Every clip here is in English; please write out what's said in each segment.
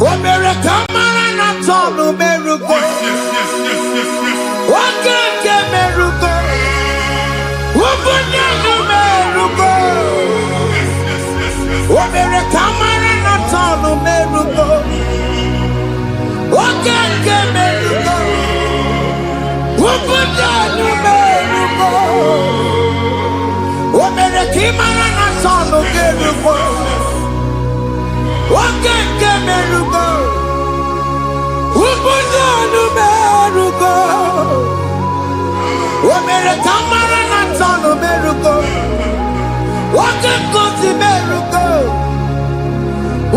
Omere kamara na tonu meruko. Wakeke meruko. Ubunyanu meruko. Omere kamara na tonu meruko. Wakeke meruko. Ubunyanu meruko. Omere kamara na tonu meruko. Wakeke meruko. Ubunyanu meruko. Omere kamara na tonu meruko. Wakeke meruko.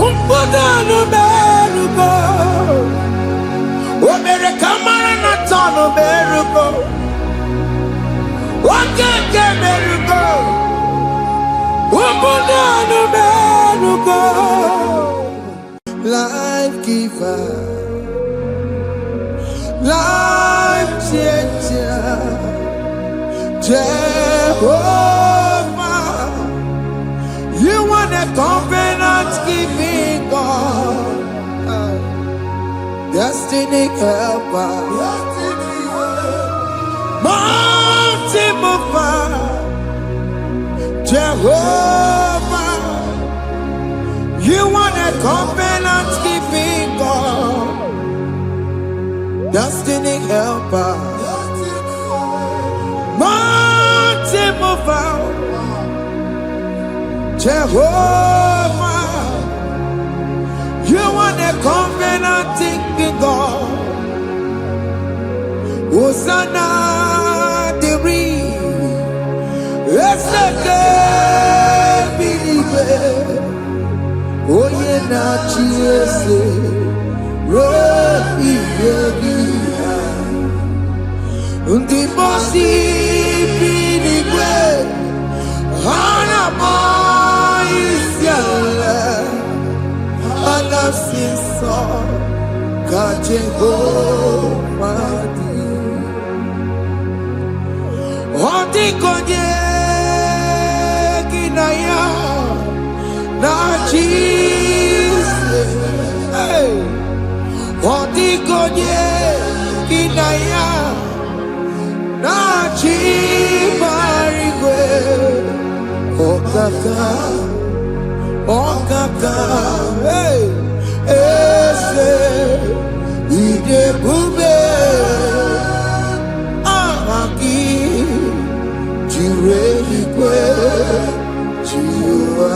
Ubunyanu meruko. Omere kamara na tonu meruko. Wakeke meruko. Ubunyanu meruko. Life giver, life changer, Jehovah, you are the covenant keeping God, destiny helper, mountain mover, Jehovah, you are the covenant keeping God, destiny helper, mountain mover, Jehovah, you are the covenant keeping God. Hosanna, Diri, Oye na chiese, rohi yogi, undi bosi pinigwe, hana moisiala, hana sinso, kaje madi, hoti konye kinaya. Na Jesus, hey, Odigonye kinaya, na chibarigwe, okaka, hey, ese, ide bube, ahaki, jirehikwe, jiwa.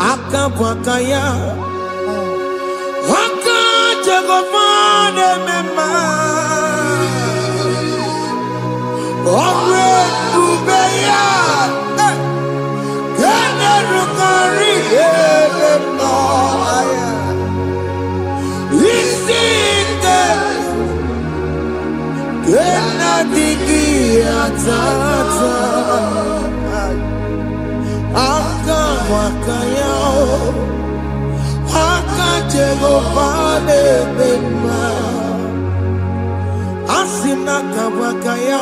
Akabwakaya Wakajagofane mema Omre Ubeya Kene Rukari Emema Isike Kena Digi Atata Akabwakaya Akajagofane mema Asina kabwakaya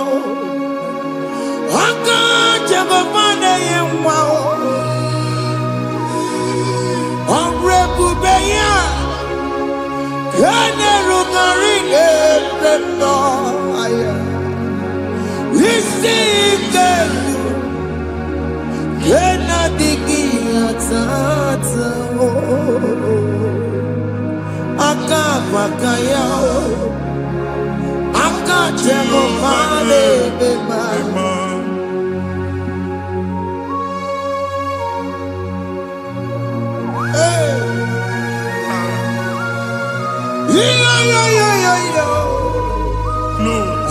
Akajagofane yemwa Omrebubeya Kene Rugari Emema Isike Kena digi atata Akabakaya Akajagofane mema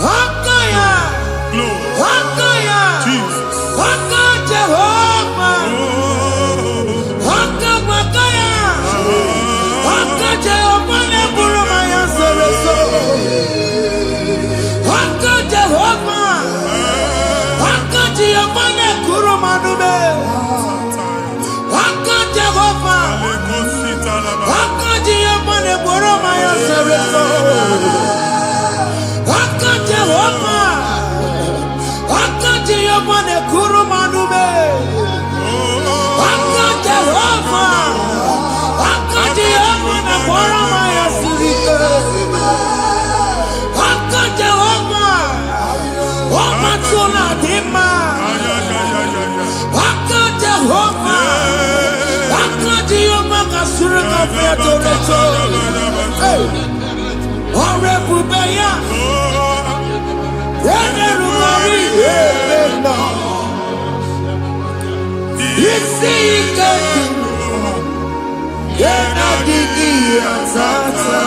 Hakaya Hakaya Jesus Jehovah Hakabakaya Jehovah Neburumaya Sereso Jehovah Jehovah Nekurumanume Jehovah Jehovah Neburumaya Sereso Jehovah Jehovah Nekurumanume Jehovah Akora maya sirika. Aka Jehovah. Omatuna dima. Aka Jehovah. Aka Jehovah kasurika fiatoreto. Ore bubeya. Ene rumari ebena. Isi iketi. Yena digi atata.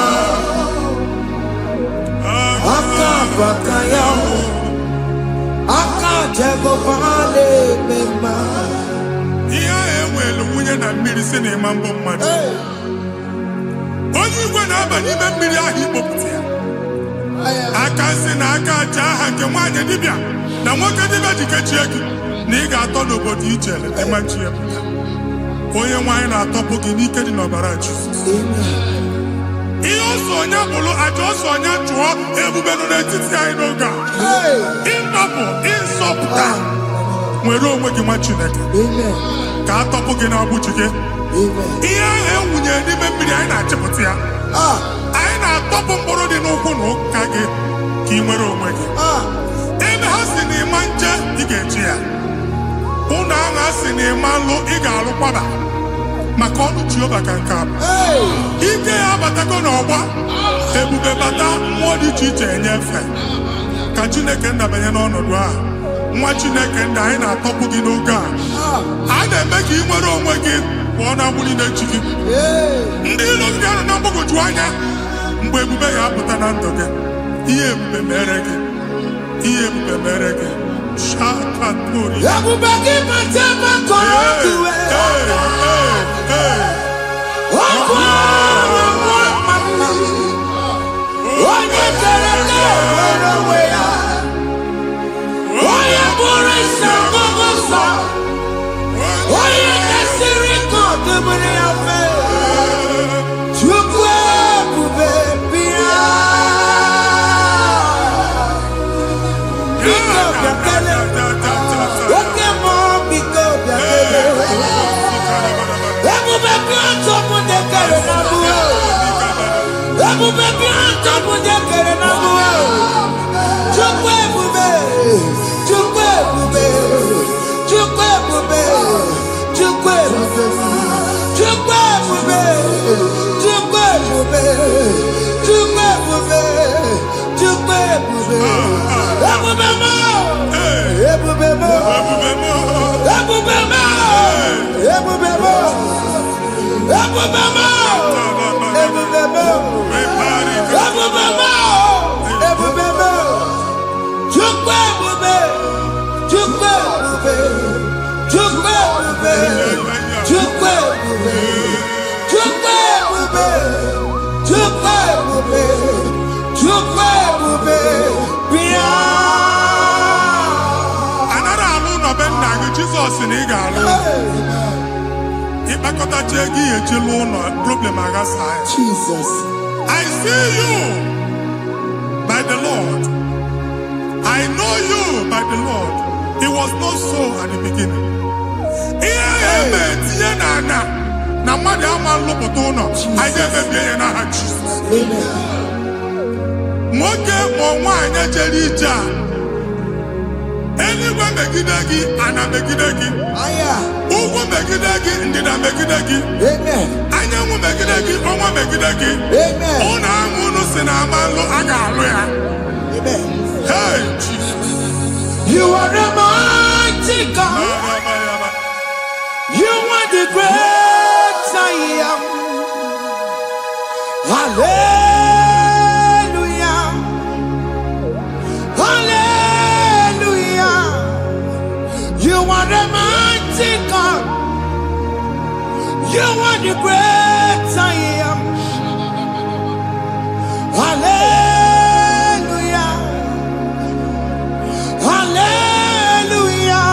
Aka bakaya. Aka Jehovah le mema. Iya ewelu munye na mmiri si na mambo mmadu. Onye igwe na-aba n'ime mmiri ahụ ikpopụta ya. Aka si na aka aja aha nke nwaanyị dibịa na nwoke dibịa ji kechie gị na ị ga-atọ n'obodo ijele ịmachi ya pụta. Onye nwaanyị na-atọpụ gị n'ike dị n'ọbara Jizọs. Ihe ọsọ onye bụrụ aja ọsọ onye chụọ ebube nọ n'etiti anyị n'oge a. Ịnọpụ ịzọpụta nwere onwe gị nwa Chineke ka a tọpụ gị n'agbụji gị. Ihe ahụ ewunye n'ime mmiri anyị na-achịpụta ya. Anyị na-atọpụ mkpụrụ dị n'ụkwụ na ụka gị ka ị nwere onwe gị. Ebe ha si na ịma nje ị ga-eji ya. Ụlọ ahụ ha si na ịma nlụ ị ga-alụkwaba maka ọnụ Jehova ka nke a bụ. Ike ya abatago n'ọgba ebube bata mmụọ dị iche iche enyefe ka Chineke ndabanye n'ọnọdụ a. Nwa Chineke ndị anyị na-atọpụ gị n'oge a. A na-eme ka ị nwere onwe gị pụọ na agbụrụ na-echi gị. Ndị ilo gị anọ na mgbagwoju anya mgbe ebube ya apụta na ndụ gị. Ihe ebube mere gị. Ihe ebube mere gị. Shakatori. Ebube gị bata makọrọ ọdụwe. Onye kere nwere onwe ya. Onye bụrụ isi ọgụgụ nsọ. Onye kesịrị ka ọdụbụrụ ya mfe. Chukwu ebube bịa. Biko bịakele. Oke mmụọ biko bịakele. Ebube bịa ntọpụ dekere na mbuo. Ebube bịa ntọpụ dekere na mbuo. Chukwu ebube. Chukwu ebube. Chukwu ebube. Chukwu ebube. Chukwu ebube. Chukwu ebube. Chukwu ebube. Chukwu ebube. Ebube mo. Ebube mo. Ebube mo. Ebube mo. Ebube mo. Ebube mo. Ebube mo. Ebube mo. Ebube mo. Chukwu ebube. Chukwu ebube. Chukwu ebube. Chukwu ebube. Chukwu ebube. Chukwu ebube. Chukwu ebube. Bịa. Anara alụ nọ be nna gị Jizọs na ị ga-alụ. Ịkpakọtacha ego ihe eji lụọ ụlọ problem aghasa ya. Jesus. I see you by the Lord. I know you by the Lord. It was not so at the beginning. Ihe eme tinye na ana na mmadụ ama nlụpụta ụlọ. Anyị ga-emebie ya n'aha Jizọs. Nwoke ma nwaanyị jere ije a. Eluigwe megide gị, ana megide gị. Ugwu megide gị, ndịda megide gị. Anyanwụ megide gị, ọnwa megide gị. Ụlọ ahụ unu si na ama nlụ a ga-alụ ya. Hey, Jesus. You are the mighty God. You are the great I am. Hallelujah. Hallelujah. You are the mighty God. You are the great I am. Hallelujah. Hallelujah.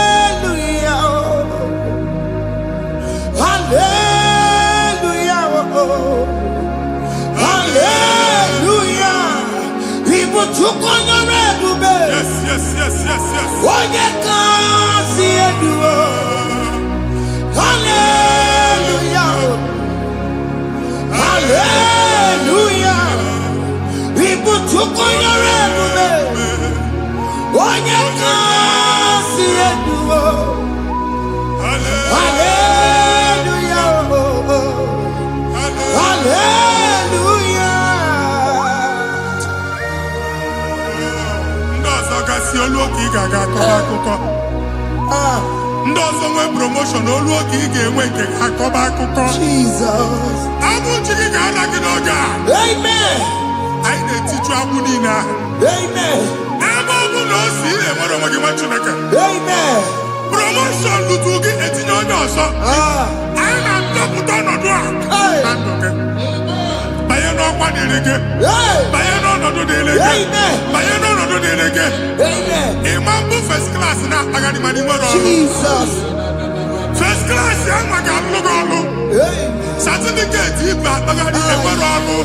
Hallelujah. Hallelujah. Hallelujah. People took on the red. Yes, yes, yes, yes, yes. Onye ka si edu konyere ebube onye kasị eluwo haleluya haleluya ndị ọzọ gasị olu oge ị ga-aga akọba akụkọ ndị ọzọ nwee promoshọn olu oge ị ga-enwe nke akọba akụkọ Jesus abụ chi gị ga-ala gị n'oge a amen anyị na-etiju agbụ niile ahụ amen ebe ọ bụ na o si ị na-enwere onwe gị nwa Chineke amen promoshọn lutu gị etinye onye ọzọ anyị na-adọpụta ọnọdụ a na ndụ gị banye n'ọkwa dịrị gị banye n'ọnọdụ dịrị gị banye n'ọnọdụ dịrị gị ịma mbụ first class na-akpagharị ma n'ime ọrụ first class ahụ ga-alụ gị ọrụ certificate ibu akpagharị enwere ọrụ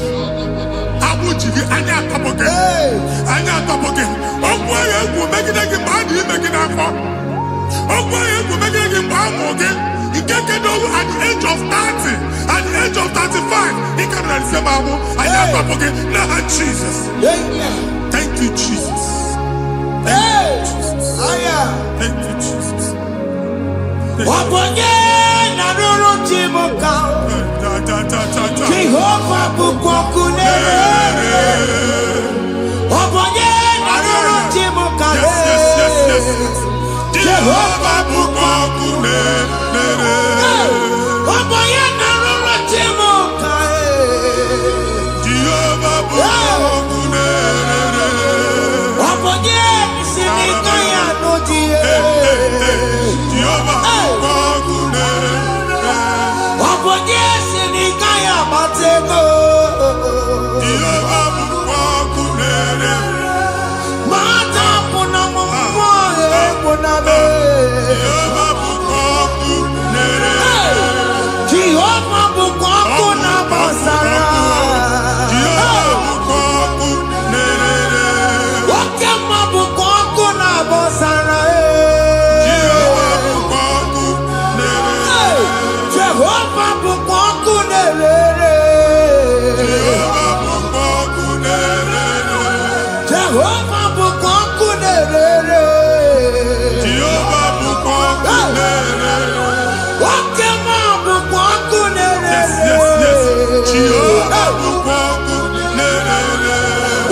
agbụ ji gị anya atọpụ gị okwu ahụ egwu megide gị mgbe a dị ime gị n'afọ okwu ahụ egwu megide gị mgbe a mụrụ gị nke kedoru at the age of 30 at the age of 35 ị ka na ise ma agbụ anya atọpụ gị n'aha Jesus. Thank you Jesus. Thank you Jesus. Wabonye na ruru chimuka Jehova bukwa kunere Wabonye na ruru chimuka Jehova bukwa kunere Wabonye na ruru chimuka Jehova bukwa kunere Wabonye sinika ya nodie Jehova bukwa kunere Wabonye sinika ya matego Jehova bukwa kunere Mata puna mumwa puna me Jehova bukwa kunere Jehova bukwa kuna basara Jehova bukwa kunere Wakema bukwa kuna basara Jehova bukwa kunere Jehova bukwa kunere Jehova bukwa kunere Jehova bukwa kunere Jehova bukwa kunere Wakema bukwa kunere Yes Jehova bukwa kunere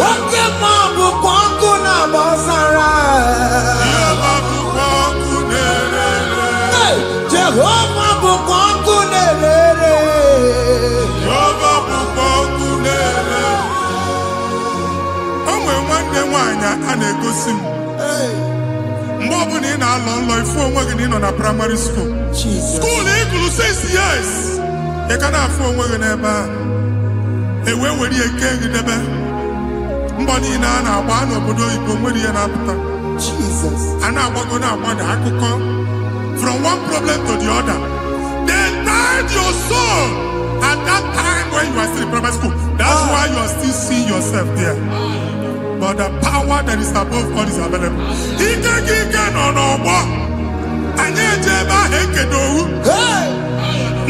Wakema bukwa kuna basara Jehova bukwa kunere Jehova bukwa kunere Jehova bukwa kunere o nwere nwanne nwaanyị a na-egosi m mgbe ọbụla ị na-alọ nlọ ifu onwe gị na ị nọ na praịmarị skuul skuul ị gụrụ 6 years ị ka na-afụ onwe gị n'ebe a ewee were ihe kee gị debe mbọ niile a na-agba n'obodo oyibo nwere ihe na-apụta a na-agbago na-agbada akụkọ from one problem to the other. They tied your soul at that time when you are still in primary school. That's why you are still seeing yourself there. But the power that is above all is available. Ike no more. Anyị eje ebe ahụ ekedowu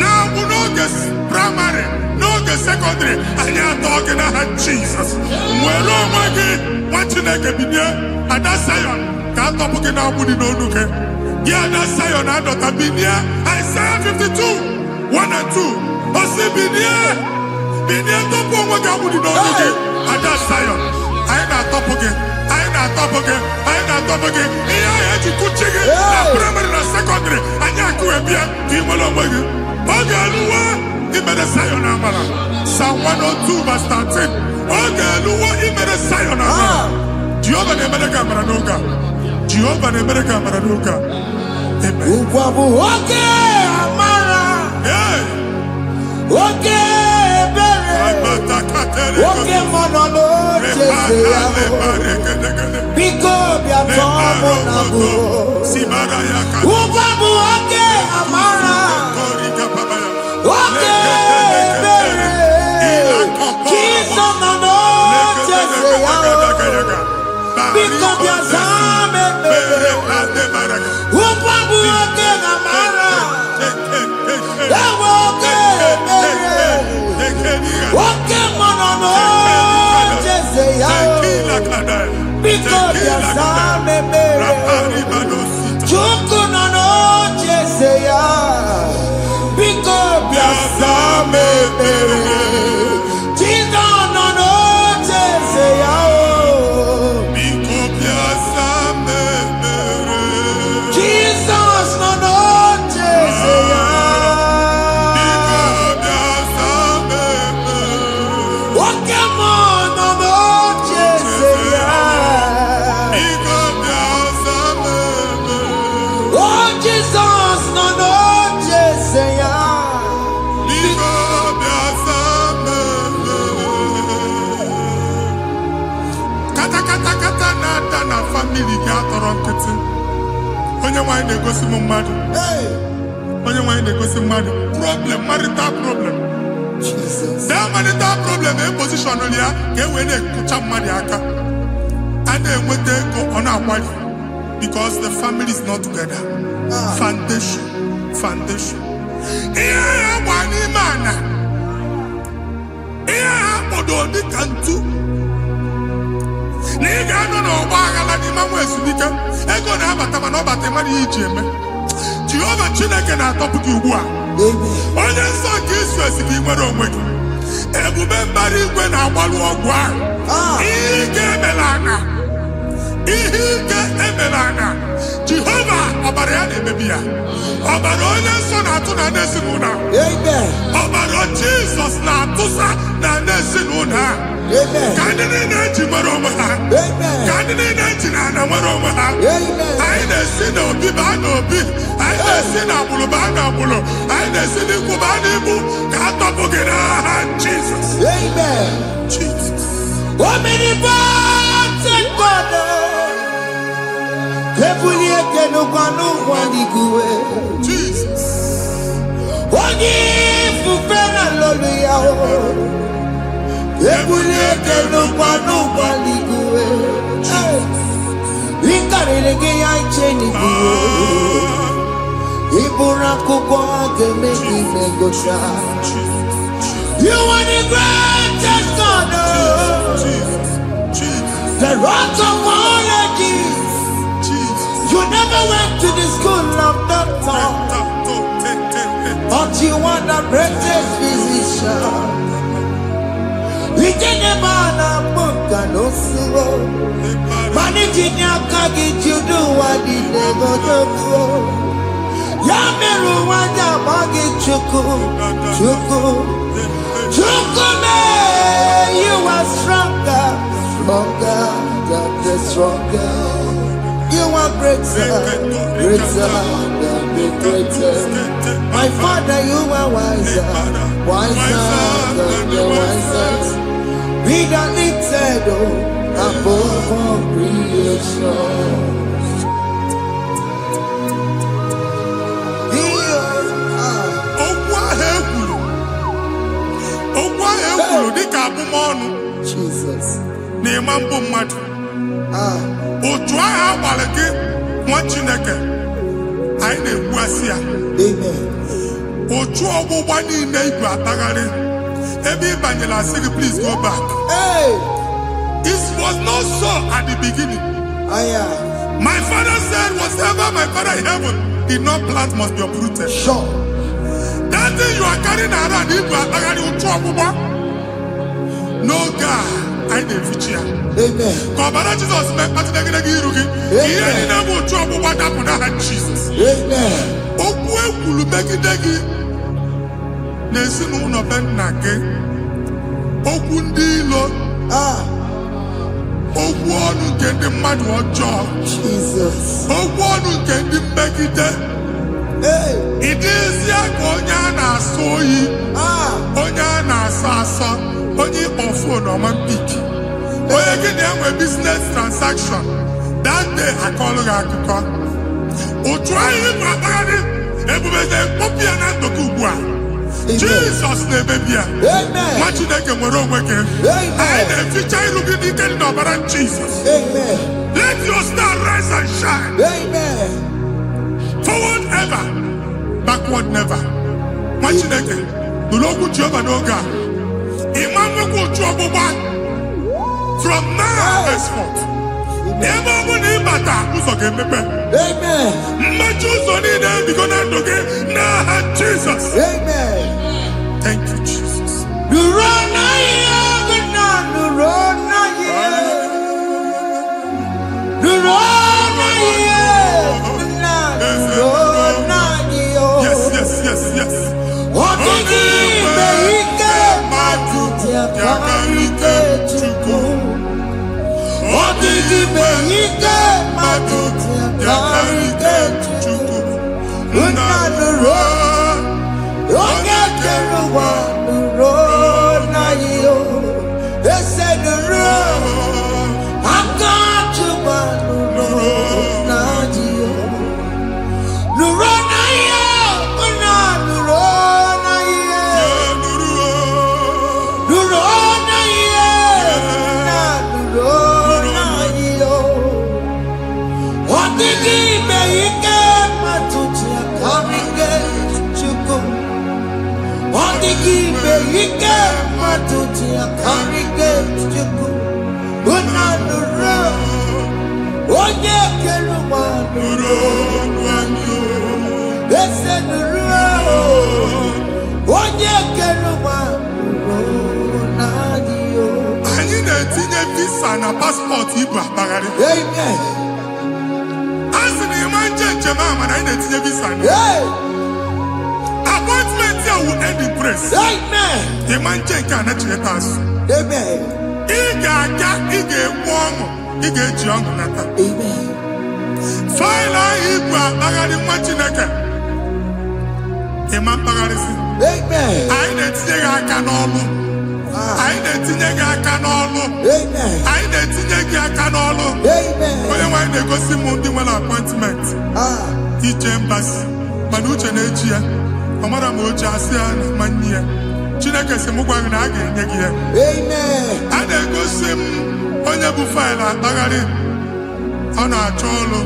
na-agbụ n'oge praịmarị n'oge sekọndịrị anyị atọ gị n'aha Jizọs nwere onwe gị nwa Chineke binie Ada Sayọn ka atọpụ gị na-agbụ dị n'onu gị gị Ada Sayọn adọta binie Isaiah 52 1 and 2 osi binie tọpụ onwe gị agbụ dị n'onu gị Ada Sayọn anyị na-atọpụ gị ihe ahụ eji kụchi gị na praịmarị na sekọndịrị anyị akụwe bịa ka ị nwere onwe gị oge eluwa imere Sayọn amara Psalm 102 verse 13 oge eluwa imere Sayọn amara Jehova na-emere gị amara n'oge a Jehova na-emere gị amara n'oge a amen. Ugwu bụ oge amara oge ebere oge mmanụ n'oche ya biko bịa tọọ mụ na bụ ugwu bụ oge amara oge ebere Jizọs nọ n'oche ya biko bịa zaa m ekpere ugwu bụ oge amara ewe oge ebere oke mmanụ n'oche ya Biko biasa memere. Chuku nono chese ya. Biko biasa memere. Chizo nono chese ya. Biko biasa memere. Jesus nono chese ya. Biko biasa memere. Okemo nono chese ya. Biko biasa memere. Oh Jesus nono chese ya. Biko biasa memere. Kata kata kata na na family ga atọrọ nkịtị. Onye nwanyị na-egosi m mmadụ. Hey, Onye nwanyị na-egosi mmadụ. Problem, marital problem. Jesus. That marital problem e position ya ka e wee na-ekụcha mmadụ aka. A na-enweta ego ọ na-akwali because the family is not together. Foundation. Ihe ya gba n'ime ana. Ihe ya kpọdo dị ka ntu. Na ị ga-anọ n'ọgba aghara n'ime nwa ezumike. Ego na-abata mana ọ bata mmadụ ihe iji eme. Jehova Chineke na-atọpụ gị ugbu a. Amen. Onye nsọ nke isu esi gị nwere onwe gị. Ebube mbara igwe na-agbalụ ọgụ ahụ. Ihe ike emela anya. Ihe ike emela anya. Jehova ọbara ya na-emebi ya. Ọbara onye nsọ na-atụ na n'ezinụlọ a. Amen. Ọbara Jizọs na-atụsa na n'ezinụlọ a. Amen. Ka ndị niile eji nwere onwe ha. Amen. Ka ndị niile eji na ana nwere onwe ha. Amen. Anyị na-esi n'obi baa n'obi. Anyị na-esi n'agbụrụ baa n'agbụrụ. Anyị na-esi n'ikwu baa n'ikwu. Ka a tọpụ gị n'aha Jizọs. Amen. Jesus. Omnipotent God. Ebuli ekele kwanu kwaliguwe. Jesus. Onye ifufe na lolu ya o. Ebuli ekele kwanu kwaliguwe. Inkarịrị gị ya iche n'iguwe. Iburu akwụkwọ ga-eme gị megota. You are the greatest God. The rock of all ages. You never went to the school of doctor, but you are the greatest physician. We didn't man a book and no slow. Managing your carriage, you do what you never do. Yameru wanja magi chuku. Me, you are stronger than stronger. You are greater than the greatest. My Father, you are wiser than the wisest. Be the lifted above all creation. Okwu dịka abụmọnụ Jesus. na-eme mbụ mmadụ. Otu ahụ agbalị gị nwa Chineke anyị na-ekwuasị ya. Amen. Otu ọgbụgba niile igwe atagharị ebe ị banyere asị gị please go back. Hey. It was not so at the beginning. My father said whatever my father in heaven did not plant must be uprooted. Sure. That thing you are carrying around igwe atagharị otu ọgbụgba. No God, I na-efichi ya. Amen. Ka ọbara Jizọs mee kpatịnagịnagị iru gị. Ihe niile bụ otu ọgbụgba dapụ n'aha Jizọs. Amen. Okwu ekwuru megide gị n'ezinụlọ be nna gị. Okwu ndị ilo. Okwu ọnụ nke ndị mmadụ ọjọọ. Jesus. Okwu ọnụ nke ndị mmegide. Ị dịzie ka onye a na-asọ oyi. Onye a na-asọ asọ. Onye ịkpọ fon ọma mpiki. Onye gị na-enwe business transaction. That day akọlụ gị akụkọ. Otu anyị bụ akpagharị ebube na-ekpọpụ ya na ndụ gị ugbu a. Jesus na-emebi ya. Nwa Chineke nwere onwe gị. Anyị na-eficha iru gị n'ike dị n'ọbara Jesus. Let your star rise and shine. Forward ever, backward never. Nwa Chineke nụrụ okwu Jehova n'oge a. Ịma nwekwa otu ọgbụgba from now henceforth. ebe ọ bụ na ịbata ụzọ ga-emepe. Amen. Mmechi ụzọ niile ebigo na ndụ gị n'aha Jizọs. Amen. Thank you, Jesus. Nurona ye, nurona ye, nurona ye, nurona ye. Yes, yes, yes, yes. Otigi meike matuti akamike chuku. Otigi meike matuti akamike chuku. Unanuro, oge keruwa nurona yo. Ese nuro, akachuba nurona yo. Nurona yo, nurona yo. Nurona yo, nurona yo. Otigi meike matuti akamike chuku. Otigi meike matuti akamike chuku. Unanuro, onye keruwa nurona yo. Ese nuro, onye keruwa nurona yo. Anyị na-etinye visa na paspọtụ ibu akpagharị. Amen. A sị na ịma njem a mana anyị na-etinye visa na Hey. appointment ya wu end in praise. Amen. Ịma nje nke a na-echeta azụ. Amen. Ị ga-aga, ị ga-ekwu ọṅụ, ị ga-eji ọṅụ nata. Amen. Faịlụ ahụ ibu akpagharị nwa Chineke. Ịma mkpagharịsị. Amen. Anyị na-etinye gị aka n'ọlụ. Anyị na-etinye gị aka n'ọlụ. Amen. Anyị na-etinye gị aka n'ọlụ. Amen. Onye nwaanyị na-egosi m ndị nwere appointment ije mbasi mana uche na-eji ya ọ mara ma o ji asị ya na ma nne ya. Chineke sị m gwa gị na a ga-enye gị ya. Amen. A na-egosi m onye bụ faịlụ akpagharị ọ na-achọ ọrụ.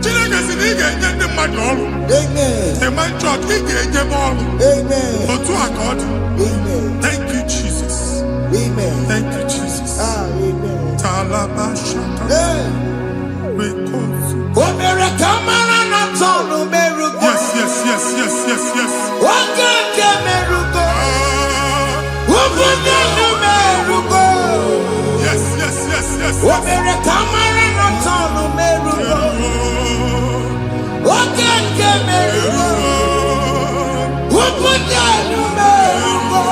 Chineke sị na ị ga-enye ndị mmadụ ọrụ. Amen. Ema nchọt ị ga-enyebe ọrụ. Amen. Otu a ka ọ dị. Amen. Thank you, Jesus. Amen. Thank you, Jesus. Amen. Talaba shaka Hey. rekozu. Omere kamara na tonu merugo. Yes, yes, yes, yes, yes, yes. Okeke merugo. Ah, Obude nu merugo. yes, yes, yes, yes, yes. Omere kamara na tonu merugo. Okeke merugo. Obude nu merugo.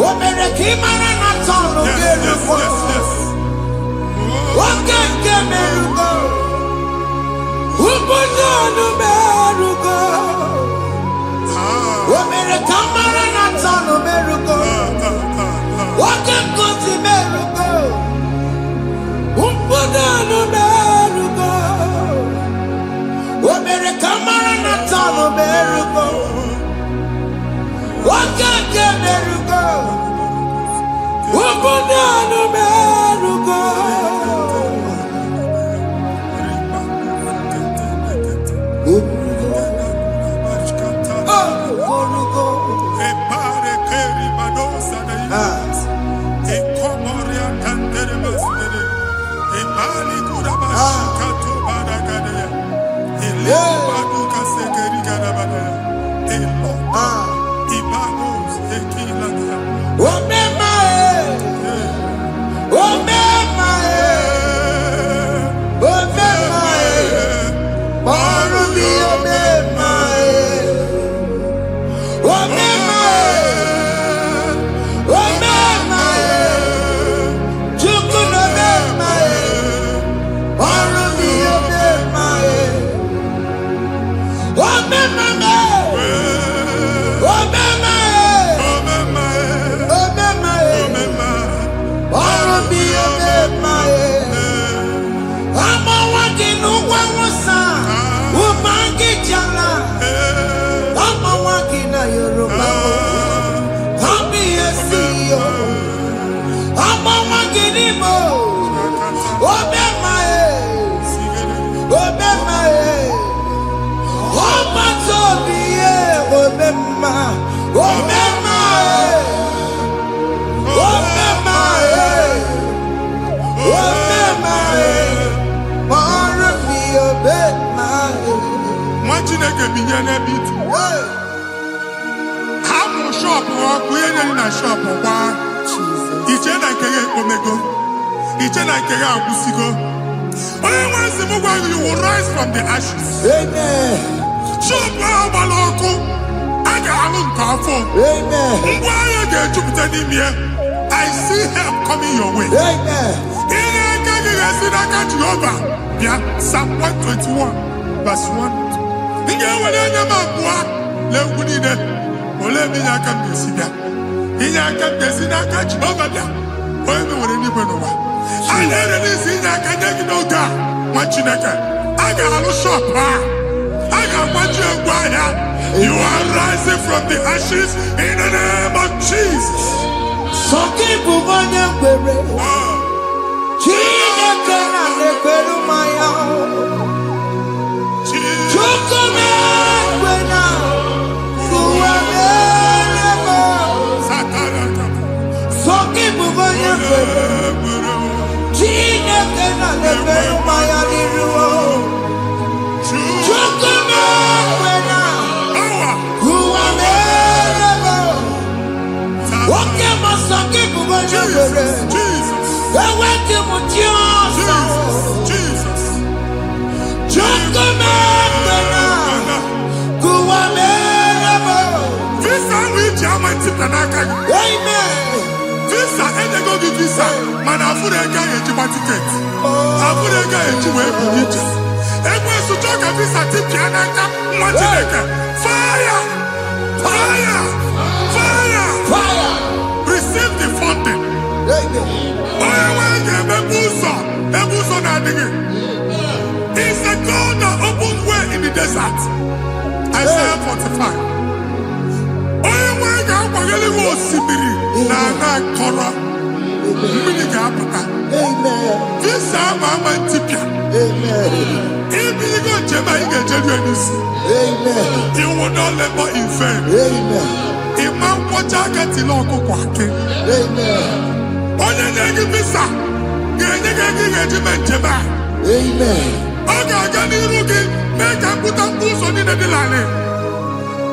Omere kimara na tonu Yes, yes, merugo. yes, yes. Okeke merugo. Obude nu merugo. Ah, Omere kamara na tonu merugo. Okeke si merugo. Obude nu merugo. Omere kamara na tonu merugo. Okeke merugo. Obude nu merugo. Nwa Chineke binye n'ebe itu. Hapụ shop ọkụ ihe na shop gbaa. Iche na nke ya ekpomego. Iche na nke ya agwụsigo. Onye nwe nsị m gwa you will rise from the ashes. Amen. Shop ahụ gbara ọkụ. A ga-alụ nke afọ. Amen. Ngwa ahịa ga-ejupụta n'ime ya. I see help coming your way. Amen. Ihe aka gị ga-esi n'aka Jehova bịa Psalm 121 verse 1. Ị ga-ewere anya m abụọ n'egwu niile. Olee ebe inye aka m ga-esi bịa? Inye aka m ga-esi n'aka Jehova bịa. Onye m nwere n'igwe n'ụwa. A na-ere n'isi inye aka nye gị n'oge a nwa Chineke. A ga-alụ shop a. A ga-agbaji egwu ahịa. You are rising from the ashes in the name of Jesus. Sọkịbụ onye kwere. Chineke na na-ekwere mmanya. Chukwu na-ekwe na ụwa na-eme. Sọkịbụ onye kwere. Chineke na na-ekwere mmanya n'iru. Chukwu na-ekwe na ụwa na-eme. Nwoke ma sọkịbụ onye kwere. Eweke m ji ọsọ. Chukwu na-ekwe na ụwa na-eme. Visa which I'm a tip and I can. Amen. Visa and go give visa. Man, I put a guy a ticket. I put a guy a ticket. And when you talk a visa tip, and I come, fire! Fire! Fire! Fire. Receive the funding. Amen. It's the God that opens way in the desert. Isaiah 45. Amen. This time I'm a tipia. Amen. If you go to Amen. you will not labor in vain. Amen. Imam Wajaka Tiloko Kwake. Amen. Onye nyegi visa. Nyegi regiment jeba. Amen. Oga gani rugi. Make a put a boost on in the Delane.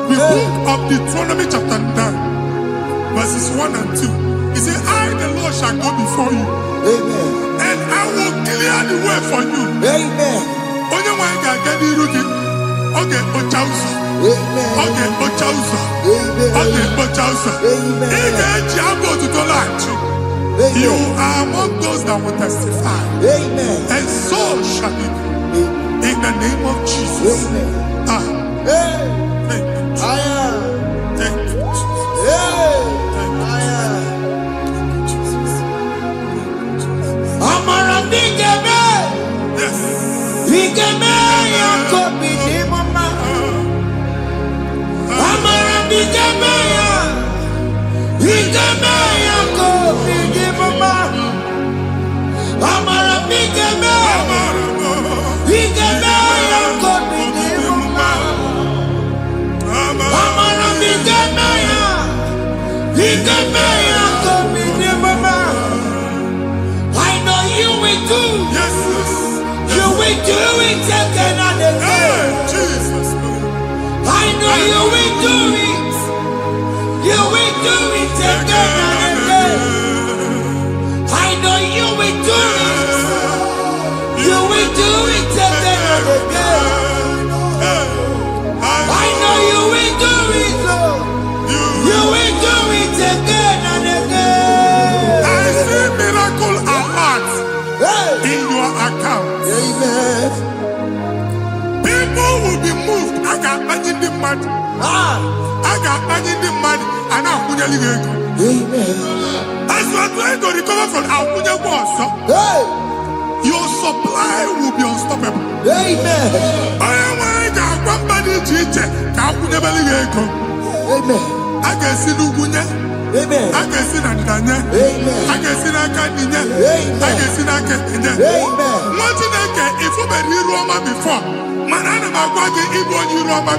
The book of Deuteronomy chapter 9, verses 1 and 2. He said, I, the Lord, shall go before you. Amen. And I will clear the way for you. Amen. Onye wanga gani rugi. Okay, Ochausa. Amen. Okay, Ochausa. Amen. Okay, Ochausa. Amen. You are among those that will testify. Amen. And so shall it be. In the name of Jesus. Amen. Thank you, Jesus. Thank you, Jesus. Thank you, Jesus. Amara bigeme. Yes. Bigeme yakobi ni mama. Amara bigeme ya. Bigeme yakobi ni mama. Amara bigeme. Bigeme yakobi ni mama. Amara bigeme ya. Bigeme yakobi ni mama. I know you will do. Yes. You will do it again and again. Jesus. I know you will do it. You will do it again and again. I know you will do it. You will do it again and again. I know you will do it, Lord. You will do it again and again. I see miracle alert Hey. in your account. Amen. People will be moved. I got imagine the money. I got imagine the money. And I'm going to go. Amen. As you are trying to recover from Abuja Boss, Hey. your supply will be unstoppable. Amen. I am going to accompany Chiche. Amen. I can see Lugunya. Amen. I can see Nandanya. Amen. I can see Nakaninya. Amen. I can see Nakaninya. Amen. What did I get if you were here Roma before? Manana Magwagi, Ibo, you Roma.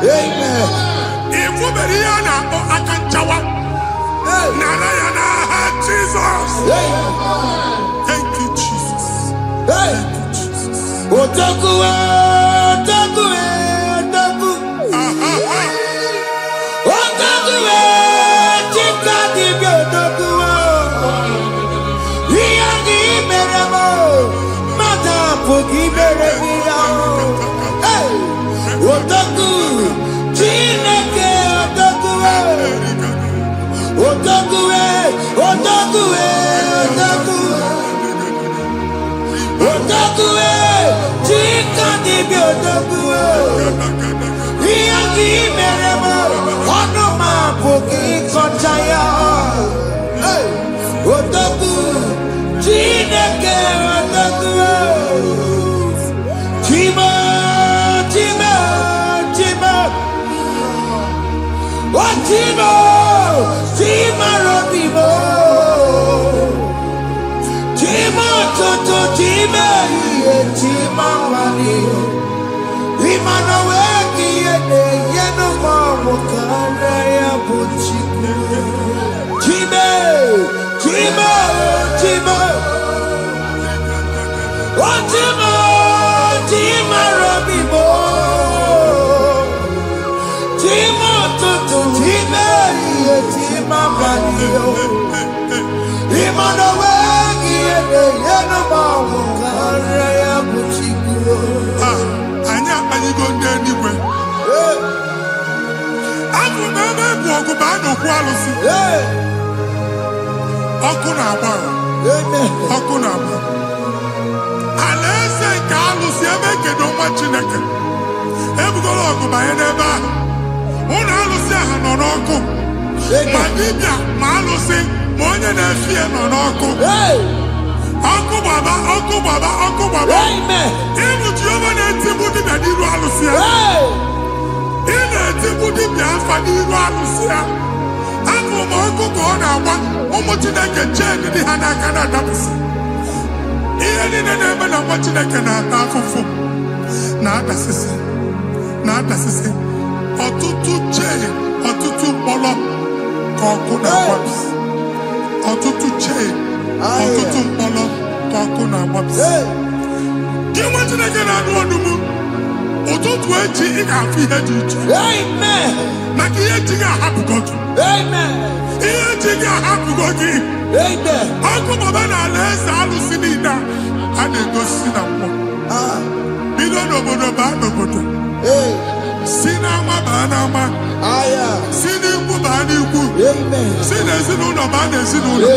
Amen. If you were here now, I can chawa. Narayana, Jesus. Amen. Thank you, Jesus. Hey. Thank you, Jesus. Otakuwa. Watimo, Tima Robimo, Tima Toto, Tima, Tima Mani, Imanaweki, Yenoma, Karaya Buchiku, Tima, Tima, Tima, Watimo, Tima Robimo, Tima Toto, Tima, Tima Mani, Imanaweki, Yenoma, Karaya Buchiku. Anya anyị go ndị eluigwe. Abụ m ebe bụ ọgụ ma a na-okwu alụsị. Ọkụ na-agba. Ọkụ na-agba. Alaeze nke alụsị ebe kedu nwa Chineke. Ebugoro ọgụ banye n'ebe ahụ. Ụlọ alụsị ahụ nọ n'ọkụ. Ma dibịa ma alụsị ma onye na-efi ya nọ n'ọkụ. Ọkụ gbaba, ọkụ gbaba, ọkụ gbaba. Ịbụ Jehova na-etigbu dibịa n'iru alụsị ya. Ị na-etigbu dibịa afa n'iru alụsị ya. Abụ m ọkụ ka ọ na-agba ụmụ Chineke chee dị ha n'aka na-adapụsị. Ihe niile na-eme na nwa Chineke na-ata afụfụ na-adasịsị na-adasịsị. Ọtụtụ chee, ọtụtụ mkpọrọ ka ọkụ na-agbapụsị. Ọtụtụ chee, ọtụtụ mkpọrọ ka ọkụ na-agbapụsị. Gị nwa Chineke na-anụ ọdụm, ụtụtụ echi ị ga-afụ ihe dị iche. Maka ihe eji gị ahapụgo gị. Ihe eji gị ahapụgo gị. Ọkụ baba na alaeze alụsị niile a na-egosi na mmụọ. Bido n'obodo baa n'obodo. Si n'ama baa n'ama. Si n'ikwu baa n'ikwu. Si n'ezinụlọ baa n'ezinụlọ.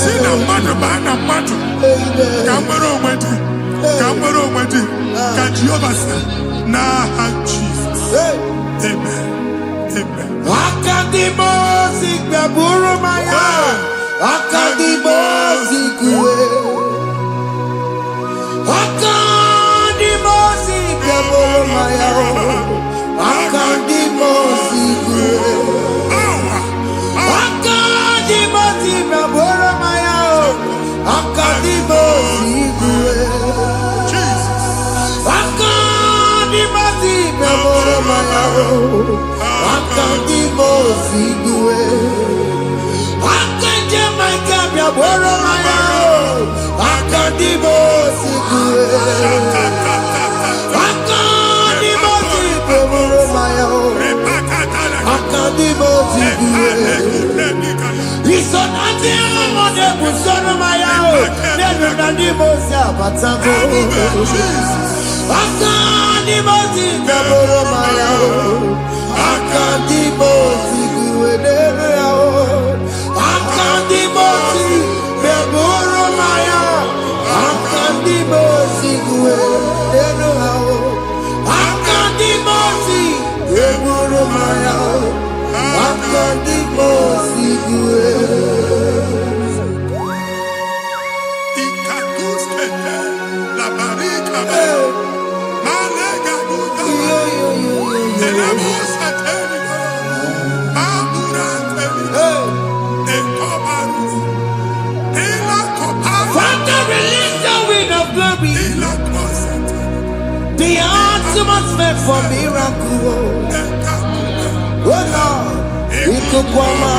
Si na mmadụ baa na mmadụ. Ka nwere onwe dị. Ka nwere onwe dị. Ka Jehova sị n'aha Jizọs. Amen. Amen. Akadimosi gbaburu maya. Akadimosi kuwe. Akadimosi gbaburu maya. Akadimosi kuwe. Akadimosi gbaburu maya. Akadimosi kuwe. Akadimosi gbaburu maya. Akadimosi kuwe. Akadimosi gbaburu maya. Akadimosi kuwe. Akadimosi gbaburu maya. Akadimosi kuwe. Isonati amode busonu maya. Nenu nadimosi abatago. Akadimosi gbaburu maya. Akadimosi kuwe. Akadimosi gbaburu maya. Akadimosi kuwe. Akadimosi gbaburu maya. Akadimosi kuwe. Ikakuskete la barika. Malega duta. Elemos ateligo. Amura ateligo. Ekobaru. Ela koparu. Father, release the wind of glory. Ela kosete. The atmosphere for miracle. Oh Lord, Ikukwama.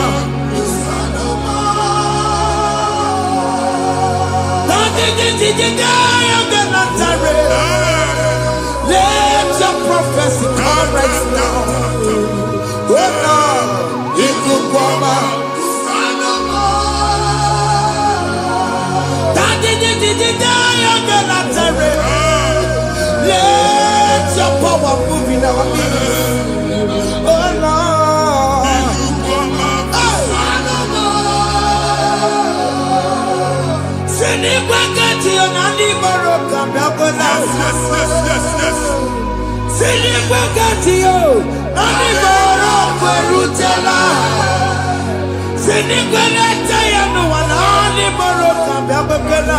Let your prophecy come right now. Oh Lord, Ikukwama. Let your power move in our midst. Oh Lord. Sinikwakati onani boroka biakola. Sinikwakati onani boroka rutela. Sinikwakati onani boroka biakola.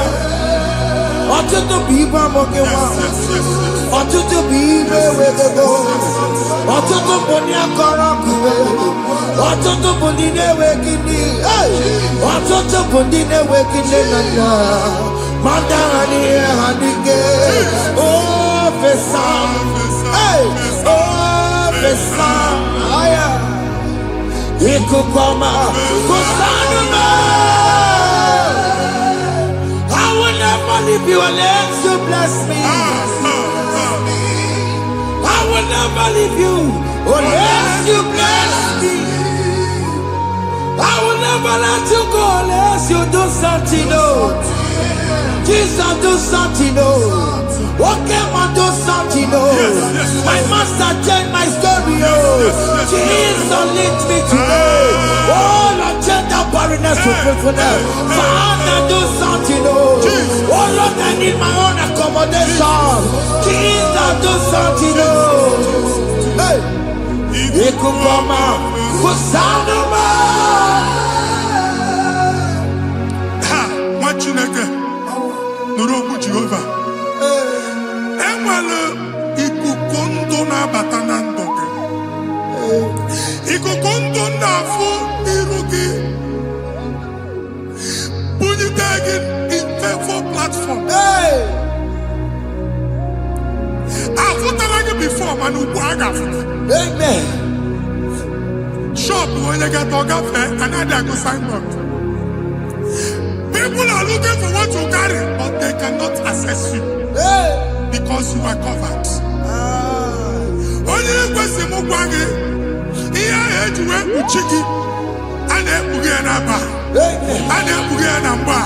Ọtụtụ bụ ibe amụghị nwa. Ọtụtụ bụ ibe wegego. Ọtụtụ bụ ndị akọrọ kụwe. Watoto bundine wekini. Watoto bundine wekini nana. Mandani hanige. Oh, fesa. Oh, fesa. Aya. Ikukoma. Kusanuma. I will never leave you unless you bless me. I will never leave you unless you bless me. I will never let you go unless you do something. No, Jesus, do something. No, okay, man, do something. No, my master changed my story. Oh, Jesus, lead me today. Oh, Lord, change that barrenness to fruitfulness. Father, do something. Oh, Lord, I need my own accommodation. Jesus, do something. Oh, hey, Ikukoma, Kusanuma. Chineke nụrụ okwu Jehova enwere ikuku ndụ na-abata na ndụ gị ikuku ndụ na-afụ iru gị bunyite gị ifefo platform afụtara gị before mana ugbu a ga-afụta shop onye gata ọ gafee anaghị agụ signboard. People are looking for what you carry, but they cannot access you because you are covered. Only question mugwangi, iya ejuwe uchiki, ane buge namba, ane buge namba,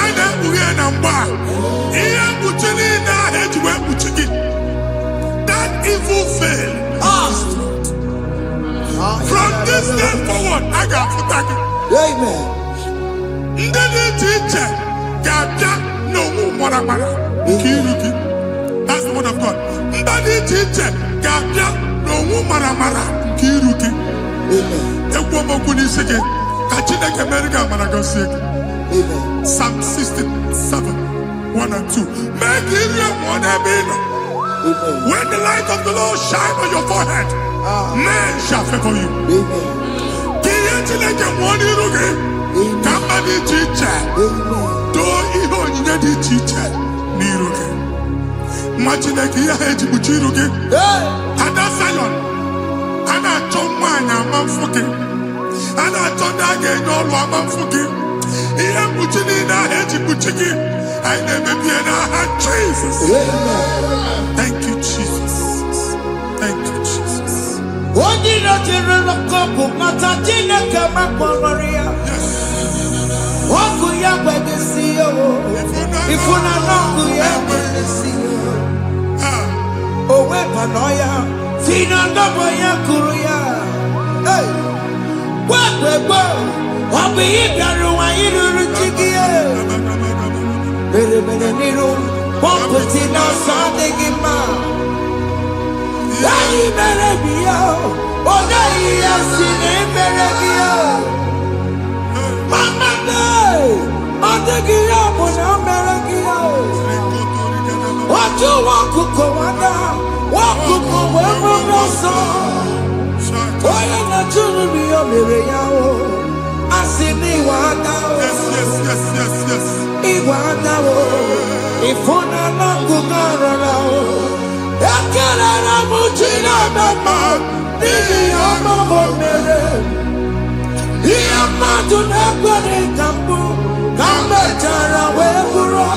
ane buge namba. Iya uchini na ejuwe uchiki. That evil veil. From this day forward, I got to thank you. Amen. That's the word of God. Psalm 67, 1 and 2. When the light of the Lord shine on your forehead, men shall favor you. Kamba di chicha, do iho nyine di chicha niruge. Machine ki ya heji buchiruge. Ada Zion, ana choma na manfuke, ana chonda ge nyolo manfuke. Iya buchini na heji buchiki. I never be na Jesus. Thank you, Jesus. Thank you, Jesus. Odino jirolo kopu matajine kama kwamaria. Waku ya kwegesi yo. Ifuna nongu ya kwegesi yo. Owe panoya. Fina ndobo ya kuruya. Hey. Wekwe. Wabi ibiaru wa iruru chigiye. Bere niru. Wamputi na sadegima. Yayi merebiyo. Oda iya sine merebiyo. Mama day, Odegiya muna meregiya. Oju wakuko wada, wakuko wewe noso. Oye na chunu biyo mereya o, asini wada o. Yes. Iwada o, ifuna nangu garara o. Ekele na mujina mema, nini amamo mere. Iyamadu nekwere kambu, kambetara weburo.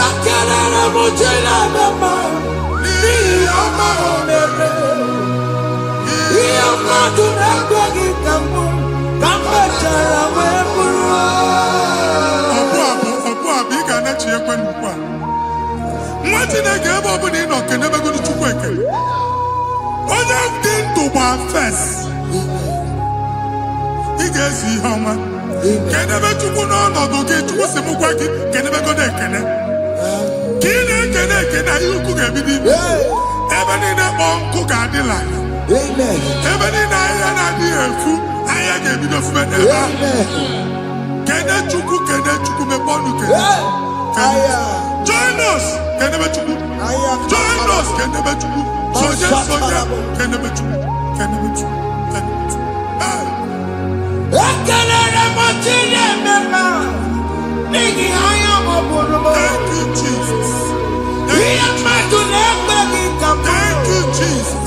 Ekelele mujina mema, iyamadu mere. Iyamadu nekwere kambu, kambetara weburo. Obu abiga na chiekwe nukwa. Mwati nege ebe obuni inoke nebego ni chukwu ekele. Onye dị ndụ gba first. Ị ga-esi ihe ọma. Kedebe Chukwu n'ọnọdụ gị, Chukwu si mụ gwa gị, kedebe godo ekele. Ka ị na-ekele ihe ukwu ga-ebido ime. Ebe niile kpọọ nkụ ga-adịla. Ebe niile ahịa na-adịghị efu, ahịa ga-ebido fube n'ebe ahụ. Kede Chukwu mepe ọnụ kede. Join us, kedebe Chukwu. Join us, kedebe Chukwu. Thank you, Jesus. Thank you, Jesus.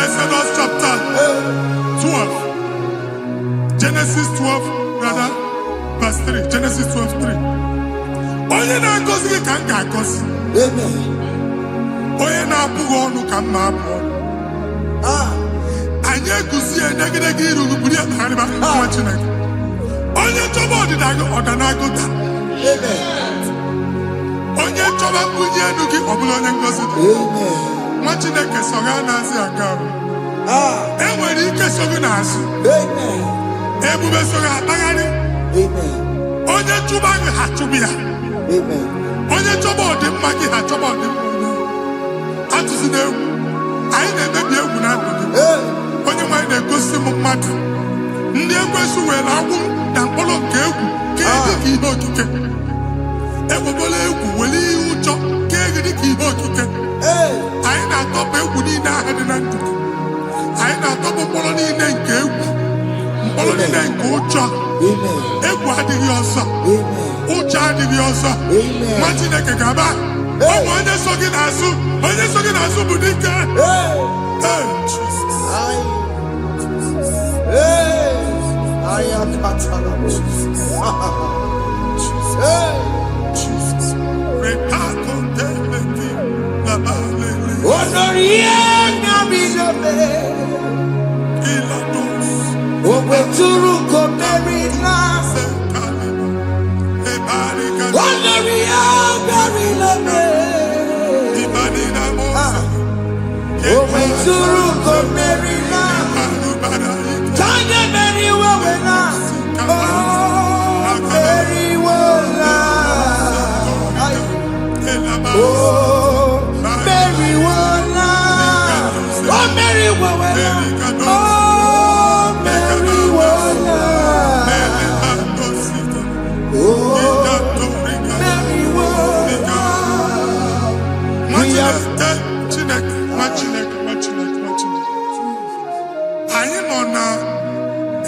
Exodus chapter 12. Genesis 12, rather, verse 3. Genesis 12, 3. Onye na-agọzi gị ka m ga-agọzi. Onye na-abụghị ọnụ ka m na-abụ ọnụ. Anyị eguzie negedege iru buru ya kpagharịba nwa Chineke. Onye chọba ọdịda gị ọdanagoda. Onye chọba mbunye elu gị ọ bụla onye ngọzi dị. Nwa Chineke so gị na-azị aga arụ. Enwere ike so gị n'azụ. Ebube so gị akpagharị. Onye chụba gị ha chụba ya. Onye chọba ọdịmma gị ha chọba ọdịmma onye. Atụzi n'egwu. Anyị na-emebi egwu na ndụ gị. Onye nwanyị na-egosi m mmadụ. Ndị ekwensu were agwụ na mkpụrụ nke egwu kee gị ka ihe okike. Ekwebola egwu were ihe ụjọ kee gị dị ka ihe okike. Anyị na-atọpụ egwu niile ahụ dị na ndụ gị. Anyị na-atọpụ mkpụrụ niile nke egwu. Mkpụrụ niile nke ụjọ. Egwu adịghị ọzọ. Ụjọ adịghị ọzọ. Nwa Chineke ga-aba. Ụmụ onye so gị n'azụ. Onye so gị n'azụ bụ dike.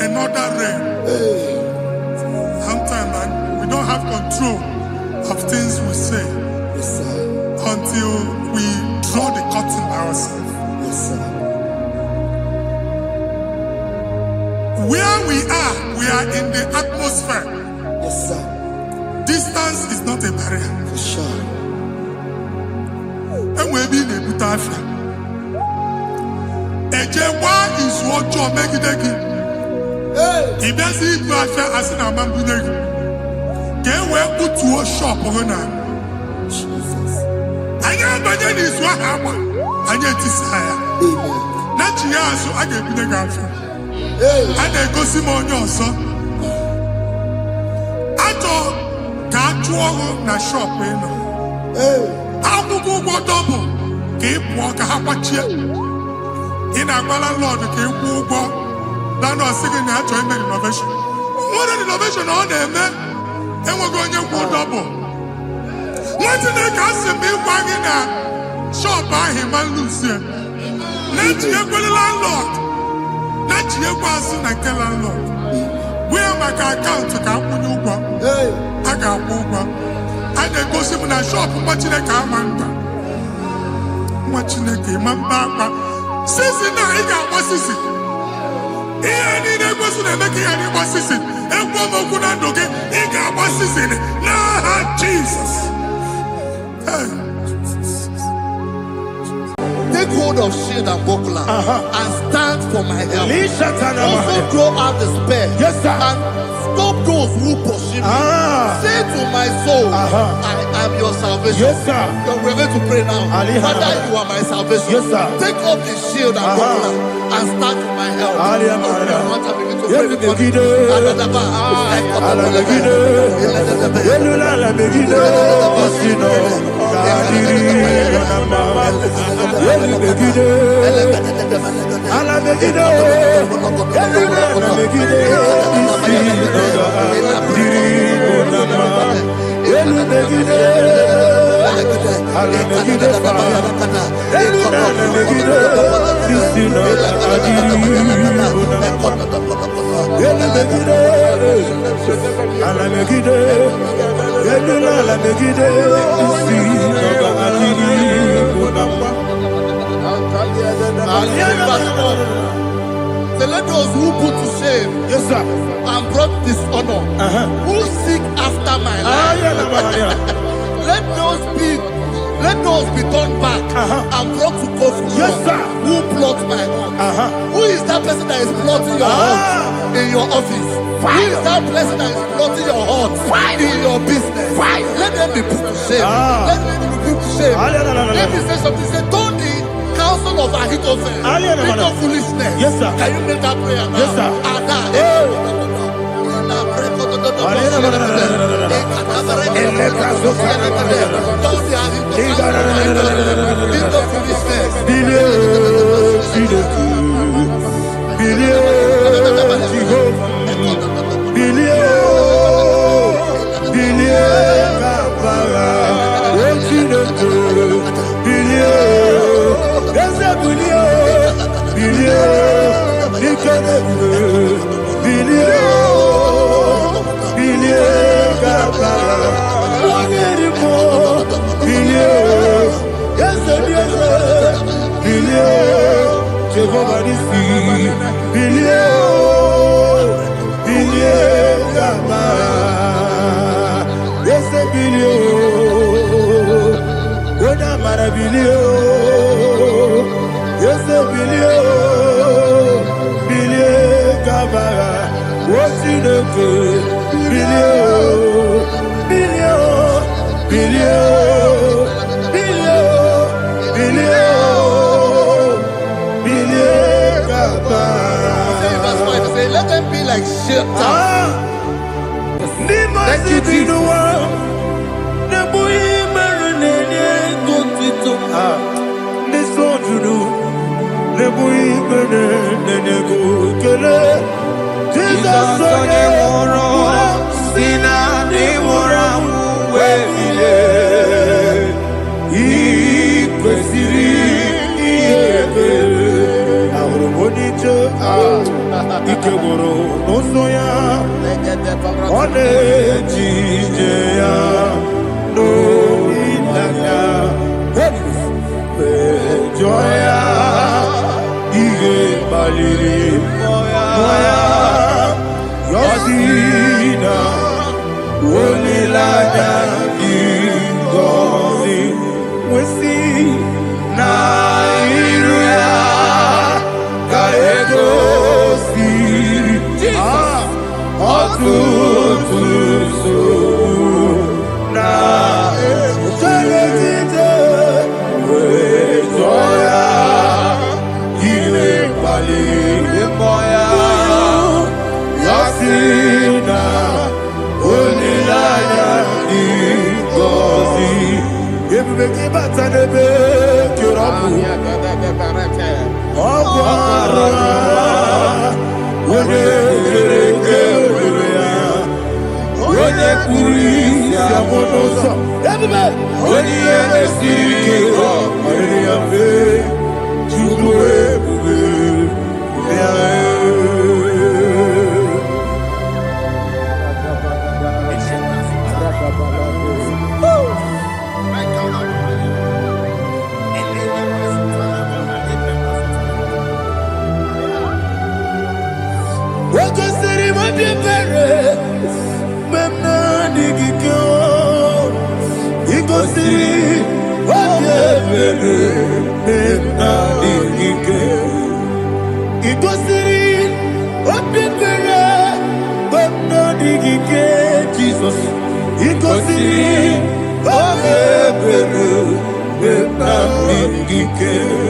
Another rain. Sometimes we don't have control of things we say until we draw the curtain by ourselves. Where we are in the atmosphere. Distance is not a barrier. For sure. And we'll be in a good affair. Ejewa is what you make it. If there's a good affair, as in a man, get where put to a shop or not. I never did this what happened. I get desire. Not you, so I get the affair. And I go Simon your son. I thought that you na shop. I will go double. Keep walk a half in a landlord, keep walk. Landlord singing that to make innovation. What an innovation on there, man. And we're going to go double. What did they cast me wagging at? Shop by him and Lucia. Let you go the landlord. Let you go and tell landlord. Where my account to come when you go? I got over. And they go see when I shop, watching a car man. Watching a game, my papa. Since now, he got what's this? Here, he never was making any what's this? And one more good and okay, he got what's this in it. Nah, Jesus. Take hold of shield and buckler and stand for my help. Also throw out despair. Yes, sir. And stop those who pursue me. Say to my soul, I am your salvation. Yes, sir. You're ready to pray now. Father, you are my salvation. Yes, sir. Take off the shield and governor and start with my help. Open your mouth and begin to pray before him. So let those who put to shame, Yes, sir. and brought dishonor, who seek after my life, let those be turned back and brought to confusion. Yes, sir. Who plot my hurt? Who is that person that is plotting your hurt in your office? Who is that person that is plotting your hurt in your business? Let them be put to shame. Let them be put to shame. Let me say something. Say, don't the counsel of Ahithophel think of foolishness. Yes, sir. Can you make that prayer now? Yes, sir. Let them be like shelter. Thank you, Jesus.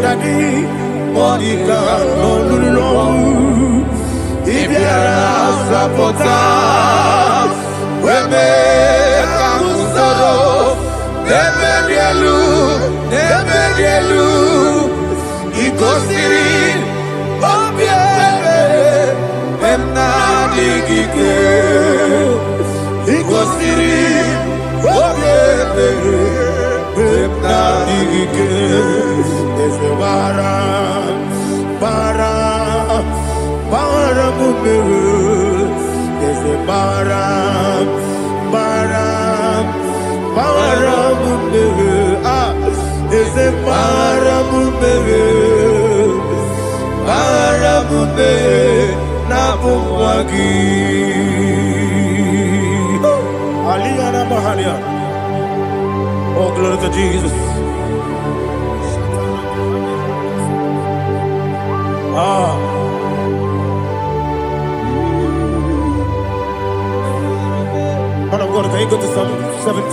Daddy, Monica, no long. Ibiara sapota, weme kamusoro, nebedielu, ikosiri, obiebe, emna digike, ikosiri, obiebe, emna digike, esewara, para mumere, ese para mumere, ese para mumere, na bumwagi. Aliyana Mahalia. Oh, glory to Jesus. Man of God, can you go to Psalm 70?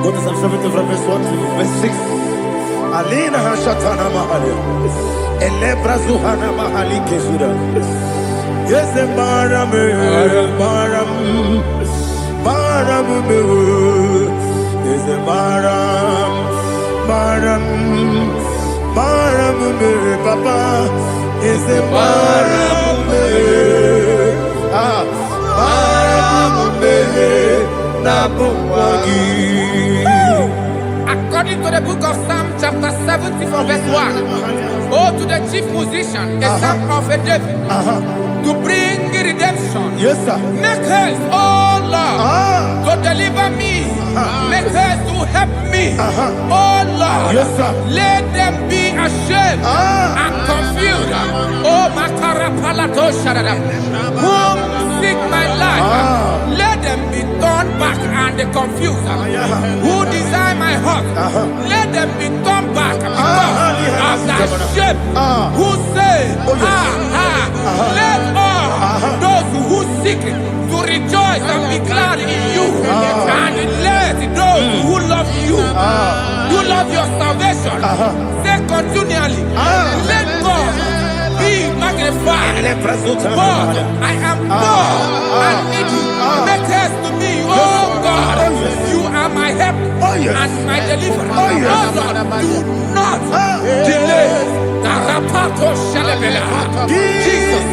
Go to Psalm 70 from verse 1 to verse 6. Alina Hashatana Mahalia. Elebra Zuhana Mahali Kesuda. Yes, Maram. Yes, Maram, Papa. Yes, Maram. According to the book of Psalm chapter 70 from verse 1, oh, to the chief musician, a psalm of a David, to bring redemption. Yes, sir. Make haste, oh Lord, to deliver me. Make haste to help me, oh Lord. Yes, sir. Let them be ashamed and confused. Oh, Makarapalato Shadada, whom seek my life. Let them be turned back and confused. Who desire my heart, let them be turned back because of that shape. Who say, let all those who seek to rejoice and be glad in you, and let those who love you, who love your salvation, say continually, let God be magnified. God, I am poor and needy. Make haste to me, oh God. You are my help and my deliverer. Oh Lord, do not delay. Tarapato Shalabela. Jesus.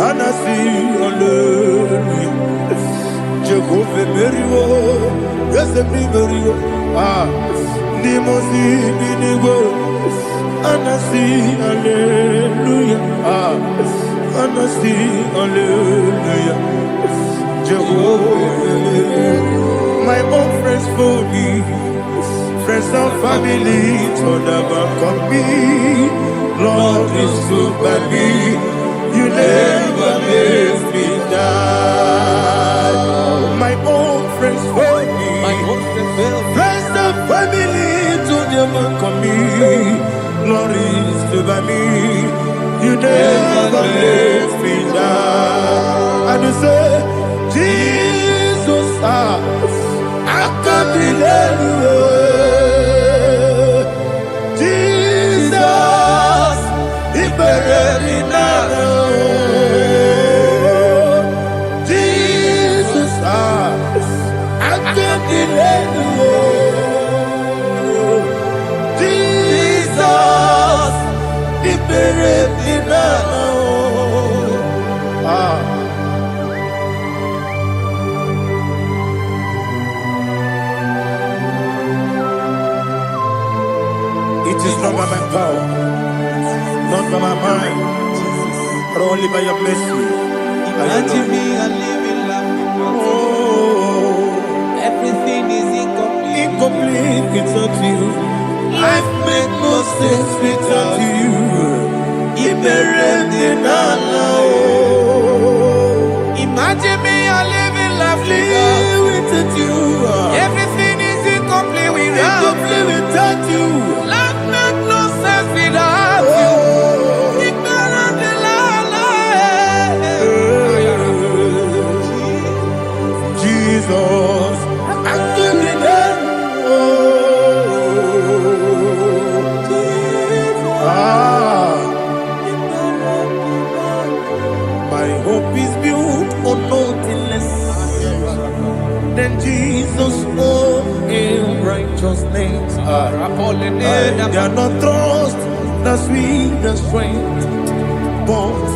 Anasi, hallelujah. Jehovah Merio, yes, the Merio. Nimosi, Binigo, Anasi, hallelujah. Anasi, hallelujah. Jehovah, my own friends for me, friends and family, to never come me. Lord is good by me, you never let me die. My own friends for me, friends and family, to never come me. Lord is good by me, you never let me die. And you say, Jesus, I can't believe you. Jesus, He buried me now. Jesus, I can't believe you. Jesus, He buried me now. It is not by my power, not by my mind, but only by your mercy. Imagine me a living life. Oh, Everything is incomplete. incomplete without you. Life makes no sense without you. Imagine me a living life Without you. Everything is incomplete Incomplete without you. Life makes no sense without you. Ignorant the Jesus, I give you that. My hope is built on nothing less than Jesus' own in righteousness. They are not trust the sweetest strength, but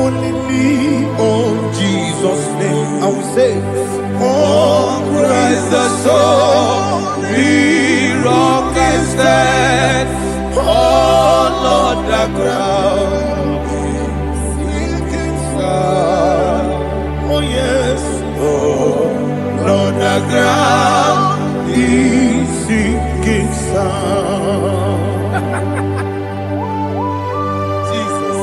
only lean on Jesus' name. I will say, oh, Christ the solid rock and stand. Oh, Lord, the ground is sinking sun. Oh, yes, oh, Lord, the ground is sinking sun. Jesus,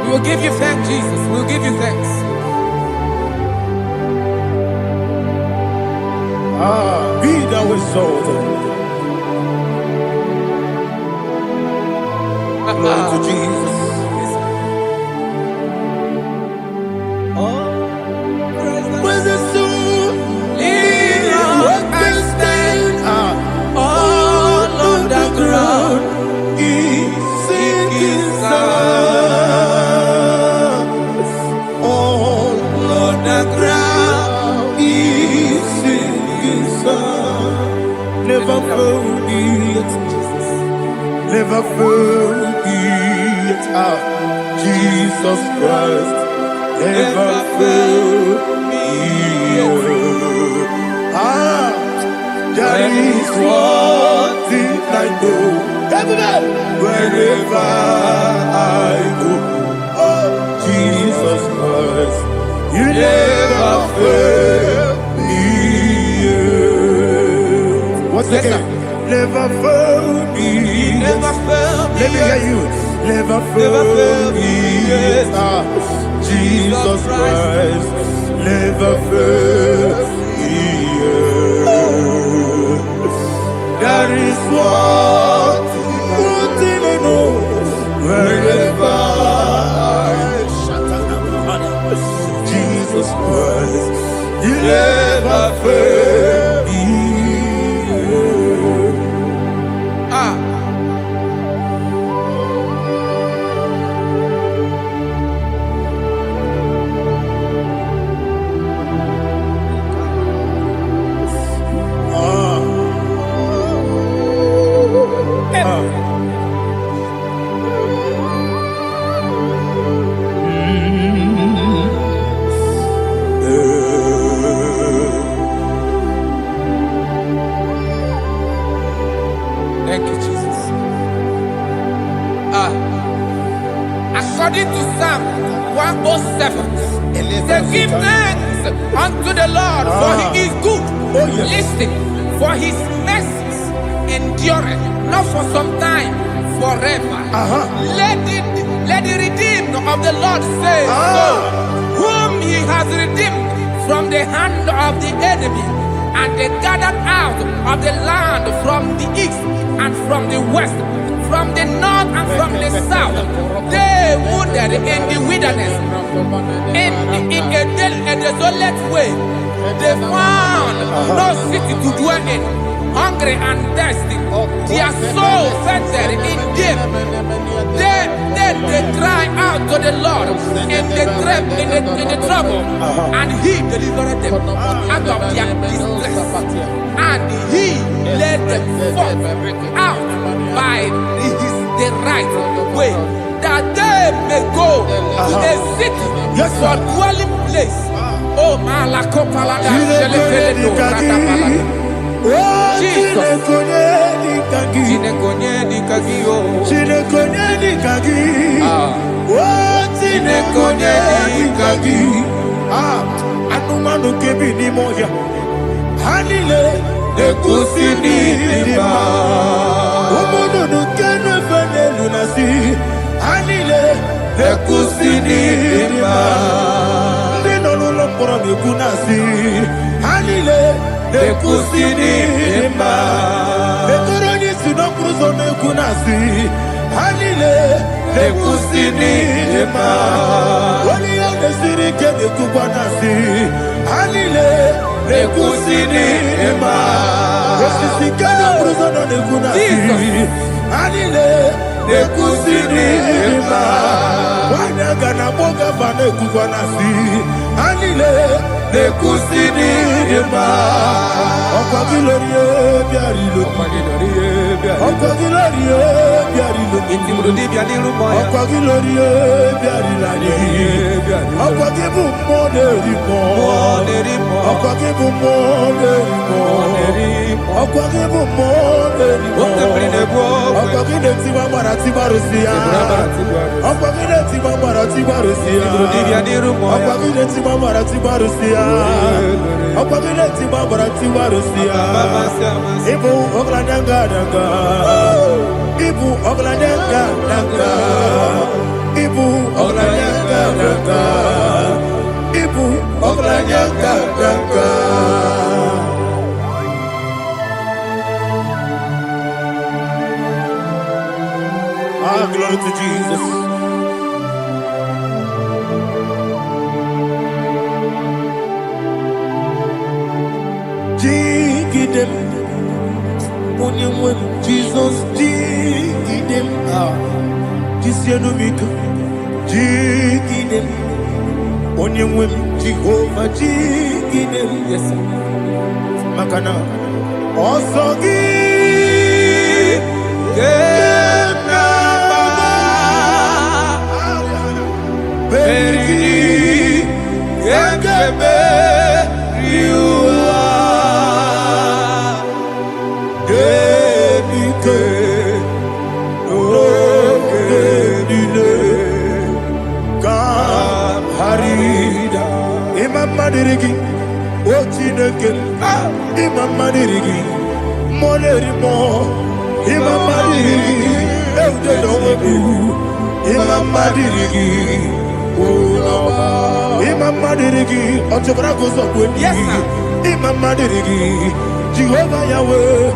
We will give you thanks, Jesus. We will give you thanks. Be thou exalted. Glory to Jesus. When the soul what can stand all on the ground is sinking sun. All on the ground is sinking sun. Never forget, never forget Jesus Christ. Never fail me. There is one thing I know. Wherever I go, oh, Jesus Christ, you never fail me. What's the name? Never fail me. Never fail me. Let me hear you. Never fail me. Jesus Christ, never fail me. There is one thing I know. Wherever Jesus Christ, you never fail me. According to Psalm 107, they give thanks unto the Lord, for he is good. Listen, for his mercies endureth, not for some time, forever. Let the redeemed of the Lord say so, whom he has redeemed from the hand of the enemy, and they gathered out of the land from the east and from the west, from the north and from the south. They wandered in the wilderness, in a desolate way. They found no city to dwell in, hungry and thirsty. Their soul fainted in them. Then they cry out to the Lord in the trouble, and he delivered them out of their distress. And he led them forth out by the right way, that they may go to a city for dwelling place. Oh, Malakopalada, Jesus. Anumanu kebi ni moja Hanile de kusini lima Umudu nukene fene lunasi Hanile de kusini lima Nino nulokura mikunasi Hanile de kusini lima Betoroni sinokruzo mekunasi Hanile de kusini lima Wali ya desiri kene kubanasi Hanile de kusini lima Wesisi kene bruzo no de kunasi Hanile de kusini lima Wanaga na boga vane kubanasi Hanile de kusini lima Okwa gilorie biarilo Okwa gilorie biarilo Okwa gilorie biarilani Okwa gibu moderimo Okwa gibu moderimo Okwa gibu moderimo Okwa gideti mamarati barusia Okwa gideti mamarati barusia Okwa gideti mamarati barusia Okwa gideti mamarati barusia Ibu ogladanga danga Ibu ogladanga danga Ibu ogladanga danga Ibu ogladanga danga Ah, glory to Jesus. Dig them, when Jesus dig them. This year no make dig them. When Jehovah dig them. Yes, sir. Makana also give them baba. Beri gekebe you. Madirigi, Ochineke, Imam Madirigi, Monerimo, Imam Madirigi, Eldedobu, Imam Madirigi, Imam Madirigi, Ochobrako Sokweni, Imam Madirigi, Jehovah Yahweh,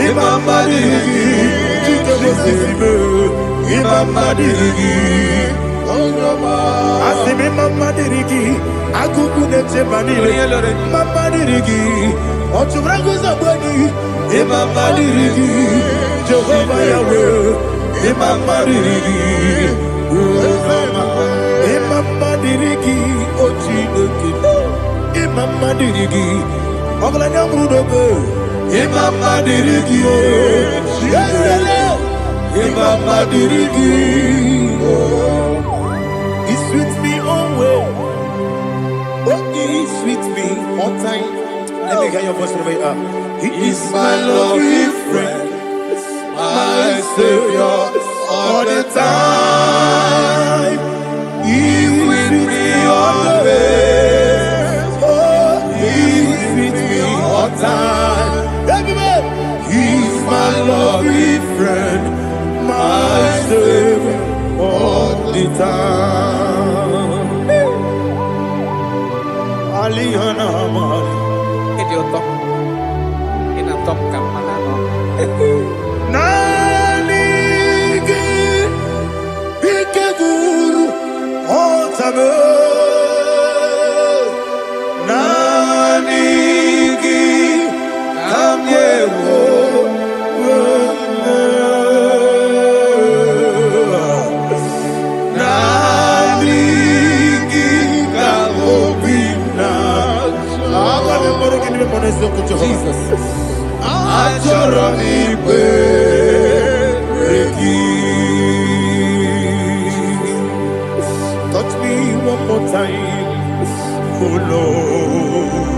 Imam Madirigi, Jehovah Imam Madirigi, Asimi Mama Dirigi, Akuku Neche Banile, Mama Dirigi, Ochubrago Zabani, Imama Dirigi, Jehovah Yahweh, Imama Dirigi, Imama Dirigi, Ochineke, Imama Dirigi, Oglanya Brudobe, Imama Dirigi, Imama Dirigi, It's with me always. Oh, he's with me all time. Let me hear your voice from the way up. He is my loving friend, my Savior, all all the time. He's with me always. Oh, he's with me all time. He's my lovely friend, my Savior all the time. Aliyana Mari. Idiota. Inatom ka manano. Nanigi Ikeguru Otame Nanigi Kamyewo Nanigi Kamobina Jesus Ajoronipe touch me one more time, oh Lord.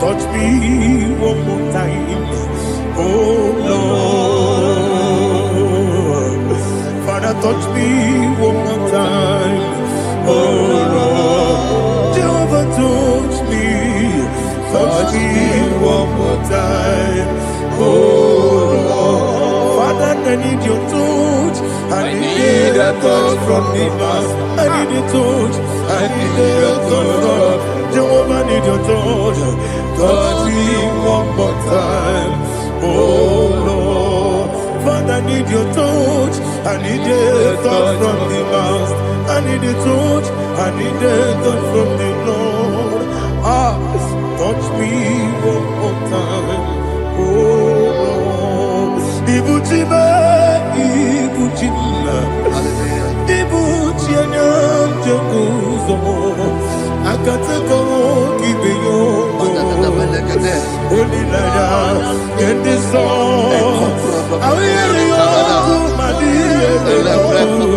Touch me one more time, oh Lord. Father, touch me one more time, oh Lord. Jehovah, touch me one more time, oh Lord. Father, I need your touch. I need a touch from the Master. I need a touch. I need a touch from Jehovah. I need your touch. Touch me one more time, oh Lord. Father, I need your touch. I need a touch from the Master. I need a touch. I need a touch from the Lord. Touch me one more time, oh Lord. Ibuchima, Ibuchima, Ibuchina, Jacuzo, Akatako, Kibiyo, Holy Nada, get this song. I hear you, Madia,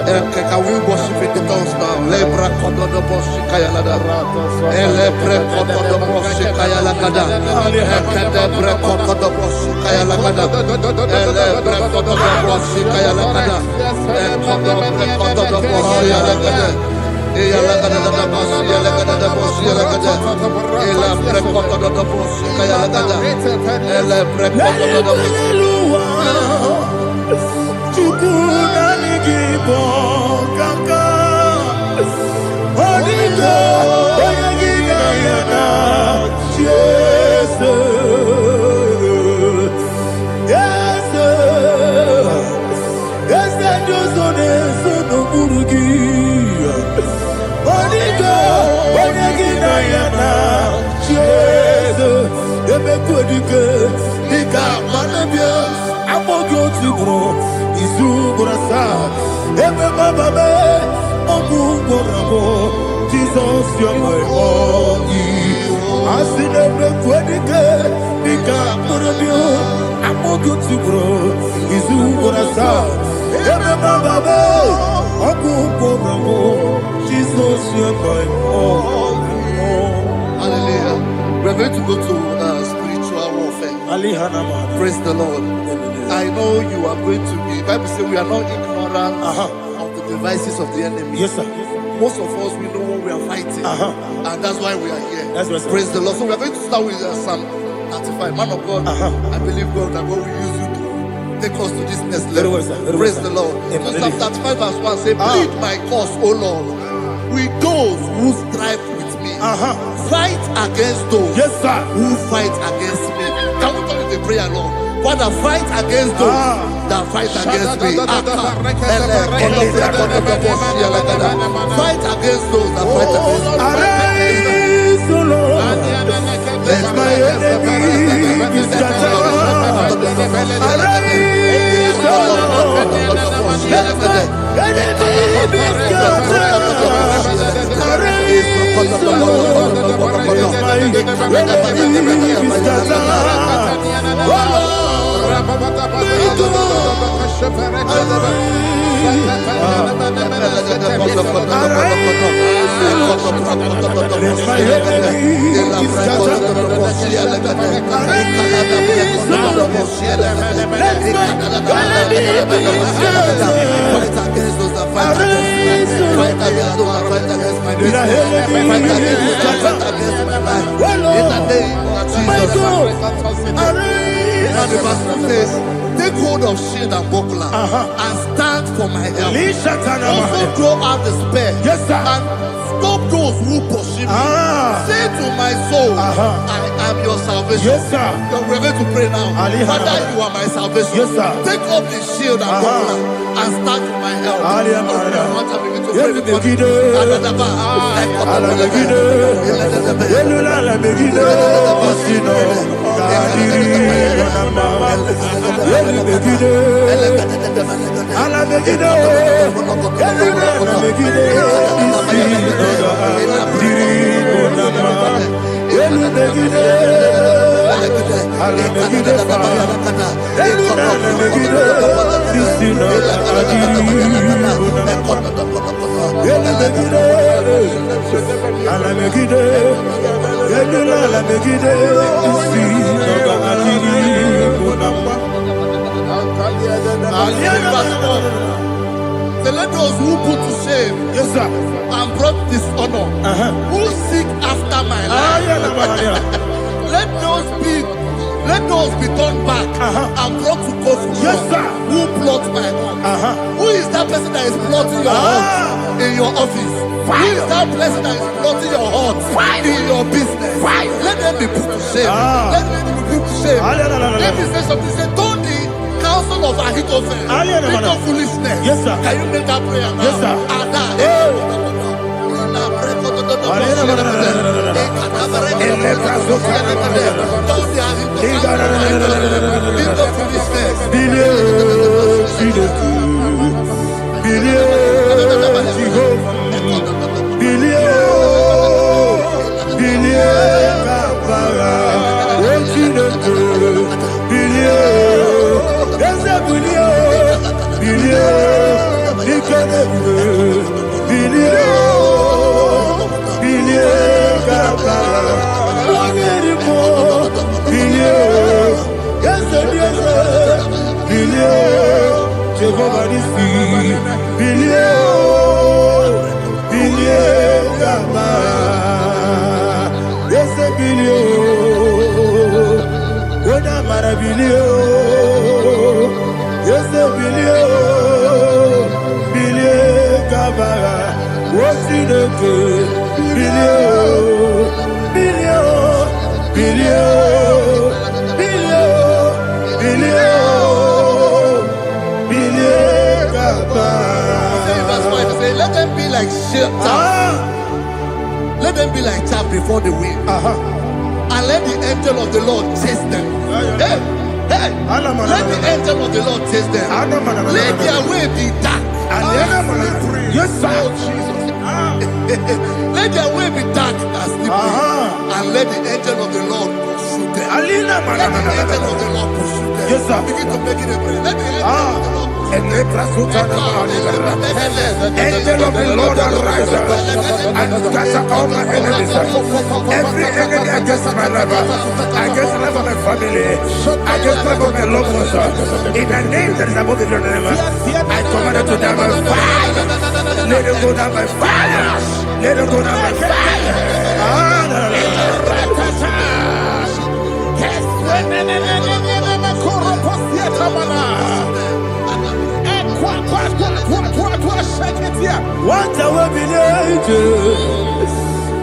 Can we worship in the tongues now? Lebra kodo do boshi kaya lada. Ele bre kodo do boshi kaya lada. Ekede bre kodo do boshi kaya lada. Ele bre kodo do boshi kaya lada. Ekodo bre kodo do boshi lada. Eya lada da boshi lada da boshi lada. Ele bre kodo do boshi kaya lada. Ele bre kodo do boshi. IGBO kaka Onigo Oyagina yana Jesus Yes Josone sono burugi Onigo Oyagina yana Jesus Ebe kodike Nika manabia Amogo tibro Izubrasa, Ebe Bababe, Obuborabo, Jesus, you're my only. I see them Quedike, Nika Murabio, Amogo Tibro, Izubrasa, Ebe Bababe, Obuborabo, Jesus, you're my only. Hallelujah. We're going to go to spiritual warfare. Praise the Lord. I know you are going to be. The Bible says we are not ignorant of the devices of the enemy. Yes, sir. Most of us, we know what we are fighting. And that's why we are here. That's right, sir. Praise the Lord. So we are going to start with Psalm 35. Man of God, I believe God that God will use you to take us to this next level. Very well, sir. Very Praise well, the sir. Lord. Amen. So Psalm 35 verse 1 says, plead my cause, O Lord, with those who strive with me. Fight against those who fight against me. Can we call it a prayer, Lord? Father, fight against those that fight against me. Fight against those that fight against me. Arise, O Lord, let my enemy be scattered. Arise, O Lord, let my enemy be scattered. Arise, O Lord, let my Take hold of shield and buckler and stand for my help. Also throw out despair and stop those who pursue me. Say to my soul, I am your salvation. You're ready to pray now. Father, you are my salvation. Take up the shield and buckler and stand for my help. So let those who put to shame and brought dishonor, who seek after my life, let those be turned back and brought to court who plot my home. Who is that person that is plotting your home in your office? Who is that person that is plotting your heart in your business? Let them be put to shame. Let them be put to shame. Let me say something. Say, don't the counsel of Ahithophel make no foolishness. Can you make that prayer now? Yes, sir. Let them be like let them be like chaff before the wind, and let the angel of the Lord chase them. Let the angel of the Lord chase them. Let their way be dark. Yes, sir. Let their way be dark and slippery, and let the angel of the Lord pursue them. Let the angel of the Lord pursue them. Yes, sir. Begin to make it a prayer. Let the angel of the Lord. Angel of the Lord arise and scatter all my enemies. Every enemy against my life, against the life of my family, against the life of my loved ones. In the name that is above the name, I command it to them by fire. Let it go down by fire. Let it go down by fire. What our villages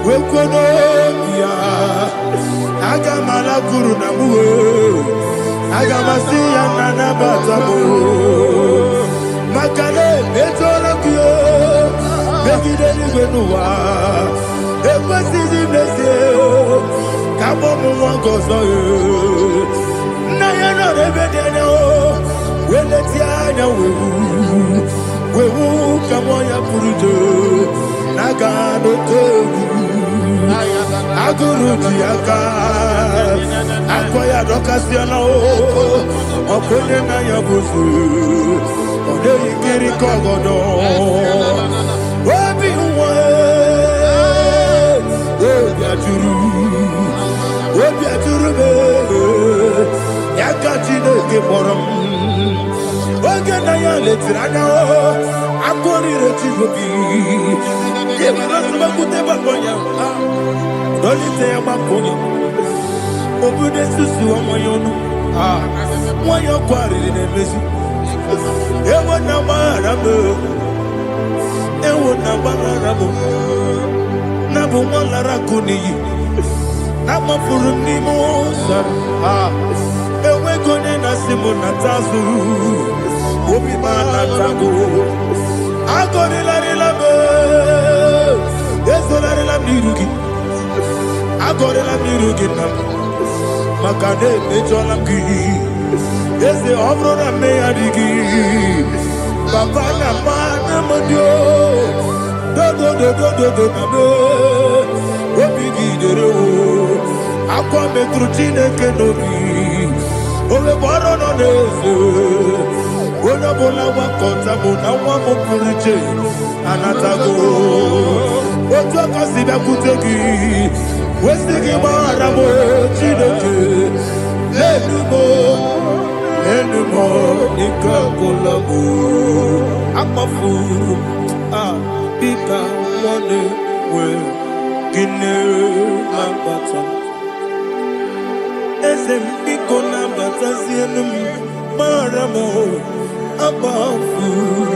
will go Nokia Agamala Guru Namu Agamasia Nana Batamu Makale Betolakio Begideni Benua Epasizi Meseo Kabomu Wangozo Nayana Rebedeno Weletiana Wewu Kamoya Purujo Nagano Togu aguru diaka akoya dokasiana o okonye na yabuzu ode ikiri kogodo obi nwe obi ajuru be yaka Chineke kpọrọ oge na ya letiri anya akọrịrị Chigobi ịbara sọgbakute gbakọnya dọlite ya gbakọnya obodo susu ọmọ ya ọnụ nwanyị ọkụ arịrị na-emezu ewo na gbaghara m na bụ nwa lara kụ n'iyi na gbapụrụ n'ime ụzọ enweghị onye na-asị m nata azụ obi m anatago agọrịlarịla m ezorarịla m n'iru gị agọrịla m n'iru gị na m maka na emejọla m gị eze ọ bụrụ na mmehie adịghị papa na mma na mmadụ dodododododo na m obi gị dere akwa metụrụ Chineke n'obi owebe ọrụ nọ n'eze onye ọbụla gbakọta mụ na nwa m pụrụ iche anatago otu aka si bịakwute gị wesị gị gbaghara m Chineke enumo n'ike ọbụla m akpafuru dịka nwanne nwee gịnị na-agbata eze m biko na-abatazienu m mara m akpafuru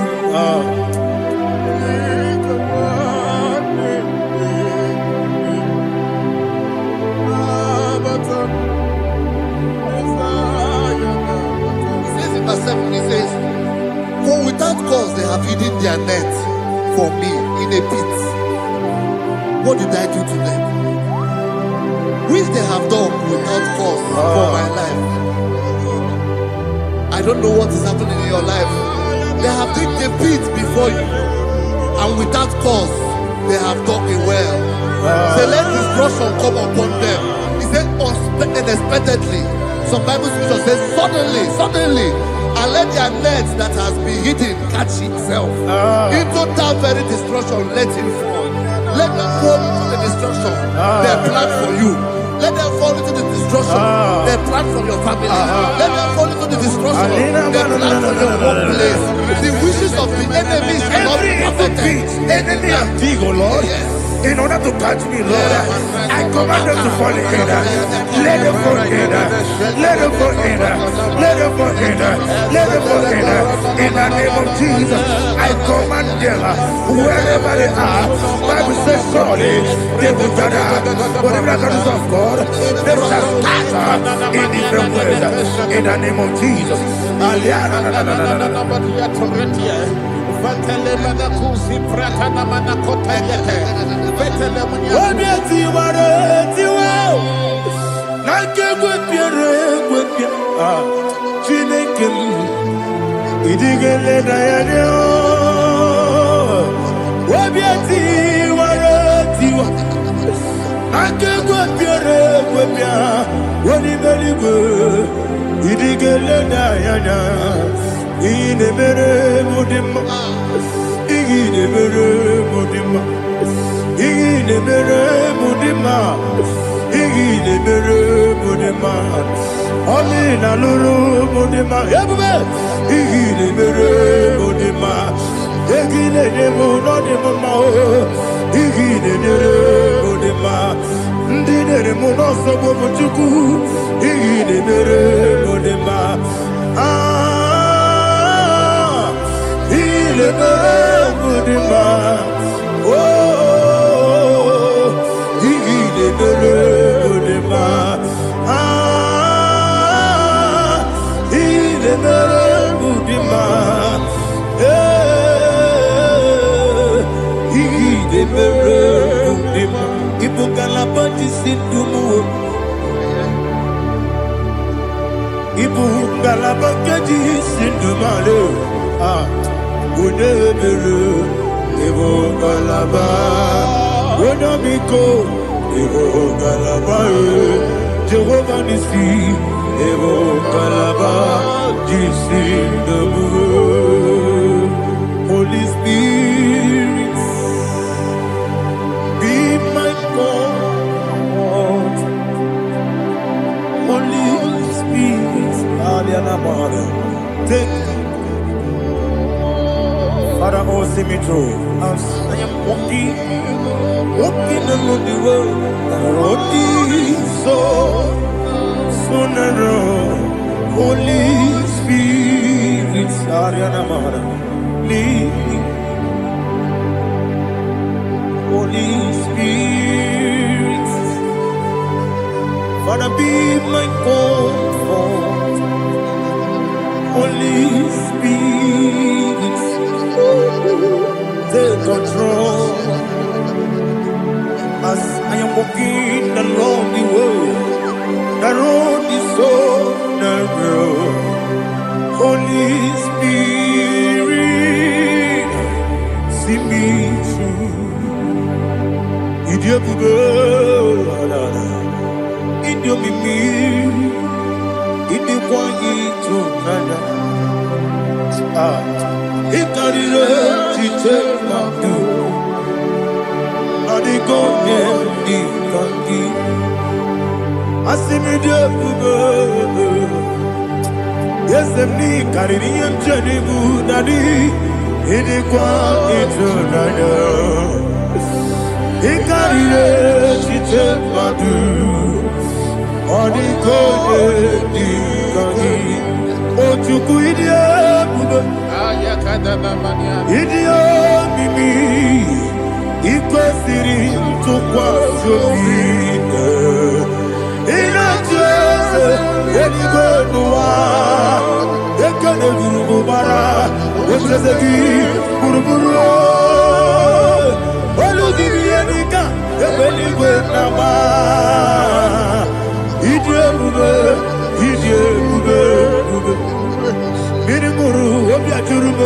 He says, for without cause they have hidden their net for me in a pit. What did I do to them? Which they have done without cause for my life. I don't know what is happening in your life. They have digged a pit before you, and without cause they have dug a well. Say, let destruction come upon them. He said, unexpectedly. Some Bible scripture says, suddenly, and let their net that has been hidden catch itself. Into that very destruction, let it fall. Let them fall into the destruction they plan for you. Let them fall into the destruction they plan for your family. Let them fall into the destruction they plan for your workplace. The wishes of the enemy shall not be perfected. Enemy and dig, oh Lord. Yes. In order to catch me, Lord, I command them to fall in. Let them fall in. Let them fall in. Let them fall in. Let them fall in. In the name of Jesus, I command them wherever they are. Bible says, surely they will gather. Whatever the God of God, they shall scatter in different ways. In the name of Jesus. Evo Galaba, Jehovah Nissi, Evo Galaba, Jesus the Lord. Holy Spirit, be my God. Holy Spirit, take Father, oh, see me through. As I am walking along the road, the road is so narrow. Holy Spirit, lead me. Holy Spirit, Father, be my comfort. Holy Spirit, take control. As I am walking along the road is so narrow. Holy Spirit, see me through. Idiopube, Idiomimi, Idikwanito, Nana. Ikarire, Chichemadu. Adigonye, Ikangi. Asimidioube. Yes, me, Caribbean Janibu, Nadi. Idikwanito, Nana. Ikarire, Chichemadu. Adigonye, Ikangi. Ochuku Idiopube. Idiomimi. Ikwesiri ntụkwa obi ịna-ejeze eluigwe n'ụwa ekele gburugbara echeze gị gburugburu olu gị ihe dịka ebe eluigwe na-agba ịdị ebube mmiri ṅụrụ obi ajụrụ m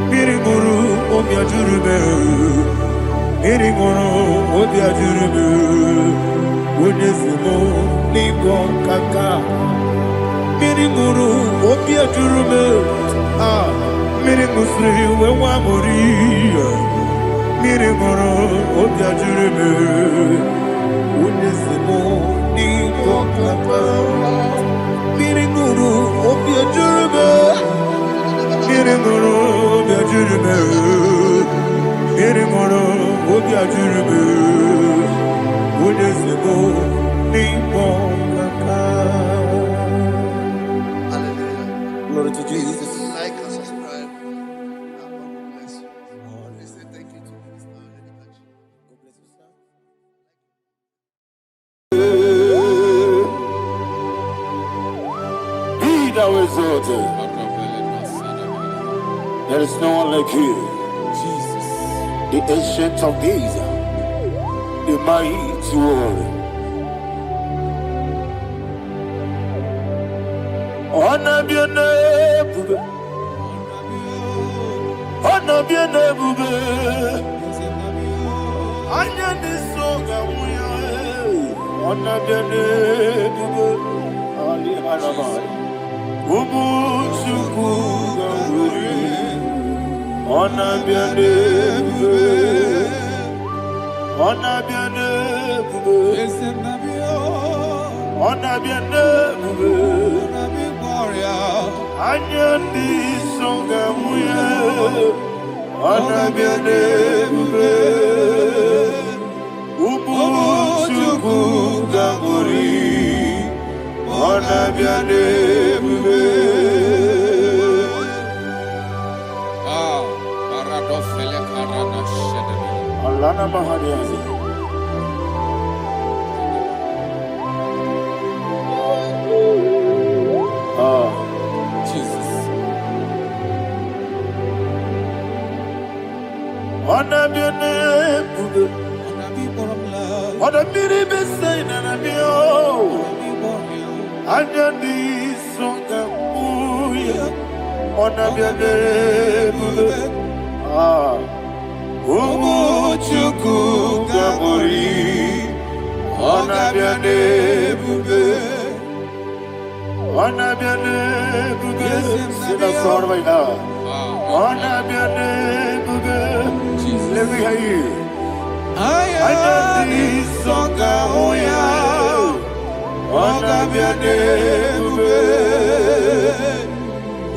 mmiri ṅụrụ obi ajụrụ m mmiri ṅụrụ obi ajụrụ m onye si m n'ịgwọ nkaka mmiri ṅụrụ obi ajụrụ m mmiri ṅụsịrị uwe nwa amụrụ mmiri ṅụrụ obi ajụrụ m onye si m n'ịgwọ nkaka mmiri ṅụrụ obi ajụrụ m mmiri ṅụrụ obi ajụrụ m mmiri ṅụrụ obi ajụrụ m onye si m n'ịgwọ nkaka. Glory to Jesus. Like and subscribe. And God bless you. Please say thank you to Minister Lady Kachi. God bless you, sir. Be thou exalted. There is no one like you, Jesus, the ancient of days, the mighty warrior. Honor be your name, honor be your name, honor be song, honor be your name, Ali Alabari, Ubu Chukuga. Honor be your name, honor be your name, honor be your name, Anya di songa muya, honor be your name, Ubu chuku ganguri, honor be your name. Alana Mahariazi. Jesus. Honor be your name, honor be the best sign and I be all. Honor be songa muya, honor be your name. Umuchuku Gamori, Onabiane Bube, Onabiane Bube, sing a song right now. Onabiane Bube, let me hear you. Ayani Songa Oya, Onabiane Bube,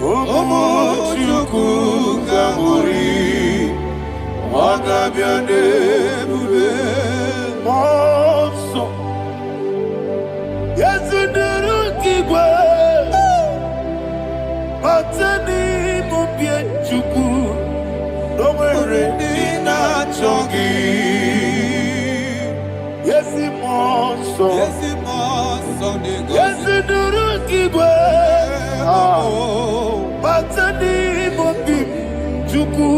Umuchuku Gamori. Onabiane Bube, Monso, yes, the Kigwe, Patani Mubie Chuku, no Merina Chogi, yes, Monso, yes, the Kigwe, Patani Mubie Chuku.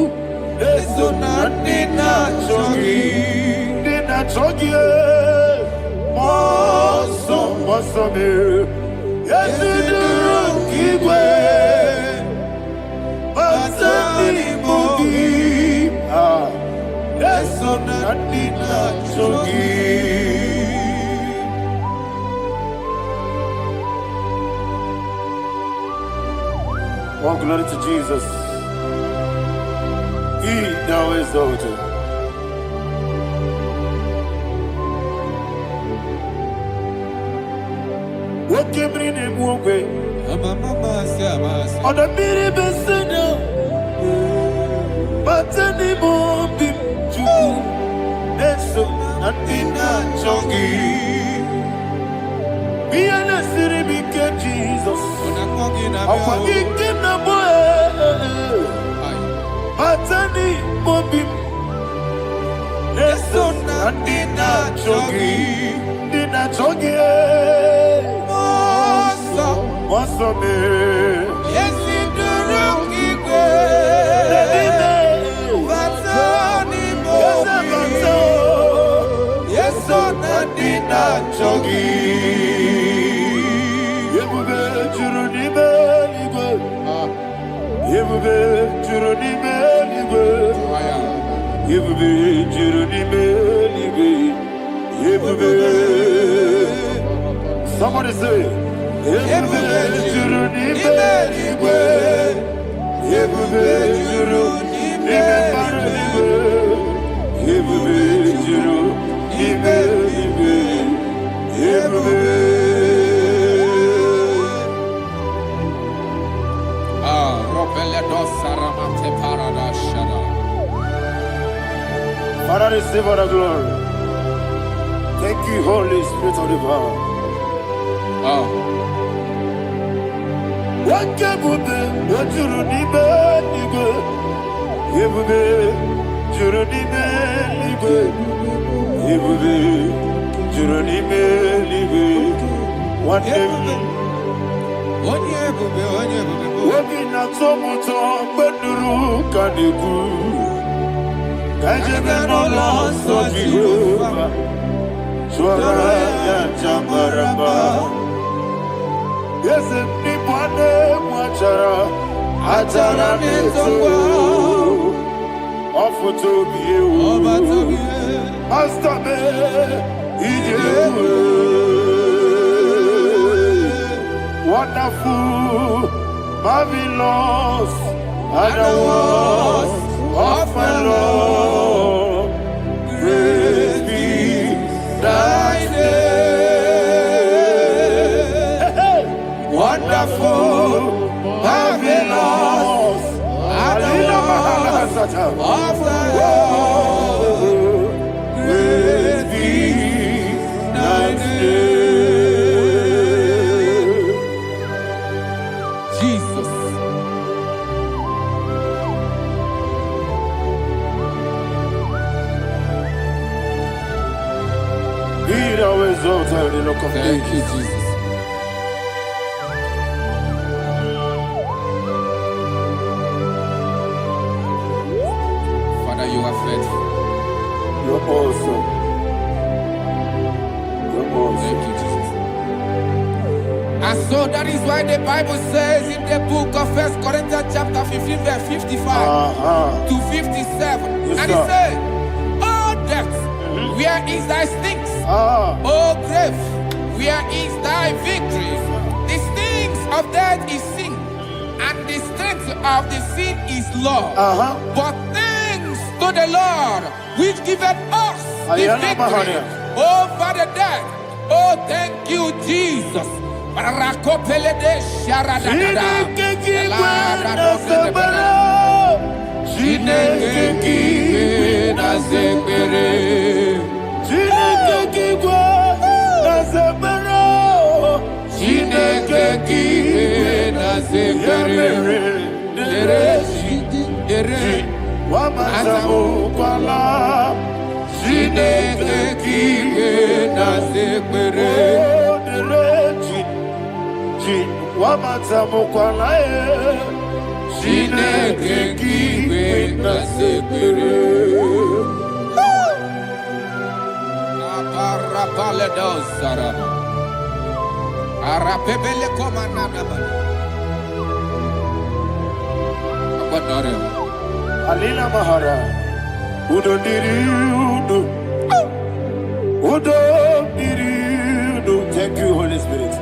Eso nina chogi, moso me. Yesu duru kigwe, pasani mogi. Eso nina chogi. Oh, glory to Jesus. He now exalted. What came in him one way? On the mini besino, but any more big to Neso, and in that chogi. Be an city became Jesus. I'm forgetting the boy. Atani mobi, Neso nandina chogi, moso me. Yes, iduruki kwe. Atani mobi, Yeso nandina chogi. Yebube juruni beligwe. Yebube juruni beligwe. Yebube juruni beligwe. Yebube. Somebody say. Yebube juruni beligwe. Yebube juruni beligwe. Yebube juruni beligwe. Yebube. Father, receive all the glory. Thank you, Holy Spirit of the power. What can we do? What you need, baby? You will be, you need me, One day, working at some time, but the room can do. Kajabeno lost of Jehovah, Swaraya Jamaraba. Yes, if Nipane Wachara, Atara Neto, offer to be you, Master Me, wonderful, marvelous, and the was of my Lord, praise be thy name. Wonderful, marvelous, and the was of my Lord, praise be thy name. Jesus. Be thou exalted in the rock of Thank you, ages. Jesus. And so that is why the Bible says in the book of 1 Corinthians chapter 15 verse 55 to 57. Yes, And it sir. says, "Oh death, where is thy stings? Oh grave, where is thy victory? The stings of death is sin, and the strength of the sin is law. But thanks to the Lord, which giveth us the victory over the death." Oh, thank you, Jesus. Rakopele de sharadada. Alina Mahara, Udo Diriudo, Udo Diriudo. Thank you, Holy Spirit.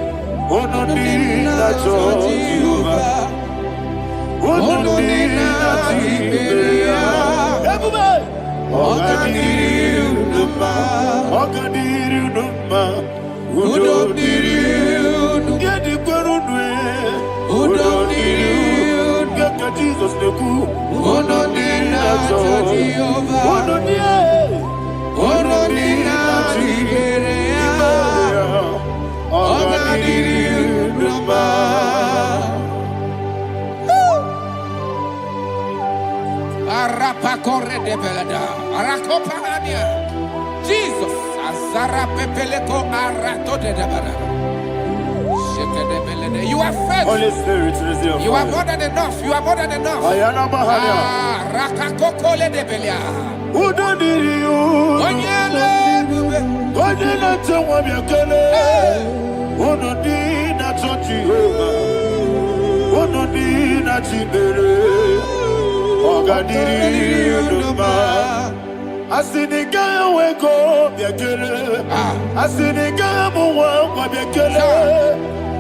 Udo Diriudo, Jehovah. Udo Diriudo, everybody. Oga Diriudo, Oga Diriudo, Udo Diriudo, get the Gurudwe, Udo Diriudo. Jesus the good, Ono Nina Jehovah, Ono Nina Tiberia, Oga Diriudo, Arapa corre de belada, Arakopa Ania, Jesus, Azara Pepeleko Arato de Dabara. You are faithful. Holy Spirit, receive. You are more than enough. You are more than enough. Ayana Mahania. Rakakokole de Belia. Udo Diriudo, Onyele bube. Onyele Tewamiakele, Ono Nina Jehovah, Ono Nina Tiberia, Oga Diriudo. Asinika weko biakele, asinika muwa biakele.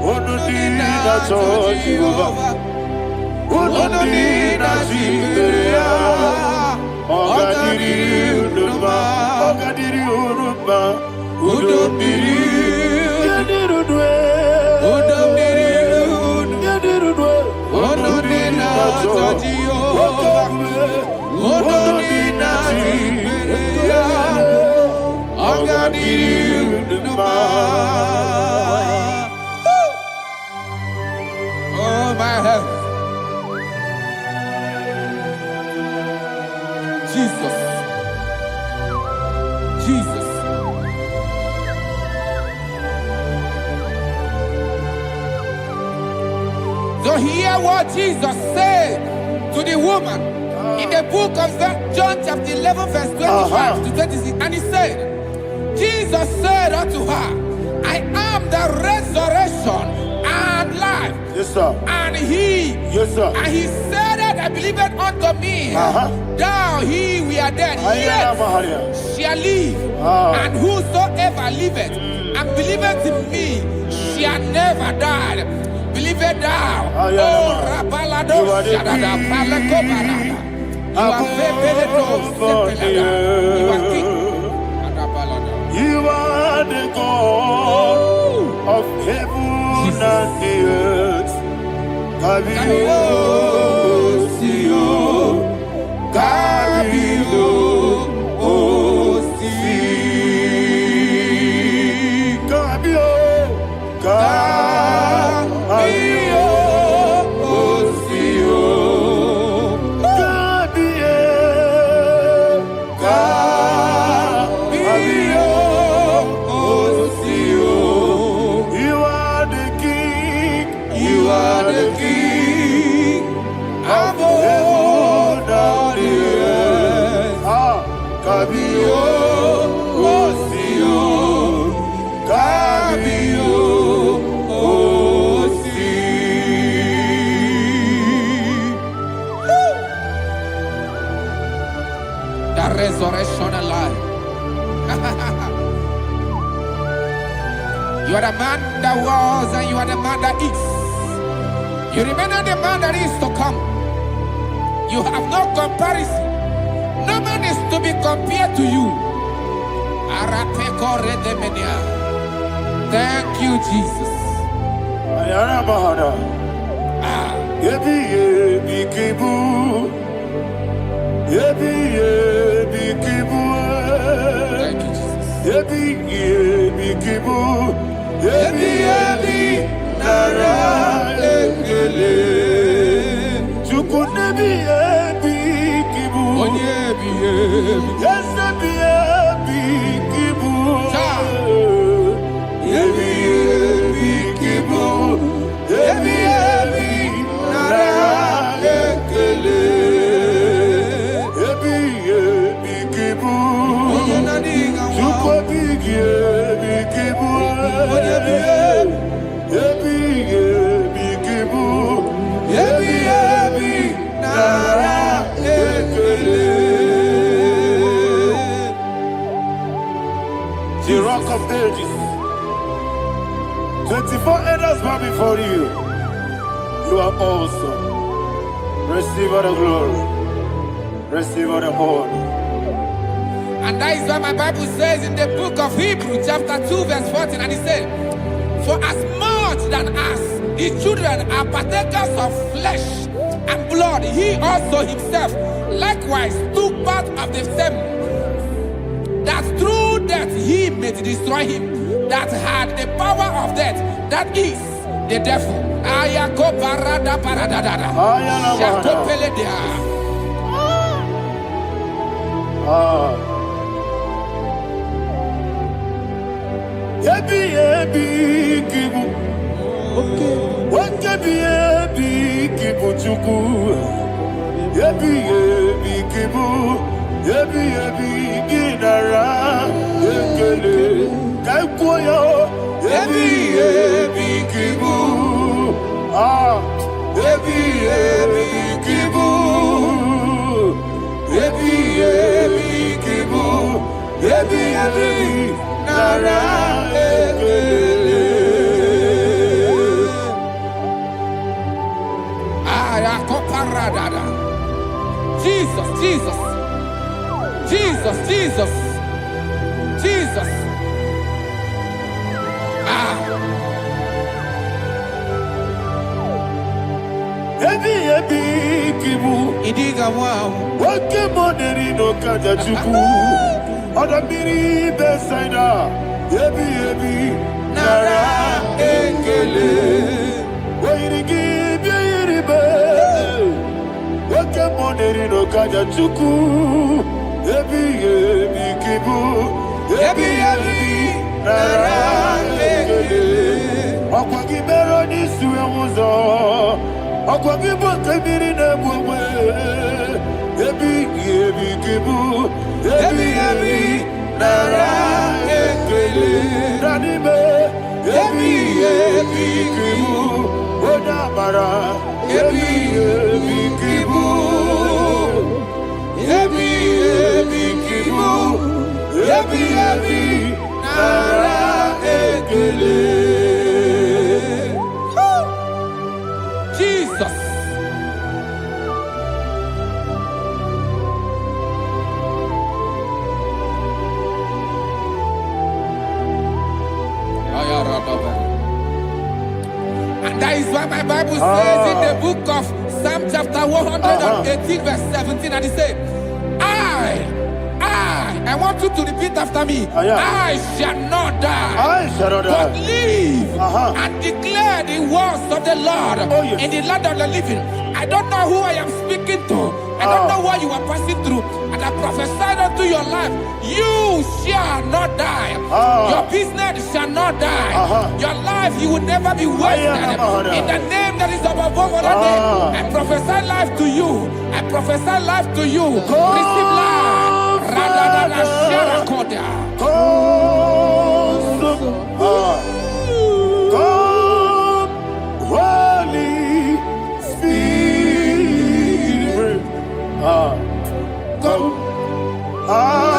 Ono Nina Jehovah, Ono Nina Tiberia, Oga Diriudo, Oga Diriudo, Udo Diriudo, Udo Diriudo, Ono Nina Jehovah, Ono Nina Tiberia, Oga Diriudo. Oh, my heaven. Jesus. Jesus. So hear what Jesus said to the woman in the book of John chapter 11 verse 25 to 26. And he said, Jesus said unto her, I am the resurrection and life. Yes, sir. And he, Yes, sir. and he said that I believe it unto me. Thou he we are dead, Ayana yet Mahania. shall live. And whosoever liveth and believeth in me shall never die. Believe it thou. Oh, Rabalado Shadada, Palako Barada. You are very, you are king. You are the God of heaven and the earth. Kabio, Sio, Kabio, Osi, Kabio, Kabio, Osio, Kabio, Kabio, Osio. You are the King. You are the King of all the earth. generation alive. You are the man that was and you are the man that is. You remember the man that is to come. You have no comparison. No man is to be compared to you. Thank you, Jesus. Thank you, The Rock of Ages. 24 elders bow before you. You are awesome. Receive all the glory. Receive all the honor. And that is what my Bible says in the book of Hebrews chapter 2 verse 14. And it said, for as much than us, the children are partakers of flesh and blood, he also himself likewise took part of the same, that through death he may destroy him that had the power of death, that is the devil. Jesus, Jesus, Jesus, Jesus, Jesus. Idiga wow. Wake money no kaja chuku. Oda miri besaida. Yebi nara ekele. Wairigi biiribe. Wake money no kaja chuku. Yebi kibu. Yebi nara ekele. Akwagi bero ni suwe muzo. Akwagi bote miri ne bwe. Yebi kibu. Yebi nara ekele. Ranime. Yebi kibu. Oda mara. Yebi kibu. Yebi kibu. Yebi nara ekele. Jesus. And that is why my Bible says in the book of Psalm chapter 118 verse 17, and it says, I want you to repeat after me. I shall not die, but live and declare the words of the Lord in the land of the living. I don't know who I am speaking to. I don't know what you are passing through. And I prophesied unto your life, you shall not die. Your business shall not die. Your life, you will never be wasted. In the name that is above all other name, I prophesy life to you. I prophesy life to you. Receive life. Holy Spirit, come.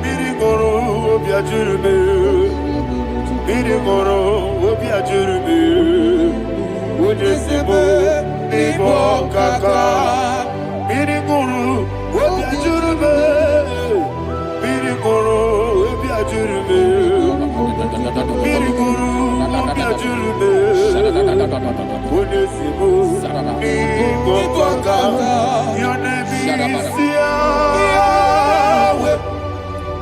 Birigoro obiajurube. Birigoro obiajurube. Ojesibo ibo kaka. Birigoro obiajurube. Birigoro obiajurube. Birigoro obiajurube. Ojesibo ibo kaka. Your name is Yahweh.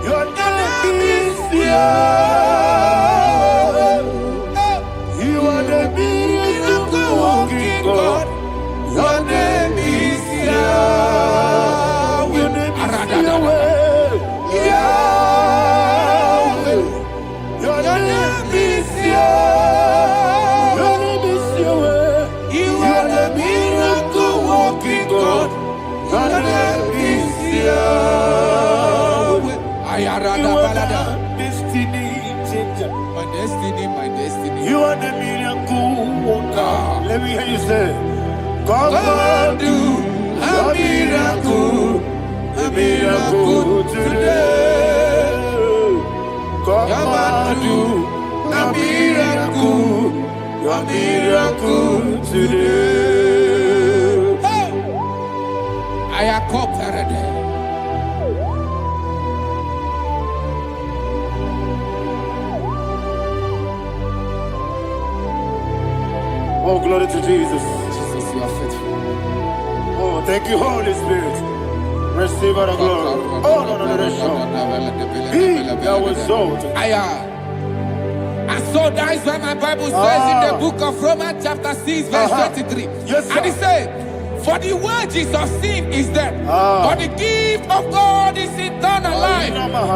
Your name is Yahweh. You are the miracle working God. Your name is Yahweh. Your name is Yahweh. Yahweh. Your name is Yahweh. Your name is Yahweh. You are the miracle working God. Your name is Yahweh. You are the destiny changer. My destiny. You are the miracle worker. Let me hear you say, come and do a miracle today. Come and do a miracle today. I am cooperative. Oh, glory to Jesus. Jesus, you are faithful. Oh, thank you, Holy Spirit. Receive our glory. Oh, no, He that was exalted. And so that is why my Bible says in the book of Romans chapter 6 verse 23. Yes, sir. And it says, for the wages of sin is death, but the gift of God is eternal life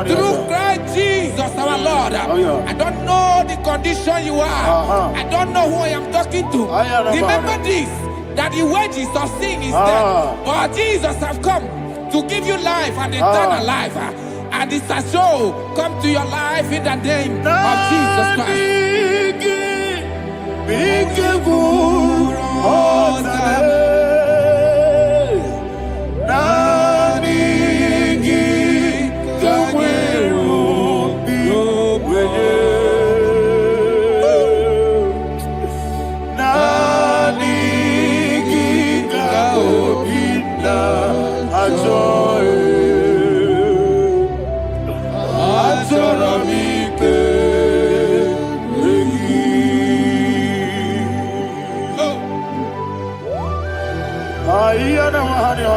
through Christ Jesus our Lord. I don't know the condition you are. I don't know who I am talking to. Remember this, that the wages of sin is death, but Jesus have come to give you life and eternal life. And this has so come to your life in the name of Jesus Christ.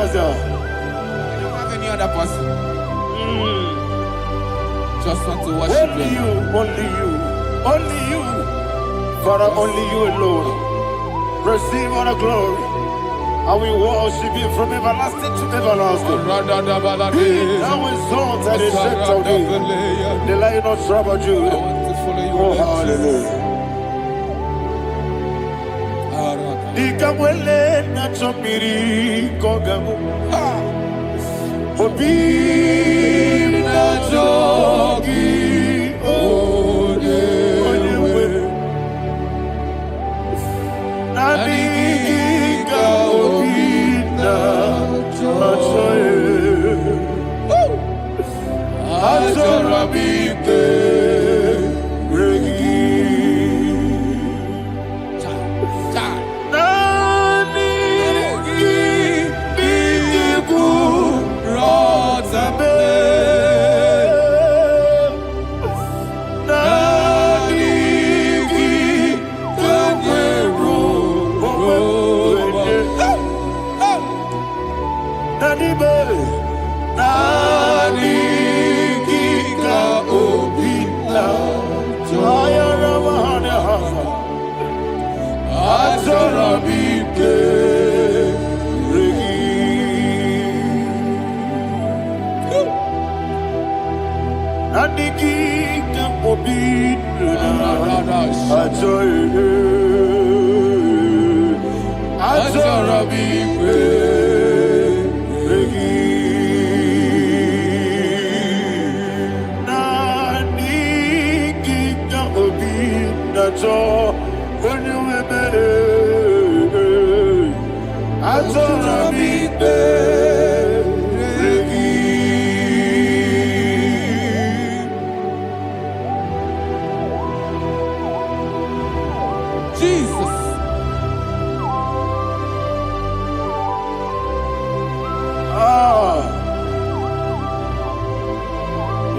I don't have any other person. Just want to worship only you, only you, Father, only you alone. Receive all the glory. I will worship you from everlasting to everlasting. Be thou exalted and set of thee, the Lion of tribe of Judah. Oh, hallelujah. Ikamwele na chomiri kogamu. Obi na jogi onewe. Nani ka obi na choe. Azorabike regi.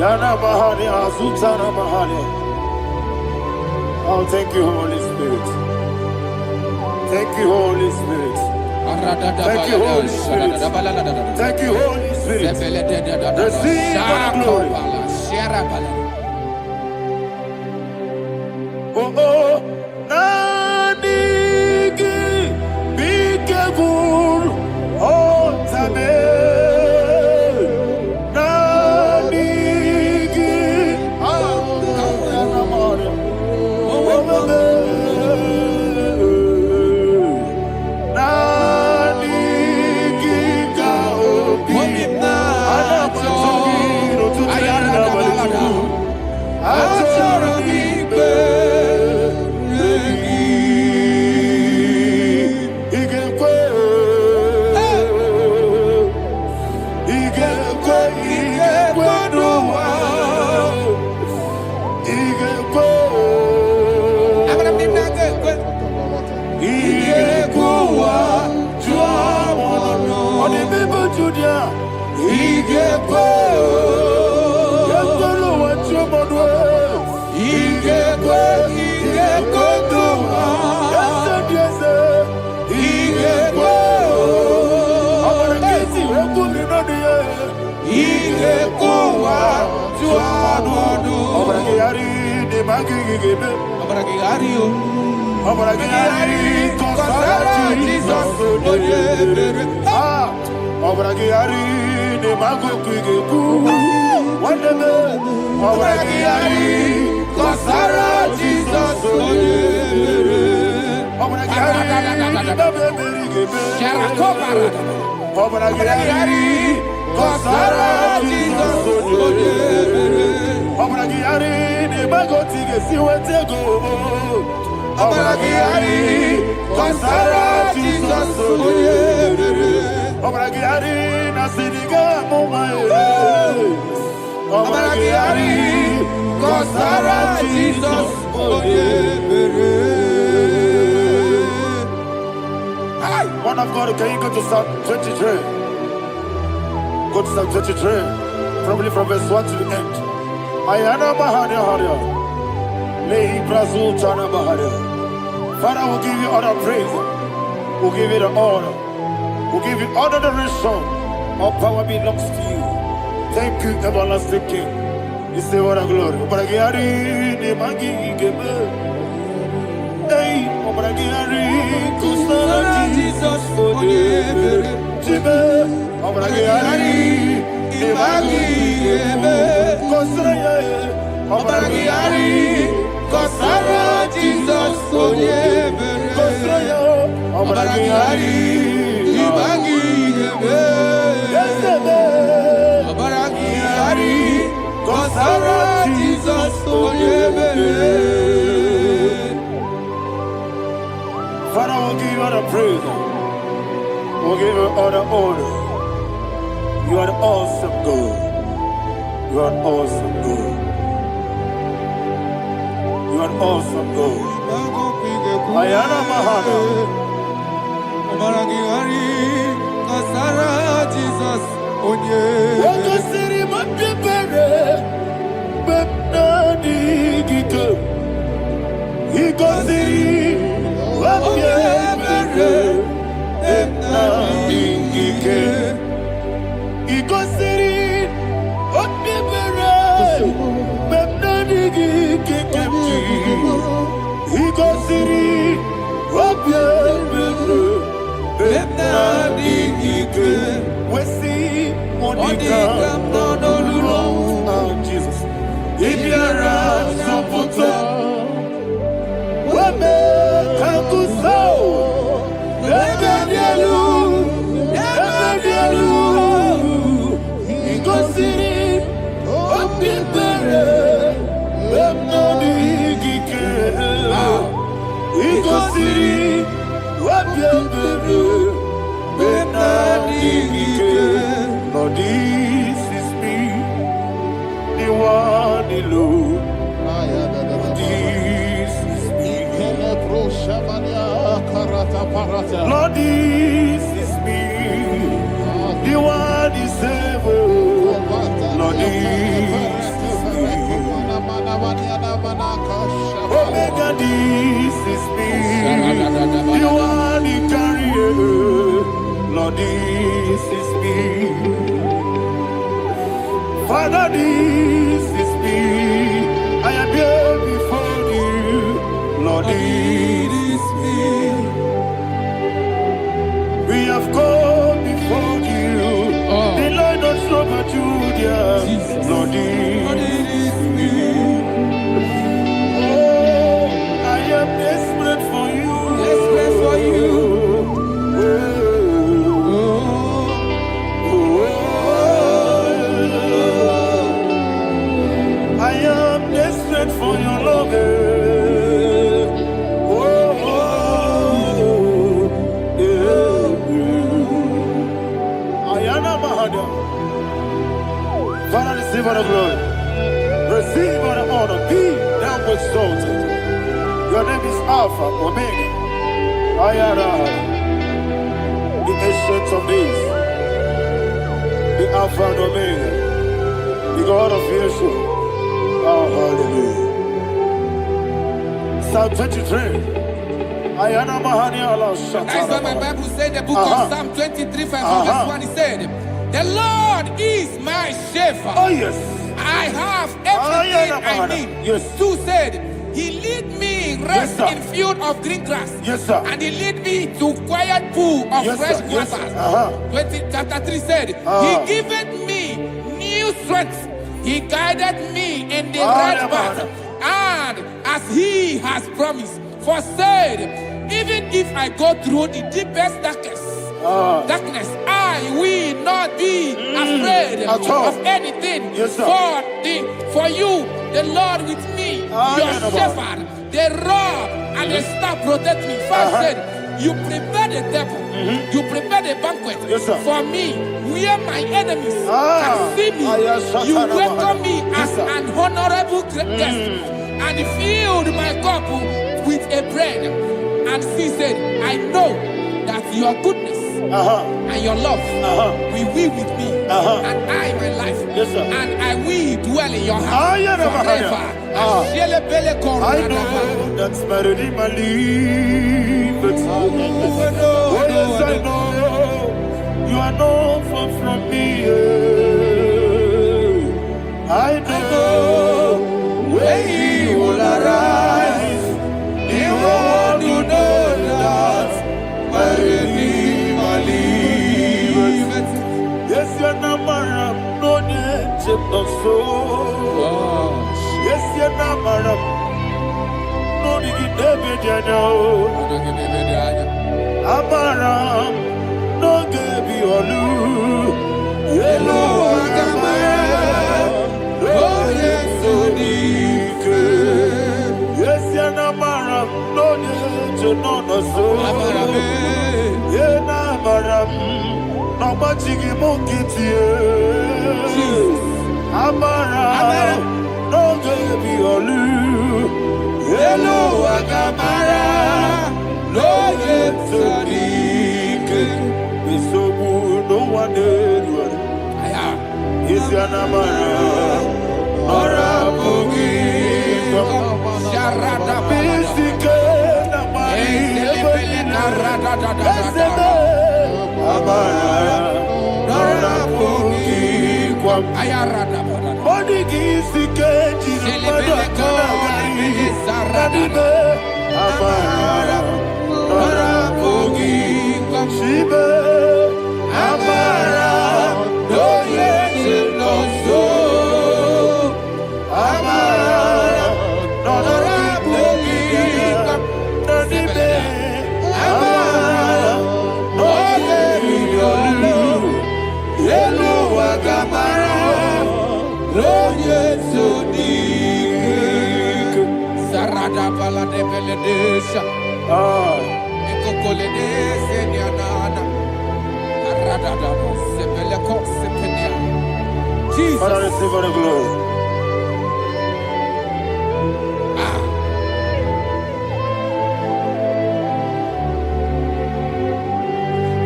Yana Mahani Azutana Mahani. Oh, thank you, Holy Spirit. Thank you, Holy Spirit. Thank you, Holy Spirit. Thank you, Holy Spirit. Receive all the glory. Oh, oh, Nanigi, be careful, oh, Tame. Nanigi, One of God, can you go to Psalm 23? Go to Psalm 23, probably from verse 1 to the end. Ayana Mahania Haria. Lay Brazil Chana Mahania. Father, we'll give you all the praise. We'll give you the honor. We'll give you all the adoration. All power belongs to you. Thank you, everlasting King. You say what a glory. Obragiari, ne magi gebe. Hey, Obragiari, Kusara Jesus for the Jibe. Obragiari, ne magi gebe. Kusara, Obragiari, Kusara Jesus for the Kusara, Obragiari, ne magi gebe. Obragiari. Kusara Jesus Father, we'll give you all the praise. We'll give you all the honor. You are the awesome God. You are an awesome God. You are an awesome God. Ayana Mahana. Kusara Jesus Jesus. Ibiara Saputo Wame Kakuso Ebedielu Igosiri Opibere Bemnodi Gike Igosiri Opibere Bemnodi Gike. Lord, this is me, the one alone. This is me. Lord, this is me, the one is able. Lord, this Father, this is me. You are the carrier. Lord, this is me. Father, this is me. I am here before you. Lord, this is me. We have come before you. The Lord not so much you, dear. Lord, this is me. Oh, I am desperate for you. Desperate for you. I am desperate for your love. Father, receive all the glory. Receive all the honor. Be thou exalted. Your name is Alpha, Omega. Ayara, the ancient of days. The Alpha and Omega. The God of creation. Oh, hallelujah. Psalm 23. Ayana Mahani Allah Shata. That's why my Bible said the book of Psalm 23, verse 1, it said, the Lord is my shepherd. Oh, yes. I have everything I need. Yes. 2 said, he lead me rest Yes, in field of green grass. Yes, sir. And he lead me to quiet pool of Yes, fresh sir. Yes, waters. sir. Chapter 3 said, he giveth me new strength. He guided me in the right path. And as he has promised, for said, even if I go through the deepest darkness, I will not be afraid of anything. Yes, sir. For you, the Lord with me, your shepherd, the rod and the staff protect me. First said, you prepare the table, you prepare the banquet for me, where my enemies can see me. You welcome me as an honorable guest, and filled my cup with a bread. And she said, I know that your goodness and your love will be with me, and I, my life, and I will dwell in your house forever. I know that's better than my life. Oh, yes, I know you are not far from me. I know when he will arise, he will do that. Yes, you're not married, no need to so. Yes, you're not married, no need to be Amaram, no give you a loo. Yellow, oh, yes, so deep. Yes, you're not married, no need to know so. Yena maram, no machigi mukiti. Amara, no gebi olu. Hello, agamara, no yetsodik. Bisobu no one did. Is yanamara, ora bogi. Sharada Bisike namari. Father, receive all the glory.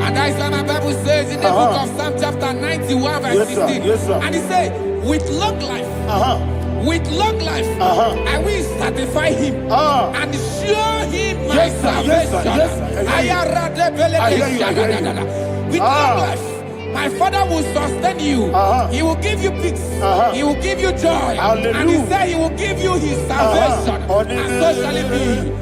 And that is why my Bible says in the book of Psalm chapter 91 verse 16. Yes, sir. And it says, with long life with long life, I will satisfy him and show him my salvation. With long life, my Father will sustain you. He will give you peace. He will give you joy. Hallelujah. And he said he will give you his salvation. And so shall it be.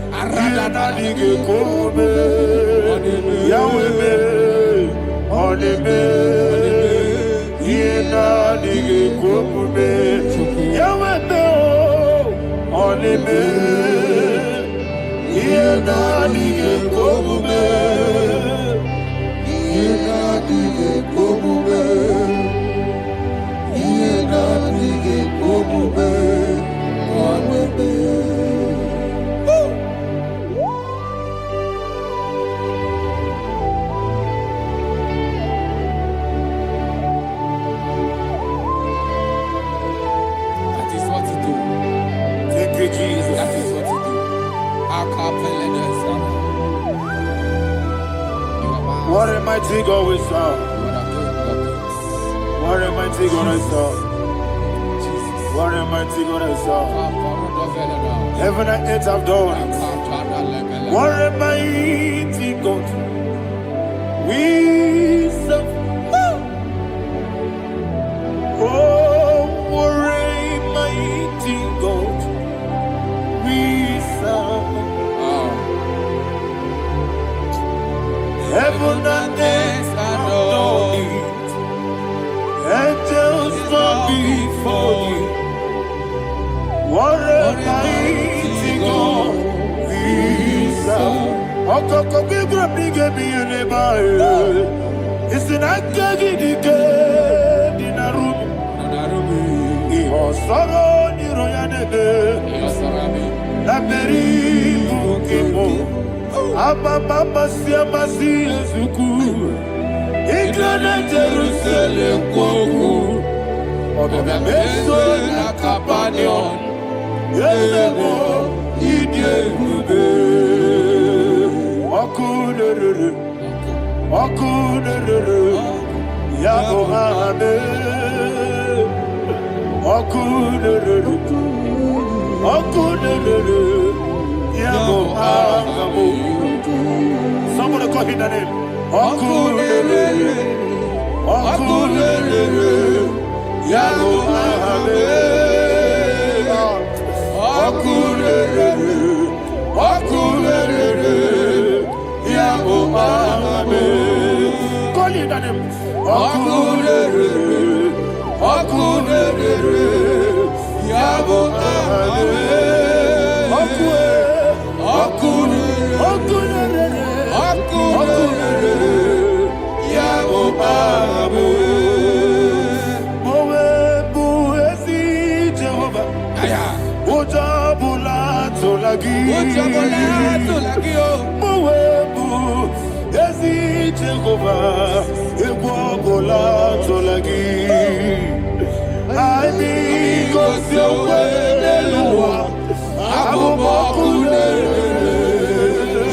What a mighty God we serve. What a mighty God I serve. What a mighty God I serve. Heaven and earth have done it. What a mighty God we serve. Oh, what a mighty God we serve. Heaven and earth adore it. Angels bow before you. What a mighty God we serve. Okoko bibra bige bi eneba. It's an akagi dike dinarubi. Iho soro ni royanebe. La beri bukebo. Mama siamasi ezuku Igrana Jerusalem kwoku Obebe meso na kapanion Yelebo idye gube Okunerere Yabo hame Okunerere Yabo hame. Somebody call him the name. Okulele, Okulele, Yago Ahabe. Okulele, Okulele, Yago Ahabe. Call him the name. Okulele, Okulele, Yago Ahabe. Okulele.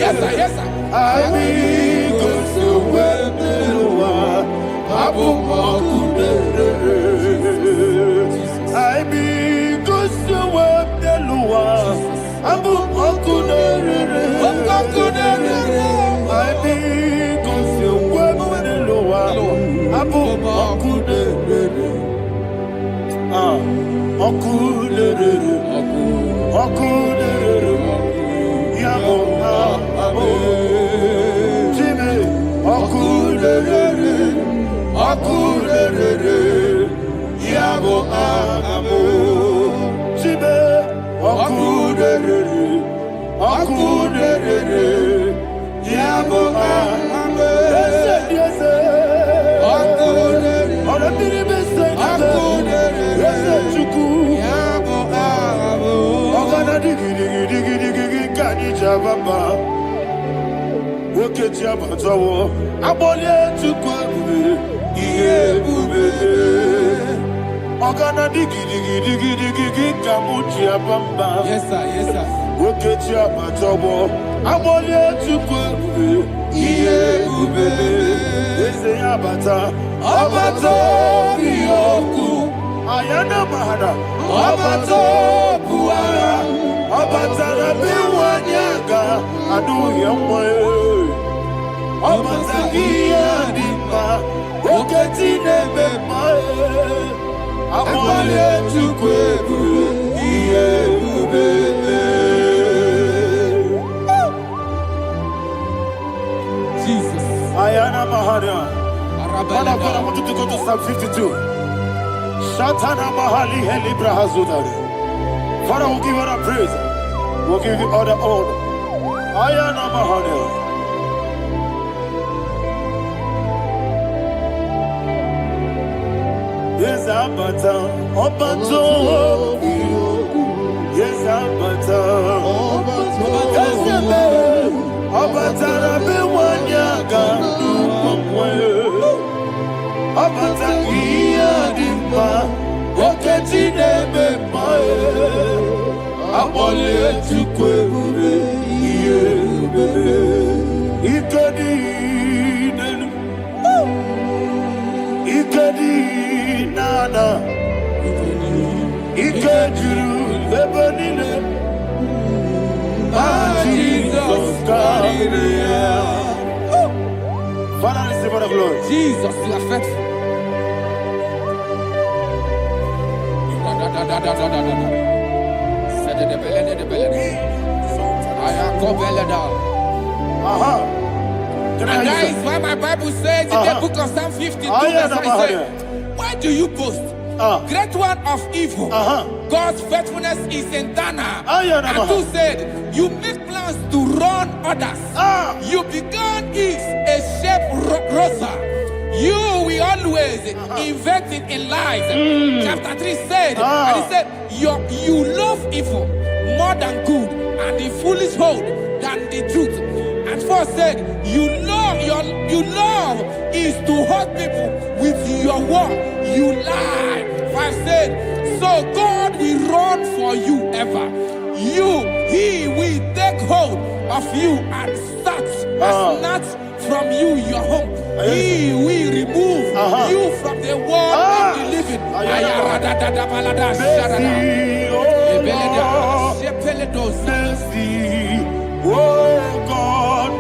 Yes, sir. I mean, go so well, Abu Makude. I mean, go so well, Abu Makude. I mean, go so well, Abu Makude. Makude. Yabo Abu Jimmy Okulele Yabo Abu Jimmy Okulele Yabo Abu Yes Okulele Yes Chuku Yabo Abu Ogana digi Kanija Baba Wokeji Abatawo Abole Chukwu Iye Bube Ogana digi Kamuji Abamba Yes, sir. Wokeji Abatawo Abole Chukwu Iye Bube Eze Abata Abato Biyoku Ayana Mahada, Obato Buara, Obatara Biwanyaga, Adu Yamwe, Obatagia Dimba, Oketine Bemae, Amale Chukwebu, Iye. Jesus. Ayana Mahada. Father, I want you to go to Psalm 52. Shatana Mahali Helibra Hazudari. Father, we'll give you all the praise. We'll give you all the honor. Ayana Mahada. Yes, Abata. Obato. Yes, Abata. Obato. Obatara Bewanyaga. Abata iya dimba, oketine bemae, abole chukwe ube iye ube, ikadi nenu, ikadi nana, ikadiru lebanine, Jesus God. Father, receive all the glory. Jesus, you are faithful. And that is why my Bible says in the book of Psalm 52, verse 9, why do you boast? Great one of evil. God's faithfulness is eternal. And who said, you make plans to run others. You began is a shape rosa. You will always invent it in lies. Chapter 3 said, and he said, you love evil more than good, and the foolish hold than the truth. And 4 said, you love is to hurt people with your word. You lie. 5 said, so God will run for you ever. He will take hold of you and snatch from you your home. He will remove you from the world of the living. Oh God,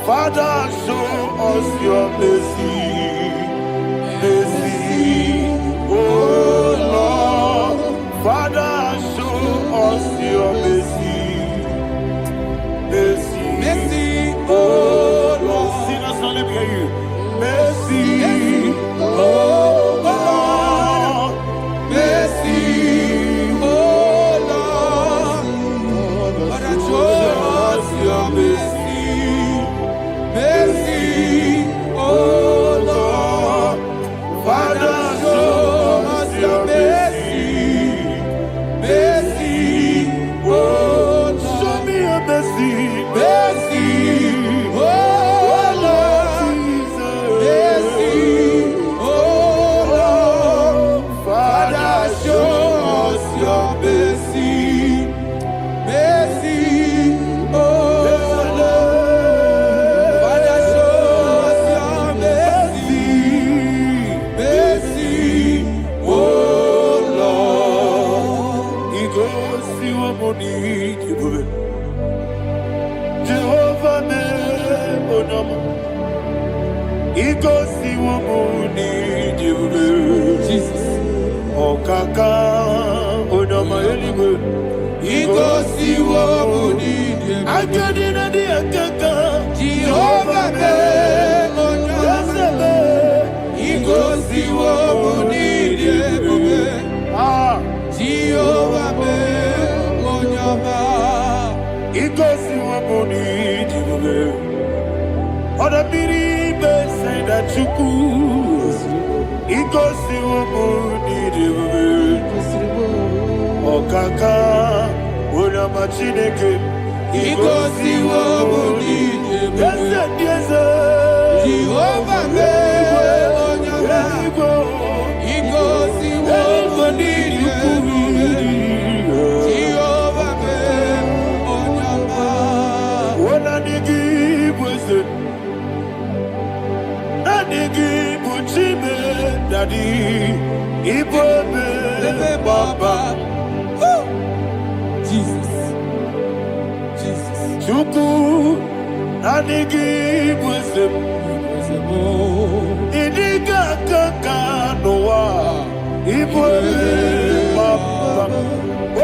Father, show us your mercy. Mercy, oh Lord, Father, show us your mercy. Mercy, Mercy, oh Lord, sing us, let me hear you. Mercy, oh Lord, mercy, oh Lord, Father, show us your mercy. Mercy, oh Lord, Father, show us your mercy. mercy, oh Lord, Show me your mercy. mercy, oh Lord, mercy, oh Lord, Father, show us your mercy. Mercy, oh Lord, Father, show us your mercy. Mercy, oh Lord. He goes to your money. Jehovah me onama. He goes to your money. Jesus. Okaka onama eligwe. He goes to your money. Akadina di akaka. Jehovah me onama. He goes to your money. Jehovah me onama. He goes to your money. Other people say that you could. He goes to your money. Okaka onama chineke. He goes to your money. Yes, Jehovah me onama. He goes to your money. Jehovah me onama. Daddy, Ibobe, Baba. Jesus. Jesus. Chuku Nanigi Wisdom. Idiga Kaka Noa. Ibwe Baba.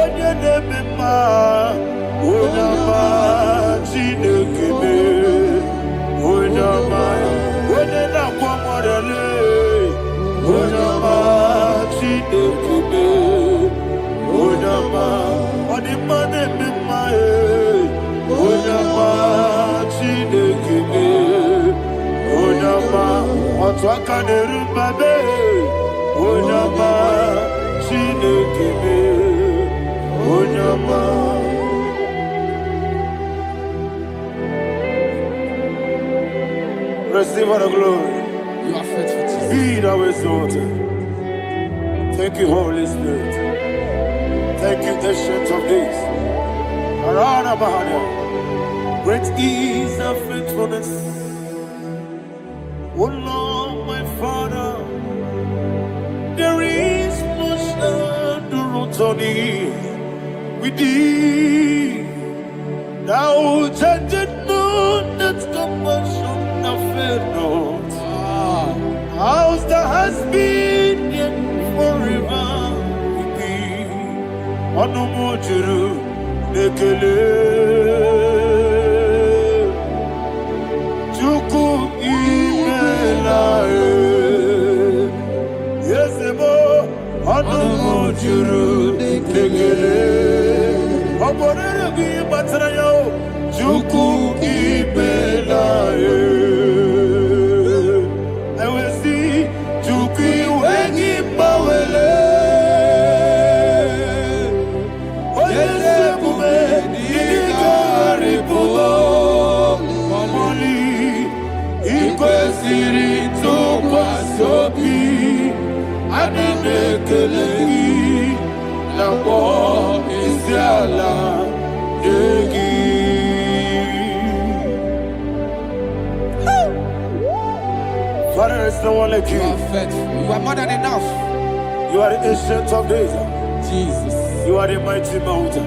Onye Nebima. Onyama Chinekebe. Onyama. Onye Nakwamorele. Onyama Chinekebe. Onyama. Onimane Mimae. Onyama Chinekebe. Onyama. Otwaka Nerubabe. Onyama Chinekebe. Onyama. Receive all the glory. You are faithful, Jesus. Be thou exalted. Thank you, Holy Spirit. Thank you, Ancient of Days. Arana Bahania. Great is thy faithfulness. Oh Lord, my Father, there is much endurance on thee. With thee, thou judgest not that compassion of faith not. Ours that has been yet forever with thee. Anumujuru nekele. Chuku imelae. Yesebo anumujuru nekele. Oborere gi batrayo. Chuku imelae. Father, there's no one like you. You are faithful. You are more than enough. You are the Ancient of Days. Jesus. You are the mighty mountain.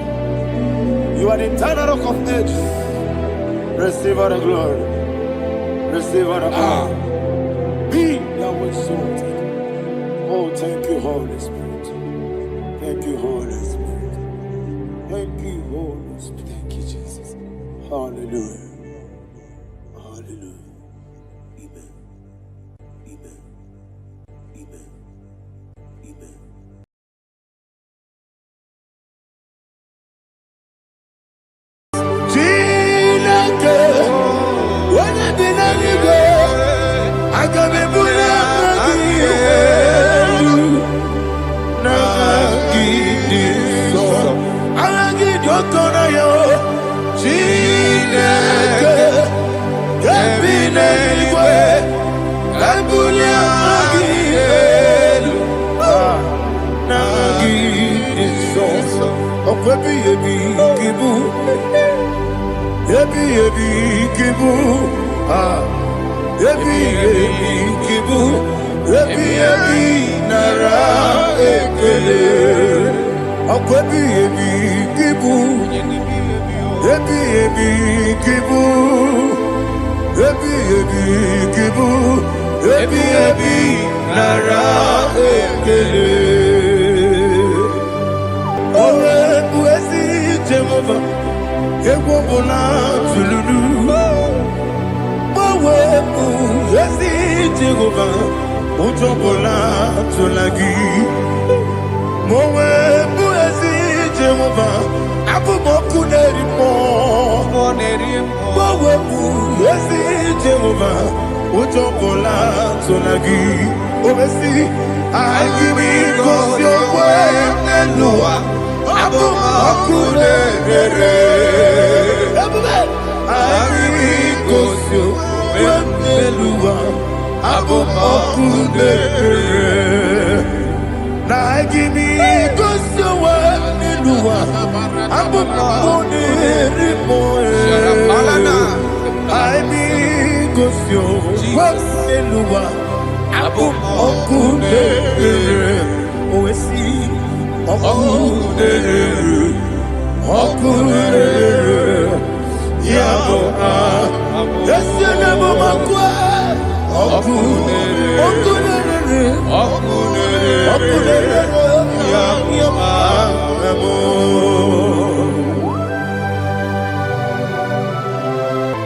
You are the eternal rock of ages. Receive all the glory. Receive all the honor. Be thou exalted. Oh, thank you, Holy Spirit. Thank you, Holy Spirit. Thank you, Holy Spirit. Thank you, Jesus. Hallelujah. Hallelujah. Amen. Amen. Amen. Amen.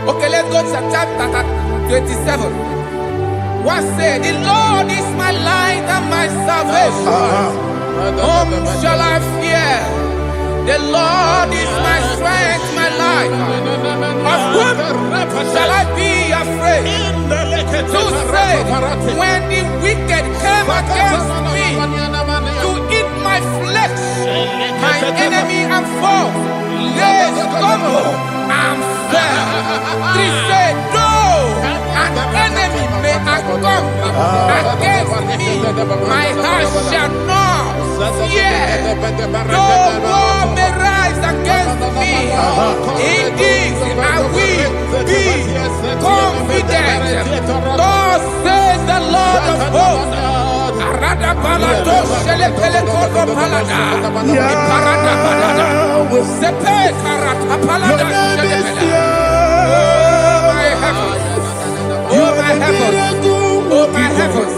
Okay, let's go to chapter 27. What said? The Lord is my light and my salvation. Whom shall I fear? The Lord is my strength, my life. Of whom shall I be afraid? To say, when the wicked came against me to eat my flesh, my enemy and foe, they stumble and fell. Three said, no, an enemy may come against me, my heart shall not fear. No war may rise against me. In this I will be confident. Thus says the Lord of hosts. Oh my heavens, oh my heavens,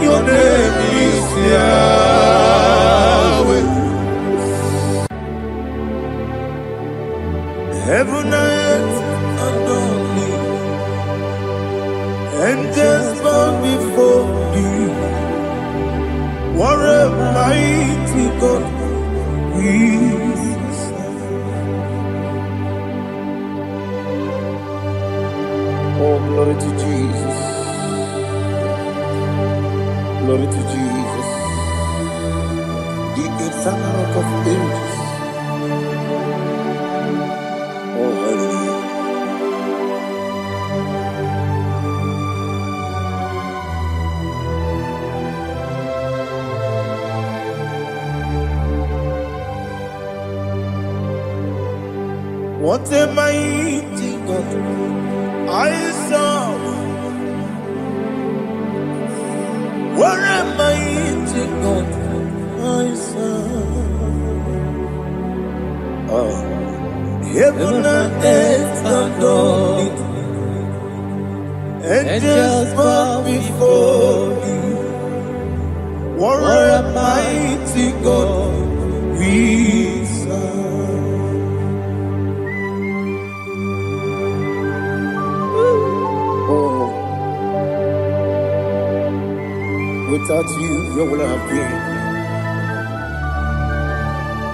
your name is Yahweh. Heaven and earth adore me, angels bow before you. What a mighty God we serve. Oh, glory to Jesus. Glory to Jesus. The eternal rock of ages. Oh, hallelujah. What a mighty God I serve. What a mighty God I serve. Oh. Heaven and earth adore it, angels bow before you. What a mighty God we serve. Oh, without you, where would I have been?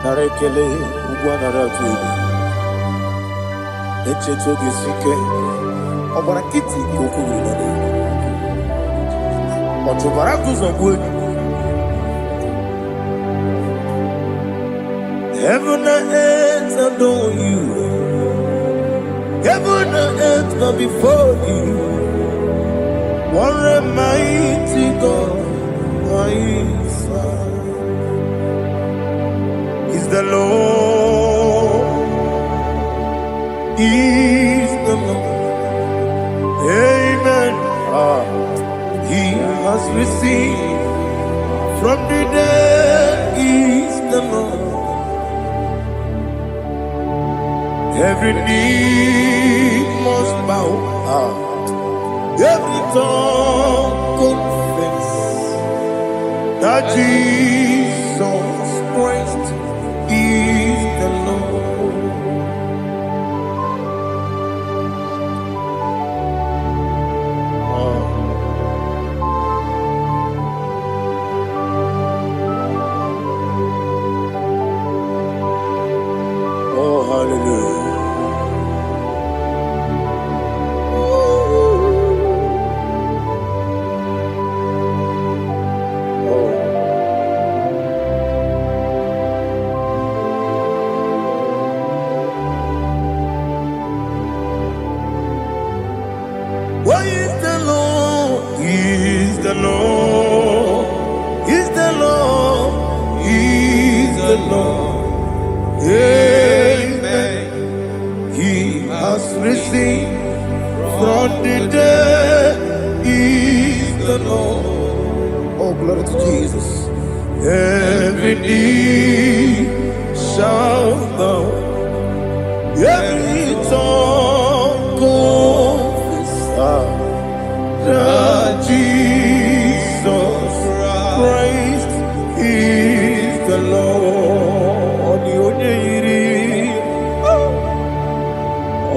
Narekele, Ugwanaratu. Echetogizike, Obarakiti Kokuru, Otobarakus of wood. Heaven and earth adore you. Heaven and earth bow before you. What a mighty God I serve. Is the Lord. Is the Lord. Amen. He has received from the dead. Is the Lord. Every knee must bow. Every tongue confess that Jesus Christ is the Lord. Oh, hallelujah. What is the Lord? Is the Lord? Is the Lord? Is the Lord? Amen. He has risen from the dead. Is the Lord? Oh, glory to Jesus. Every knee shall bow, every tongue confess that Jesus Christ is the Lord.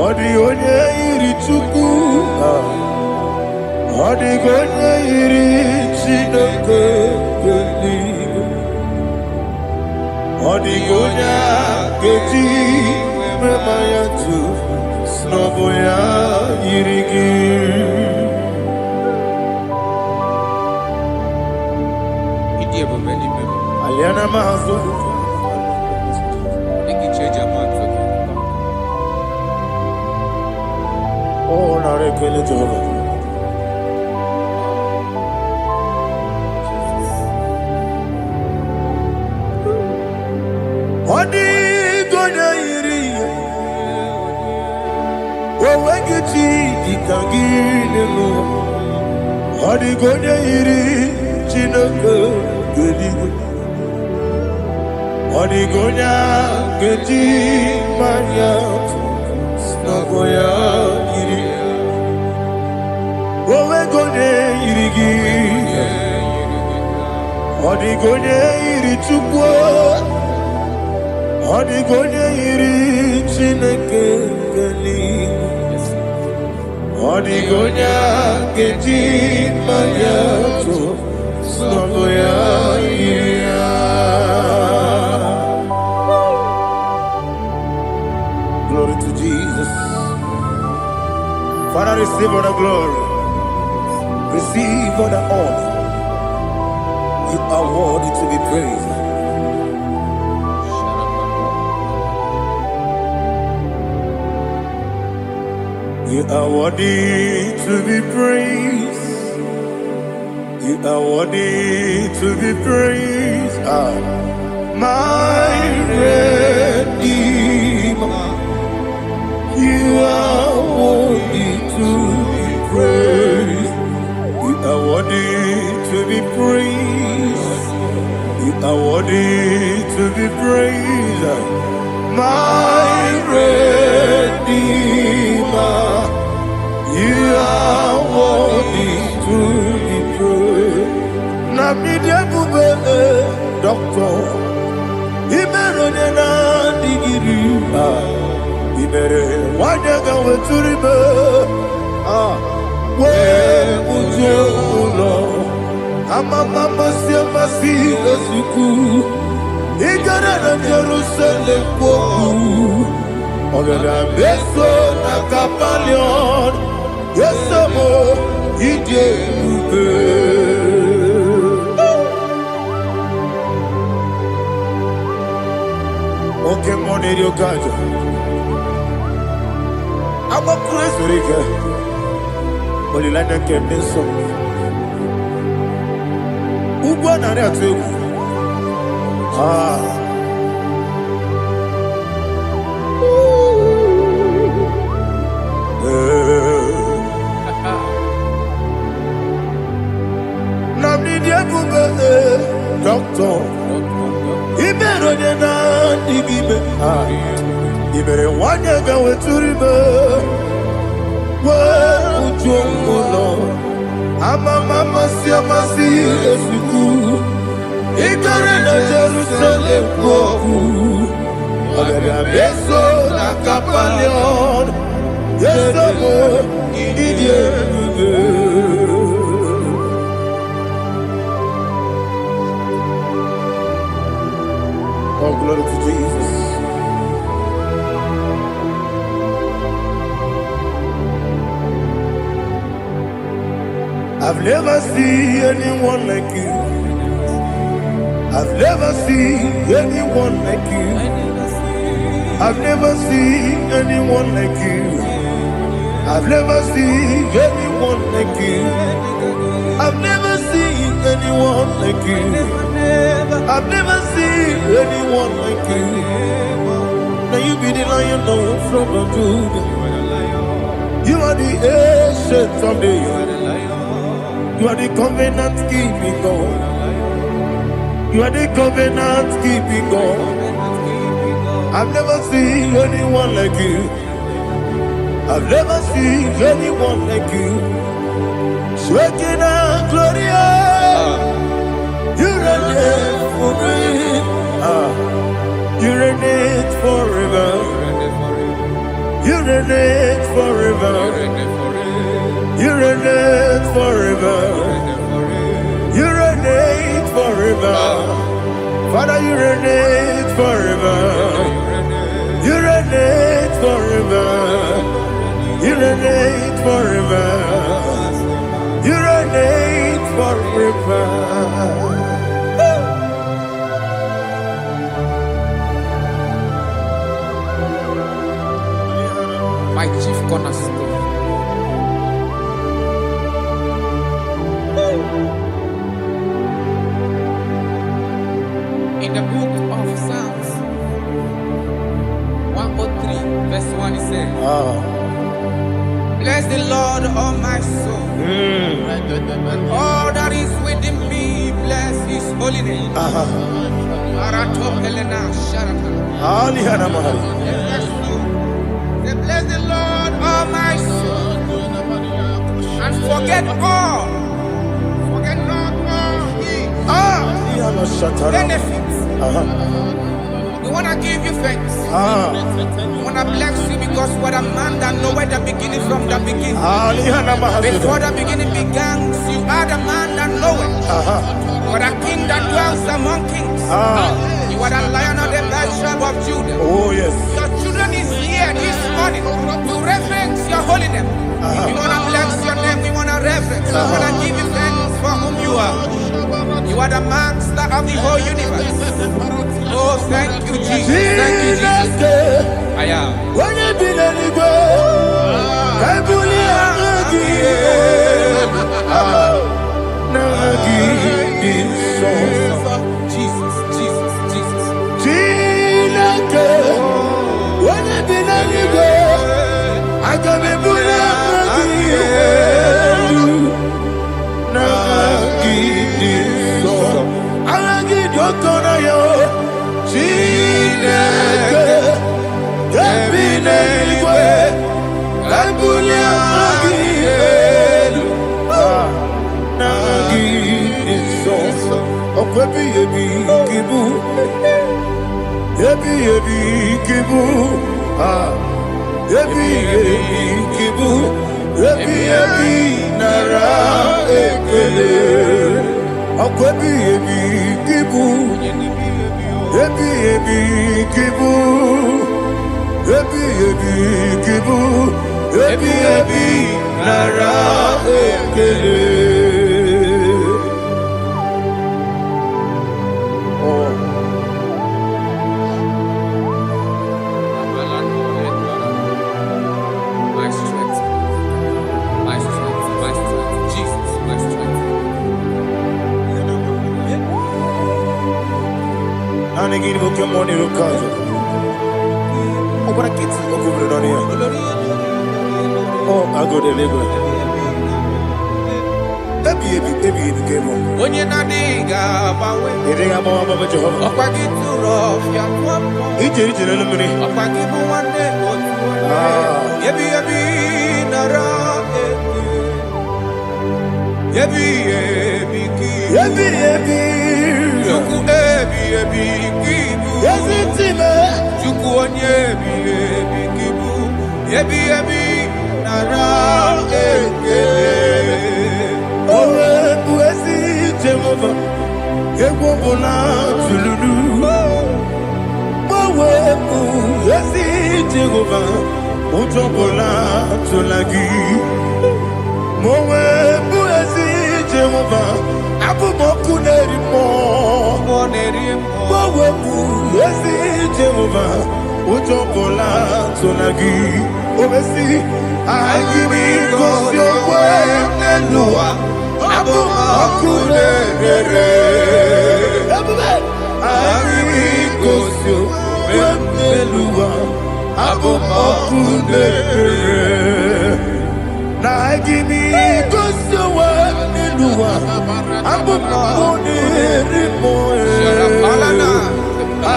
Odi chuku, odi gonye iri chineke geli, odi gonya geti memaya tu snoboya irigi. Aliana mazo. Oh, na rekele Jehovah. Odi gonya iri, wawegiti ikagine lo. Odi gonya iri, chineke gedi. Odi gonya gedi maya, snagoya iri. Wawegonya irigi, odi gonya iri chukwa. Odi gonya iri chineke geli, odi gonya gedi maya to snagoya iri. Glory to Jesus. Father, receive all the glory, receive all the honor. You are worthy to be praised. You are worthy to be praised. You are worthy to be praised. My Redeemer, you are worthy to be praised. You are worthy to be praised. You are worthy to be praised. My Redeemer, you are worthy to be praised. Namidebube, Doctor, Imeronena digiri, Imere wanyaga weturibe, we ujulo, amama siamasi esuku, igara na Jerusalem kwoku. Ogada beso na kapalion, yesamo ije ube. Oke mone rio kajo, ama kureso rike, olilanya kemeso. Ugwa na rea tegu, Doctor, Imeronena digibe, Imere wanyaga weturibe, we ujongulo, amama siamasi esuku, igare na Jerusalem kwoku, ogada beso na kapalion, yesamo idie ube. Oh, glory to Jesus. I've never seen anyone like you. I've never seen anyone like you. I've never seen anyone like you. I've never seen anyone like you. I've never seen anyone like you. I've never seen anyone like you. Now you be the Lion from the Judah. You are the ancient of days. You are the covenant keeping God. You are the covenant keeping God. I've never seen anyone like you. I've never seen anyone like you. Shekinah Gloria, you reign for me. You reign forever. You reign forever. You reign forever. You reign forever. Father, you reign forever. You reign forever. You reign forever. You reign forever. My chief cornerstone. In the book of Psalms 103, verse 1, it says, bless the Lord, all my soul. All that is within me, bless his holy name. Say, bless the Lord, all my soul, and forget all. Forget not all his benefits. We want to give you thanks. We want to bless you because what a man that knoweth the beginning from the beginning. Before the beginning began, you are the man that knoweth. What a king that dwells among kings. You are the Lion of the tribe of Judah. Oh yes. Your children is here this morning to reverence your holy name. We want to bless your name. We want to reverence. We want to give you thanks for whom you are. You are the master of the whole universe. Oh, thank you, Jesus. Thank you, Jesus. I am. When you be the I Jesus, Jesus, Jesus. When you be the I can be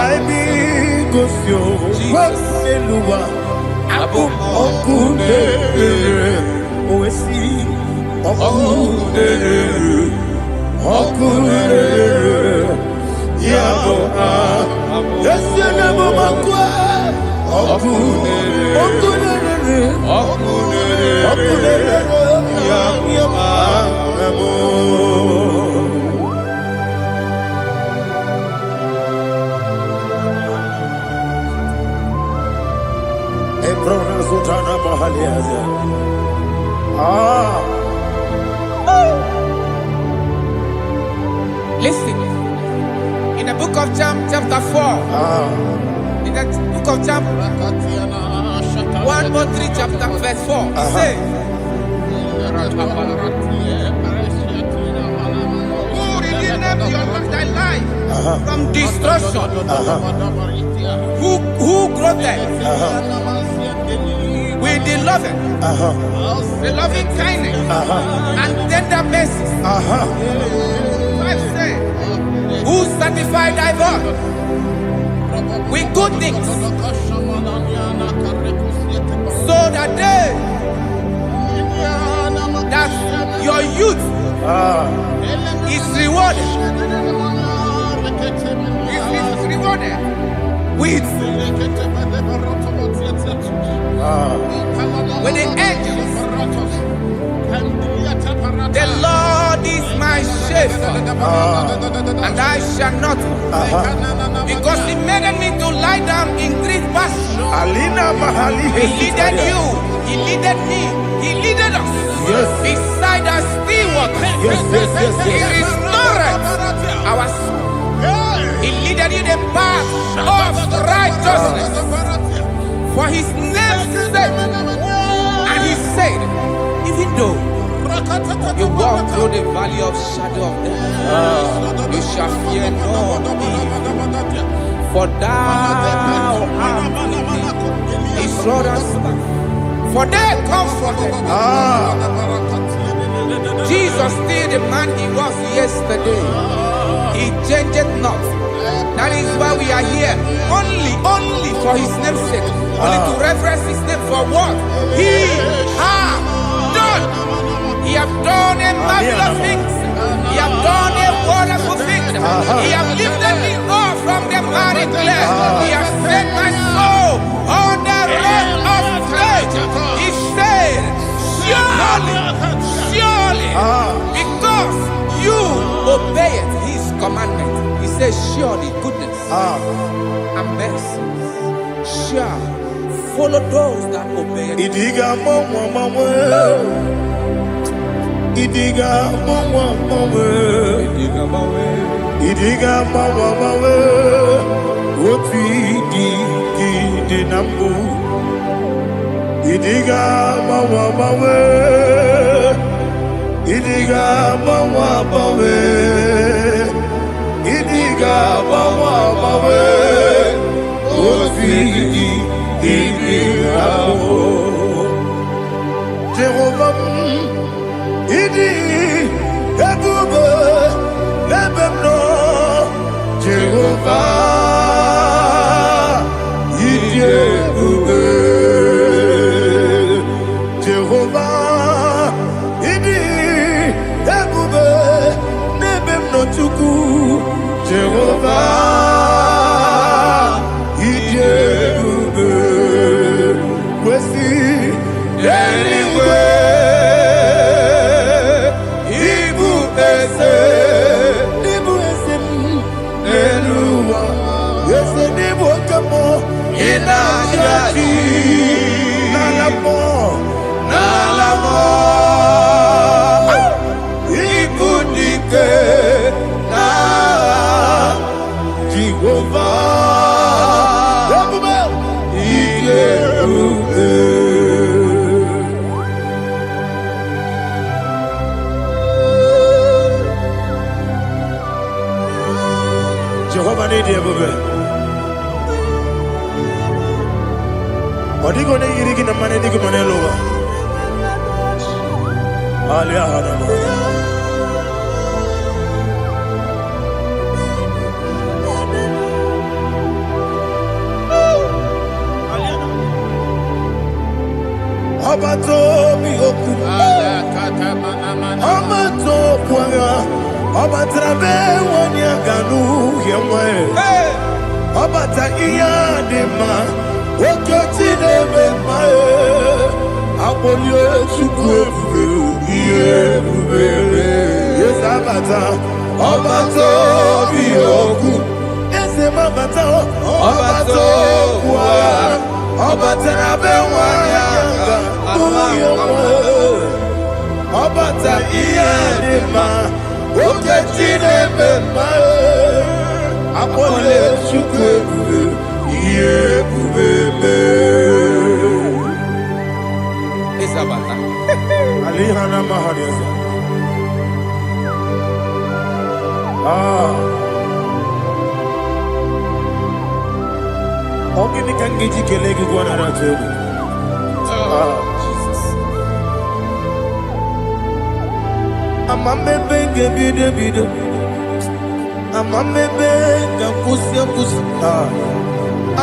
Waibi Gosio, Waselua, Abu Okune, Oesi, Okune, Okune, Yabo, Yesianabo Makwa, Okune, Okune, Okune, Yama, Listen, in the book of John, chapter 4, in the book of John 1:3, chapter verse 4, it says, who redeemed thy life from destruction, who groweth with the loving kindness and tender mercies. Who sanctify thy body with good things, so that your youth is rewarded. Is rewarded with the angels. The Lord is my shepherd, and I shall not, because He made me to lie down in green pastures. He leaded you, He leaded me, He leaded us beside the still waters. He restored our soul. He leaded you the path of righteousness for His name's sake. And He said, even though you walk through the valley of shadow of death, you shall fear no evil, for thou art with me. His rod and staff, for they comforted. Jesus still the man He was yesterday. He changed not. That is why we are here. Only for His name's sake. Only to reverence His name for what He has done. He have done a marvelous things. He have done a wonderful thing. He have lifted me up from the miry clay. He has set my soul on the road of faith. He said, surely, because you obeyed His commandment. He says, surely goodness and mercy shall follow those that obey. Idiga mawa mawe, oti di nambu. Idiga mawa mawe, idiga mawa mawe, idiga mawa mawe, oti di nambu. Jehovah. Idi Ebube Lebemno Jehovah Idi Ebube Jehovah Idi Ebube Lebemno Chuku Jehovah Idi Ebube Kwesi anyway. Jehovah need you, baby. What are you going to eat in the money? You can lower. Obato Bioku, Obato Puanga, Obatrabe, Wanyaganu, Yamwe, Obata Iyadema, Okotine Bemae, Abolio Chukwe, yes, Abata, Obato Bioku, yes, Mabata, Obato Puanga, Obatrabe, Wanyaganu, Obata Iyadema, Okotine Bemae, Apole Chukwe, Isabata. Alihana Mahadiasa. Ogini Kangiji Kelegi Guanara Tobi. Jesus. Amamebe Gebide Bido. Amamebe Gampusia Pusa.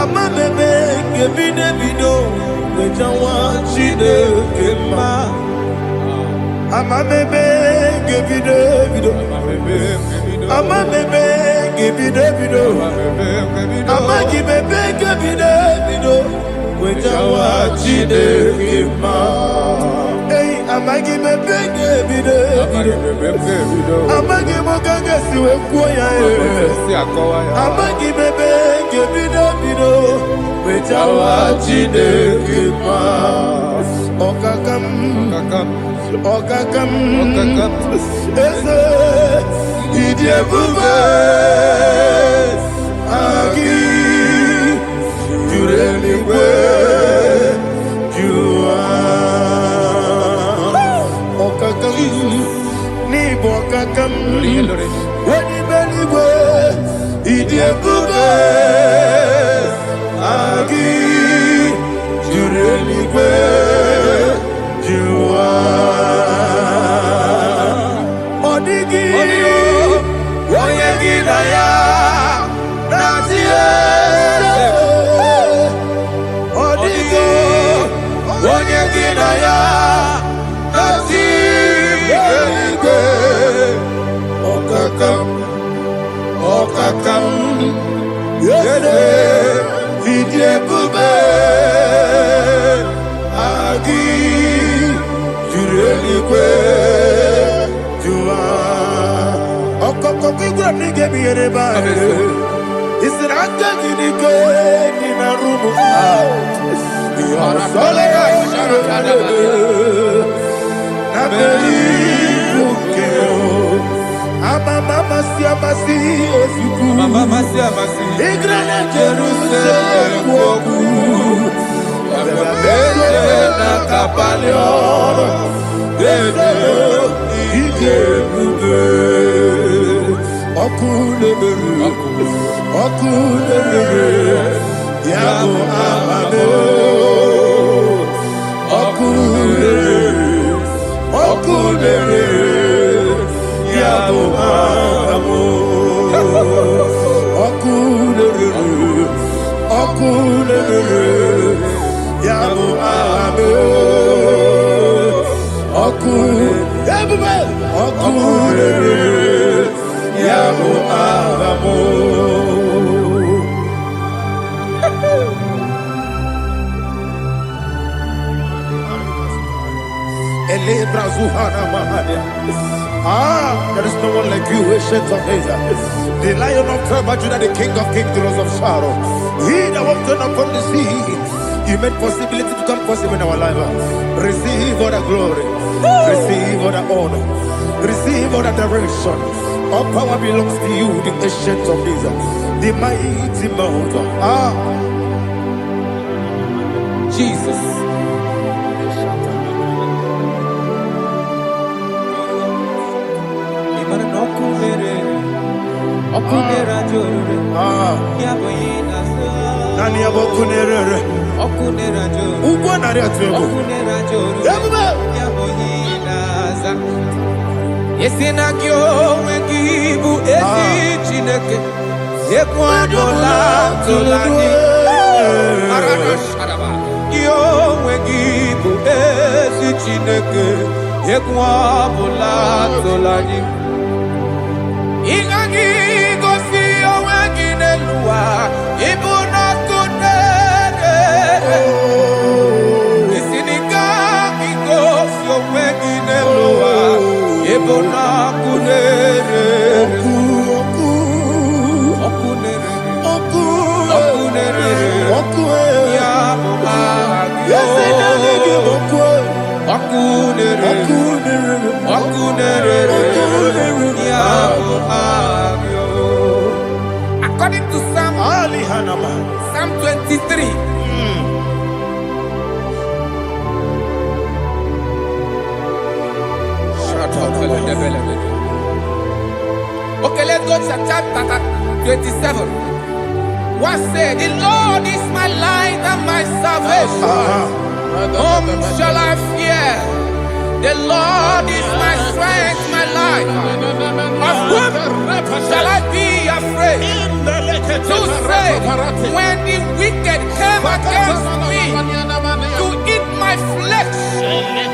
Amamebe Gebide Bido. Wejawa Chide Kema. Amamebe Gebide Bido. Amamebe Gebide Bido. Amagibebe Gebide Bido. Wejawa Chide Kema. Hey, Amagibebe Gebide Bido. Amagimogaga Siwe Kuya. Amagibebe Gebide Bido. Wejawa Chide Kema. Okakam. Eze Idiebube Agi Jureligwe Jua Okakam Nibo Okakam Wadi Beligwe Idiebube Agi Jureligwe Jua Odigi Oyegi Naya Nazie Odigi Oyegi Naya Nazie Okakam Yede Idiebube Agi Jureligwe Jua Okokokigwa nige biyereba Isiranga ginike Nina rumu Yasole Nabeli Bukeo Amama Siamasi Osuku Mama Siamasi. Igrana Jerusalem Woku Bebe na Kapalion Bebe Igebube Okulere Yabo Amado Okulere Yabo Amado Okulere Yabo Amado Okulere Yabo Amado Elebra Zuhana Mahadia. There is no one like you, ancient of days. The Lion of tribe of Judah, the King of kings, the Rose of Sharon. He that walked upon the sea. You made possibility to come possible in our life. Receive all the glory. Receive all the honor. Receive all the direction. All power belongs to you, the ancient of days. The mighty mountain. Jesus. Okunera jore. Yaboyina so. Nani abokunere. Okunera jore. Ugwa nari atwego. Okunera jore. Yabuba. Yaboyina za. Yesina kyo wengibu esi chineke. Ekwadola tolani. Arado sharaba. Yo wengibu Chineke, Ekwa Bula Tolani. Igagi gosi owegi n'eluwa, ibu na kunere. Isinika gosi owegi n'eluwa, ibu na kunere. According to Psalm 23. Okay, let's go to chapter 27. What said, the Lord is my light and my salvation. Whom shall I fear? The Lord is my strength, my life. Of whom shall I be afraid? To say, when the wicked came against me to eat my flesh,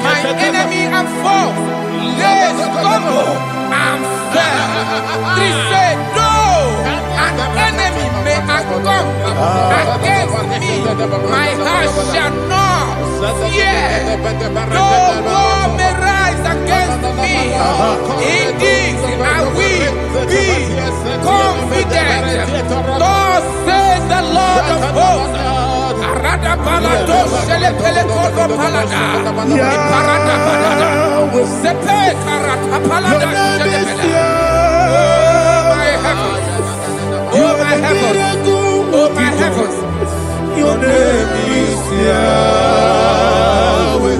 my enemy and foe, they stumble and fell. Three said, no, an enemy may come against me, my heart shall not fear. No war may rise against me. In this I will be confident. Thus says the Lord of hosts. Arada balado shele pele kodo palada. Iparada balada. Sepe karata palada shele pele. Oh my heavens. Oh my heavens. Your name is Yahweh.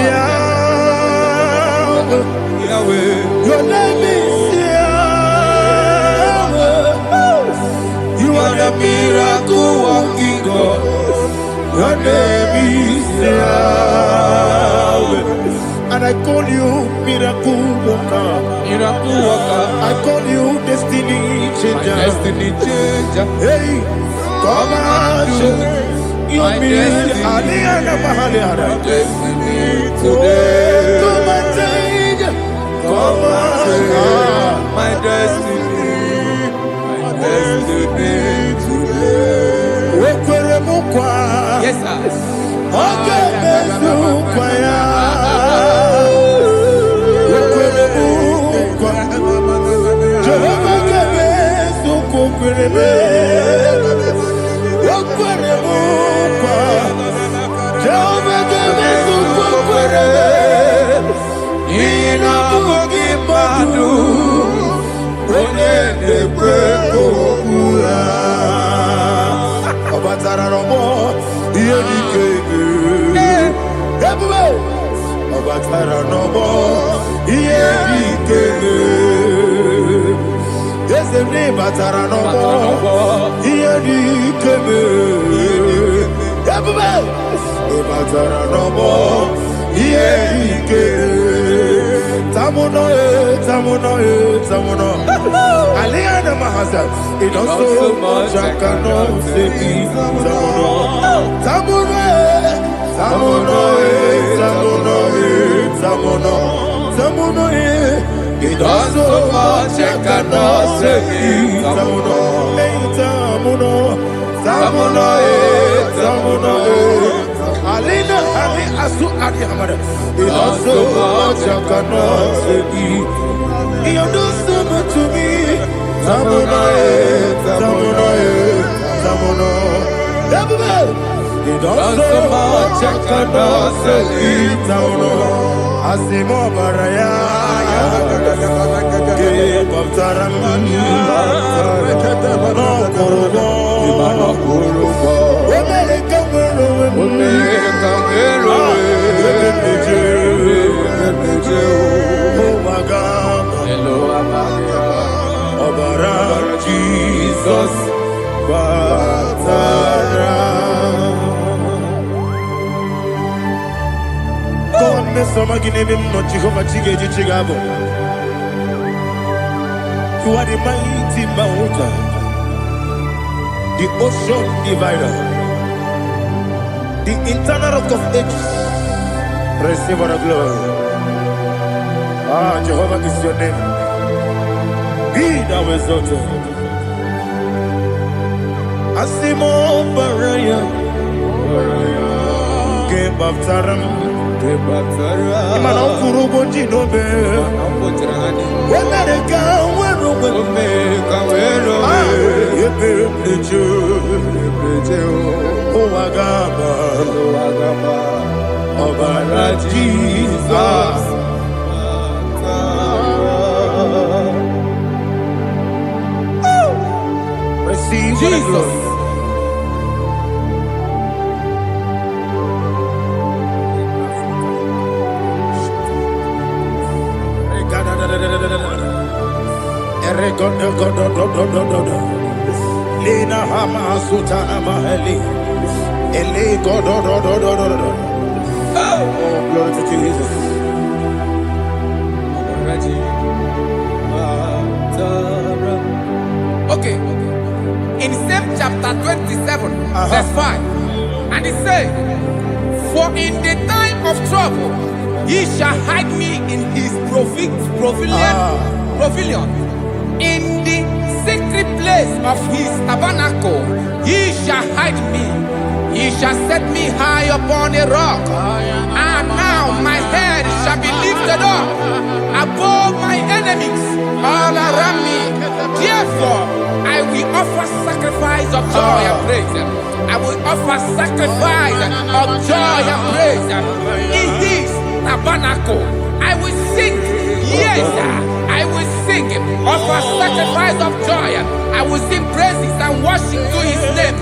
Yahweh. Yahweh. Your name is Yahweh. You are the miracle working God. Your name is Yahweh. And I call you miracle worker. Miracle worker. I call you destiny changer. My destiny changer. Hey, come on, your destiny. My destiny today. Come and change. Come on, my destiny. My destiny today. Yes, sir. Okay, it does so much I cannot say. It does so much I cannot say. Alina Ali Asu Adi Hamada. It does so much I cannot say. You do so much to me. Tamuno. It does so much I cannot say. Tamuno. Asimo Baraya. Give up Taramani. No Korobo. Jesus, God, me some again no Jehovah Chige Chigabo. You are the mighty mountain, the ocean divider, the internal rock of ages, Receive all the glory. Ah, Jehovah is your name. Be thou exalted. Asimo Baraya. Give up Taram. Imana Kurubo Jinobe. When they go, where oh, Agaba. Obara Jesus. Receive Jesus. Lina Hama Sutana Mahali. Ele Godo. Oh, glory to Jesus. Okay. In same chapter 27, verse 5. And it says, for in the time of trouble, he shall hide me in his pavilion. In the secret place of his tabernacle, he shall hide me. He shall set me high upon a rock. And now my head shall be lifted up above my enemies all around me. Therefore, I will offer sacrifice of joy and praise. I will offer sacrifice of joy and praise. In his tabernacle, I will sing. Yes, I will sing. Offer sacrifice of joy. I will sing praises and worship to his name.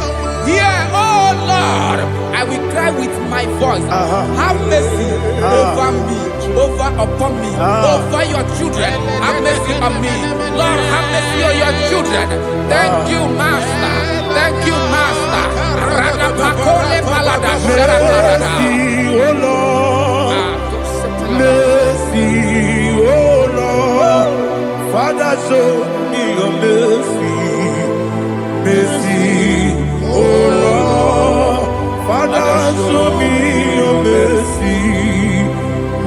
Here, oh Lord, I will cry with my voice. Have mercy over me, upon me, over your children. Have mercy on me. Lord, have mercy on your children. Thank you, Master. Thank you, Master. Mercy, oh Lord. Mercy, oh Lord. Father, show me your mercy. Mercy. Oh Lord, Father, show me your mercy,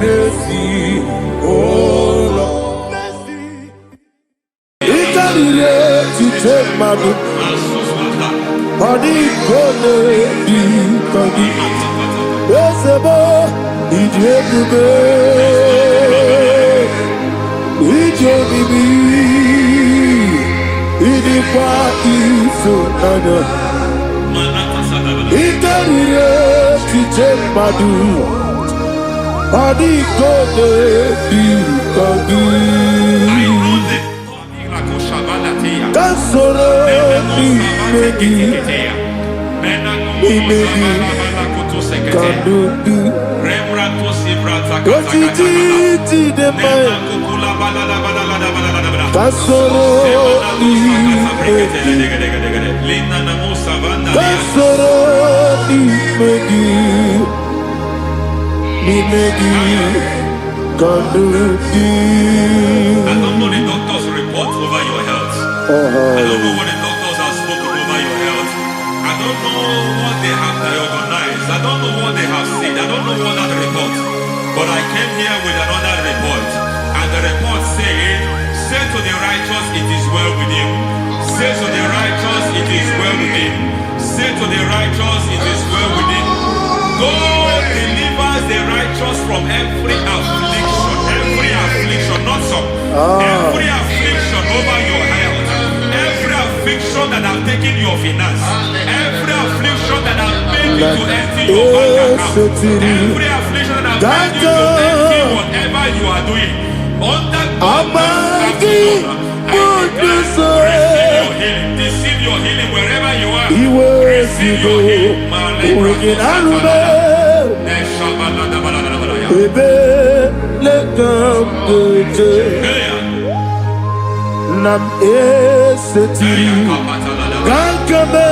mercy, oh Lord, mercy. Ikarire to take my book, body gone be kagi. Esebo, ijebube, ijebibi, idipa isonana. Ikarire chiche madu Adi kode ikagi Kansoro imegi Kandudu Kochiti deme Kansoro imegi Kansoro imegi Kandudu. I don't know the doctor's report over your health. I don't know what the doctors have spoken over your health. I don't know what they have diagnosed. I don't know what they have said. I don't know what that report. But I came here with another report. And the report said, say to the righteous, it is well with him. Say to the righteous, it is well with him. Say to the righteous, it is well with him. God delivers the righteous from every affliction, not some. Every affliction over your health, every affliction that have taken your finance, every affliction that have made you to empty your bank account, every affliction that have made you to empty whatever you are doing. Under God, receive your healing. Receive your healing wherever you are. Receive your healing. Nam eseti gankame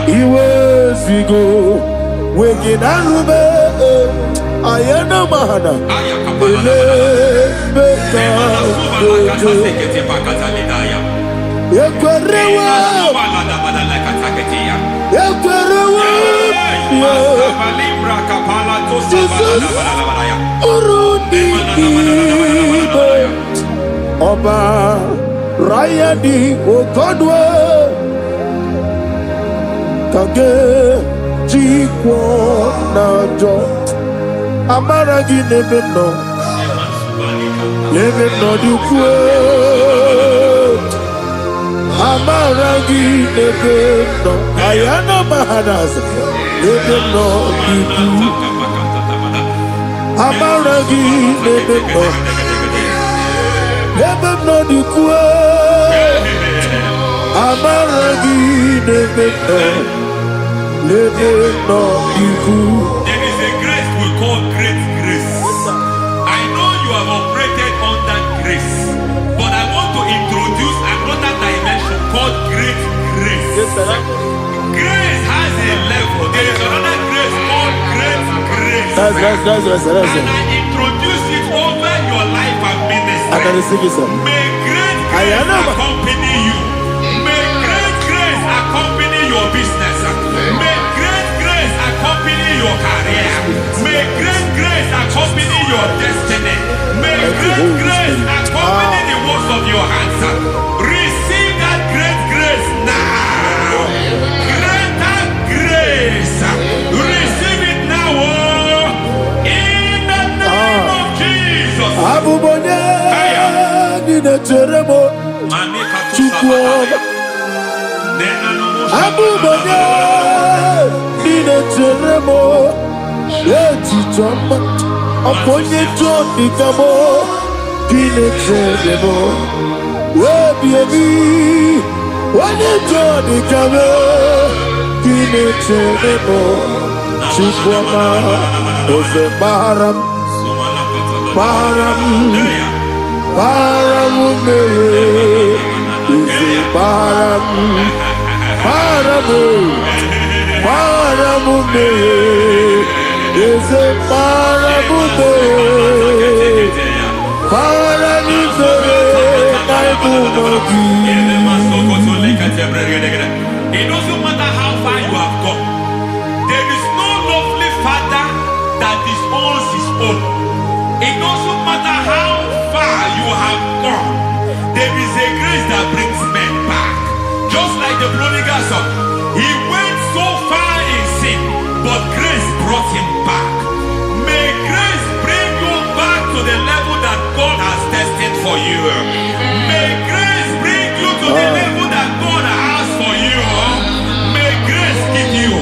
Iwezigo wegin arube ayana mahana ele beka Ekwerewa. Ekwerewa. Jesus. Uruni. Oba. Rayadi. Ogodwe. Kage. Jikwo. Najo. Amaragi nebeno. Nebeno dukwe. Amaragi nebeno. Ayana mahanas. Nebeno dukwe. Amaragi nebeno. Nebeno dukwe. Amaragi nebeno. Nebeno dukwe. There is a grace we call great grace. I know you have operated under grace, but I want to introduce another dimension called great grace. Grace has a level. There is another grace called great grace. That's And I introduce it over your life and ministry. I can receive it, sir. May great grace accompany you. May great grace accompany your business. May great grace accompany your career. May great grace accompany your destiny. May great grace accompany the works of your hands. Receive that great grace now. Greater grace. Receive it now. In the name of Jesus. Abubonye nina teremo chukwu. Abubonye nina teremo echichoma. Oponye joni kamo nina teremo. Webi wanye joni kamo nina teremo. Chukwuma oze baram. Paramume, is paramume, paramume, is paramume, It doesn't matter how far you have gone. There is no lovely father that disowns his own. It doesn't matter how far you have gone. There is a grace that brings men back. Just like the prodigal son. He went so far in sin, but grace brought him back. May grace bring you back to the level that God has destined for you. May grace bring you to the level that God has for you. May grace give you.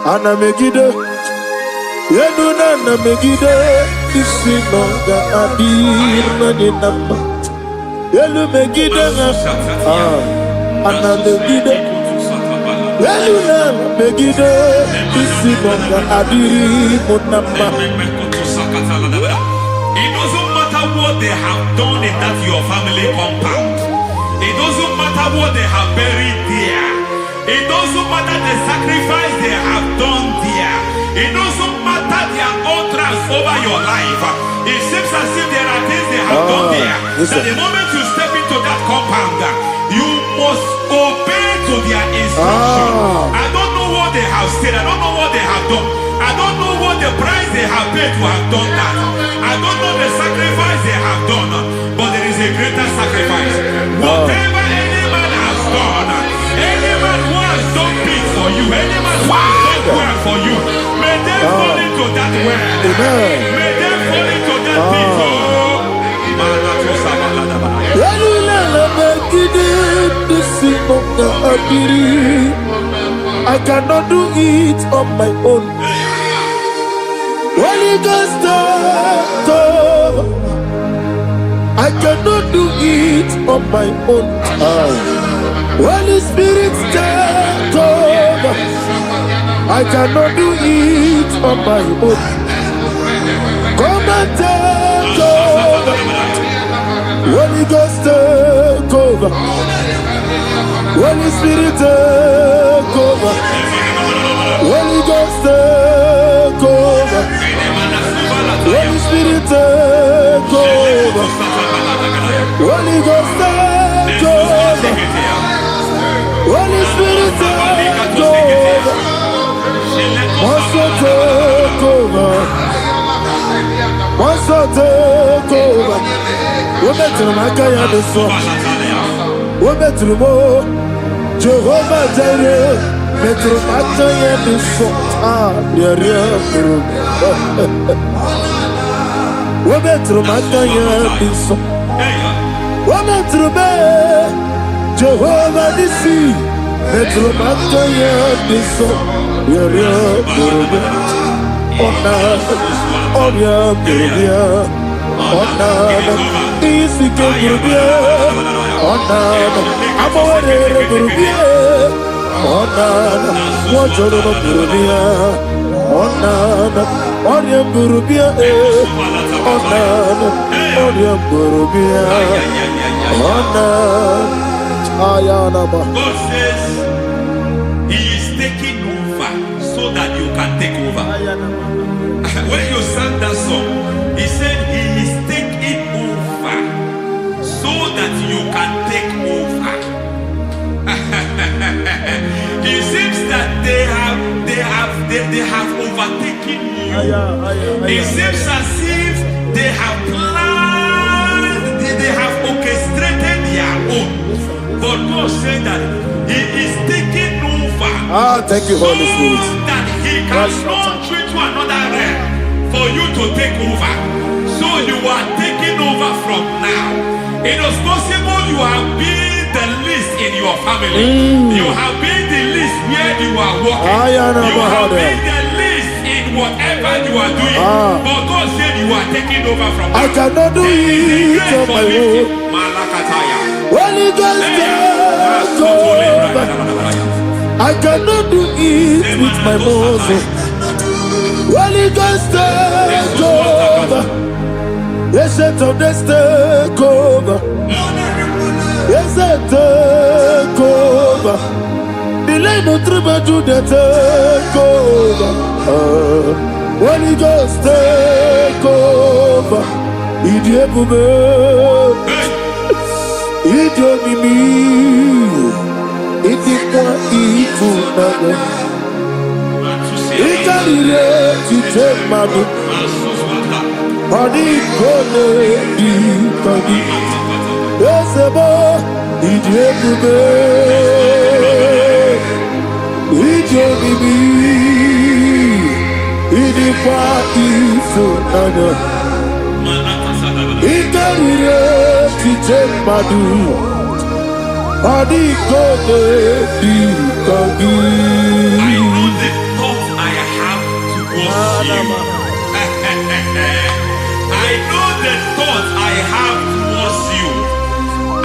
Ana megide, yenuna na megide, isi nonga adir na dinamba. Yelu megide na, ana megide, yenuna na megide, isi nonga adir munamba. It doesn't matter what they have done in that your family compound. It doesn't matter what they have buried there. It doesn't matter the sacrifice they have done there. It doesn't matter their utterance over your life. It seems as if there are things they have done there. That the moment you step into that compound, you must obey to their instruction. I don't know what they have said. I don't know what they have done. I don't know what the price they have paid to have done that. I don't know the sacrifice they have done. But there is a greater sacrifice. Whatever any man has done, any man who has done big for you, any man who has done well for you, may they fall into that well. May they fall into that pit. I cannot do it on my own. Holy Ghost, I cannot do it on my own. Holy Spirit, take over. I cannot do it on my own. Come and take over. Holy Ghost, take over. Holy Spirit, take over. Holy Ghost, take over. Holy Spirit, take over. Holy Ghost, take over. Holy Spirit, take over. Also take over. Also take over. We're better than I can understand. We're better than more. Jehovah Jireh. Better than I can understand. Yeah. We're better than I can understand. We're better than Jehovah Nissi. Better than I can understand. God says He is taking over so that you can take over. When you sang that song, He said He is taking over so that you can take over. It seems that they have overtaken you. It seems as if they have planned, they have orchestrated their own. But God said that He is taking over. Thank you, Holy Spirit. So that He can launch you to another realm for you to take over. So you are taking over from now. It is possible you have been the least in your family. You have been the least where you are working. You have been the least in whatever you are doing. But God said you are taking over from now. I cannot do it on my own. Holy Ghost, take over. I cannot do it with my muscle. Holy Ghost, take over. Yes, of this take over. Yes, take over. Delay no trouble to the take over. Holy Ghost, take over. Idiebube. Idiomimi. Idikwa ifunana. Ikarire titemadu. Adi kone di kagi. Esebo idiebube. Idiomimi. Idikwa ifunana. Ikarire titemadu. Adi kone di kagi. I know the thoughts I have towards you. I know the thoughts I have towards you.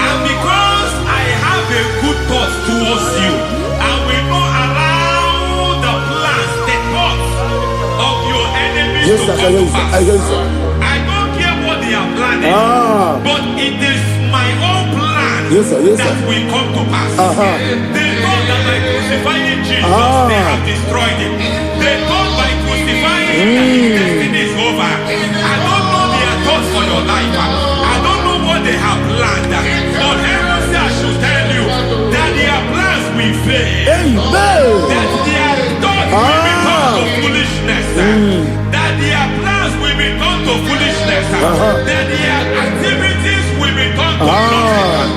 And because I have a good thought towards you, I will not allow the plans, the thoughts of your enemies to come to pass. I don't care what they are planning, but it is my own plan that will come to pass. They thought that by crucifying Jesus, they have destroyed him. They thought by crucifying him that his destiny is over. I don't know their thoughts for your life. I don't know what they have planned. But heaven says I should tell you that their plans will fail. That their thoughts will become to foolishness. That their plans will become to foolishness. That their activities will become to nothing.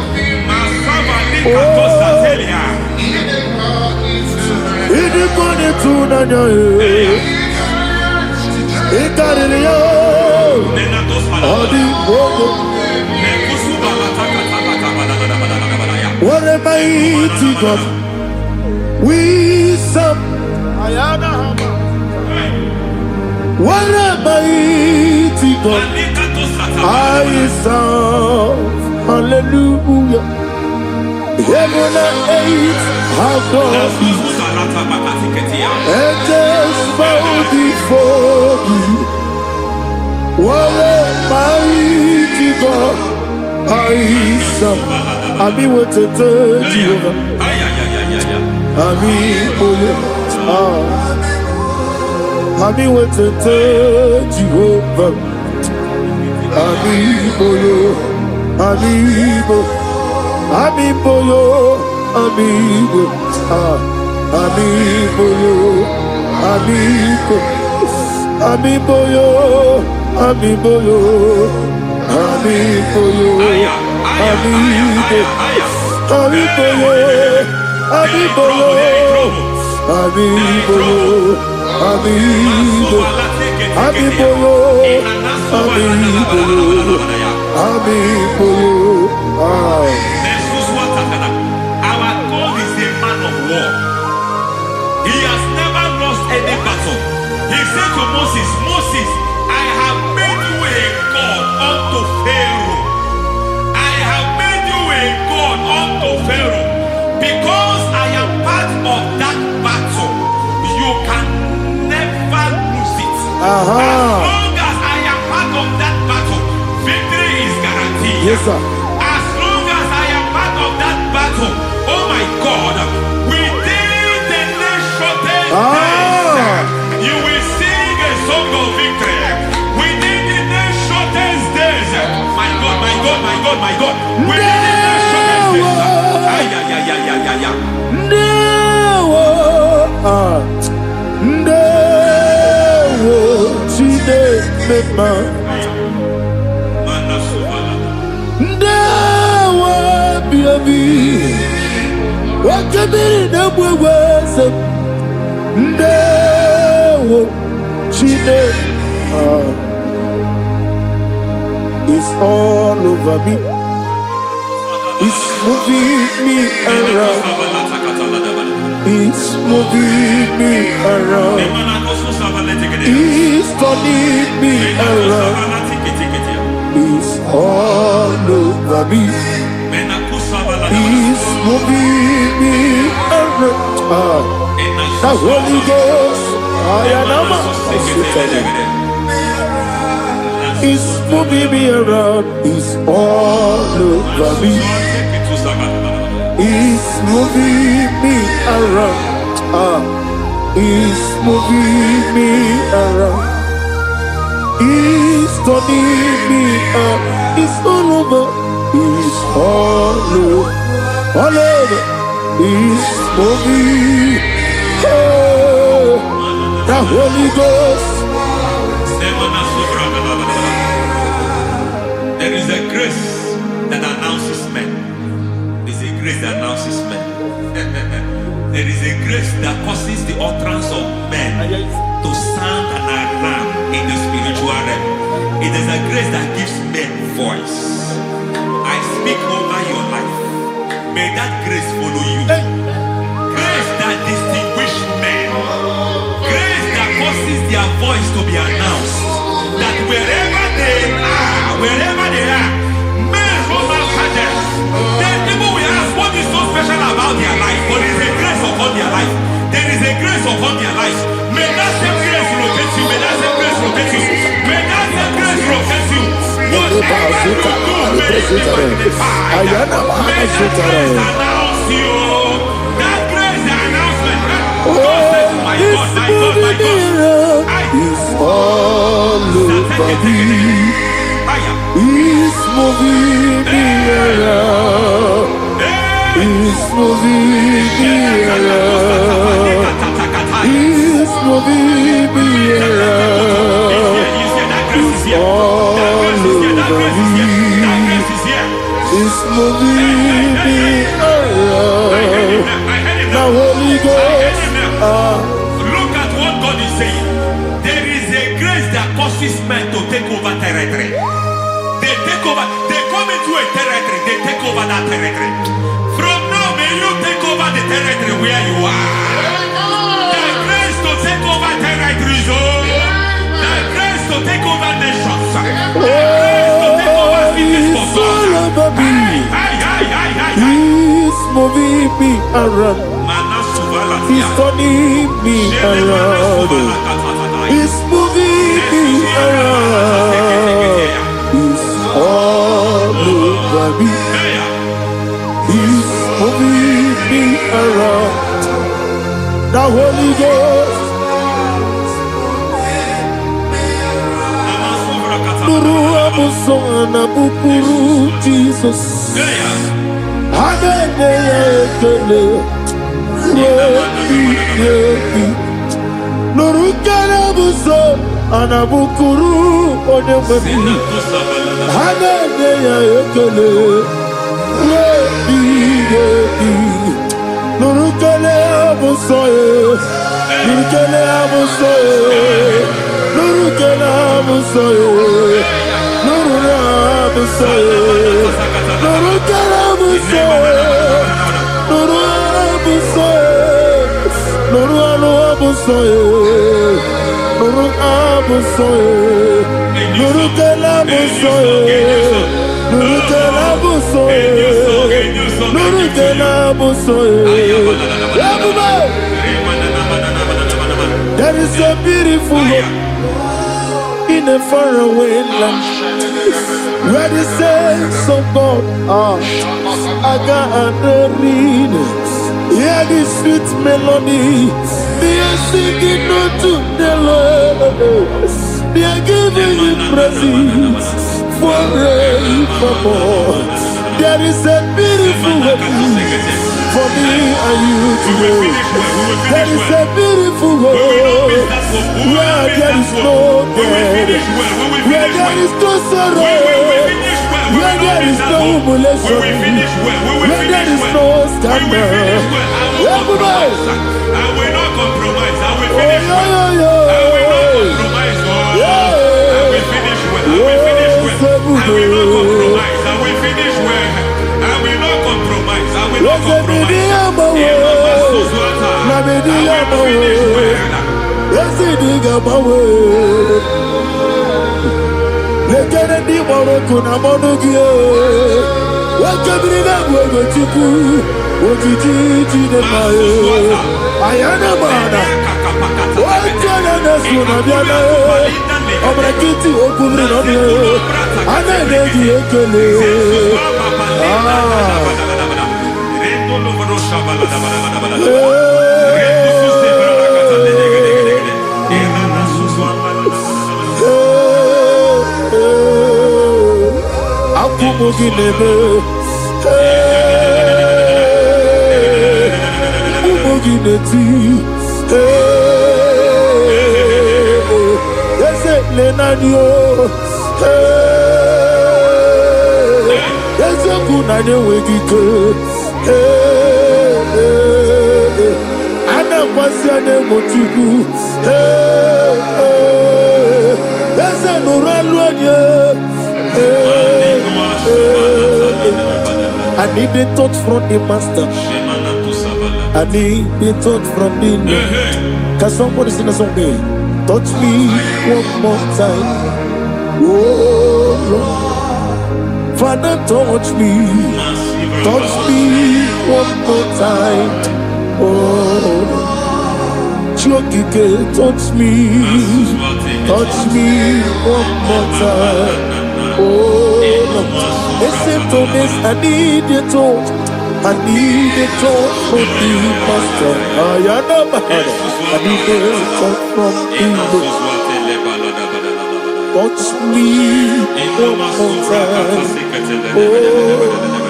What a mighty God we serve. What a mighty God I serve. Hallelujah. Heaven and earth have gone, angels bow before you. What a mighty God I serve. Ami what a Jehovah. Ami Ami what a Jehovah. Ami Amibo, Amiboyo, Amibo, Amiboyo, Amibo, Amiboyo, Amiboyo, Amiboyo, Amibo, Amiboyo, Amiboyo, Amiboyo, Amibo, Amiboyo, Amiboyo. Our God is a man of war. He has never lost any battle. He said to Moses, Moses, I have made you a God unto Pharaoh. I have made you a God unto Pharaoh. Because I am part of that battle, you can never lose it. As long as I am part of that battle, victory is guaranteed. Yes, sir. As long as I am part of that battle, oh my God, within the next shortest days, you will sing a song of victory. Within the next shortest days, my God, my God, my God, my God. Within the next shortest days. It's all over me. It's moving me around. It's moving me around. It's turning me around. It's all over me. It's moving me around. The Holy Ghost, it's moving me around. It's all over me. It's moving me around. It's moving me around. It's turning me up. It's all over. It's all over. All over. It's moving. Oh, the Holy Ghost. There is a grace that announces men. There is a grace that announces men. There is a grace that causes the utterance of men to sound an alarm in the spiritual realm. It is a grace that gives men voice. I speak over your life. May that grace follow you. Grace that distinguishes men. Grace that causes their voice to be announced. That wherever they are, men hold out them. Then people will ask what is so special about their life. But there is a grace upon their life. There is a grace upon their life. May that same grace locate you. May that same grace locate you. May that same grace locate you. Whatever you do, may it be magnified. May that grace announce you. That grace announcement. My God, my God, my God. It's all over me. It's moving me around. It's moving me around. It's moving me around. It's all over me. It's moving me around. The Holy Ghost. Look at what God is saying. There is a grace that causes men to take over territory. They take over. They come into a territory. They take over that territory. From now, may you take over the territory where you are. The grace to take over territories. The grace to take over nations. The grace to take over cities for God. moving me around. He's turning me around. He's moving me around. He's all over me. He's moving me around. The Holy Ghost. Nuru amusona bukuru Jesus. Hanene ekele. Nuru kala buso anabukuru onememi. Hanene ekele. Nuru kala buso. Nuru kala buso. Nuru kala buso. Nuru buso. Nuru kala buso. Nuru buso. Nuru buso. Nuru buso. Nuru kala buso. Nuru kala buso. Nuru kala buso. There is a beautiful hope in a faraway land where the saints of God are. I got the read. Hear the sweet melody. They are singing unto the Lord. They are giving you praise forevermore. There is a beautiful hope for me and you today. There is a beautiful world where there is no death, where there is no sorrow, where there is no humiliation, where there is no scandal. Everybody, I will not compromise. I will oh, finish well. I will not compromise. I will finish well. I will finish well. I will not compromise. I will finish well. I will not compromise. I will not compromise. I need a touch from the master. I need a touch from the Lord. Can somebody sing a song there? Touch me one more time. Oh Lord, Father, touch me. Touch me one more time. Oh Chokike, touch me. Touch me one more time. Oh Lord. Except on this, I need a touch. I need a touch from the master. I need a touch from the Lord. Touch me one more time. Oh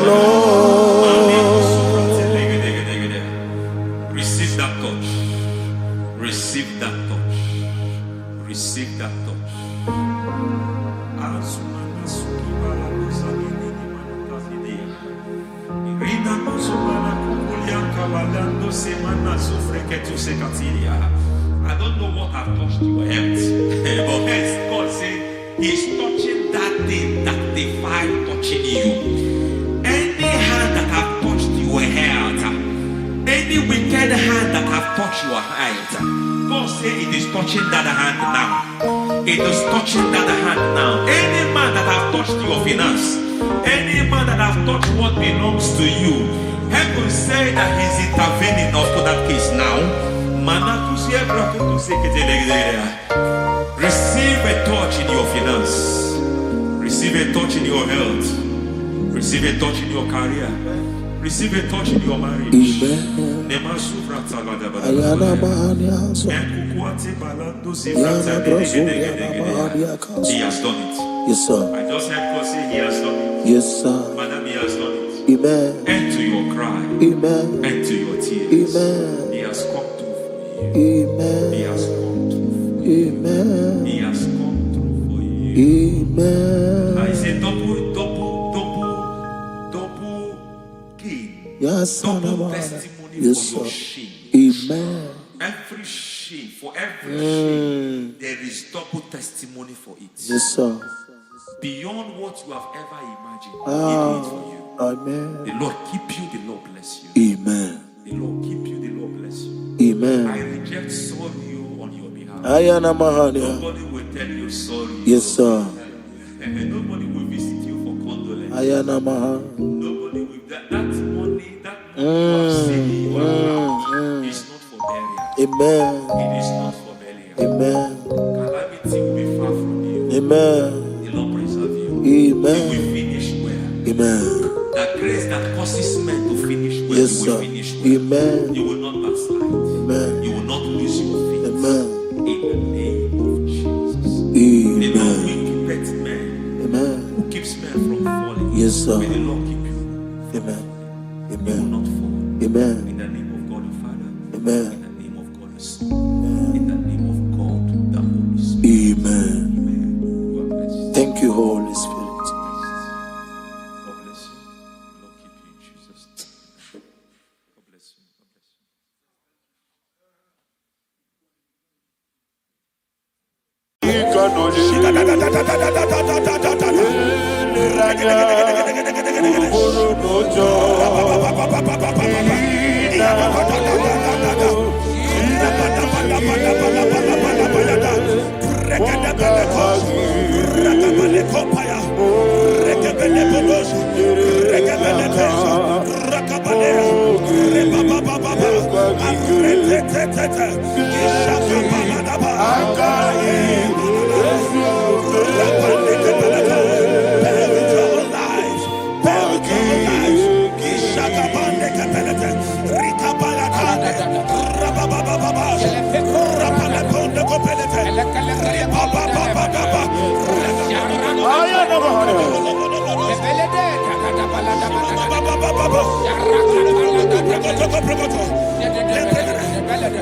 Lord. Receive that touch. Receive that touch. Receive that touch. I don't know what I've touched your health, but hence God said He's touching that thing that defied touching you. Any hand that have touched your health, any wicked hand that have touched your health, God said it is touching that hand now. It is touching that hand now. Any man that have touched your finance, any man that have touched what belongs to you, Heaven say that he's intervening after that case now. Receive a touch in your finance. Receive a touch in your health. Receive a touch in your career. Receive a touch in your marriage. He has done it. Yes, sir. I just heard God say he has done it. Yes, sir. Madam, he has done it. Amen. End to your cry. Amen. End to your tears. Amen. He has come through for you. Amen. He has come through for you. Amen. He has come through for you. Amen. I say double gain. Yes, Double sir. testimony Yes, for your sir. shame. Amen. Every shame, for every shame, there is double testimony for it. Yes, sir. Beyond what you have ever imagined, he did it for you. Amen. The Lord keep you, the Lord bless you. Amen. The Lord keep you, the Lord bless you. Amen. I reject sorry on your behalf. Ayana Mahania. Nobody will tell you sorry. Yes, sir. And nobody will visit you for condolence. Ayana Maha. Nobody will. That money you have saved in your account is not for burial. Amen. It is not for burial. Amen. Calamity will be far from you. Amen. The Lord preserve you. Amen. You will finish well. Amen. That grace that causes men to finish well, Yes, you will sir. finish well. Amen. You will not backslide. Amen. You will not lose your faith. Amen. In the name of Jesus. The Lord Amen. will keep men. Amen. Who keeps men from falling. Yes, sir. May the Lord keep you. Amen. You will Amen. not fall. Amen. In the name of God the Father. Amen. In the name of God the Son. In the name of God the Holy Spirit. Amen. Amen. God bless you. Thank you, Holy Spirit. God bless you. The Lord keep you in Jesus' name. God bless you. God bless you.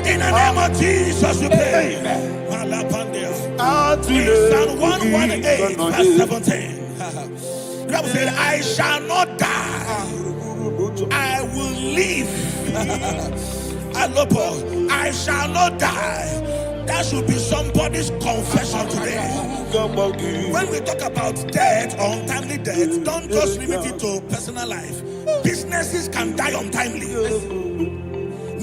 In the name of Jesus, we pray. In Psalm 118, verse 17, the Bible said, I shall not die, I will live. I shall not die. That should be somebody's confession today. When we talk about death or untimely death, don't just limit it to personal life. Businesses can die untimely.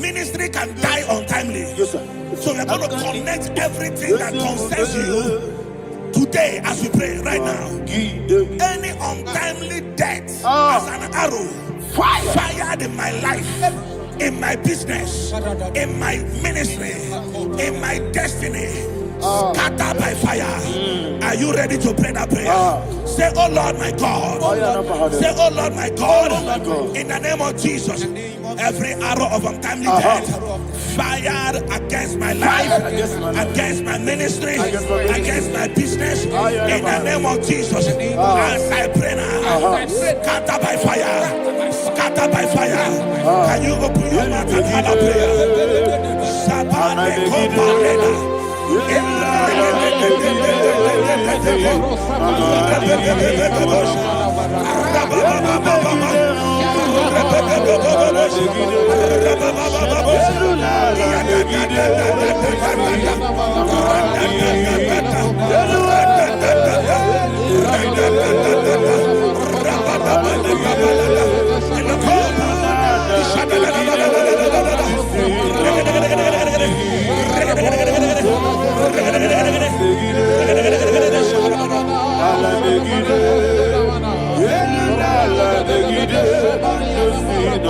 Ministry can die untimely. Yes, sir. So we're going to connect everything that concerns you today as we pray right now. Any untimely death as an arrow fired in my life, in my business, in my ministry, in my destiny, scattered by fire. Are you ready to pray that prayer? Say, oh Lord my God. Say, oh Lord my God. In the name of Jesus, every arrow of untimely death fired against my life, against my ministry, against my business, in the name of Jesus, as I pray now, scatter by fire, scatter by fire. Can you open your mouth and have a prayer? Sabane Koparena.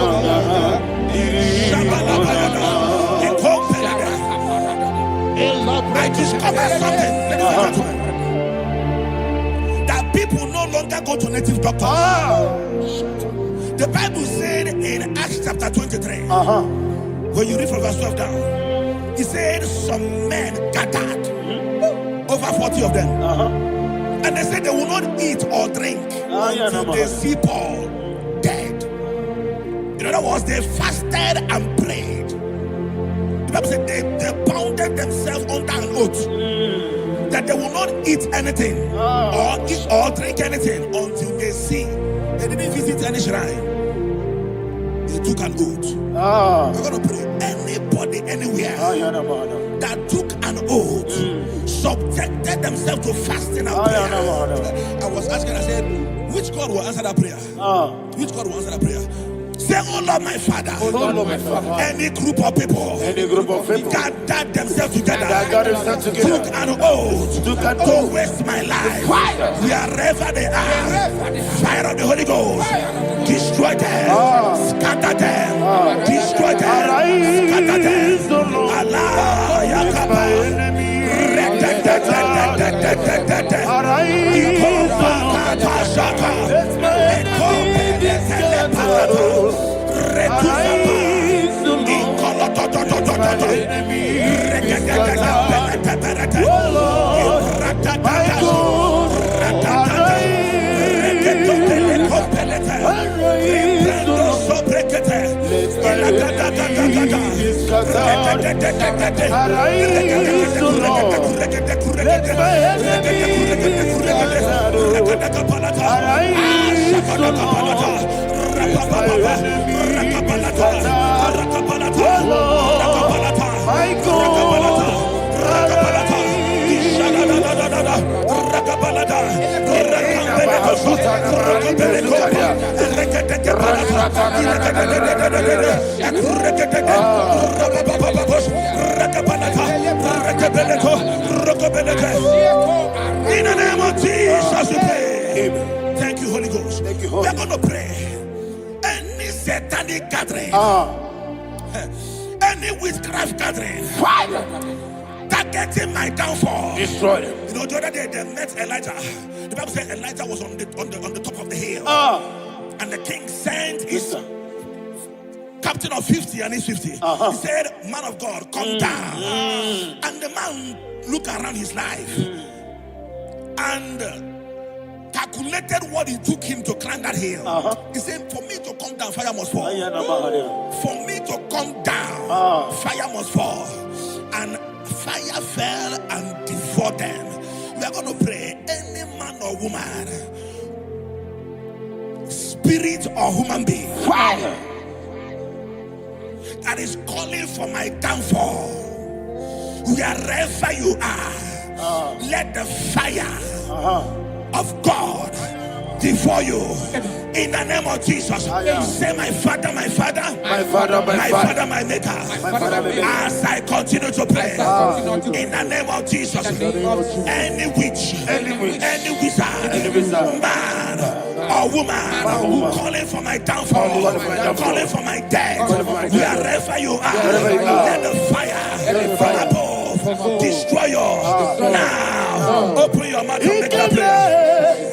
Yeah. go to native doctors. The Bible said in Acts chapter 23, when you read from verse 12 down, it said some men gathered, over 40 of them, and they said they will not eat or drink until they see Paul dead. In other words, they fasted and prayed. The Bible said they bounded themselves under an oath that they will not eat anything or drink anything until they see. They didn't visit any shrine. They took an oath. We're going to pray. Anybody, anywhere that took an oath, subjected themselves to fasting and prayer. I was asking, I said, which God will answer that prayer? Which God will answer that prayer? Say, oh Lord, my Father. Oh Lord, my Father. Any group of people gathered themselves together, took an oath to waste my life. Wherever they are, fire of the Holy Ghost, destroy them, scatter them, destroy them, scatter them. Allah, Yakaba, in the name of Jesus, we pray. Thank you, Holy Ghost. We are going to pray. Any satanic gathering, any witchcraft gathering, targeting my downfall, destroy them. You know, the other day they met Elijah. The Bible said Elijah was on the top of the hill, and the king sent his captain of 50 and his 50. He said, man of God, come down. And the man looked around his life and calculated what it took him to climb that hill. He said, for me to come down, fire must fall. For me to come down, fire must fall. And fire fell and devoured them. We are going to pray. Any man or woman, spirit or human being, fire, that is calling for my downfall, wherever you are, let the fire of God devour you in the name of Jesus. Say, my Father, my Father, my Father, my Father, my Maker. As I continue to pray in the name of Jesus, any witch, any wizard, man or woman calling for my downfall, calling for my death, wherever you are, let the fire from above destroy you now. Open your mouth and make a prayer.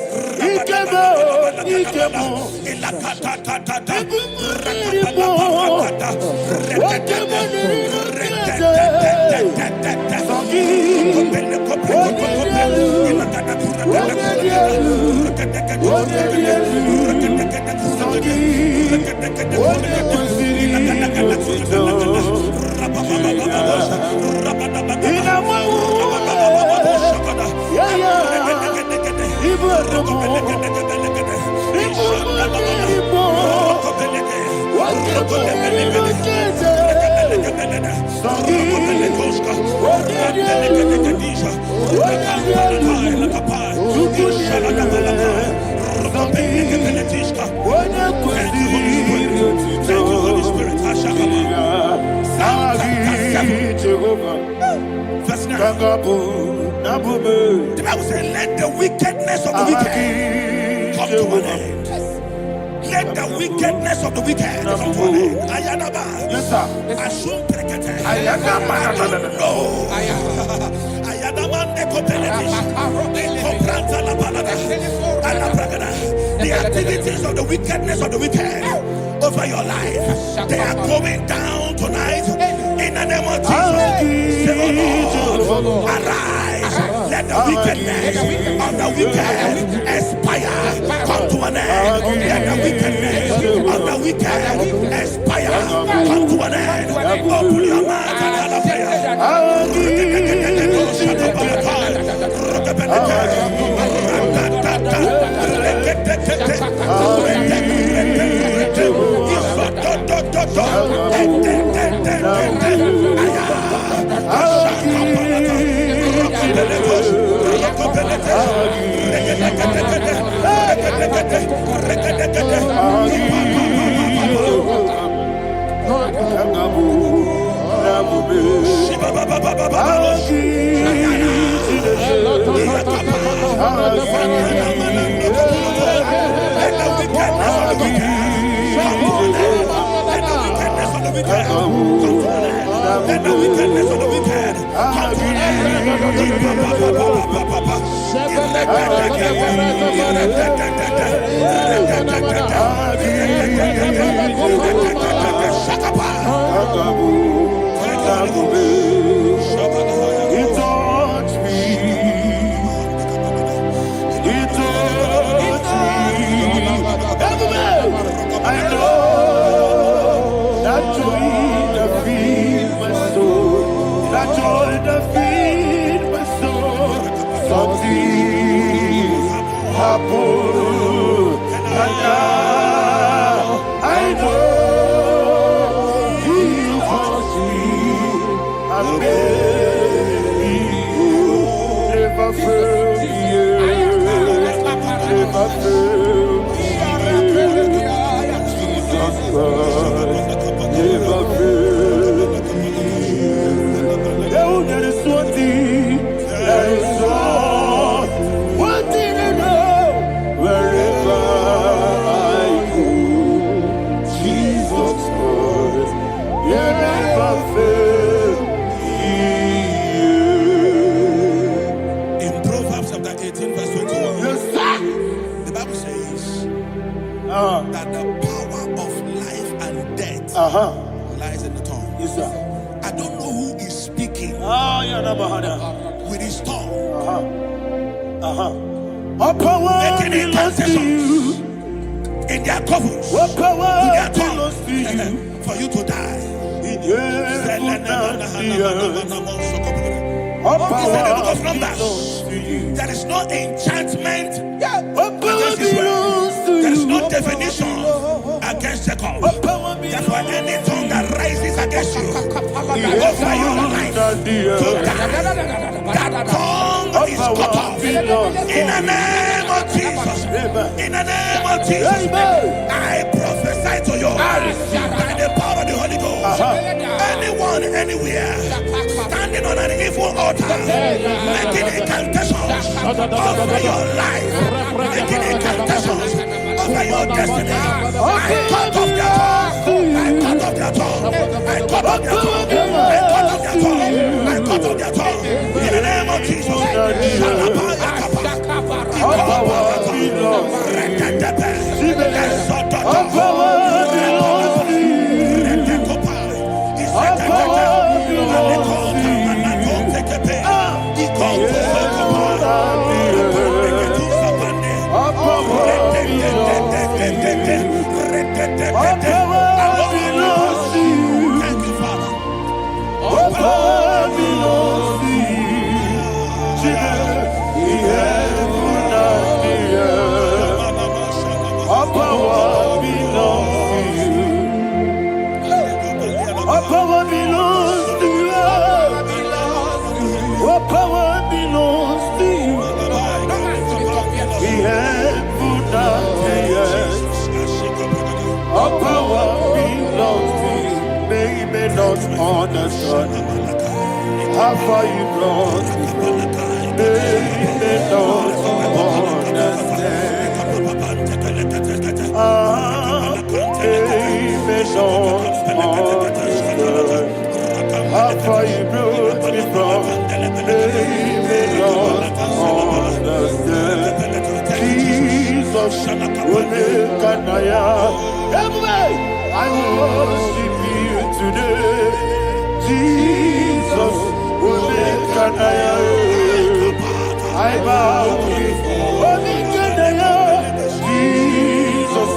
The Bible says, let the wickedness of the wicked come to an end. Let the wickedness of the wicked come to an end. Ayadaba. Yes, sir. Asum prekete. Ayadaba. No. Ayadaba nekopeletish. Nekopranta la balada. Ala bragada. activities of the wickedness of the wicked over your life, they are going down tonight in the name of Jesus. Say, oh Lord, arise. Let the wickedness of the wicked expire. Come to an end. Let the wickedness of the wicked expire. Come to an end. Open your mouth and have a prayer. That the power of life and death lies in the tongue. Yes, sir. I don't know who is speaking with his tongue. Making incantations in their covers with their tongue for you to die. He said in the book of Numbers, there is no enchantment against Israel. There is no definition against Jacob. Therefore, any tongue that rises against you over your life to die, that tongue is cut off. In the name of Jesus. In the name of Jesus. I prophesy to you by the power of the Holy Ghost. Anyone, anywhere, standing on an evil altar, making incantations over your life, making incantations over your destiny, I cut off their tongue. I cut off their tongue. I cut off their tongue. I cut off their tongue. I cut off their tongue. In the name of Jesus. Understand how far you brought me from. They may not understand. They may not understand how far you brought me from. They may not understand. Jesus will I worship you today. Jesus, I bow before Jesus,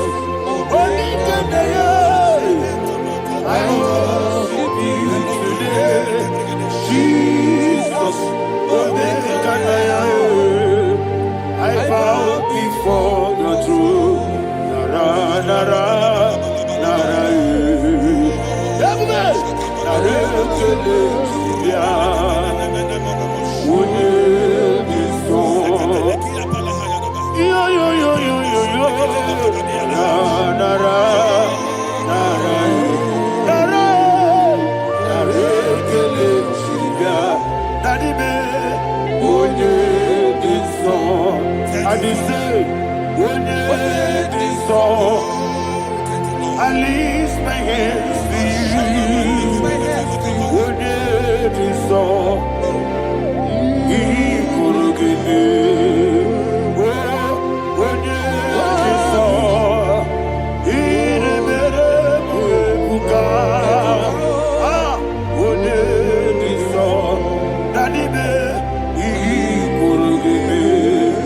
I worship you today. Jesus, I bow before your throne. Nara, nara, nara, I lift my hands to you.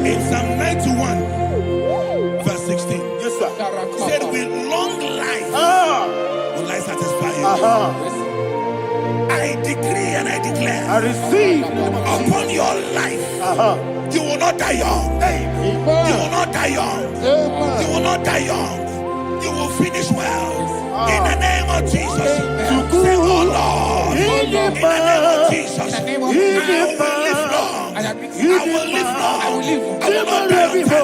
In Psalm 91, verse 16, Yes, sir. said, with long life will I satisfy you. I decree and I declare I receive. upon your life, you will not die young. You will not die young. You will not die young. You will finish well. In the name of Jesus. Say, oh Lord, in the name of Jesus, I will live long. I will live long. I will not die young.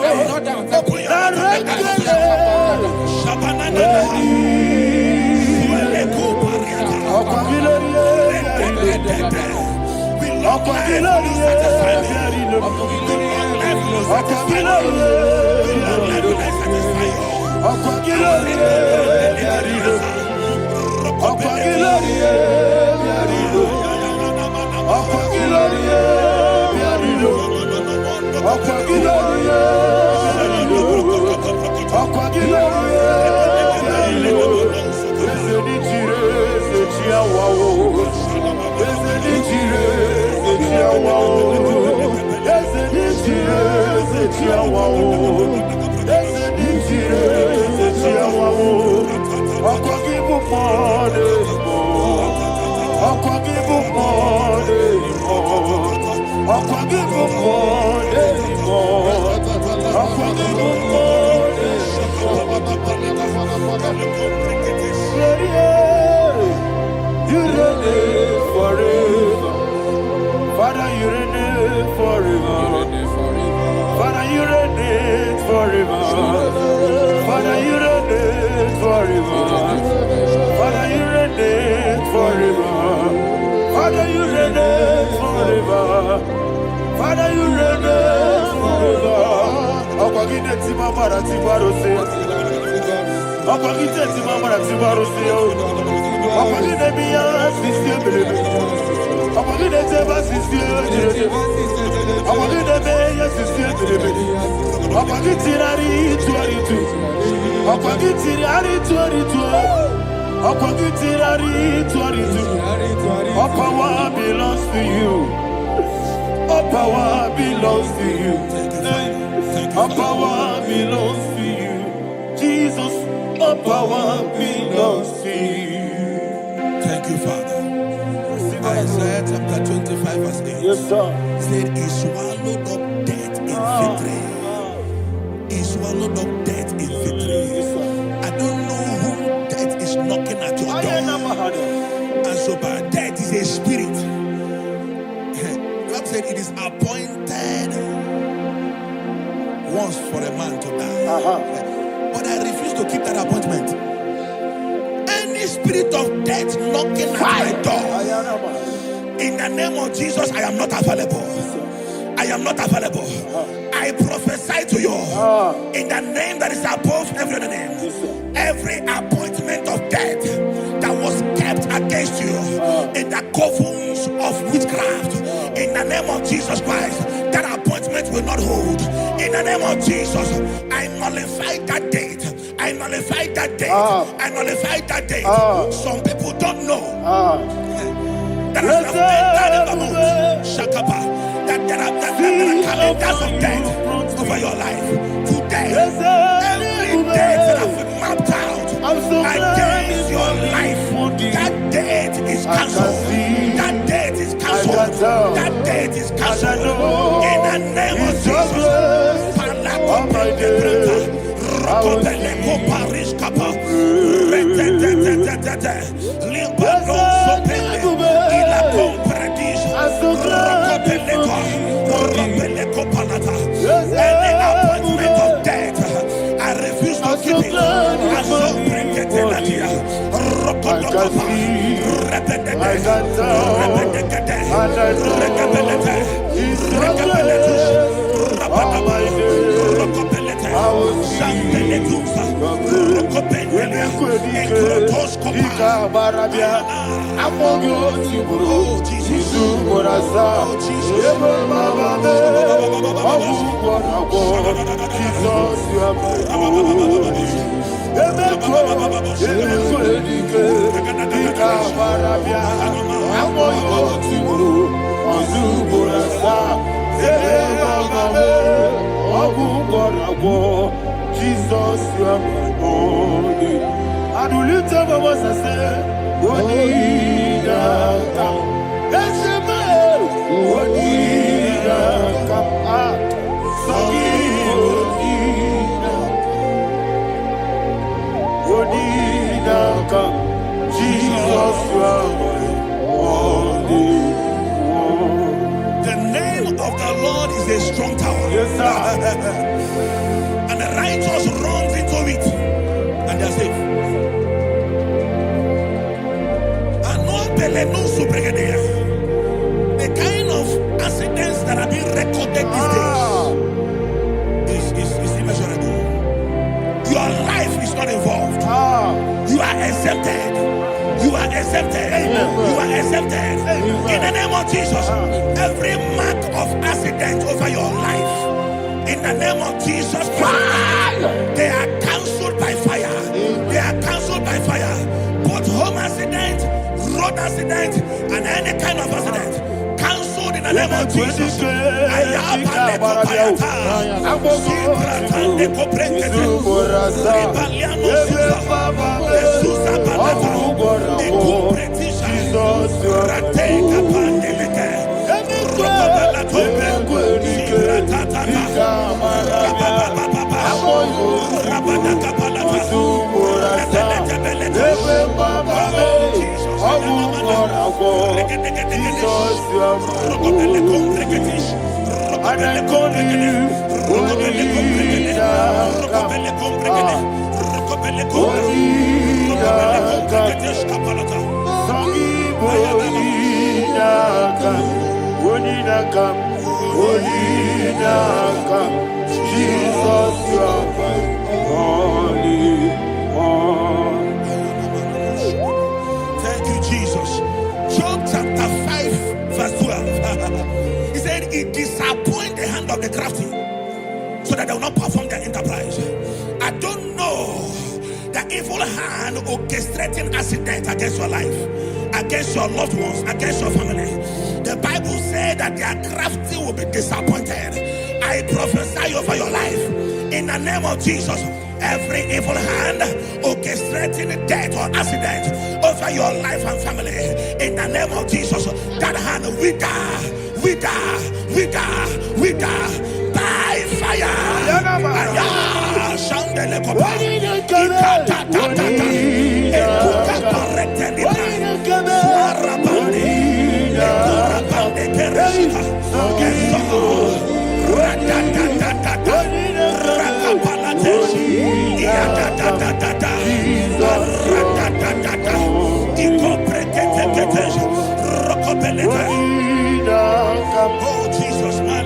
Open your You reign forever. Father, you reign forever. Father, you reign forever. Father, you reign forever. Father, you reign forever. Father, you reign forever. Father, you reign forever. Akwagide ti mama na ti barose. Akwagide ti mama na ti barose. Akwagide biya sisi ebelebe. Akwagide teba sisi ebelebe. Akwagide beya sisi ebelebe. Akwagide rari tuaritu. Akwagide rari tuaritu. Akwagide rari tuaritu. All power belongs to you. All power belongs to you. All power belongs to you. Jesus, all power belongs to you. Thank you, Father. Isaiah chapter 25, verse 8. Yes, sir. Said, he swallowed up death in victory. He swallowed up death in victory. I don't know who death is knocking at your door. And so, but death is a spirit. God said it is appointed once for a man to die. But I refuse to keep that appointment. Any spirit of death knocking at my door, in the name of Jesus, I am not available. I am not available. I prophesy to you in the name that is above every other name. Every appointment of death that was kept against you in the covens of witchcraft, in the name of Jesus Christ, that appointment will not hold. In the name of Jesus, I nullify that date. I nullify that date. I nullify that date. Some people don't know that as you have entered the month, Shakapa, that there are calendars of death over your life. Today, every date that I've mapped out against your life, that date is cancelled. That date is cancelled. That date is cancelled. In the name of Jesus. Rokopeleko Paris Kapa Limbano Sopele Ila Compradis Rokopeleko Palata. Any appointment of death, I refuse to keep it. I so bring it in Nadia Rokopapa Jesus, you are my only. And we lift up our voice and say, Wonida come. That's the man. Wonida come. Wonida come. Jesus, you are my only. The name of the Lord is a strong tower. Yes, sir. And the righteous runs into it and they're safe. The kind of accidents that are being recorded these days is immeasurable. Your life is not involved. You are exempted. You are exempted. You are exempted. In the name of Jesus, every mark of accident over your life, in the name of Jesus Christ, they are cancelled by fire. They are cancelled by fire. Both home accident, road accident, and any kind of accident, cancelled in the name of Jesus. Jesus, you are my only one. Thank you, Jesus. Job chapter 5, verse 12. He said, it disappoints the hand of the crafty so that they will not perform their enterprise. I don't know the evil hand orchestrating accident against your life, against your loved ones, against your family. The Bible said that their crafty will be disappointed. I prophesy over your life in the name of Jesus. Every evil hand orchestrating death or accident over your life and family, in the name of Jesus, that hand wither by fire. Oh Jesus, my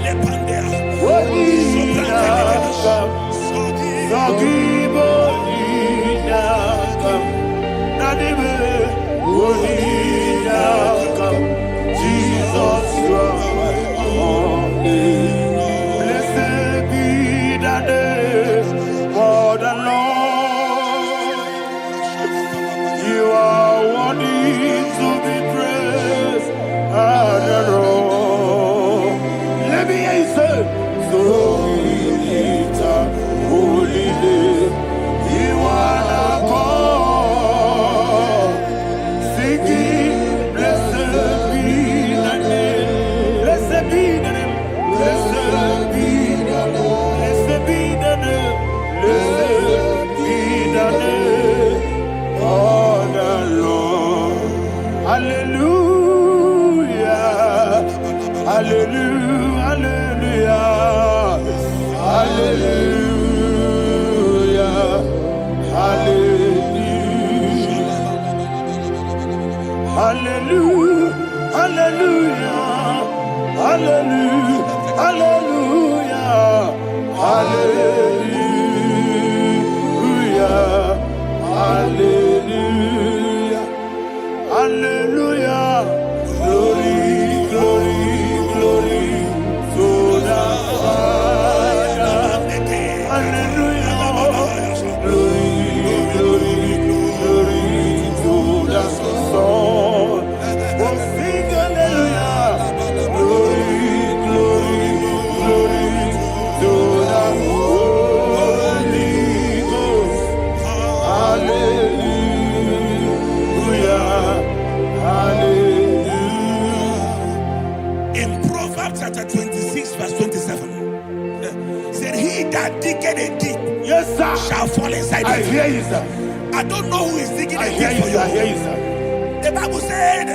that digging a deep Yes, sir. shall fall inside I it. hear you, sir. I don't know who is digging I a hear deep you, for sir. I hear you. you, sir. The Bible said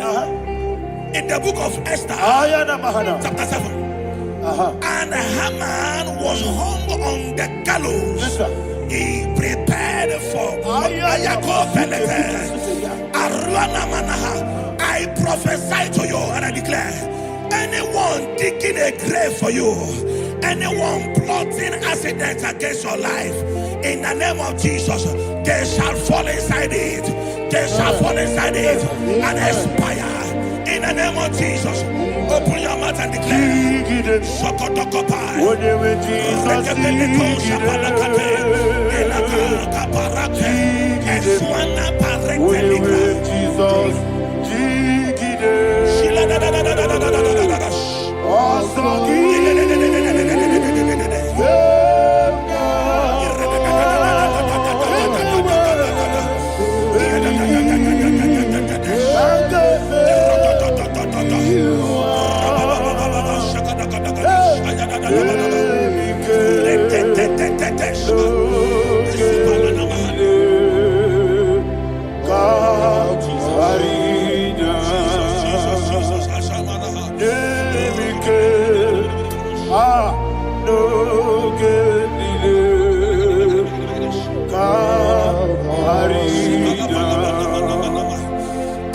in the book of Esther, Ayana Mahana. chapter 7, and Haman was hung on the gallows. Yes, sir. He prepared for I prophesy to you and I declare, anyone digging a grave for you, anyone plotting accidents against your life, in the name of Jesus, they shall fall inside it. They shall fall inside it and expire. In the name of Jesus, open your mouth and declare. Shokotokopai.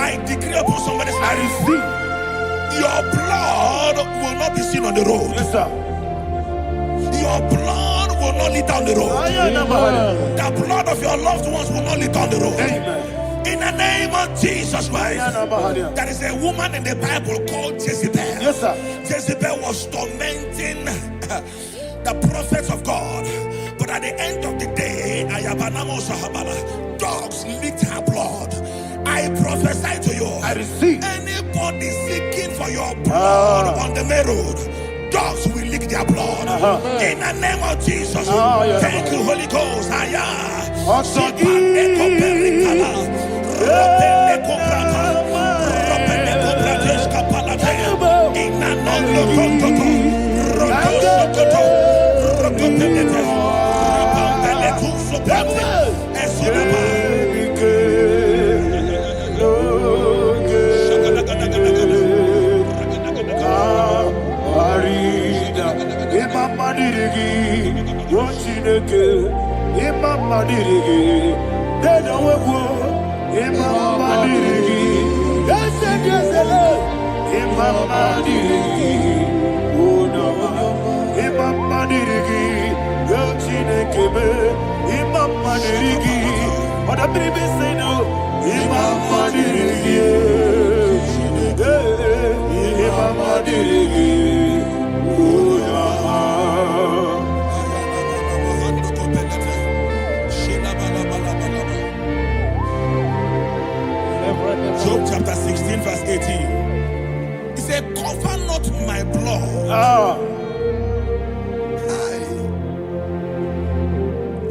I decree upon somebody's life, your blood will not be seen on the road. Yes, sir. Your blood will not lead down the road. The blood of your loved ones will not lead down the road. Amen. In the name of Jesus Christ, there is a woman in the Bible called Jezebel. Yes, sir. Jezebel was tormenting the prophets of God. But at the end of the day, dogs licked her blood. I prophesy to you, I receive. anybody seeking for your blood on the main road, dogs will lick their blood. In the name of Jesus. Thank you, Holy Ghost. Job chapter 16 verse 18. He said, cover not my blood.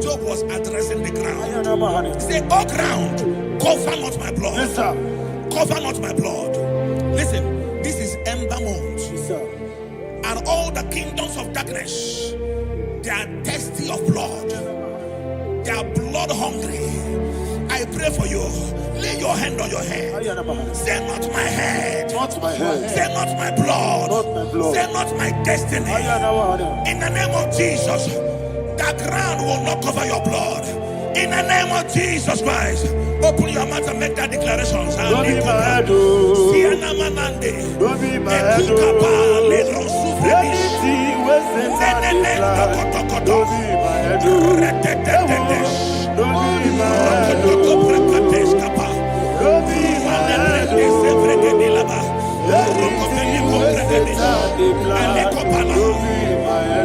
Job was addressing the ground. He said, oh ground, cover not my blood. Yes, sir. Cover not my blood. Listen, this is ember month. Yes, sir. And all the kingdoms of darkness, they are thirsty of blood. They are blood hungry. I pray for you. Lay your hand on your head. Say not my head. Not my head. Say not my blood. Not my blood. Say not my destiny. In the name of Jesus, the ground will not cover your blood. In the name of Jesus Christ, open your mouth and make that declaration. Don't be my head. Don't be my head. Anything was in my life. Don't be my head. Don't be my head. Don't be my head.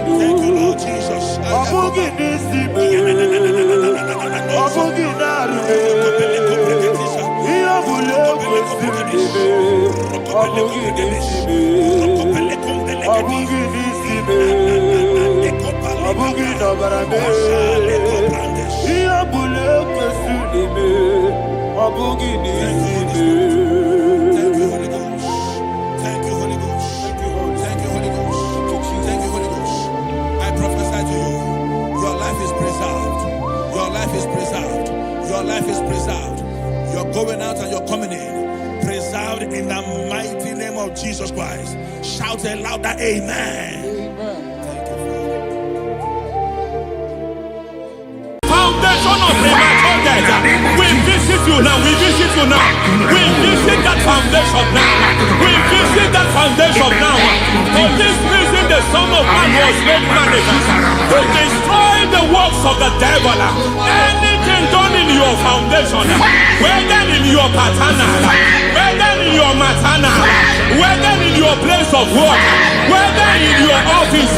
Thank you, Lord Jesus. I prophesy to you. life is preserved. Your life is preserved. You're going out and you're coming in. Preserved in the mighty name of Jesus Christ. Shout a louder amen. Thank you, Father. Foundation of premature death. We visit you now. We visit you now. We visit that foundation now. We visit that foundation now. For this reason, the Son of Man was made manifest to destroy the works of the devil. Anything done in your foundation, whether in your paternal, whether in your maternal, whether in your place of work, whether in your office,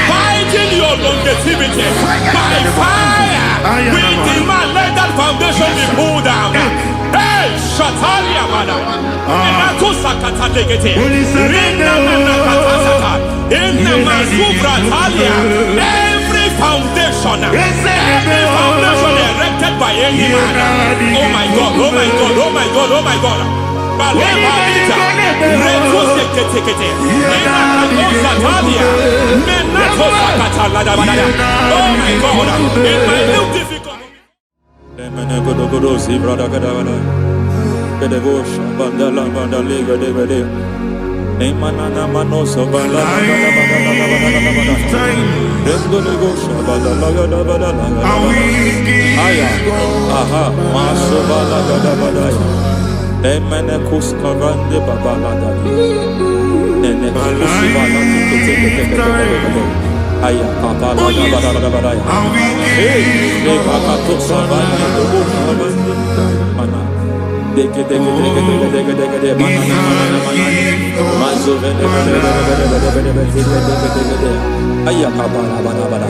fighting your longevity by fire. We demand let that foundation be pulled down. Hey, Shatalia Bada. Inato Sakata Legete. Rina Manakatasata. Inna Masubra Talia. Every foundation erected by any man. Oh my God, oh my God, oh my God, oh my God. Baleba Lita. Reto Sekete. Inato Satalia. Menato Sakata Ladabada. Oh my God. In my new difficult. Aya kapala da ba da ya. Hey, ne bakato sabani do sabani mana. Deke mana. Mazo vene. Aya kapala ba da.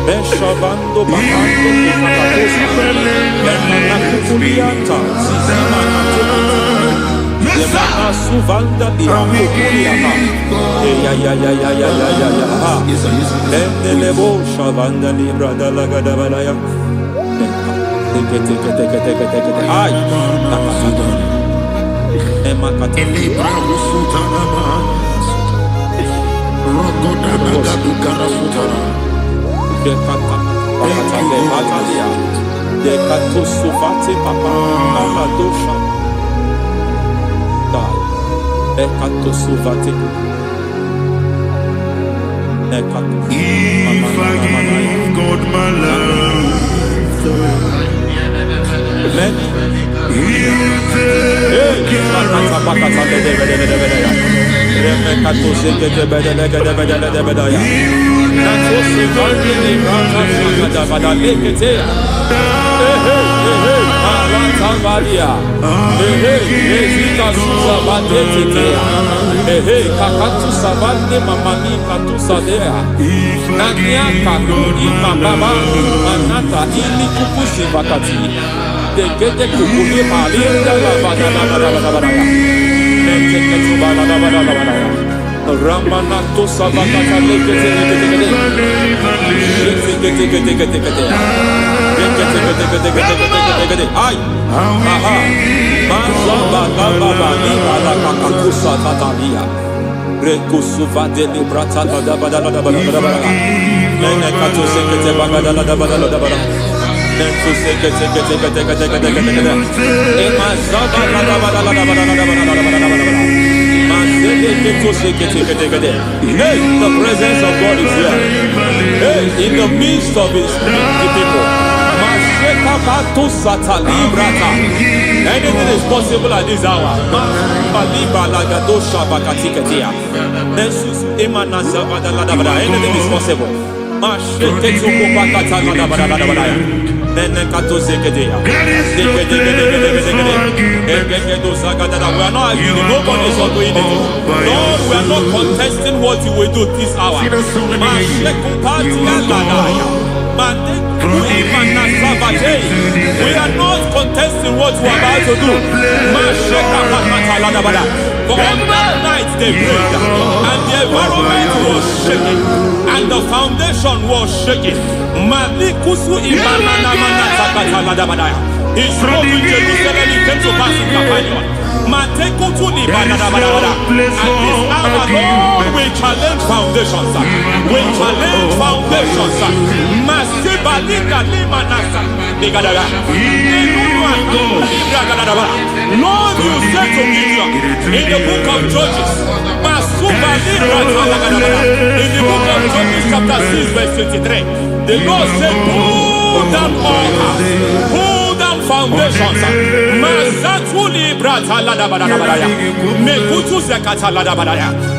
Beshavando bakando kukulianta Zemana suvanda biakuliata ya Endelebo shavanda libra dalagada balaya Teke ay nakasado Emakata libra usutana Rogoda nagadu karasutana Dekata pakata lebatalia Dekato suvati papa aladosha Ekato suvati Ekato If I give God my love Many He'll take care Ramanato Savakata Ay, aha, Mazaba Baba Nibala Kakakusa Tatalia, Rekusuva de Librata Badabada, Nenekato Sekete Bagada, Nentu Sekete, Emazaba Hey, the presence of God is here. Hey, in the midst of his people. Anything is possible at this hour. Anything is possible. We are not arguing, nobody is arguing. Lord, we are not contesting what you will do this hour. We are not contesting what you are about to do. For on that night they prayed, and the environment was shaking, and the foundation was shaking. His road in Jerusalem, it came to pass in Capernaum. At this hour, Lord, we challenge foundations. We challenge foundations. Lord, you said to Gideon in the book of Judges, in the book of Judges, chapter 6, verse 23, the Lord said, pull down altars, pull down foundations.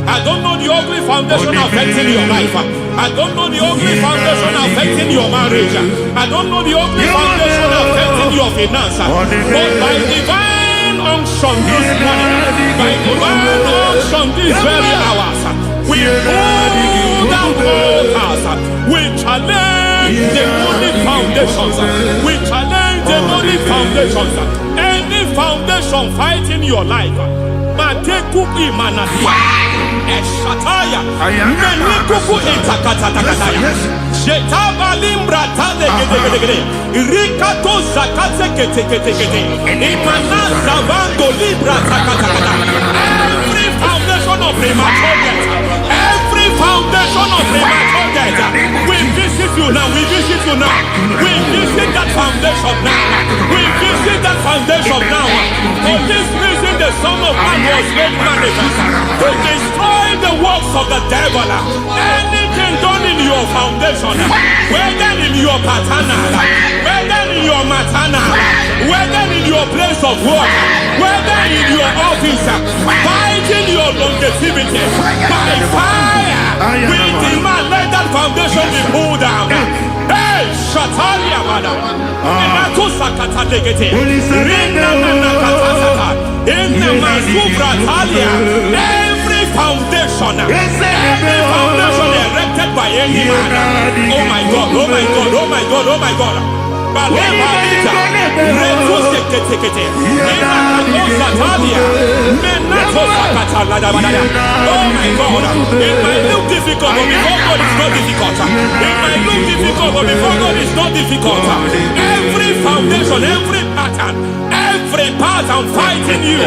I don't know the ugly foundation affecting your life. I don't know the ugly foundation affecting your marriage. I don't know the ugly foundation affecting your finance. But by divine unction this morning, by divine unction these very hours, we pull down altars. We challenge demonic foundations. We challenge demonic foundations. Any foundation fighting your life, Matekuki Manasia, Eshataya, Menikuku Itakataya, Shetavalimbra Tadegede, Rikato Zakate Kete, Imanaza Vando Libra Takata. Every foundation of premature death, every foundation of premature death, we visit you now, we visit you now, we visit that foundation now, we visit that foundation now. For this reason, the Son of Man was made manifest to destroy the works of the devil. Anything done in your foundation, whether in your paternal, whether in your maternal, whether in your place of work, whether in your office, fighting your longevity by fire, we demand let that foundation be pulled down. Hey, Shatalia, madam. Every foundation erected by any man. Oh my God, oh my God, oh my God, oh my God. Oh my God, it might look difficult, but before God it's not difficult. It might look difficult, but before God it's not difficult. Every foundation, every pattern fighting you,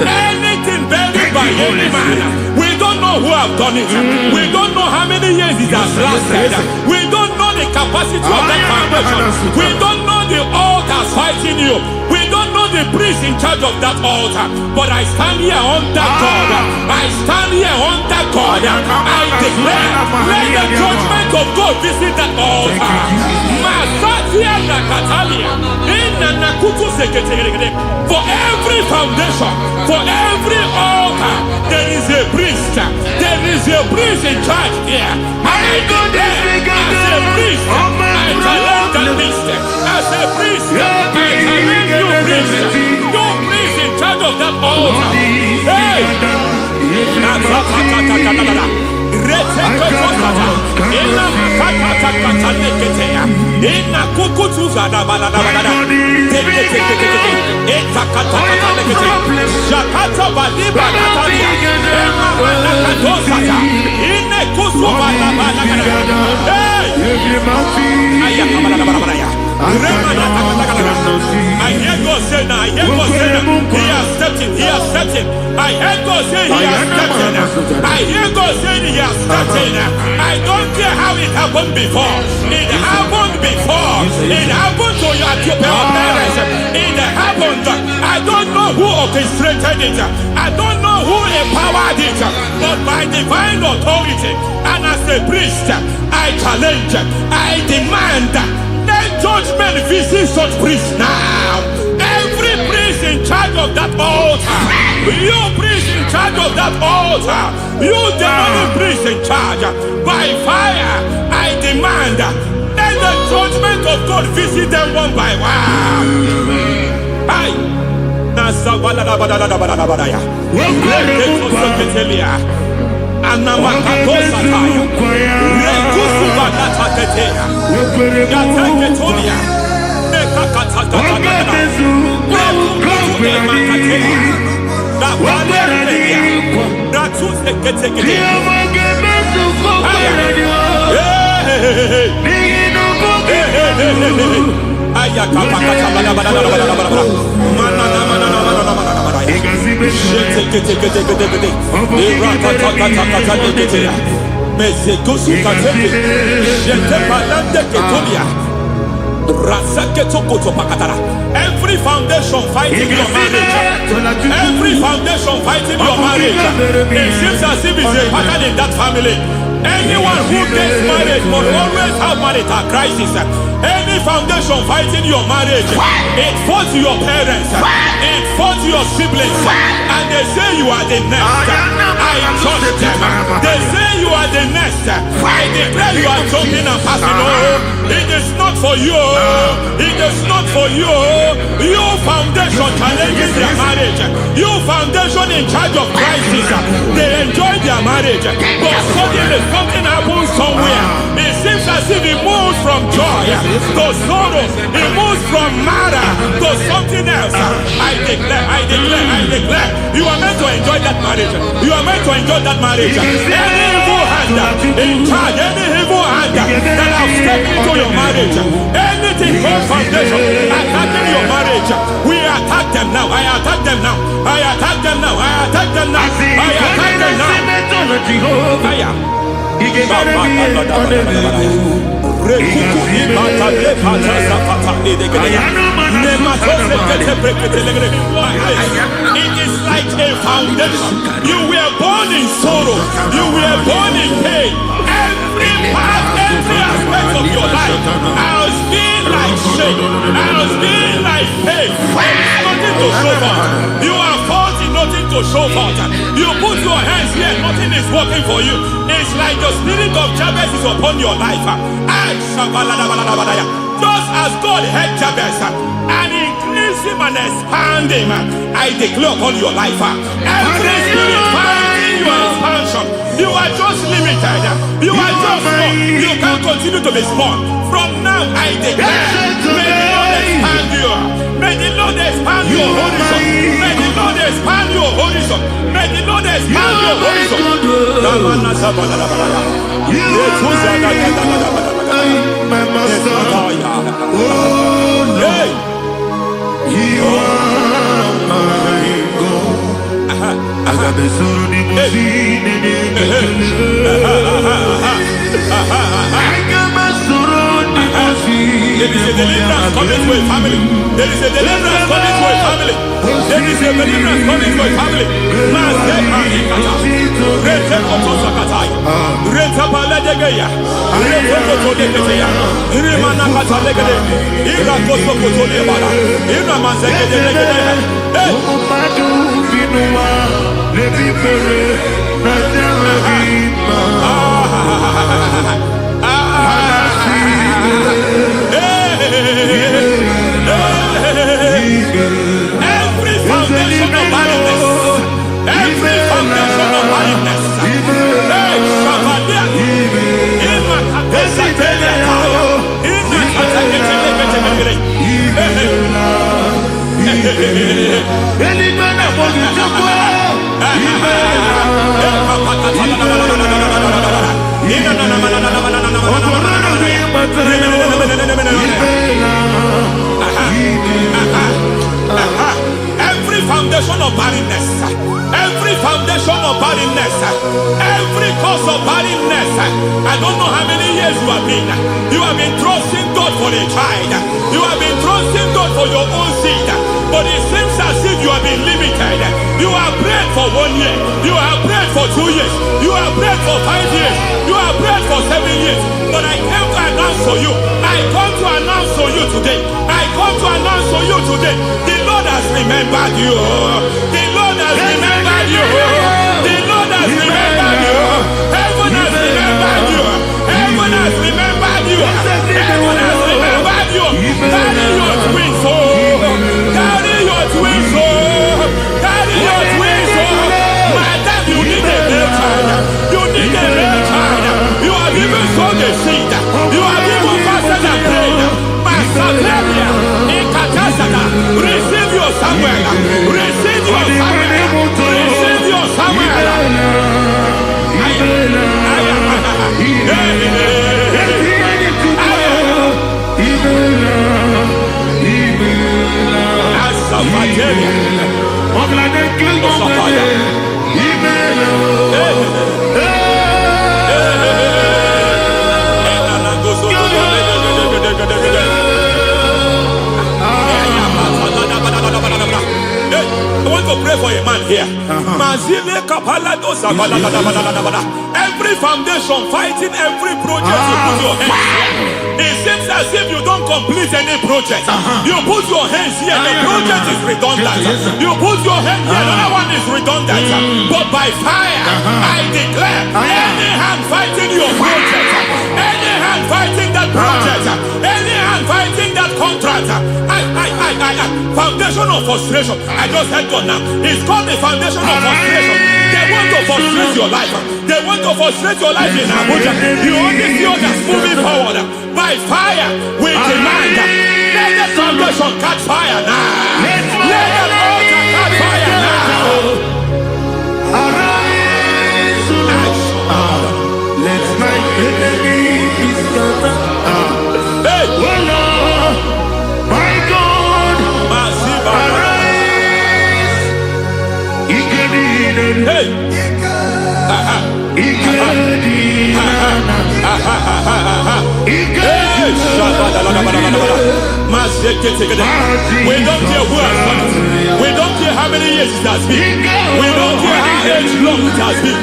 anything buried by any man, we don't know who have done it. We don't know how many years it has lasted. We don't know the capacity of that foundation. We don't know the altars fighting you. We don't know the priest in charge of that altar. But I stand here under God. I stand here under God. I declare, let the judgment of God visit that altar. For every foundation, for every altar, there is a priest. There is a priest in charge here. I declare, as a priest, I challenge that priest. As a priest, I challenge you priest. You priest in charge of that altar. Hey! I hear God say now, I hear God say now, he has stepped in, he has stepped in. I hear God say he has stepped in. I hear God say he has stepped in. I don't care how it happened before. It happened before. It happened to your parents. It happened. I don't know who orchestrated it. I don't know who empowered it. But by divine authority and as a priest, I challenge, I demand, let judgment visit such priests now. Every priest in charge of that altar, you priest in charge of that altar, you demonic priest in charge, by fire, I demand, let the judgment of God visit them one by one. Aye. I Every foundation fighting your marriage, every foundation fighting your marriage, it seems as if it's a pattern in that family. Anyone who gets married must always have marital crisis. Any foundation fighting your marriage, it fought your parents, it fought your siblings, and they say you are the next. I judge them. They say you are the next. I declare you are jumping and passing. Oh, it is not for you. It is not for you. You foundation challenging their marriage. You foundation in charge of crisis. They enjoy their marriage, but suddenly something happens somewhere. It seems as if it moves from joy to sorrow. It moves from matter to something else. I declare, you are meant to enjoy that marriage. You are meant to enjoy that marriage. Any evil hand in charge, any evil hand that have stepped into your marriage, anything called foundation attacking your marriage, we attack them now. I attack them now. I attack them now. I attack them now. I attack them now. It is like a foundation. You were born in sorrow. You were born in pain. Every part, every aspect of your life has been like shame. Has been like pain. There is nothing to show for. You are faulty, nothing to show for. You put your hands here, nothing is working for you. It's like the spirit of Jabez is upon your life. Just as God had Jabez and increased him and expand him, I declare upon your life. Every spirit fighting your expansion, you are just limited. You are just small. You can't continue to be small. From now, I declare, may the Lord expand you. May the Lord expand your horizon. May the Lord expand your horizon. May the Lord expand your horizon. My master, hey, you are my God. I got the soul in my feet. I got my soul in my feet. There is a deliverance coming to a family. There is a deliverance coming to a family. There is a deliverance coming to a family. Every foundation of barrenness, every foundation of barrenness, every foundation of barrenness, every foundation of barrenness, every cause of barrenness. I don't know how many years you have been trusting God for a child. You have been trusting God for your own seed, but it seems as if you have been limited. You have prayed for 1 year, you have prayed for 2 years, you have prayed for 5 years, you have prayed for 7 years. But I came to announce for you, I come to announce for you today, I come to announce for you today, the Lord has remembered you. The Lord has remembered you. The Lord has remembered you. Heaven has remembered you. Heaven has remembered you. Heaven has remembered you. Carry your twins, oh. Carry your twins, oh. Carry your twins, oh. Madam, you need a male child. You need a male child. You have even sown the seed. You have even fasted and prayed. Master Maria, in Katasaka, receive your Samuel. Receive your Samuel. Receive your Samuel. Every foundation fighting every project you put your hands here. It seems as if you don't complete any project. You put your hands here, the project is redundant. You put your hand here, another one is redundant. But by fire, I declare, any hand fighting your project, any hand fighting that project, any hand fighting that contract, foundation of frustration. I just heard God now. It's called the foundation of frustration. They want to frustrate your life. They want to frustrate your life in Abuja. You only see others moving forward. By fire, we demand. Let the foundation catch fire now. Let the altar catch fire now. Arise, let my enemy be scattered. Hey, Oh Lord, my God, arise. hey. We don't care who has done it. We don't care how many years it has been. We don't care how age long it has been.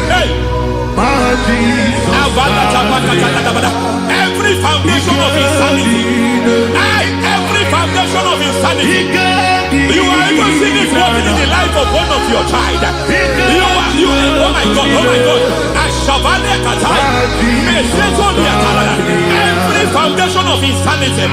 Hey. Every foundation of insanity, every foundation of insanity, you are even seeing it working in the life of one of your child. Oh my God, every foundation of insanity,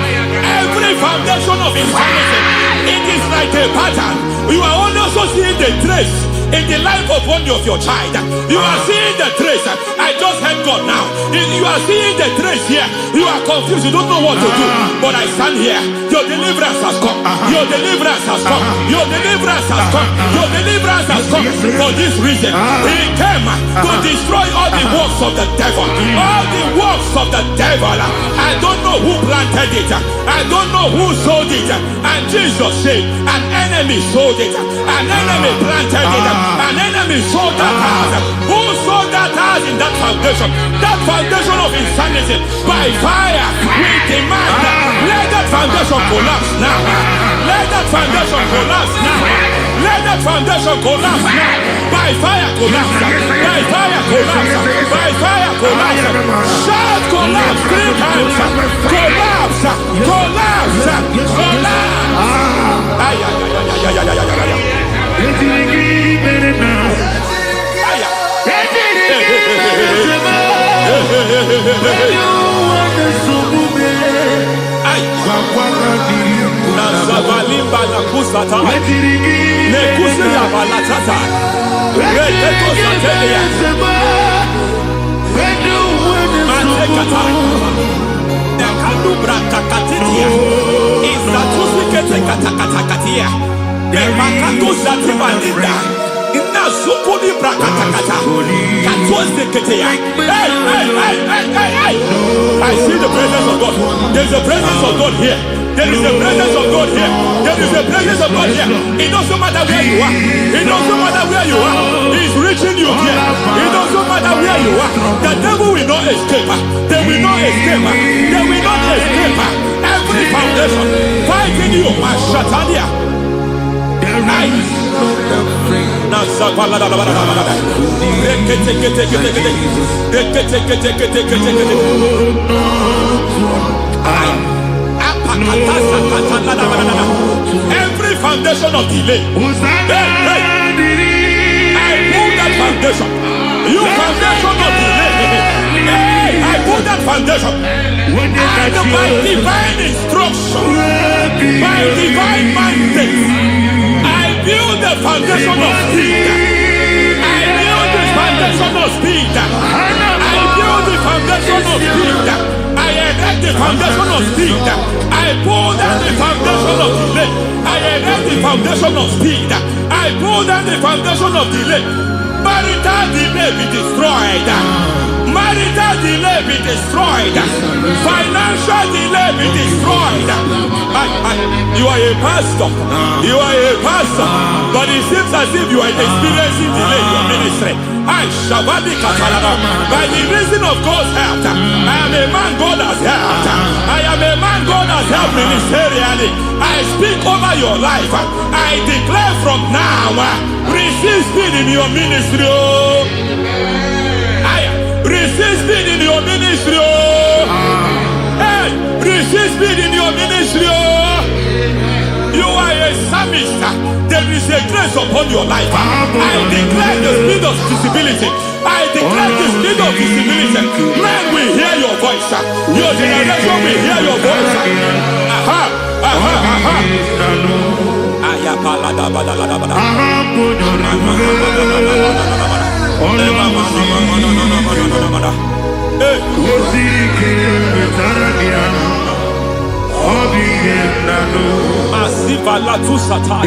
it is like a pattern. You are also seeing the trace in the life of one of your child. You are seeing the trace. I just heard God now. You are seeing the trace here. You are confused. You don't know what to do. But I stand here. Your deliverance has come. Your deliverance has come. Your deliverance has come. Your deliverance has come. For this reason, He came to destroy all the works of the devil. All the works of the devil. I don't know who planted it. I don't know who sold it. And Jesus said, an enemy sold it. An enemy planted it. An enemy sold that house. Who sold that house in that foundation? That foundation of insanity. By fire, we demand, let that foundation collapse now. Let that foundation collapse now. Let that foundation collapse now. By fire, collapse. By fire, collapse. By fire, collapse. Shout collapse 3 times. Collapse. Collapse. Collapse. I see the presence of God. There's a presence of God here. There is a presence of God here. There is a presence of God here. It doesn't matter where you are. It doesn't matter where you are. He's reaching you here. It doesn't matter where you are. The devil will not escape. They will not escape. They will not escape. Every foundation fighting you, Mashatalia. Every foundation of delay, I pull that foundation. You foundation of delay, I pull that foundation. And by divine instruction, by divine mandate, I build the foundation of speed. I build the foundation of speed. I build the foundation of speed. I erect the foundation of speed. I pull down the foundation of delay. I erect the foundation of speed. I pull down the foundation of delay. Marital delay be destroyed. Marital delay be destroyed. Financial delay be destroyed. You are a pastor. You are a pastor. But it seems as if you are experiencing delay in your ministry. I Shabadi Katalada. By the reason of God's help, I am a man God has helped. I am a man God has helped ministerially. I speak over your life. I declare from now, receive speed in your ministry. Receive speed in your ministry. Hey, receive speed in your ministry. You are a psalmist. There is a grace upon your life. I declare the speed of visibility. I declare the speed of visibility. Men will hear your voice. Your generation will hear your voice. Aha, aha, aha. Masiva la tu sataya.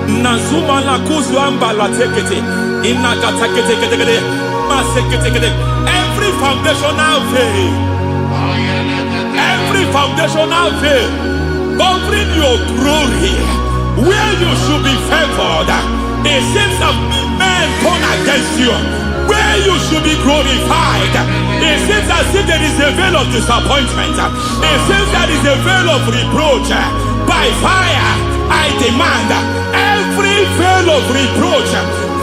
Nazuma la kuzwamba la tekete inakata kete masekete. Every foundational veil, every foundational veil covering your glory, where you should be favored, it seems that men turn against you. Where you should be glorified, it seems as if there is a veil of disappointment. It seems there is a veil of reproach. By fire, I demand every veil of reproach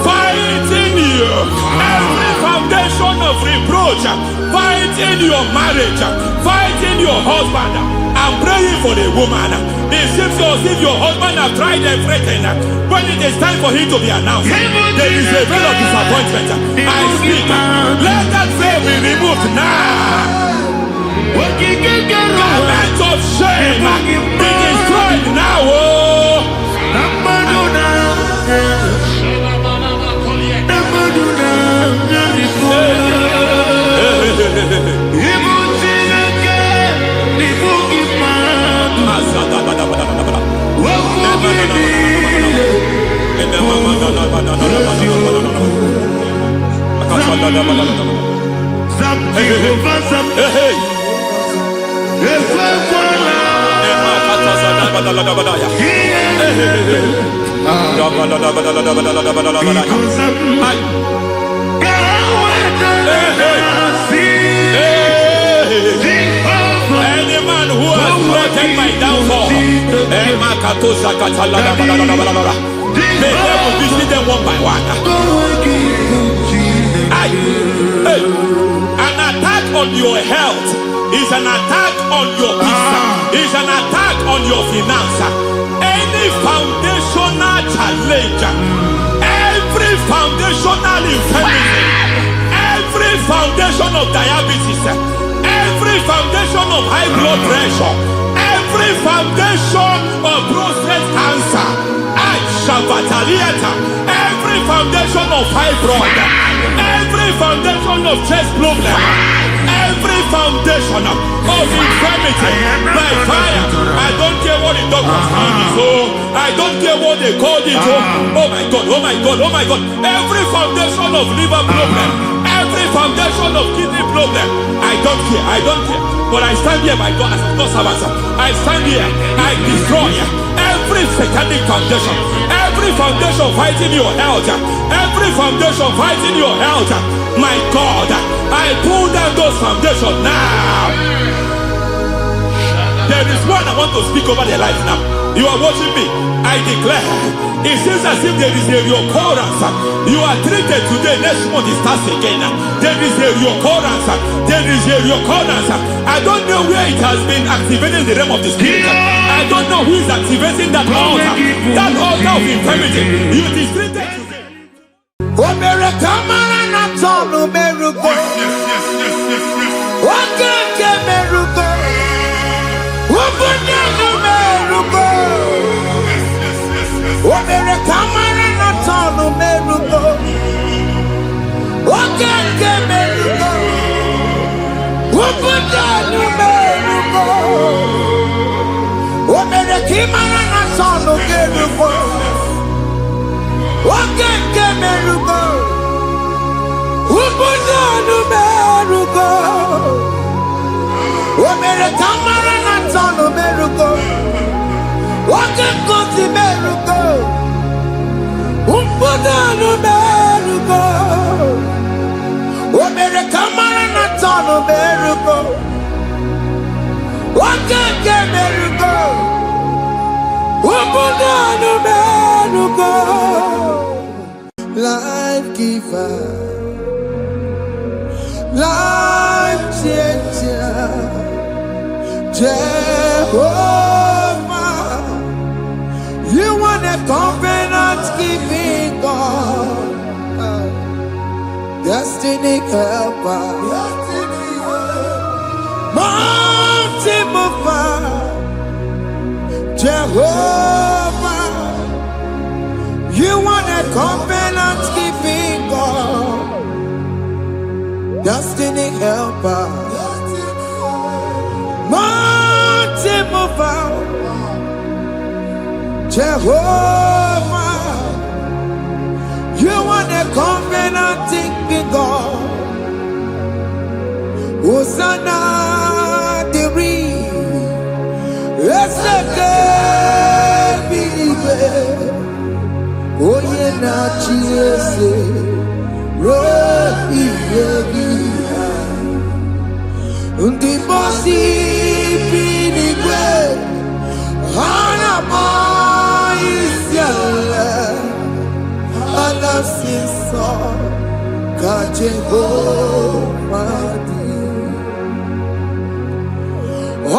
fighting you, every foundation of reproach fighting your marriage, fighting your husband. I'm praying for the woman. It seems as if your husband has tried everything. When it is time for him to be announced, there is a veil of disappointment. I speak. Let that veil be removed now. Garment of shame be destroyed now. Any man who has plotted my downfall, may devil visit them one by one. An attack on your health is an attack on your peace, is an attack on your finance. Any foundational challenge, every foundational infirmity, every foundation of diabetes, every foundation of high blood pressure, every foundation of prostate cancer, every foundation of fibroid, every foundation of chest problem, every foundation of infirmity, by fire. I don't care what the doctors call it, I don't care what they call it. Oh my God, oh my God, oh my God. Every foundation of liver problem, every foundation of kidney problem, I don't care, I don't care. But I stand here, my God, as a God servant. I stand here, I destroy every satanic foundation, every foundation fighting your health, every foundation fighting your health. My God, I pull down those foundations now. There is one I want to speak over their life now. You are watching me. I declare, it seems as if there is a reoccurrence. You are treated today, next month it starts again. There is a reoccurrence. There is a reoccurrence. I don't know where it has been activated in the realm of the spirit. I don't know who is activating that altar of infirmity. You is treated today. Yes. Imana na tono kerugo. Oke kemerugo. Ubudo numerugo. Omere kamara na tono merugo. Oke kosi merugo. Ubudo numerugo. Omere kamara na tono merugo. Oke kemerugo. Life giver, life changer, Jehovah, you want a covenant keeping God, destiny helper, mountain mover, Jehovah, you want a covenant keeping God, destiny helper, mountain mover, Jehovah, you want a covenant keeping God, Hosanna, the Yes, I can believe it. Oh, yeah, not Jesus. Undi bosi pinigwe, hana moisyala, anasiso kajehovah di.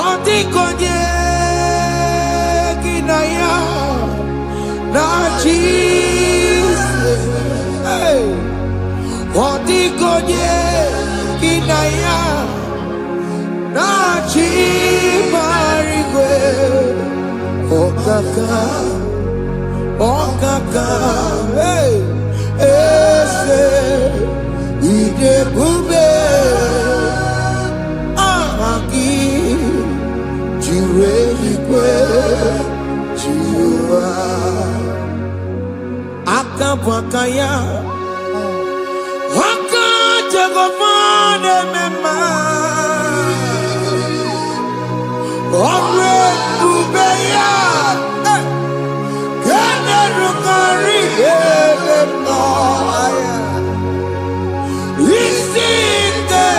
Odi konye. Na Jesus, hey, Odigonye kinaya, na chibarigwe, okaka, hey, ese, ide bube, ahaki, jireligwe. Akabwakaya Akajagomane mema Omre Ubeya Kene Rukari Ebemno Isinde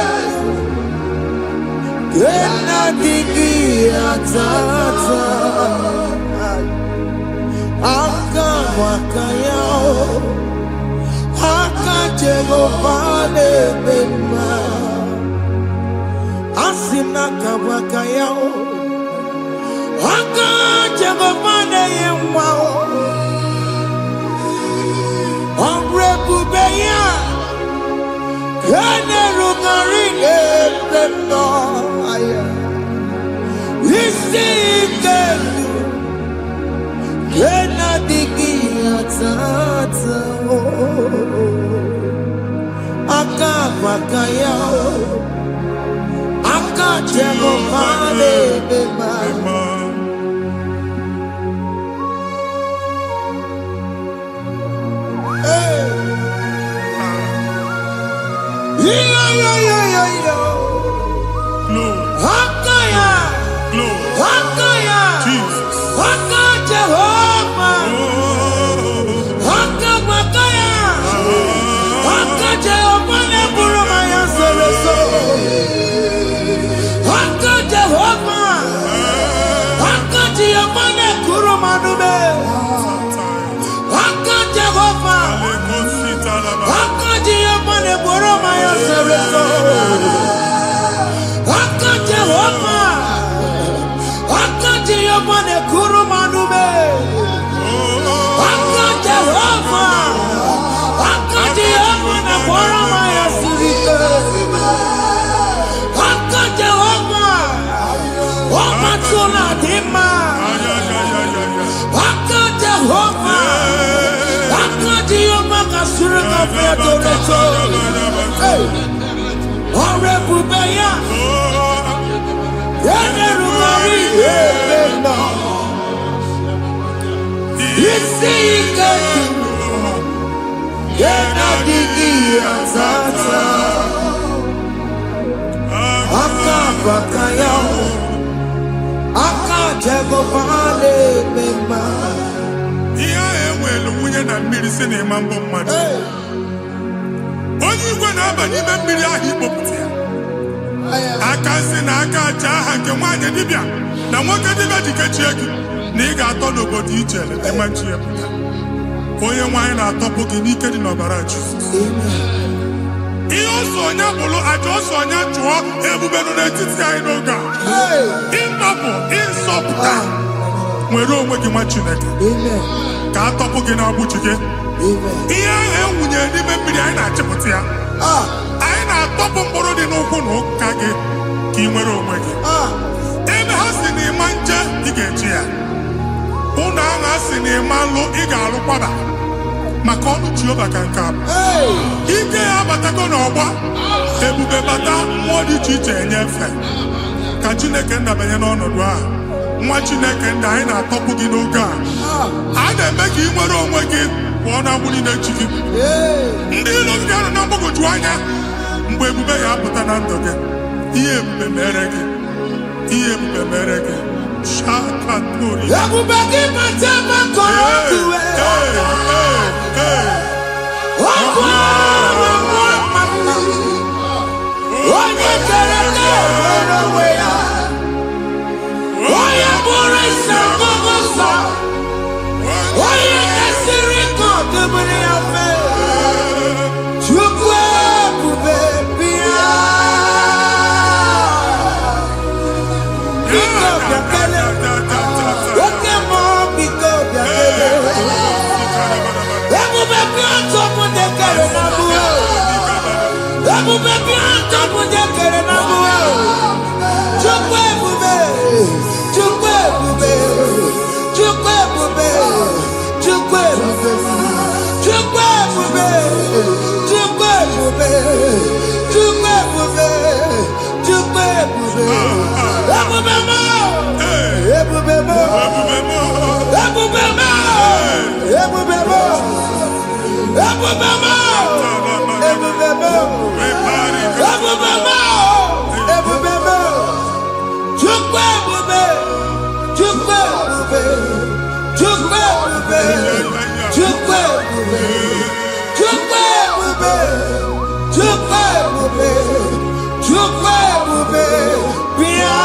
Kena Digi Atata Akawakaya Akajegovane bema Asina kawakaya Akajegovane yemwa Omrebubeya Kene rugarine bema Isike Kena digi atata Akawakaya Akajegovane bema Hakaya Hakaya Jesus. Jehovah Hakamakaya Haka Jehovah Neburumaya Sereso Haka Jehovah Haka Jehovah Nekurumanume Haka Jehovah Haka Jehovah Neburumaya Sereso Haka Jehovah Haka Jehovah Nekurumanume Haka Jehovah Haka Jehovah Neburumaya Sirike Haka Jehovah Haka Tunadima Haka Jehovah Haka Jehovah Kasurika Featoreto Orebubeya Yene Rumari Ebena Isika Yena digi azata Aka bakaya Aka jego vale mema Iya ewelu nwunye na mmiri si na ịma mbọ mmadụ. Onye igwe na-aba n'ime mmiri ahụ ikpopụta ya. Aka si na aka aja aha nke nwaanyị dibịa na nwoke dibịa ji kechie gị na ị ga-atọ n'obodo ijele ịmachi ya pụta. Onye nwaanyị na-atọpụ gị n'ike dị n'ọbara Jizọs. Ihe ọsọ onye bụrụ aja ọsọ onye chụọ ebube nọ n'etiti anyị n'oge a. Ịnọpụ ịzọpụta nwere onwe gị nwa Chineke ka a tọpụ gị n'agbụchi gị. Ihe ahụ ewunye n'ime mmiri anyị na-achịpụta ya. Anyị na-atọpụ mkpụrụ dị n'ụkwụ na ụka gị ka ị nwere onwe gị. Ebe ha si na ịma nje ị ga-eji ya. Ụlọ ahụ ha si na ịma nlụ ị ga-alụkwaba maka ọnụ Jehova ka nke a bụ. Ike ya abatago n'ọgba ebube bata mmụọ dị iche iche enyefe ka Chineke ndabanye n'ọnọdụ a. Nwa Chineke ndị anyị na-atọpụ gị n'oge a. A na-eme ka ị nwere onwe gị pụọ na agbụrụ na-echi gị. Ndị ilo gị anọ na mgbagwoju anya mgbe ebube ya apụta na ndụ gị. Ihe ebube mere gị. Ihe ebube mere gị. Shakatori. Ebube gị mata maka ọdụwe onye kere na-enwere onwe ya onye bụrụ isi ọgụgụ nsọ onye kesịrị ka ọdụbụrụ ya mfe Chukwu ebube bịa biko bịakele oke mmụọ biko bịakele ebube bịa tọpụ dekere na mbuo ebube bịa tọpụ dekere na mbuo Chukwu ebube Chukwu ebube Chukwu ebube Chukwu ebube Chukwu ebube Chukwu ebube Chukwu ebube Chukwu ebube ebube mo ebube mo ebube mo ebube mo ebube mo ebube mo ebube mo ebube mo Chukwu ebube Chukwu ebube Chukwu ebube Chukwu ebube Chukwu ebube Chukwu ebube Chukwu ebube bịa.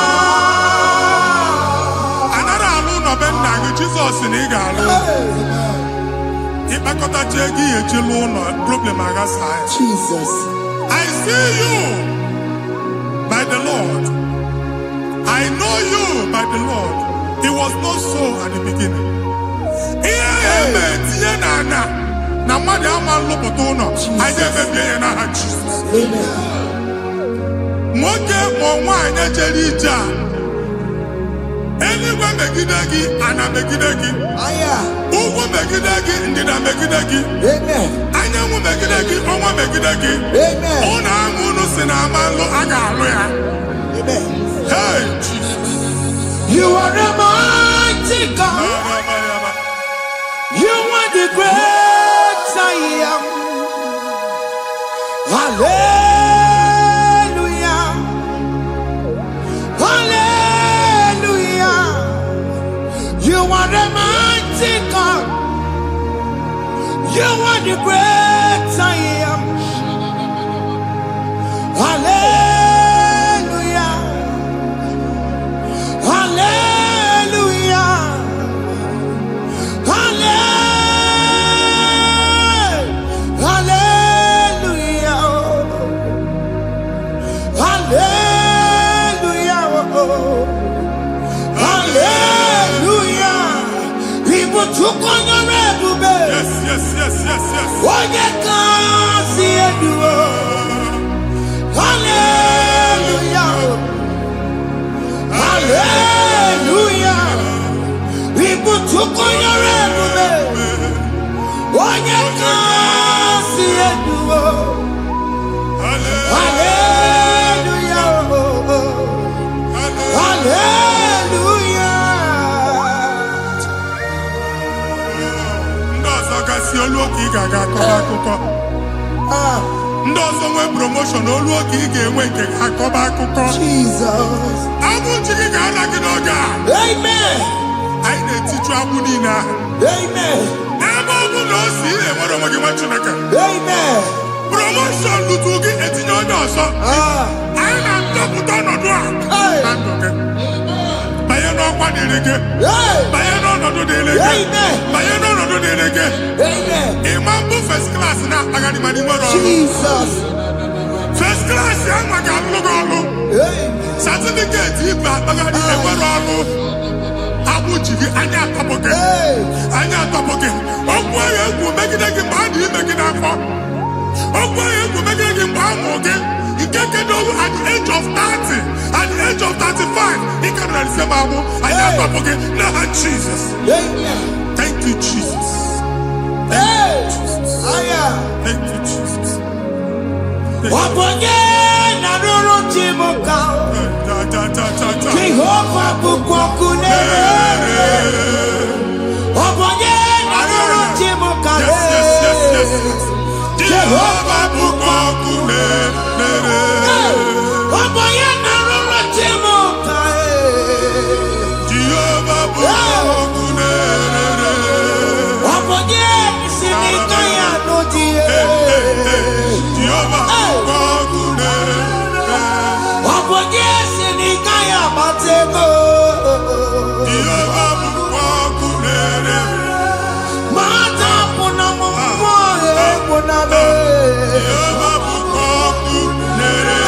Anara alụ nọ be nna gị Jizọs na ị ga-alụ. Ịkpakọtacha ego ihe eji lụọ ụlọ problem aghasa ya. Jesus. I see you by the Lord. I know you by the Lord. It was not so at the beginning. Ihe eme tinye na ana na mmadụ ama nlụpụta ụlọ anyị ga-emebie ya n'aha Jizọs. Nwoke ma nwaanyị jere ije a eluigwe megide gị ana megide gị ugwu megide gị ndịda megide gị anyanwụ megide gị ọnwa megide gị ụlọ ahụ unu si na ama nlụ a ga-alụ ya. Hey, Jesus. You are the mighty God. You are the great I am. Hallelujah. Hallelujah. You are the mighty God. You are the great I am. Hallelujah. Hallelujah. Hallelujah. Hallelujah. Hallelujah. People took on the red bed. Yes, yes, yes, yes, yes. When you can't see it, hallelujah. Hallelujah. People took on your red bed. When you can't see it, hallelujah. Hallelujah. isi olu oge ị ga-aga akọba akụkọ. Ndị ọzọ nwee promotion olu oge ị ga-enwe nke akọba akụkọ. Jesus. Abụ chi gị ga-ala gị n'oge a. Amen. Anyị na-etiju abụ niile ahụ. Amen. Ebe ọ bụ na o si ị na-enwere onwe gị nwa Chineke. Amen. Promotion lutu gị etinye onye ọzọ. Anyị na-ndọpụta ọnọdụ a na ndụ gị. Banye n'ọkwa dịrị gị. Banye n'ọnọdụ dịrị gị. Banye n'ọnọdụ dịrị gị. Ịma mbụ first class na-akpagharị ma n'ime ọrụ. Jesus. First class ya nwa ga-alụ gị ọrụ. Certificate ibu akpagharị enwere ọrụ. Abụ ji gị anya atọpụ gị. Anya atọpụ gị. Okwu ahụ egwu megide gị mgbe a dị ime gị n'afọ. Okwu ahụ egwu megide gị mgbe a mụrụ gị. Nke kedu at the age of 30, at the age of 35, ị ka nọ n'ise ma abụ anya atọpụ gị n'aha Jesus. Thank you, Jesus. Thank you, Jesus. Thank you, Jesus. Wabonye na ruru chimuka. Jehovah bukwakunere. Wabonye na ruru chimuka. Jehovah bukwakunere. Wabonye na ruru chimuka. Jehovah bukwakunere. Wabonye sinika ya nodie. Jehovah bukwakunere. Wabonye sinika ya matego. Jehovah bukwakunere. Mata puna mumwa puna me. Jehovah bukwakunere.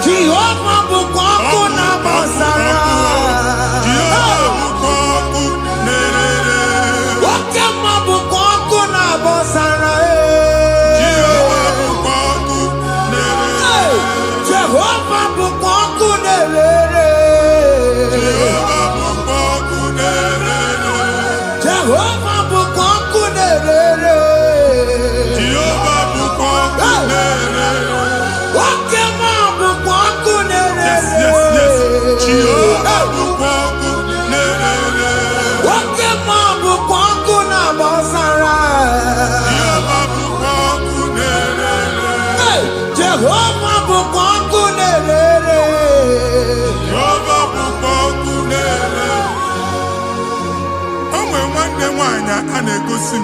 Jehovah bukwakuna basara. Jehovah bukwakunere. Wakema bukwakuna basara. Jehovah bukwakunere. Jehovah bukwakunere. Jehovah bukwakunere. Jehovah bukwakunere. Jehovah bukwakunere. Wakema bukwakunere. Yes, yes, yes. Jehovah bukwakunere. Wakema bukwakuna basara. Jehovah bukwakunere. Jehovah bukwakunere. Jehovah bukwakunere. O nwere nwanne nwaanyị a na-egosi m.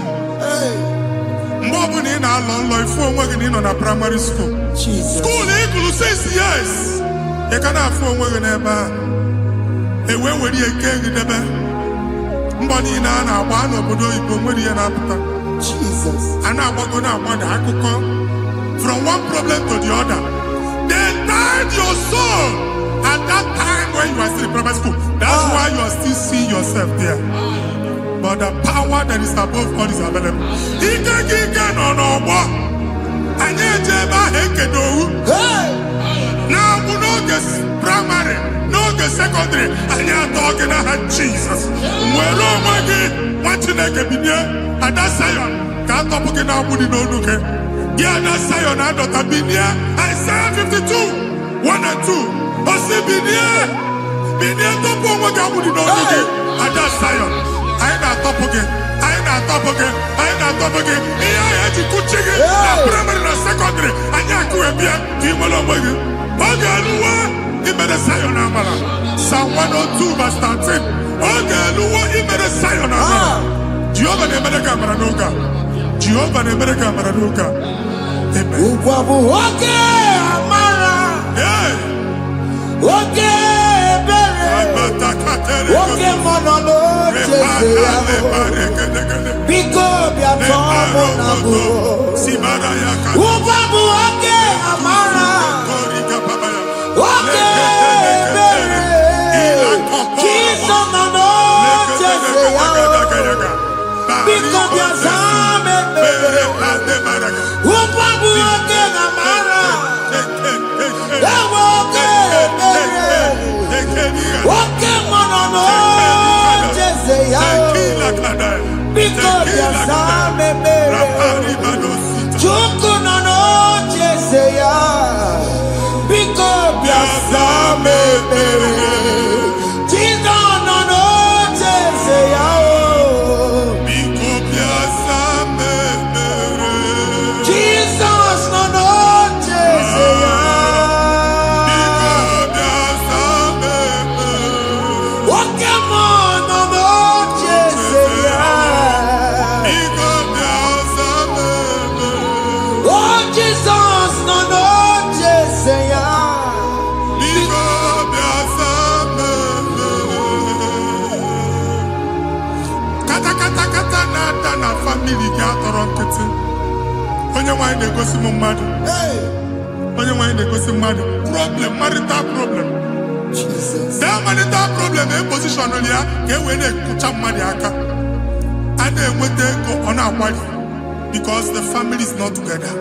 Mgbe ọbụla ị na-alọ nlọ ifu onwe gị na ị nọ na praịmarị skuul. Jesus. Skuul ị gụrụ 6 years. Ị ka na-afụ onwe gị n'ebe a. Ewe were ihe kee gị debe. Mbọ niile a na-agba n'obodo oyibo nwere ihe na-apụta. Jesus. A na-agbago na-agbada akụkọ from one problem to the other. They tied your soul at that time when you are still in primary school. That's why you are still seeing yourself there. But the power that is above all is available. Ike gị ike nọ n'ọgbọ. Anyị eje ebe ahụ ekedo owu. Na-agbụ n'oge praịmarị, n'oge sekọndịrị, anyị atọ gị n'aha Jizọs. Nwere onwe gị, nwa Chineke binie, Ada Sayọn, ka atọpụ gị na-agbụ dị n'onu gị. Gị Ada Sayọn adọta binie, Isaiah 52, 1 and 2. Osi binie, binie tọpụ onwe gị agbụ dị n'onu gị. Ada Sayọn, anyị na-atọpụ gị, anyị na-atọpụ gị, anyị na-atọpụ gị. Ihe ahụ eji kuchi gị na praịmarị na sekọndịrị, anyị akụwebie ka ị nwere onwe gị. Oge eluwa imere Sayọn amara. Psalm 102 verse 13. Oge eluwa imere Sayọn amara. Jehova na-emere gị amara n'oge a. Jehova na-emere gị amara n'oge a. Amen. Ugwu bụ oge amara. Hey! Oge ebere. Oge mmanụ n'oche eze ya. Biko bịa tọọ mụ na bụ. Ugwu bụ oge amara. Oge ebere. Jizọs nọ n'oche eze ya. Biko bịa zaa m ekpere. Ugwu bụ oge amara. Ewe oge ebere. Oge mmanụ n'oche eze ya. Biko bịa zaa m ekpere. Chukwu nọ n'oche eze ya. Biko bịa zaa m ekpere. Jizọs nọ n'oche eze ya. Biko bịa zaa m come on, no, no, Jesus, yeah. Oh, Jesus, no, no, Jesus, yeah. Kata na family ga atọrọ nkịtị. Onye nwanyị na-egosi m mmadụ. Onye nwanyị na-egosi mmadụ. Problem, marital problem. That marital problem in position on ya ka e wee na-ekụcha mmadụ aka. A na-enweta ego ọ na-akwali because the family is not together.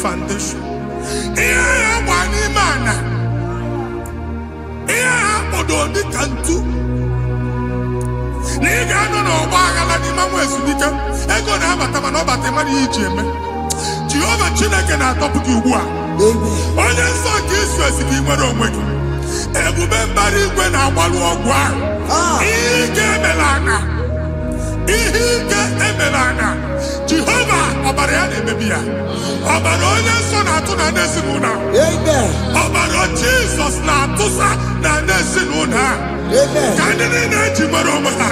Foundation. Ihe ya gba n'ime ana. Ihe ha kpọdo dị ka ntu. Na ị ga-anọ n'ọgba aghara n'ime nwa ezumike ego na-abata mana ọ bata mmadụ ihe iji eme. Jehova Chineke na-atọpụ gị ugbu a. Onye nsọ nke Izrel ka ị nwere onwe gị. Ebube mbara igwe na-agbalụ ọgwụ ahụ. Ihe ike emela anya. Jehova ọbara ya na-emebi ya. Ọbara onye nsọ na-atụ na ndị ezinụlọ. Ọbara Jizọs na-atụsa na ndị ezinụlọ. Ka ndị niile ji nwere onwe ha.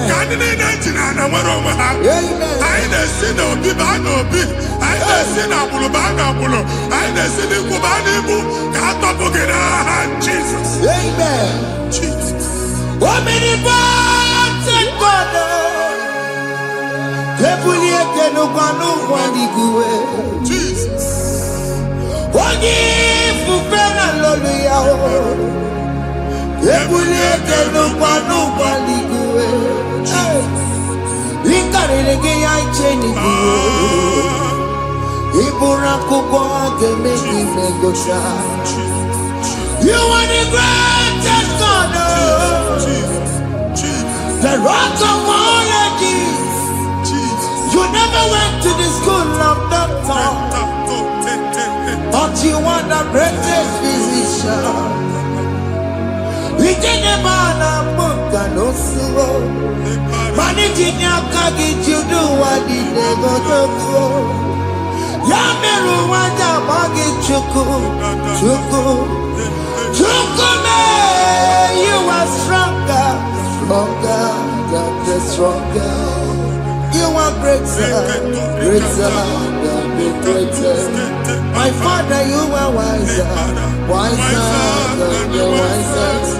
Ka ndị niile ji na ana nwere onwe ha. Anyị na-esi n'obi baa n'obi. Anyị na-esi n'agbụrụ baa n'agbụrụ. Anyị na-esi n'ikwu baa n'ikwu. Ka a tọpụ gị n'aha Jizọs. Omnipotent God, Ebulieke n'ụkwanụ nwaniguwe. Jesus. Onye ifufe na lolu ya o. Ebulieke n'ụkwanụ nwaniguwe. Ịkarịrị gị ya iche n'iguwe. Ịbụrụ akwụkwọ ga-eme gị megocha. You are the greatest God, the rock of all ages. You never went to the school of doctor, but you are the greatest physician. We didn't man a book and no slow. Managing your carriage, you do what did they go to go. Yameru wanja magi chuku. Chukume, you are stronger, stronger. You are greater than the greatest. My Father, you are wiser than the wisest.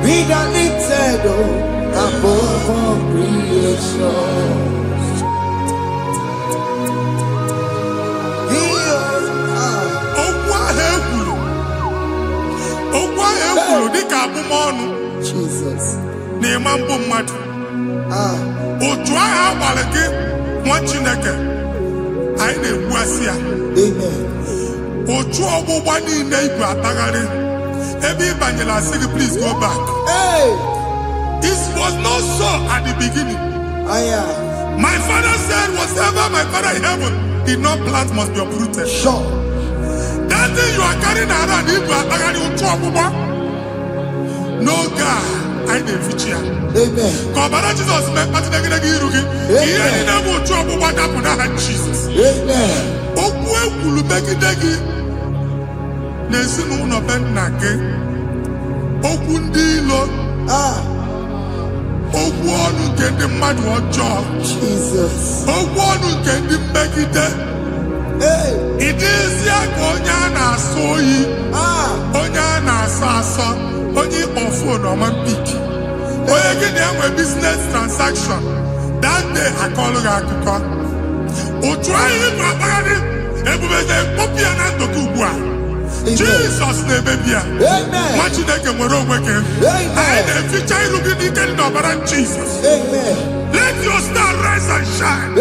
Be the lifted above all creation. Jesus. Otu agha agbara gị nwa Chineke anyị na-egbu asị ya. Otu ọgbụgba niile igwe atagharị ebe ị banyere asị gị please go back. It was not so at the beginning. My father said whatever my father in heaven did not plant must be uprooted. Sure. That thing you are carrying around igwe atagharị otu ọgbụgba. No God. I didn't ya. Amen. Kọbara Jizọs mee mkpatụ negidegi iru gị. Ihe niile bụ otu ọgbụgba dapụ n'aha Jizọs. Amen. Okwu ekwuru megide gị n'ezinụlọ be nna gị. Okwu ndị ilo. Okwu ọnụ nke ndị mmadụ ọjọọ. Jesus. Okwu ọnụ nke ndị mmegide. Ị dịzịa ka onye a na-asọ oyi. Onye a na-asọ asọ. Onye ịkpọ phone ọma mpiki. Onye gị na-enwe business transaction. That day akọlụ gị akụkọ. Otu anyị bụ akpagharị ebube na-ekpọpụ ya na ndụ gị ugbu a. Jizọs na-emebi ya. Nwa Chineke nwere onwe gị. Anyị na-eficha iru gị n'ike dị n'ọbara Jizọs. Let your star rise and shine.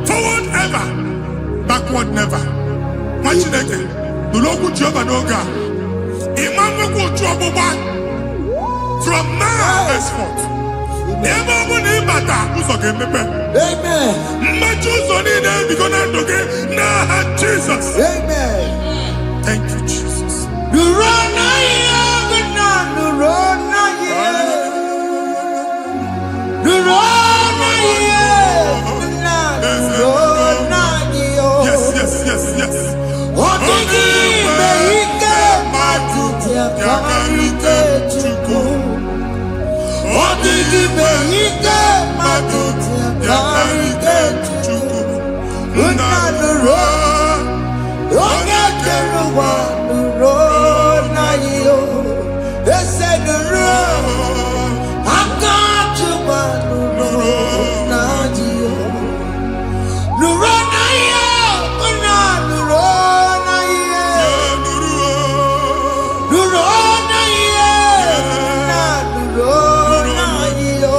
Forward ever, backward never. Nwa Chineke nụrụ okwu Jehova n'oge a. From now henceforth, ebe ọ bụ na ịbata ụzọ ga-emepe. Mmechi ụzọ niile ebigo na ndụ gị n'aha Jizọs. Thank you, Jesus. Yes. karike chuku. Odigi beike matuti karike chuku. Unaduro, onye keruwa nuro na yo. Ese nuro, akachuwa nuro na yo. Nuro na yo, una nuro na yo. Nuro na yo, una nuro na yo.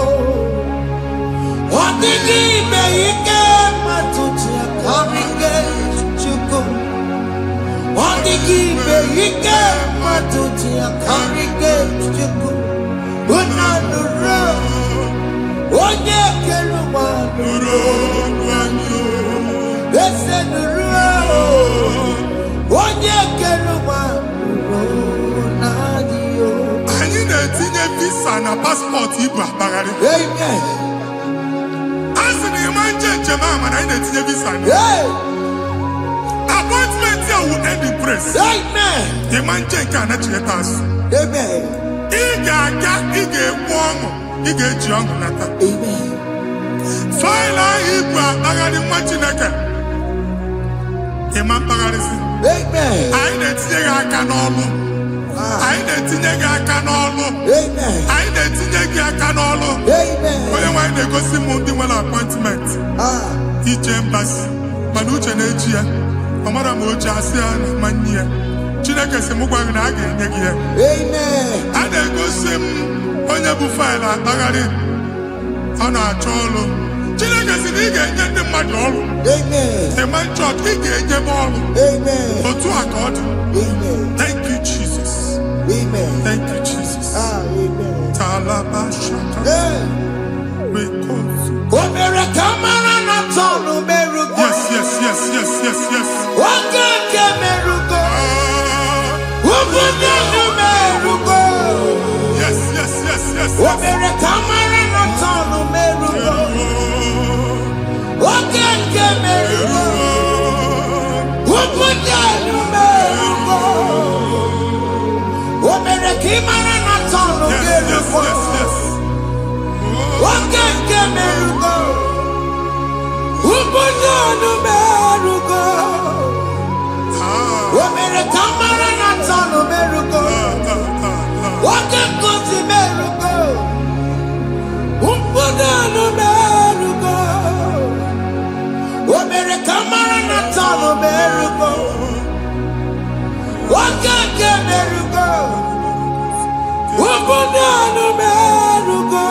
Odigi beike matuti karike chuku. Odigi beike matuti karike chuku. Una nuro, onye keruwa nuro na yo. Ese nuro, onye keruwa nuro na yo. Anyị na-etinye visa na paspọtụ ibu akpagharị. Amen. A sị na ịma njem a mana anyị na-etinye visa na. Hey. Appointment ya will end in praise. Amen. Ịma njem nke a na-echeta azụ. Amen. Ị ga-aga, ị ga-ekwu ọṅụ, ị ga-eji ọṅụ nata. Amen. Faịlụ ahụ ibu akpagharị nwa Chineke. Ịma mkpagharịsị. Amen. Anyị na-etinye gị aka n'ọlụ. Anyị na-etinye gị aka n'ọlụ. Amen. Anyị na-etinye gị aka n'ọlụ. Amen. Onye nwaanyị na-egosi m ndị nwere appointment ije mbasi mana uche na-eji ya ọ mara ma o ji asị ya na ma nne ya. Chineke sị m gwa gị na a ga-enye gị ya. Amen. A na-egosi m onye bụ faịlụ akpagharị ọ na-achọ ọrụ. Chineke sị na ị ga-enye ndị mmadụ ọrụ. Amen. Eme chọt ị ga-enye m ọrụ. Amen. Otu a ka ọ dị. Amen. Thank you Jesus. Amen. Thank you Jesus. Amen. Talaba shaka. Hey. Rekozu. Omere kamara na tonu merugo. Yes, yes, yes, yes, yes, yes. Oge ke merugo. Ah, Ogunye nu merugo. yes, yes, yes, yes, yes. Omere kamara na tonu merugo. Oge ke merugo. Ogunye nu merugo. Omere kamara na tonu Yes, yes, merugo. yes, yes. Oge ke merugo. Ogunye nu merugo. Ah, Omere kamara na tonu merugo. Oge kosi merugo. Ogunye nu merugo. Omere kamara na tonu merugo. Oge ke merugo. Ogunye nu merugo.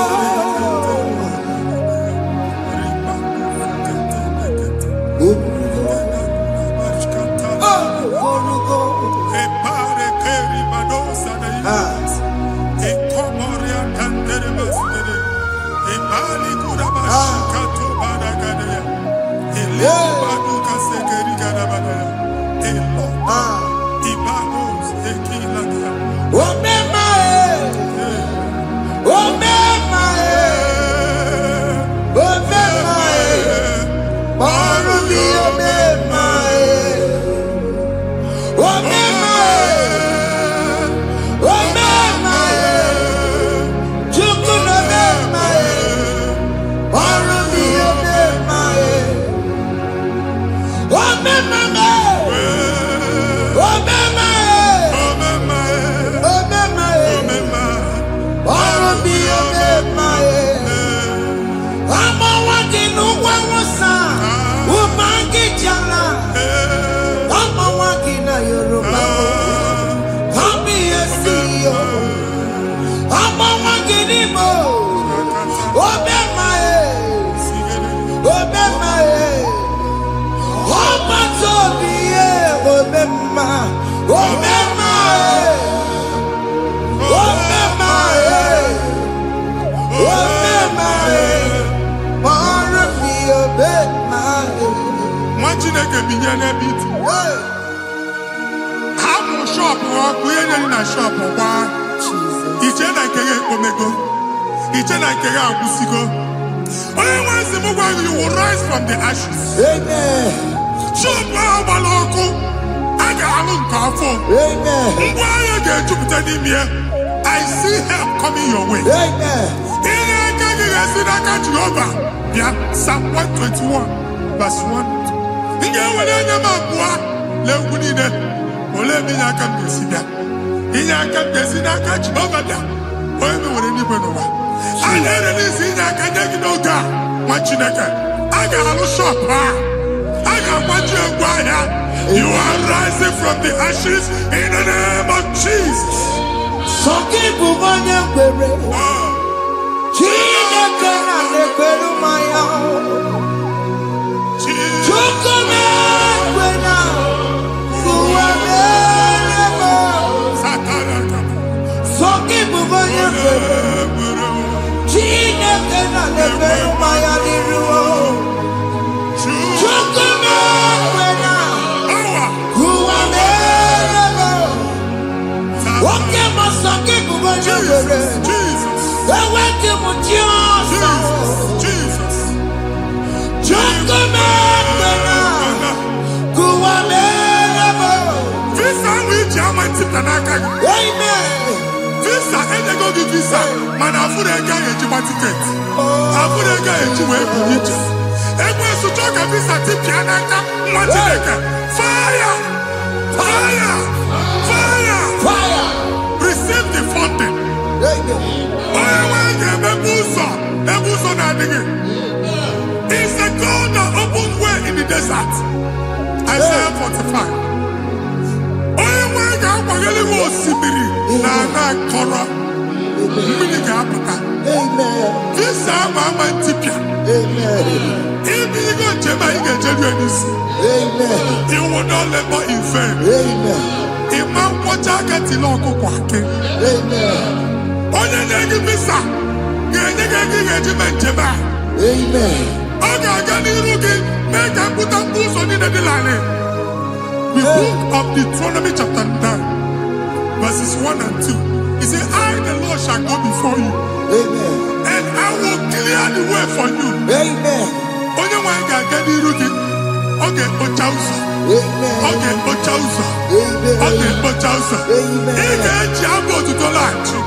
nwa Chineke binye n'ebe iti. Hapụ shọpụ ọkụ ihe nyere na shọpụ gbaa. Iche na nke ya ekpomego. Iche na nke ya agwụsigo. Onye nwe nsị m gwa gị, you will rise from the ashes. Amen. Shọpụ ahụ gbara ọkụ. A ga-alụ nke afọ. Amen. Ngwa agha ga-ejupụta n'ime ya. I see help coming your way. Amen. Ihe aka gị ga-esi n'aka Jehova bịa. Psalm 121 verse 1. Ị ga-ewere anya m abụọ lee ugwu niile. Olee ebe inye aka m ga-esi bịa? Inye aka m ga-esi n'aka Jehova bịa. Onye mewere n'igwe n'ụwa. A na-ere n'isi inye aka nye gị n'oge a nwa Chineke. A ga-alụ shọpụ a. A ga-agbaji egwu ahịa. You are rising from the ashes in the name of Jesus. Sọkịbụ onye kwere. Chineke na-ekwere mmanya. Chukwu na-ekwe na ụwa mere m. Sọkịbụ onye kwere. Chineke na-ekwere mmanya n'iru. Chukwu na-ekwe na ụwa mere m. Oke masọkịbụ onye kwere. Eweke m ji ọsọ. Chukwu na-ekwe na ụwa mere m. Visa which I'm Amen. Visa enyego gị visa mana afụrụ ego ahụ ejikwa tiketi. Afụrụ ego ahụ eji wee bụ ije. Ekwensu chọọ ka visa tipịa n'aka nwa Chineke. Fire! Fire! Fire! Fire. Receive the funding. Amen. Onye nwanyị ga-emepe ụzọ ebe ụzọ na-adịghị. It's a God that opens way in the desert. Isaiah 45. Onye nwanyị ga-akwanyere gị osimiri na ana akọrọ. Mmiri ga-apụta. Amen. Visa ama ntipịa. Amen. Ibi ị ga-ejebe ị ga-ejeru ya n'isi. Amen. You will not labor in vain. Amen. Ịma nkwọcha aka tili ọkụkọ akị. Amen. Onye nye gị visa ga-enye gị ego ị ga-eji mee njem a. Amen. Ọ ga-aga n'iru gị mee ka mpụta mkpu ụzọ niile dị larịị. The book of Deuteronomy chapter 9 verses 1 and 2. He said, I the Lord shall go before you Amen. and I will clear the way for you. Amen. Onye nwanyị ga-aga n'iru gị. Ọ ga-ekpocha ụzọ. Amen. Ọ ga-ekpocha ụzọ. Amen. Ọ ga-ekpocha ụzọ. Amen. Ị ga-eji abụ otuto laghachi.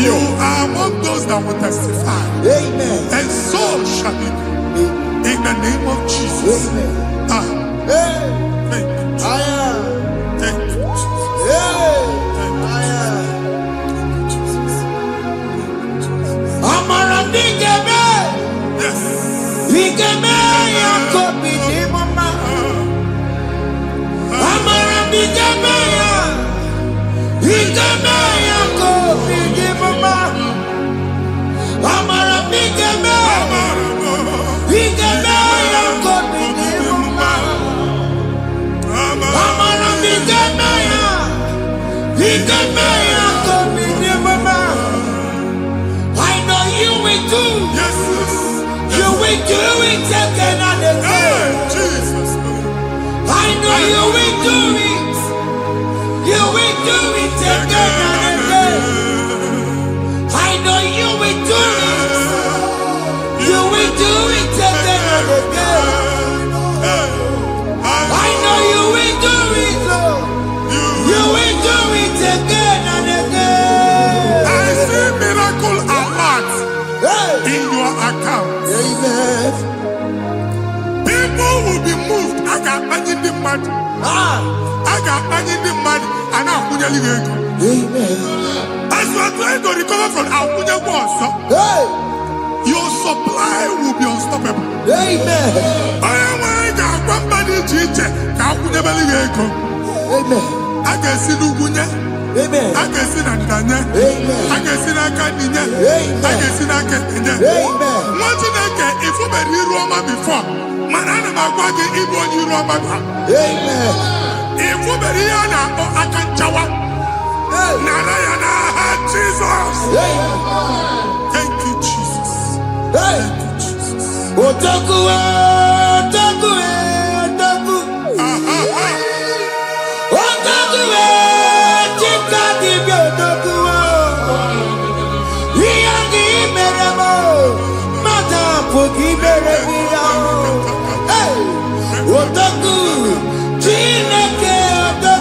You are among those that will testify. Amen. And so shall it be. In the name of Jesus. Amen. Ah, Hey. thank you. I am. Thank you, Jesus. Hey. Thank you, I am. Jesus. Amara bigeme. Yes. Bigeme ya kopi di mama. Amara bigeme ya. Bigeme ya kopi di mama. Amara bigeme. Bigeme ya kopi di mama. Amara bigeme ya. Bigeme ya kopi di mama. I know you will do. Yes, yes. You will do it again and Hey, again. Jesus. I know you will do it. You will do it again and again. I know you will do it. You will do it again and again. I know you will do it, Lord. You will do it again and again. I see miracle alert Hey. in your account. Amen. People will be moved. I got money the money. Ah. I got money the money. And I'm going to go. Amen. As you are trying to recover from Abuja Boss, Hey. your supply will be unstoppable. Amen. I am going to company teacher. Abuja Beliego. Amen. I can see Lugunya. Amen. I can see Nandanya. Amen. I can see Nakaninya. Amen. I can see Nakaninya. Amen. One thing if you were here Roma before, man, I'm going to give you Roma. Amen. If you were here now, I can chow. Hey. Narayana, Jesus. Amen. Thank you, Jesus. Hey. Thank you, Jesus. Otaku, otaku, otaku. Otaku, chika dibi otaku. Iyagi meremo, mata pogi meremo. Hey. Otaku, chineke otaku.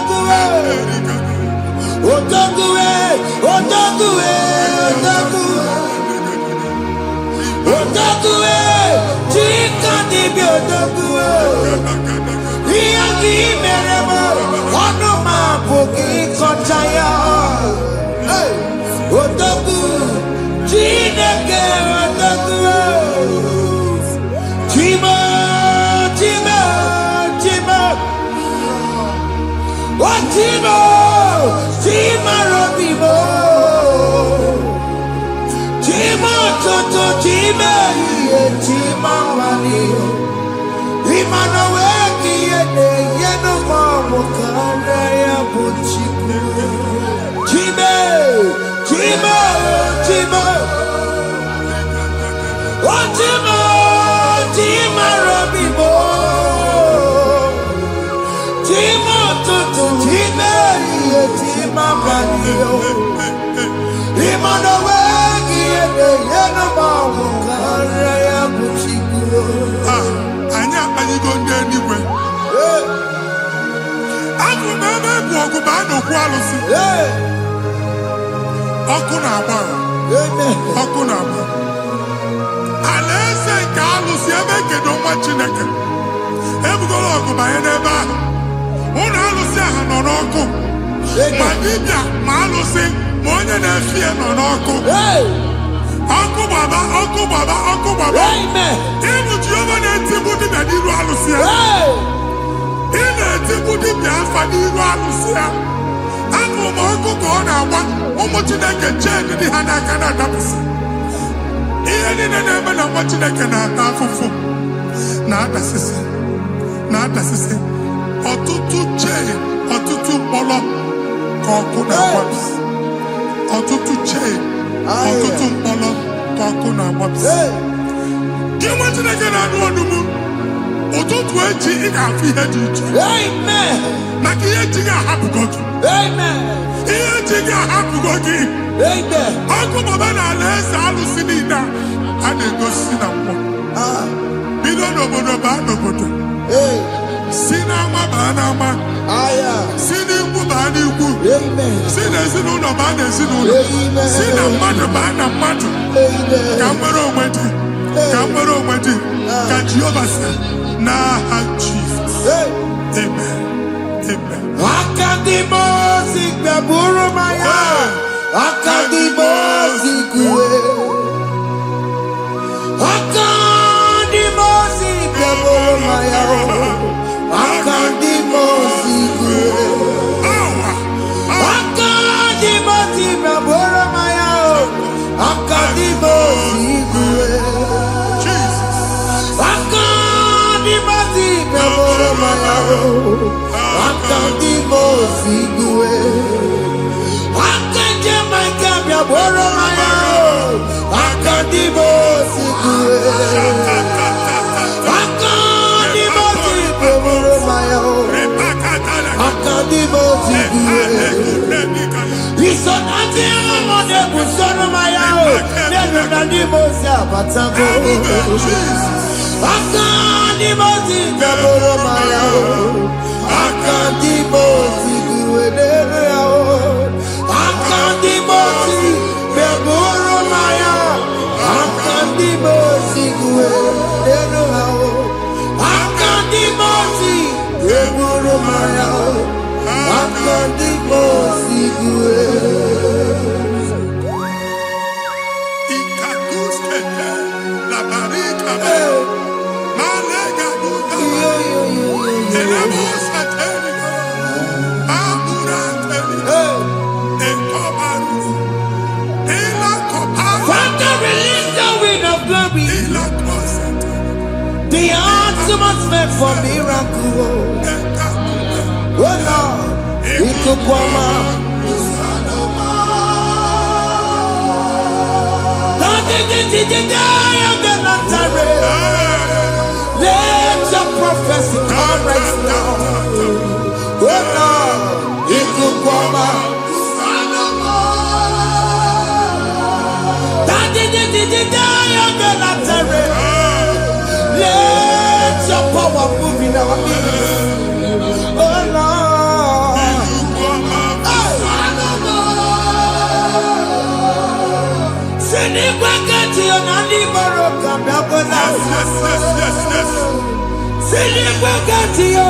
Sinigwegatio,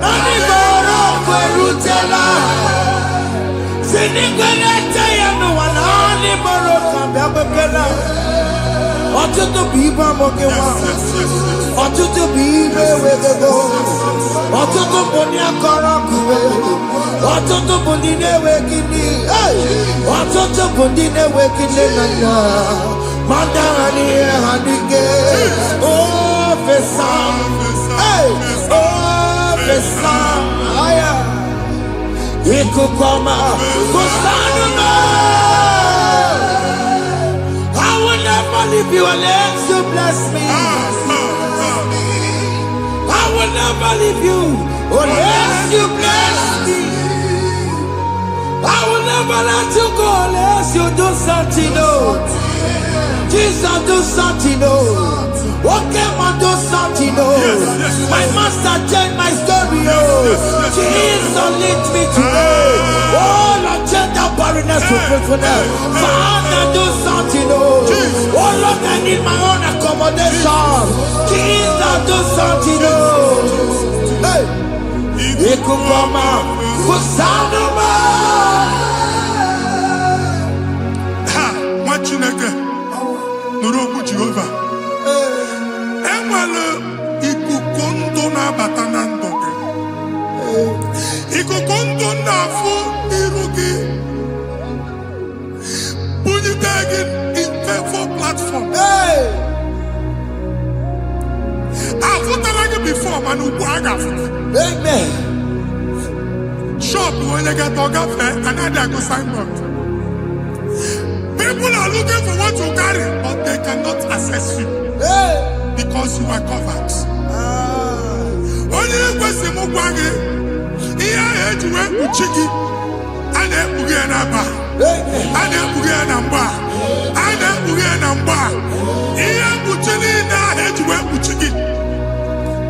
Naniboro Kwerutela. Sinigwegatio, no one Naniboro Kababakela. Otutu Biba Mokewa. Otutu Bibe Wego. Otutu Bonia Korakube. Otutu Bundine Wekini. Otutu Bundine Wekini Nana. Mandani Hanike. Oh, Fesam. Hey, oh, Fesam. Aya. Ikukoma. Kusanuma. I will never leave you unless you bless me. I will never leave you unless you bless me. I will never let you go unless you do something. No. Jesus, do something. No. What can I do something? No. My master changed my story. Oh. Jesus, lead me today. Oh, Lord, change that barrenness to fruitfulness. Father, do something. Oh, Lord, I need my own accommodation. Jesus, do something. Oh, hey, Ikukoma, Kusanuma. Ha, Machineke, Nuroku Jehovah. Enwale ikukondo na batanando. Ikukondo na fu irugi. Bunitagin in favor platform. Hey, I've like before, man. amen. Shop when they get to cafe and I go sign up. People are looking for what you carry, but they cannot access you Hey, because you are covered. Only question Mugwangi, here I had to work with Chiki, and then Bugianaba, amen. and then Bugianamba, and then Bugianamba. Here Buchini, I had to work with Chiki.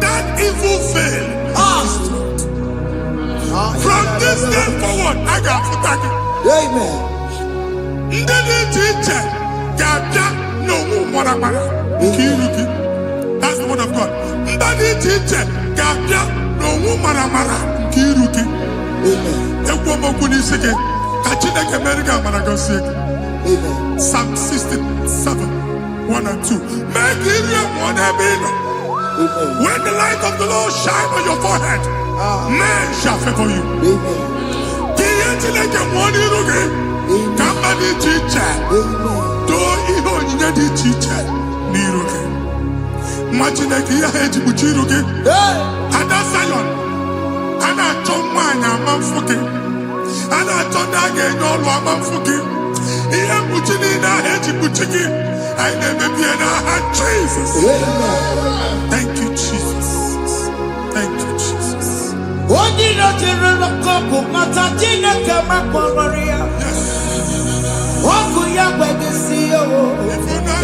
That evil fail. From this day forward, I got to thank you. Amen. Ndeli teacher, Gabia, no more. That's the word of God. Ndeli teacher, Gabia, no more. Kiruki. Amen. Ekwoma kuni seke, kachina kemerika managosi. Amen. Psalm 67, 1 and 2. Make it one ebino. Amen. When the light of the Lord shine on your forehead, men shall favor you. Amen. Kiyetileke mwani ruge, kamba di chiche, Amen. do iho nye di chiche, ni ruge. Machine kiya heji buchi ruge, Hey, ada Zion, ana chomwa nya mamfuke, ana chonda ge nyolo mamfuke, iye buchi ni na heji buchi ki, aine bebi na ha Jesus. amen. Thank you, Jesus. Thank you, Jesus. Odino jirolo koku matajine kama kwamaria. Oku ya kwegesi yo.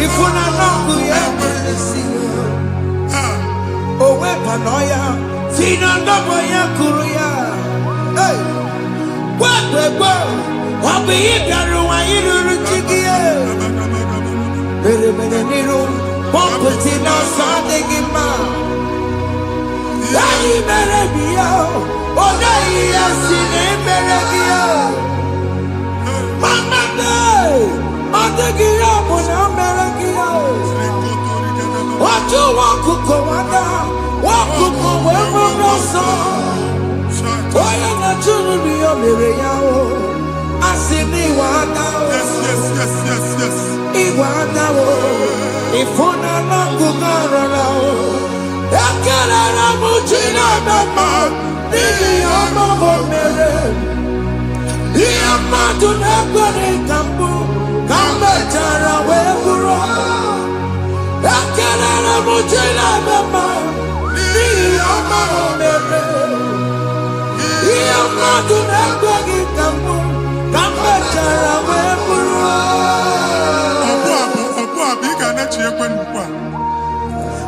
Ifuna noku ya kwegesi yo. Owe panoya. Fina ndobo ya kuruya. Hey. Kwekwe. Obi ibiaru wa iruru chigiye. Bere niru. Pomputi na sadegima. Yayi merebiyo, oda iya sine merebiyo. Mama day, odegiyo muna merebiyo. Oju wakuko wada, wakuko wewe roso. Oya na chunu biyo mereyao, asini wada o. Yes. Iwada o, ifuna na kugarana o. Ekelera mujina mama, nini amamo mere. Iya madu nekwere kambu, kambe jara weburo. Ekelera mujina mama, nini amamo mere. Iya madu nekwere kambu, kambe jara weburo. Obu abiga na chi ekwe nkwa.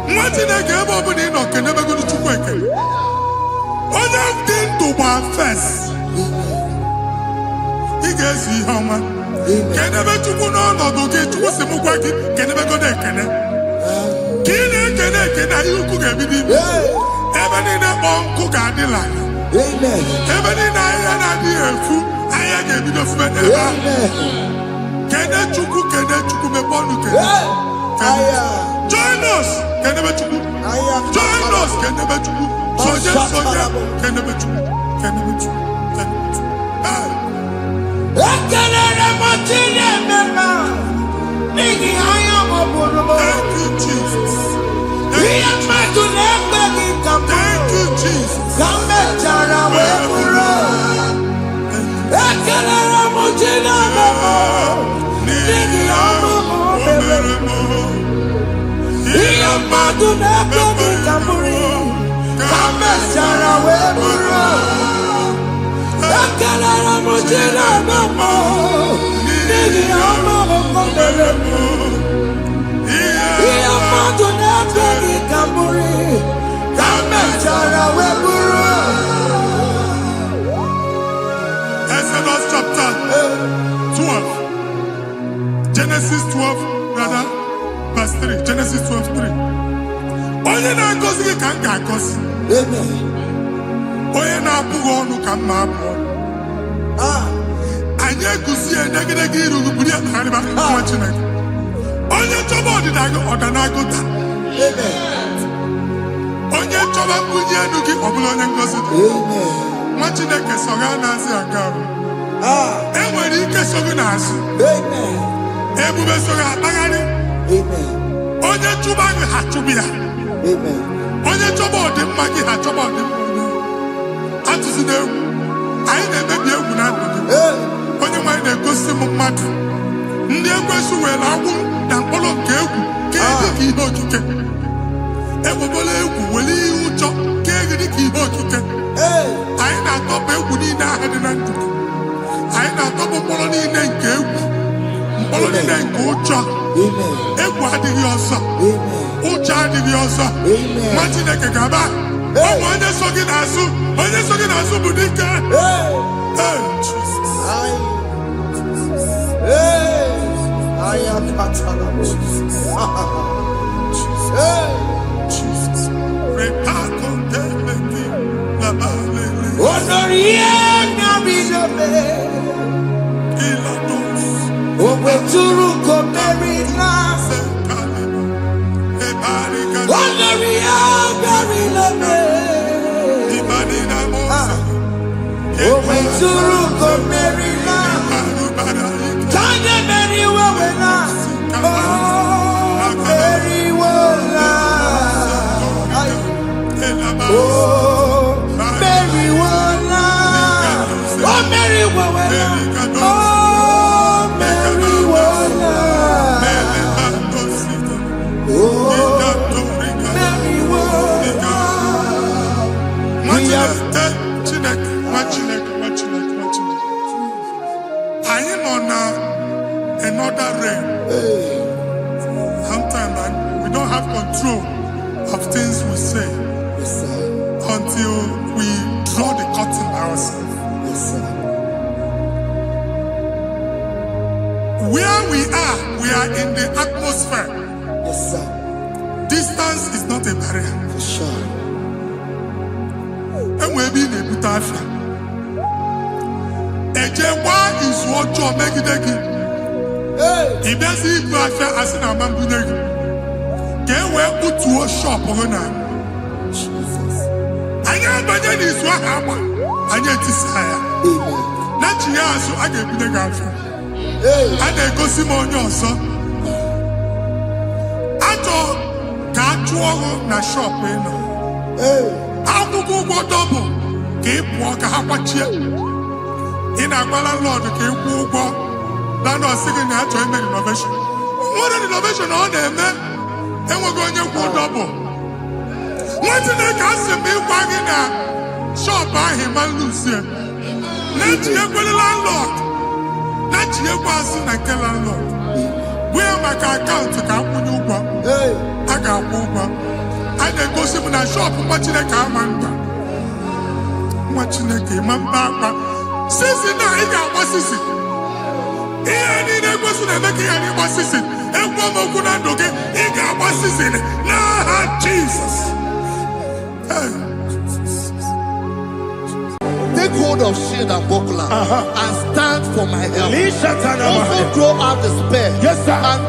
Nwati na ga ebe obu ni no kene be gudu chukwu ekele. Onye dị ndụ gba first. Ị ga-esi ihe ọma. Kedebe chukwu n'ọnọdụ gị, chukwu si m gwa gị, kedebe godo ekele. Kine kene yuku gebidi. Ebe ni ne onku gadila. Amen. Ebe ni na ya na di efu aya gebido fubene. Amen. Kene chuku me bonu kene. Join us kene be chuku. Join us kene be chuku. Soja kene be chuku. Kene be chuku. Thank you, Jesus. you, Jesus. Exodus chapter 12. Genesis 12, rather, verse 3. Genesis 12:3. Onye na-agọzi gị ka m ga-agọzi. Onye na-abụghị ọnụ ka m na-abụ ọnụ. Anyị eguzie negedege iru buru ya kparịba nwa Chineke. Onye chọba ọdịda gị ọda na-agụta. Onye chọba mbunye elu gị ọ bụla onye ngọzi dị. Nwa Chineke so ga na-azị aga arụ. Enwere ike so gị n'azụ. Ebube so gị akpagharị. Onye chụba gị ha chụbụ ya. Onye chọba ọdịmma gị ha chọba ọdịmma onye. Atụzina egwu. Anyị na-emebi egwu na ndụ gị. Onye nwanyị na-egosi m mmadụ. Ndị ekwesu were agwụ na mkpụrụ nke egwu ka dị ka ihe okike. Egbebola egwu were ihe ụjọ ka dị ka ihe okike. Anyị na-atọpụ egwu niile ahụ dị na ndụ gị. Anyị na-atọpụ mkpụrụ niile nke egwu. Mkpụrụ niile nke ụjọ. Egwu adịghị ọzọ. Ụjọ adịghị ọzọ. Nwa Chineke gaba. Ụmụ onye so gị n'azụ. Onye so gị n'azụ bụ dike. Another rain. Sometimes we don't have control of things we say until we draw the curtain by ourselves. Where we are in the atmosphere. Distance is not a barrier. For sure. And we'll be in a butafia. Ejewa is what you make it. If there's a butafia, as in a man, get where put to a shop or not. I am Bajan is what happened. I get desire. Not you, so I get the girlfriend. And they go Simon also. Ato Kachuo na shop. How to go double? Keep walk a hapachi. In a landlord, keep walk. Landlord singing that to make innovation. What an innovation on them, man. And we're going to go double. What in the castle be wagging at shop by him and Lucia. Let you go the landlord. Let you pass in a landlord. Where my account to come when you go? I got over. I then go see when I shop watching the car man. Watching the game and back. Since now, I got what's this? Here, I need a person to make any what's this? And one more good and okay, he got what's season. Nah, Jesus. Hey. Take hold of shield and buckler and stand for my help. Also throw out despair. Yes, sir. And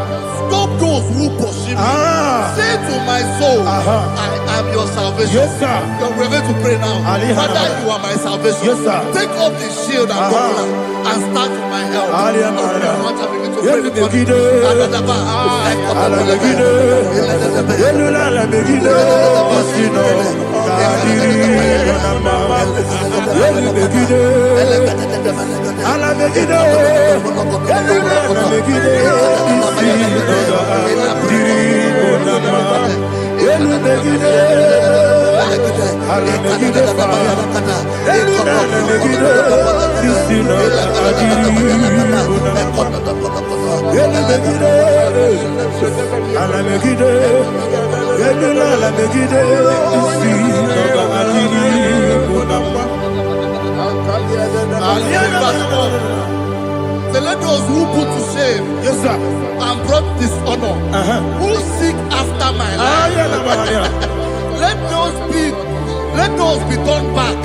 stop those who pursue me. Say to my soul, I am your salvation. Yes, sir. We're going to pray now. Father, you are my salvation. Yes, sir. Take off the shield and buckler and stand for my help. So let those who put to shame, Yes, sir. and brought dishonor, who seek after my life, let those be turned back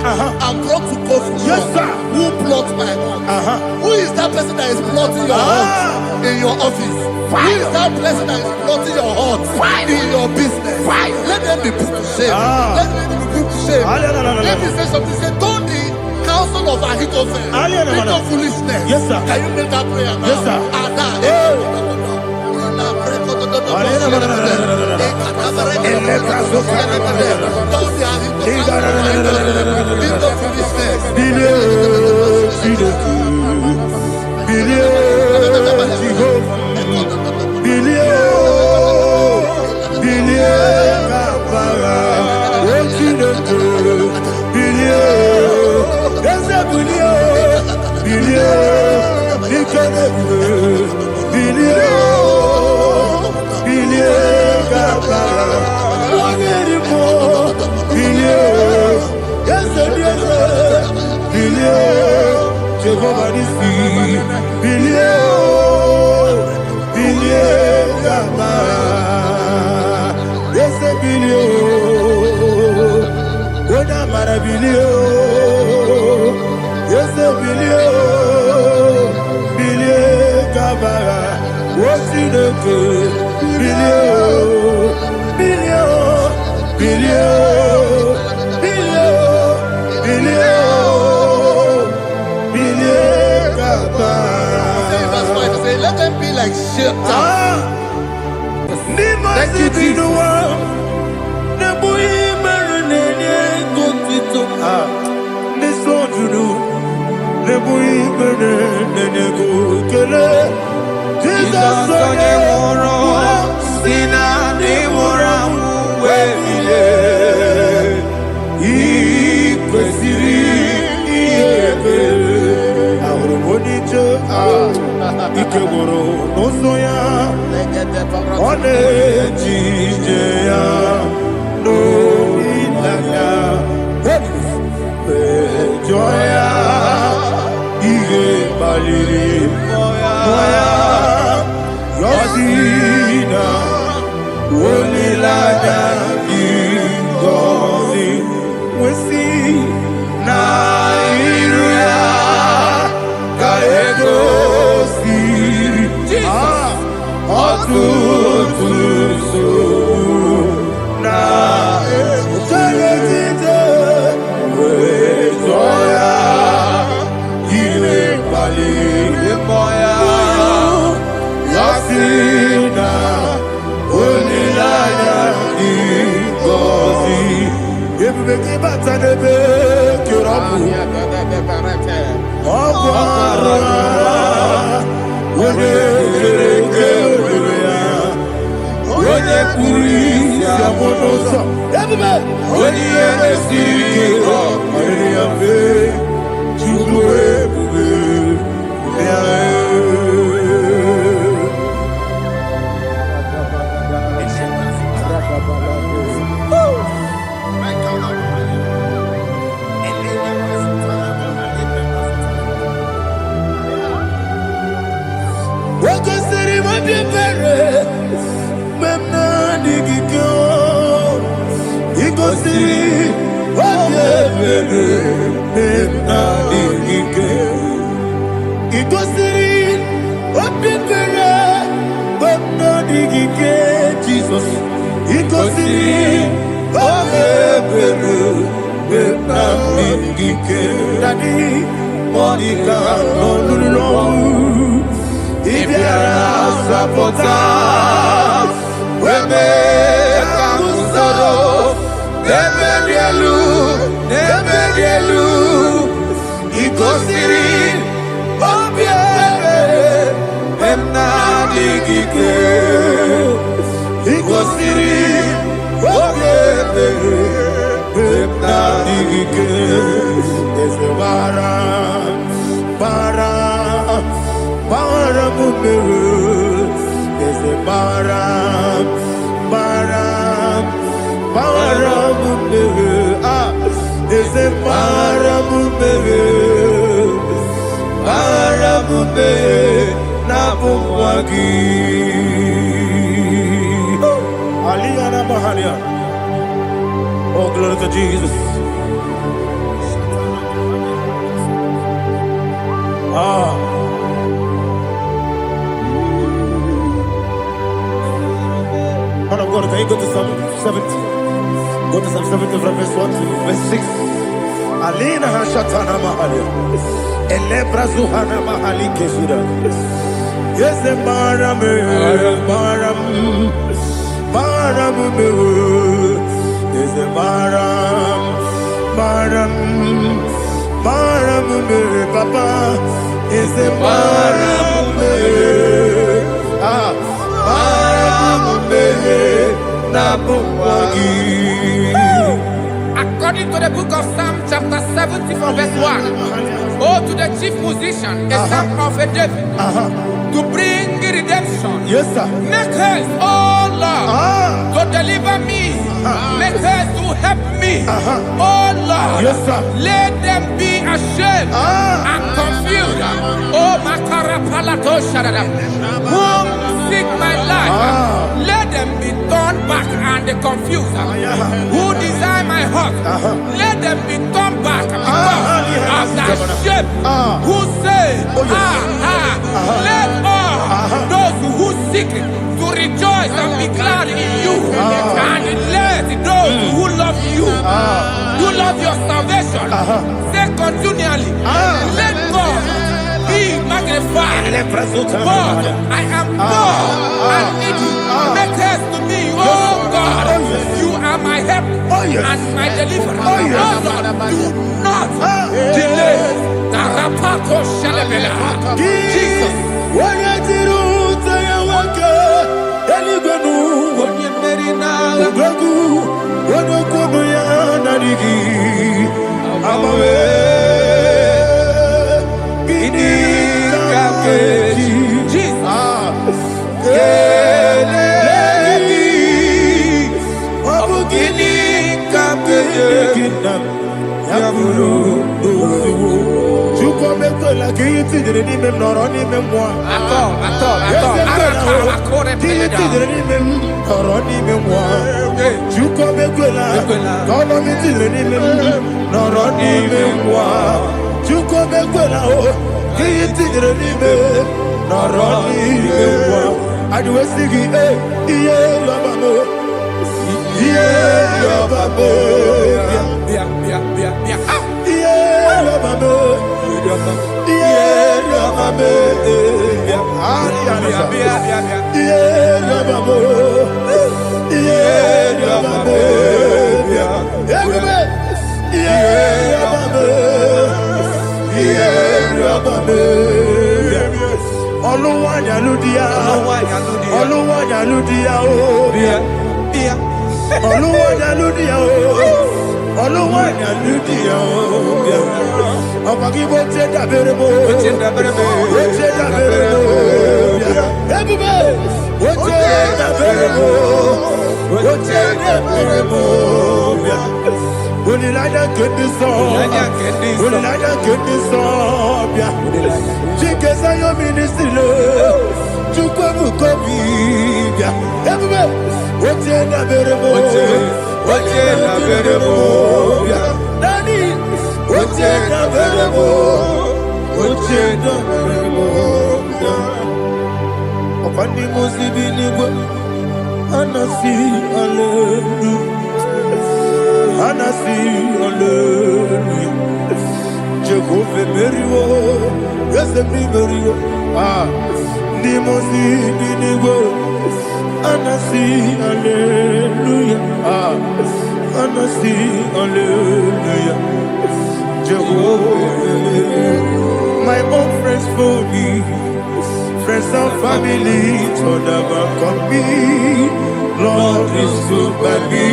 and brought to confusion. Yes, sir. Who plot my hurt? Who is that person that is plotting your hurt in your office? Who is that person that is plotting your hurt in your business? Let them be put to shame. Let them be put to shame. Let me say something. Say, don't the counsel of Ahithophel think of foolishness. Yes, sir. Can you make that prayer now? Yes, sir. Let them be like shelter. Thank you, Jesus. igosiri obi ebere na digike igosiri obi ebere na digike Jesus igosiri obi ebere na digike Daddy Monica no Ibiara sapota weme kamusoro nebedielu igosiri obiere emna digike igosiri obiere emna digike ezebara Bara mumere, ese bara mumere, ese bara mumere, na bumwagi. Aliyah na mahalia. Oh, glory to Jesus. Man of God, can you go to Psalm 70? Go to Psalm 70 from verse 1 to verse 6. Alina hashatana mahalia. Elebra zuhana mahali kesura. Yes, maram me. Yes, maram me, papa. Yes, maram me. According to the book of Psalm chapter 70 from verse 1, oh, to the chief musician, a psalm of a David, to bring redemption. Yes, sir. Make haste, oh Lord, to deliver me. Make haste to help me. Oh Lord, yes, sir. Let them be ashamed and confused. Oh, Makarapalato Shadadam, whom seek my life. Let them be turned back and confused. Who desire my heart, let them be turned back because of that shape. Who say, let all those who seek to rejoice and be glad in you, and let those who love you, who love your salvation, say continually, let God be magnified. God, I am poor and needy. Make haste to me, oh God. You are my help and my deliverer. Oh Lord, do not delay. Tarapato Shalabela. Jesus. Jehovah Meriwo, yes, the Meriwo, Nimosi Binigo, Anasi, hallelujah, Anasi, hallelujah, Jehovah, my own friends for me, friends and family, told never come me, Lord is good by me,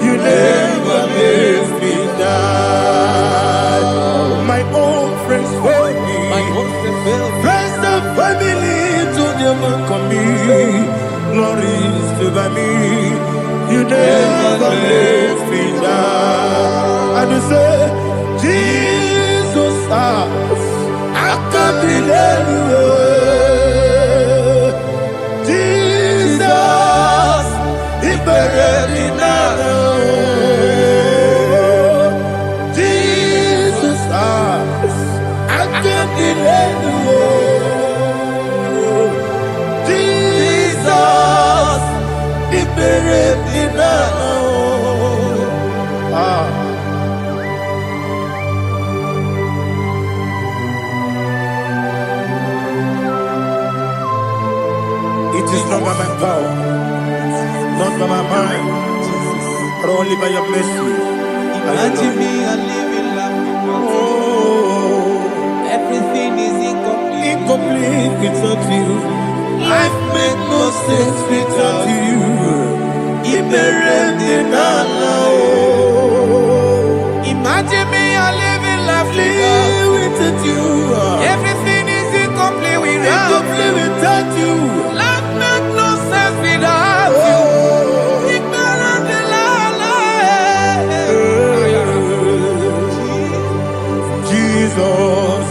you never leave me down. My own friends for me, friends and family, to never come me. Glory is to by me. You never let me down. And you say, Jesus, I can't be anywhere. Jesus, He buried me now. Jesus, He buried me now. It is not by my power, not by my mind, but only by your mercy. Imagine me a living life. Everything is incomplete. Incomplete without you. Life makes no sense without you. Imagine me a living life without you. Everything is incomplete without you. Life makes no sense without you. Jesus,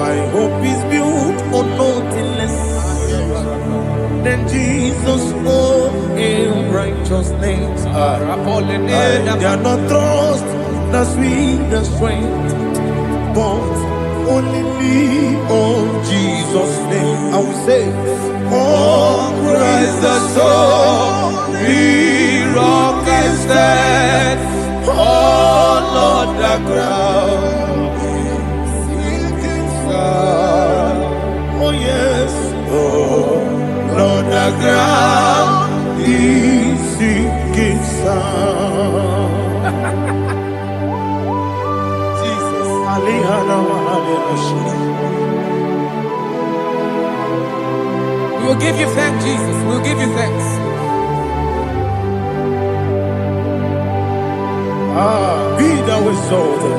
my hope is built on nothing less than Jesus' own in righteousness. They are not trust, the sweet strength, but only on Jesus' name. I will say, oh, Christ the solid rock is dead. Oh, Lord, the ground is sinking sun. Oh, yes, oh, Lord, the ground is sinking sun. Jesus, We will give you thanks, Jesus. We will give you thanks. Be thou exalted.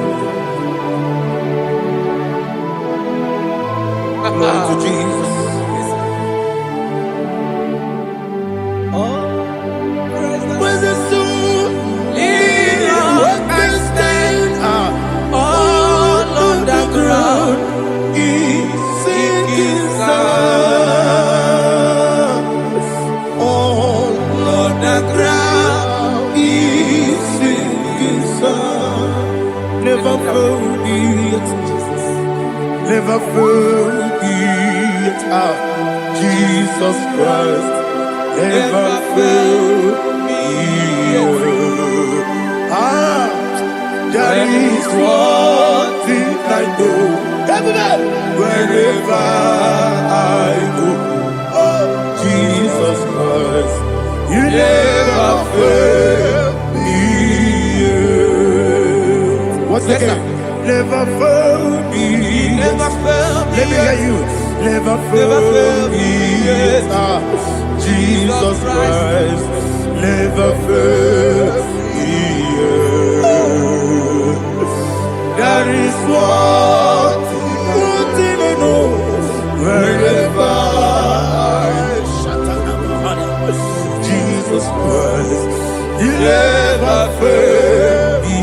Glory to Jesus. When the soul what can stand all on the ground is sinking sun. All on the ground is sinking sun. Never forget, never forget Jesus Christ. Never fail me. There is one thing I know. Everybody, wherever I go, oh Jesus Christ, you never fail me. What's the name? Never fail me. Never fail me. Let me hear you. Never fail me. Jesus Christ, never fail me. There is one thing I know. Wherever Jesus Christ, you never fail me.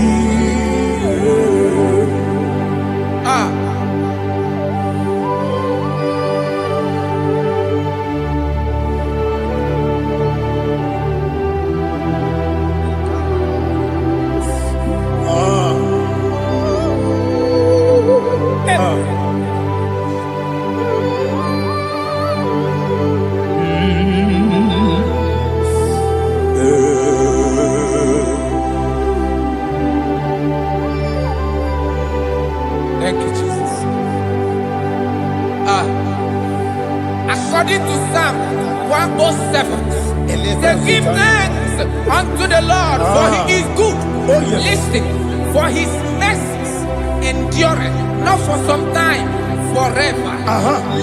said, give thanks unto the Lord, for he is good. Oh, yes. Listen, for his mercies endureth, not for some time, forever.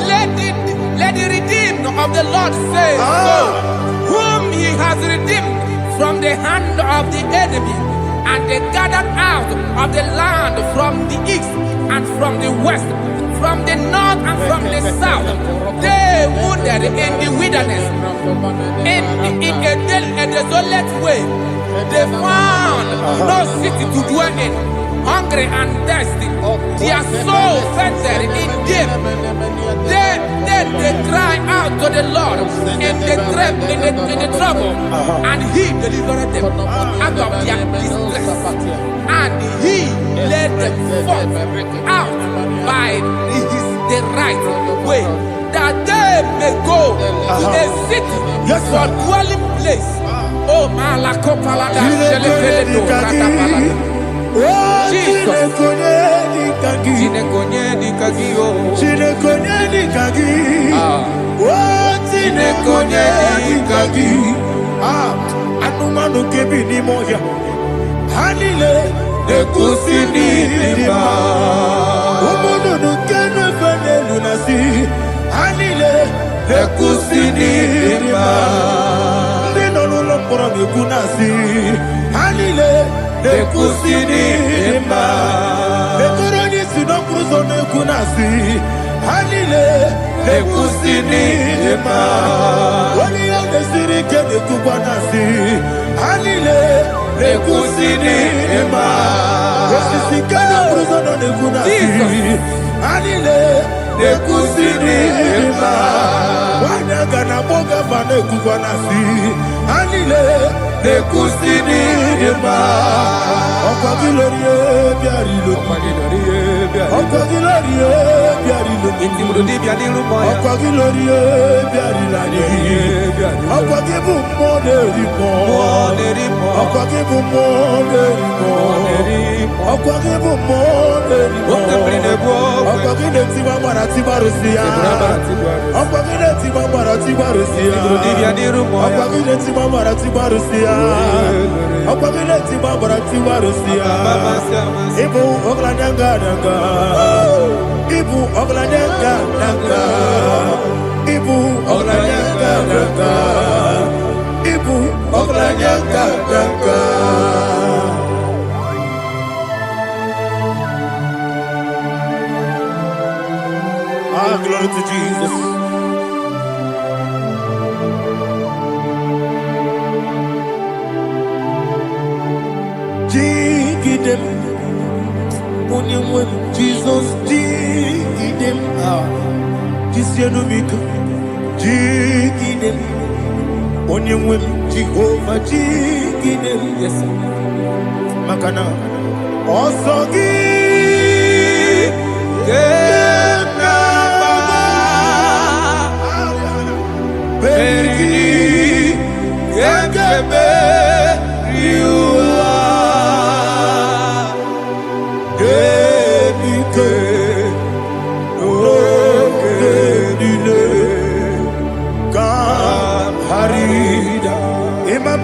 Let the redeemed of the Lord say so, whom he has redeemed from the hand of the enemy, and they gathered out of the land from the east and from the west, from the north and from the south. They wandered in the wilderness, in a desolate way. They found no city to dwell in, hungry and thirsty. Their soul fainted in them. Then they cry out to the Lord in the trouble, and he delivered them out of their distress. And he led them forth out by the right way, that they may go to a city for dwelling place. Oh, Malakopalada, Shelefeledo, Radapalada. Jesus. Tinekonyeni kagio. Tinekonyeni kagi. Tinekonyeni kagi. Anumanu kebi ni moya. Hanile nekusini lima. Umudu nukene fene lunasi. Hanile nekusini lima. Nino nulokura nikunasi. Hanile nekusini lima. Nekoroni sinokruzo nekunasi. Hanile nekusini lima. Wali yande sirike nekubwanasi. Hanile nekusini lima. Wesisikana kruzo nekunasi. Hanile nekusini lima. Wanyaga na boga vane kubwanasi. Hanile nekusini lima. Okwa gilorie biarilo. Okwa gilorie biarilo. Okwa gilorie biarilani. Okwa gibu moderimo. Okwa gibu moderimo. Okwa gibu moderimo. Okwa gile tiba marati barusia. Okwa gile tiba marati barusia. Okwa gile tiba marati barusia. Okwa gile tiba marati barusia. Ibu oglanyanga nanga. Ibu oglanyanga nanga. Ibu oglanyanga nanga. Ibu oglanyanga nanga. Glory to Jesus. Jigidem, Onyemwem, Jesus, Jigidem, Jisianumika, Jigidem, Onyemwem, Jehovah, Jigidem, yes, Makana, Osogi,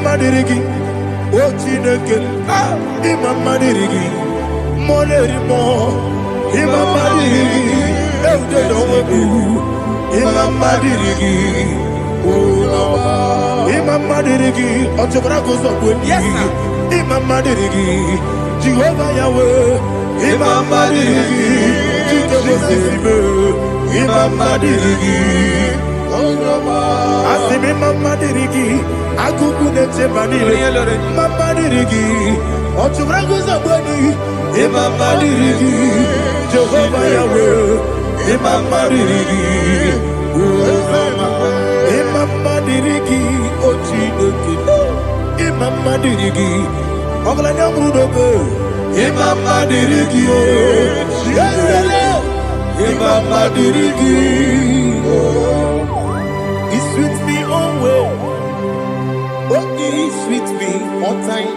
Madirigi, Ochineke, Imam Madirigi, Monerimo, Imam Madirigi, Eldedobu, Imam Madirigi, Imam Madirigi, Otobrako Zobwe, Imam Madirigi, Jehovah Yahweh, Imam Madirigi, Jikebosebe, Imam Madirigi, Asimi Imam Madirigi, Akuku nete banile, Mama dirigi, Otubrago zabani, Imama dirigi, Jehovah Yahweh, Imama dirigi, Imama dirigi, Ochineke, Imama dirigi, Oglanya Brudobe, Imama dirigi, Yesele, Imama dirigi, It's with me always. Oh, he is with me all time.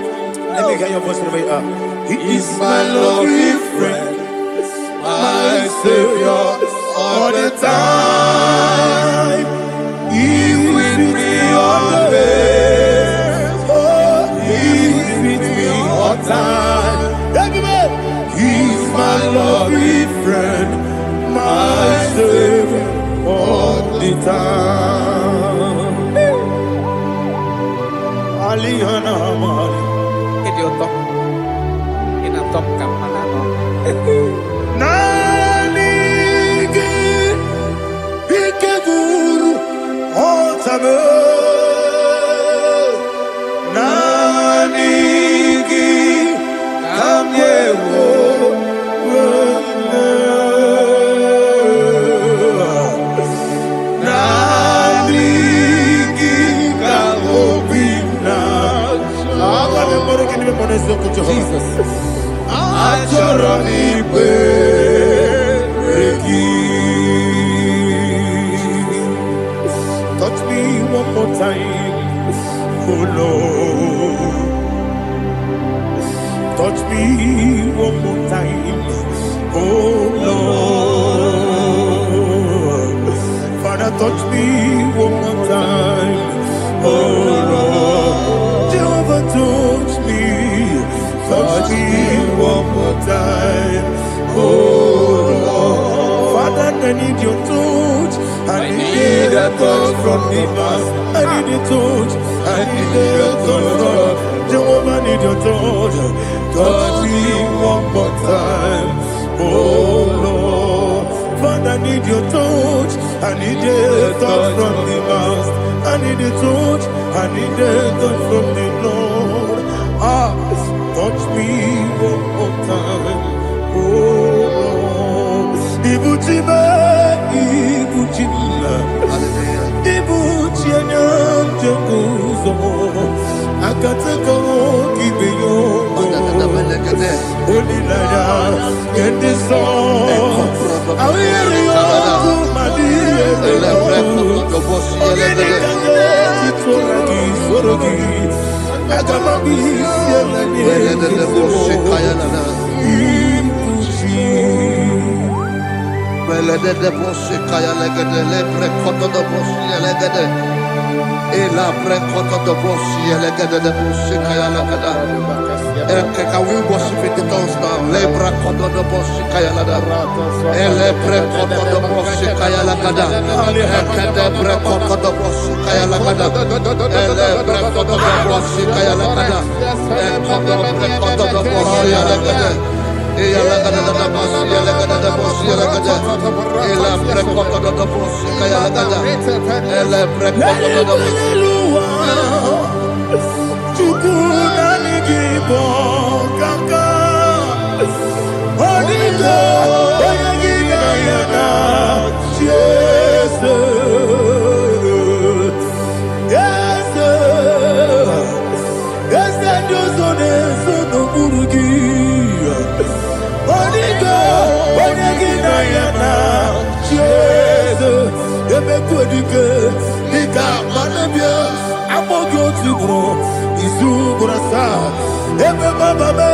Let me hear your voice from here. He is my loving friend, my Savior all the time. He is with me all the way. time. Everybody, He's my loving friend, my Savior all the time. Aliyana Mari. Idiota. Inatom kapanano. Nanigi Ikeguru Otame Nanigi Kamyewo Nanigi Kamobina Jesus Achoronipe touch me one more time, oh Lord. Touch me one more time, oh Lord. Father, touch me one more time, oh Lord. Jehovah, touch me one more time, oh Lord. Father, I need your touch. I need a touch from the past. I need a touch. I need a touch from Jehovah. I need your touch. Touch me one more time, oh Lord. Father, I need your touch. I need a touch from the past. I need a touch. I need a touch from the Lord. Touch me one more time, oh Lord. Ibuchima, Ibuchima, Ibuchina, Jacuzo, Akatako, Kibiyo, Olilaya, get this song. I hear you, my dear. Can we worship in the tongues now? Lebra kodo do boshi kaya lada. Ele bre kodo do boshi kaya lada. Ekede bre kodo do boshi kaya lada. Ele bre kodo do boshi kaya lada. Ekodo bre kodo do boshi lada. Eya lada da boshi lada da boshi lada. Ele bre kodo do boshi kaya lada. Ele bre kodo do boshi. IGBO Kaka Onigo Oyagina Yana Jesus Yes Yes Josone Sono Burugi Onigo Oyagina Yana Jesus Ebekwedike Nika Manabia Amogo Tibro Izubrasa Ebe Bababe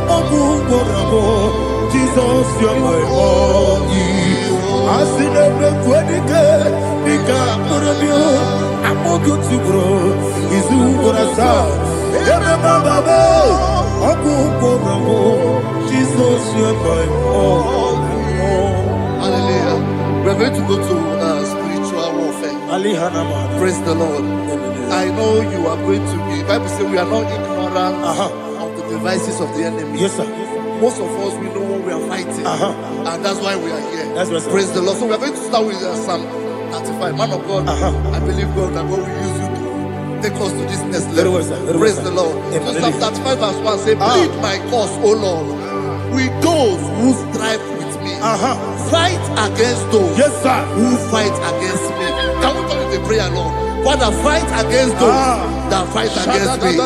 Oguborabo Jesus you're my all Asinebe Kwedike Nika Manabia Amogo Tibro Izubrasa Ebe Bababe Oguborabo Jesus you're my all. Hallelujah. We're going to go to spiritual warfare. Praise the Lord. I know you are going to be. The Bible says we are not ignorant of the devices of the enemy. Yes, sir. Most of us, we know what we are fighting. And that's why we are here. That's right, sir. Praise the Lord. So we are going to start with Psalm 35. Man of God, I believe God that God will use you to take us to this next level. Very well, sir. Very Praise well, the sir. Lord. Amen. So Psalm 35 verse 1 says, plead my cause, O Lord, with those who strive with me. Fight against those Yes, sir. who fight against me. Can we turn to the prayer, Lord? Father, fight against those that fight against me.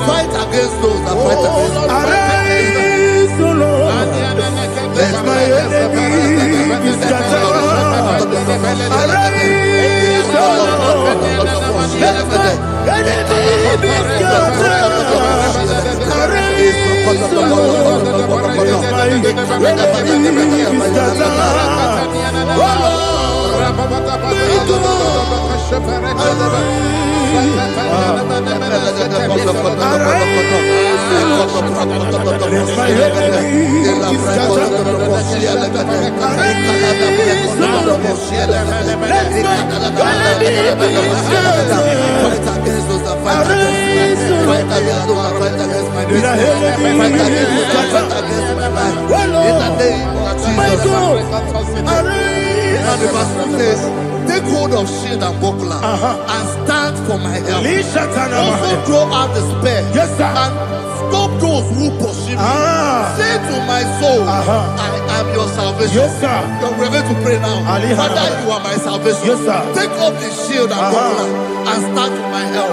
Fight against those that fight against me. Arise, O Lord. Let my enemy be scattered. Arise, O Lord. Let my enemy be scattered. Arise, O Lord. Let my enemy be scattered. Oh Lord. Take hold of shield and buckler and stand for my help. Also throw out despair and stop those who pursue me. Say to my soul, I am your salvation. You're ready to pray now. Father, you are my salvation. Take up the shield and buckler and stand for my help.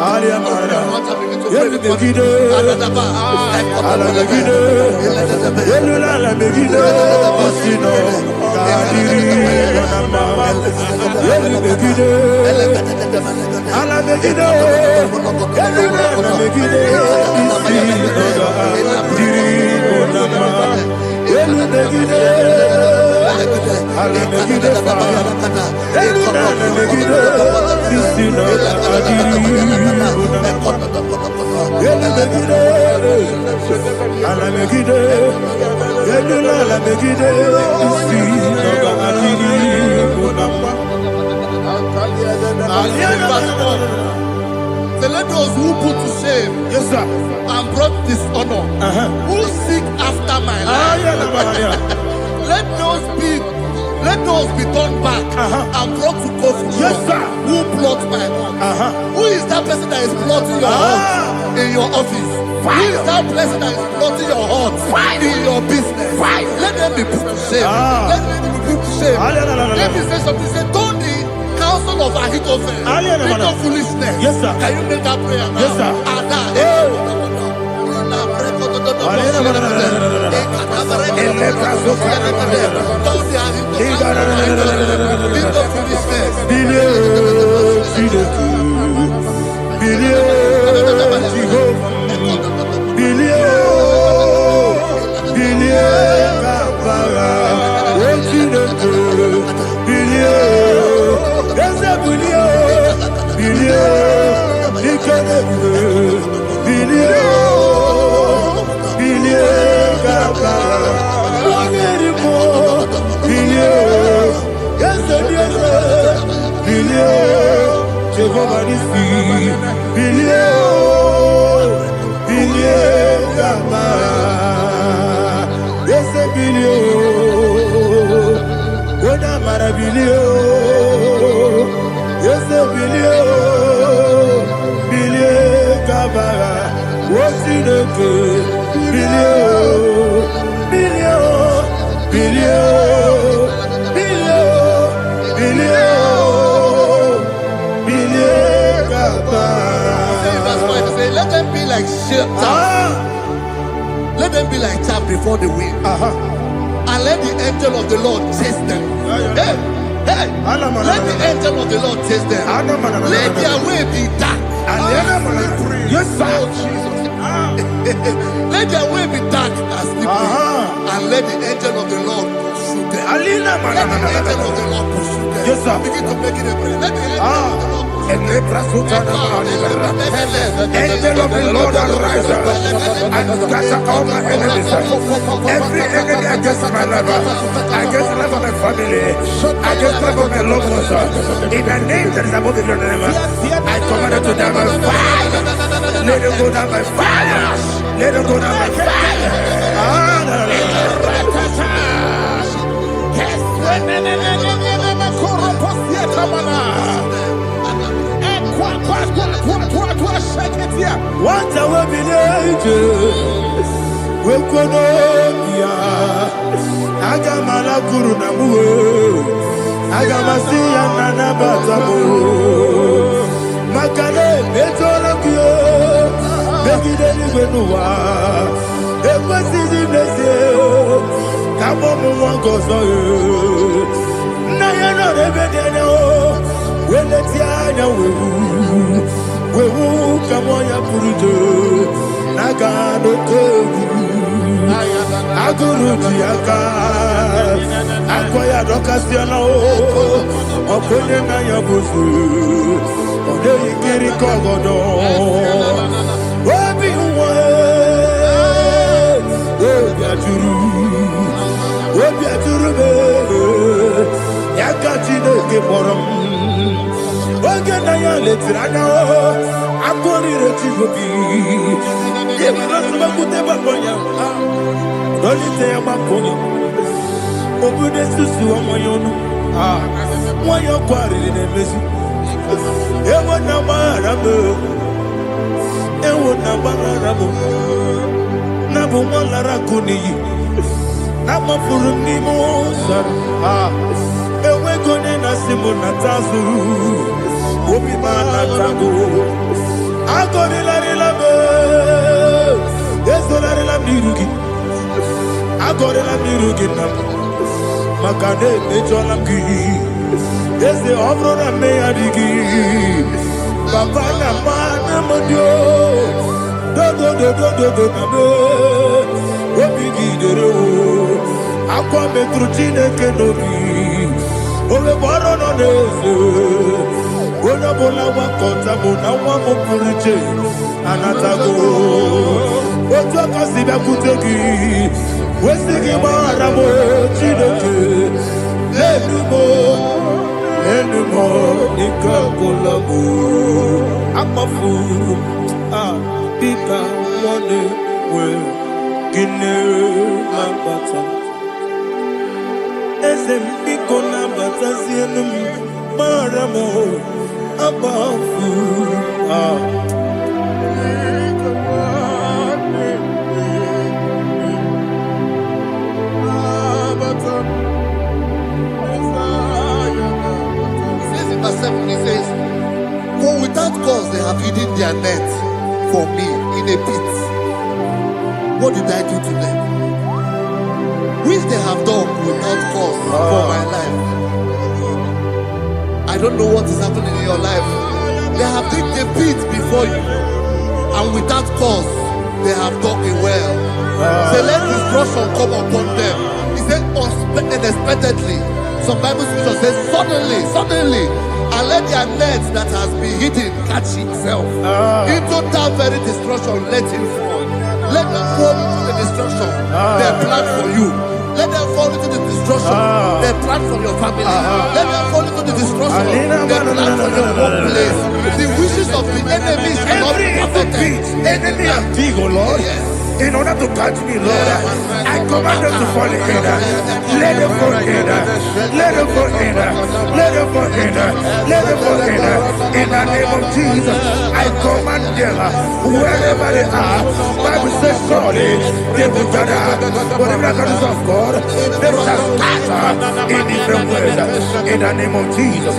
So let those who put to shame and brought dishonor, who seek after my life, let those be turned back and brought to confusion. Who plot my home? Who is that person that is plotting your home in your office? Who is that person that is plotting your heart in your business? Let them be put to shame. Let them be put to shame. Let me say something. Say, don't the counsel of Ahithophel make no foolishness. Can you make that prayer now? Yes, sir. Let them be like chaff. Let them be like chaff before the wind. And let the angel of the Lord chase them. Hey, let the angel of the Lord chase them. Let their way be dark. Yes, sir. Let their way be dark and slippery. And let the angel of the Lord pursue them. Let the angel of the Lord pursue them. Yes, sir. Begin to make it a prayer. Let the angel of the Lord Angel of the Lord arise and scatter all my enemies. Every enemy against my life, against the life of my family, against the life of my loved ones. In the name that is above the name, I command it to them by fire. Let it go down by fire. Let it go down by fire. What I will be angels, we could Agamala Guru Namu, Agamasia Nana Batamu, Makale, Betolakio, Begideni Benua, Epasi Nesio, Kabomu Wankoso, Nayana Rebedeno, when it's Yana. Wewu kamoya purujo nagano togu aguru diaka akoya dokasiana o okonye na yabusu ode ikiri kogodo Chineke kpọrọ m oge na ya letara anya akpọrire Chigobi ịbụrụ nsogbakwute gbakọ ya dọlite ya gbakọ ya obodo susu ọnwa ya ọnụ nwa ya kwarịrị na-emezu ewo na gbaghara m ewo na gbaghara m na bụ nwa lara akụ n'iyi na-agbafuru m n'ime ụzọ enwego onye na-asị m nata azụ obi m anatago agọrịlarịla m ezorarịla m n'iru gị agọrịla m n'iru gị na m maka na emejọla m gị eze ọ bụrụ na mmegharị gị papa na mma na mmadụ dodododododo na m obi gị dere akwa metụrụ Chineke n'obi owebe ọrụ nọ n'eze onye ọbụla gbakọta mụ na nwa m pụrụ iche anatago otu aka si bịakwute gị wesị gị gbaghara m Chineke enumo n'ike ọbụla m akpafuru dịka nwanne nwere gịnị na-agbata eze m biko na-abatazienu m mara m agbafuru He says, for without cause they have hidden their net for me in a pit. What did I do to them? Which they have done without cause for my life. I don't know what is happening in your life. They have digged a pit before you, and without cause they have dug a well. Say, let destruction come upon them. He said, unexpectedly. Some Bible scripture says, suddenly, and let their net that has been hidden catch itself. Into that very destruction, let it fall. Let them fall into the destruction they plan for you. Let them fall into the destruction they plan for your family. Let them fall into the destruction they plan for your workplace. The wishes of the enemy shall not be perfected. Enemy and dig, oh Lord. Yes. In order to catch me, Lord, I command them to fall in. Let them fall in. Let them fall in. Let them fall in. Let them fall in. In the name of Jesus, I command them wherever they are. Bible says, surely they will gather. Whatever the goodness of God, they shall scatter in different ways. In the name of Jesus.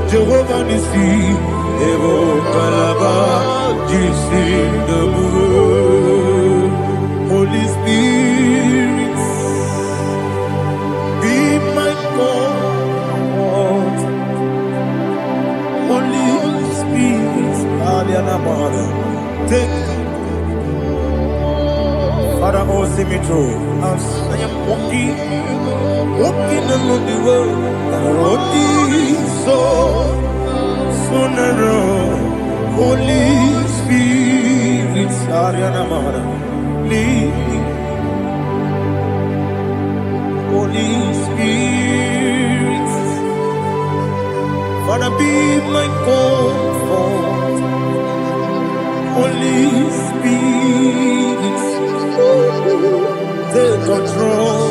Jehovah Nissi, Evo Kalaba, Holy Spirit, be my God. Holy Spirit, me through. As I am walking along the road, the road is so narrow. Holy Spirit, Ariana Mara, lead me. Holy Spirit, Father, be my comfort. Holy Spirit, take control.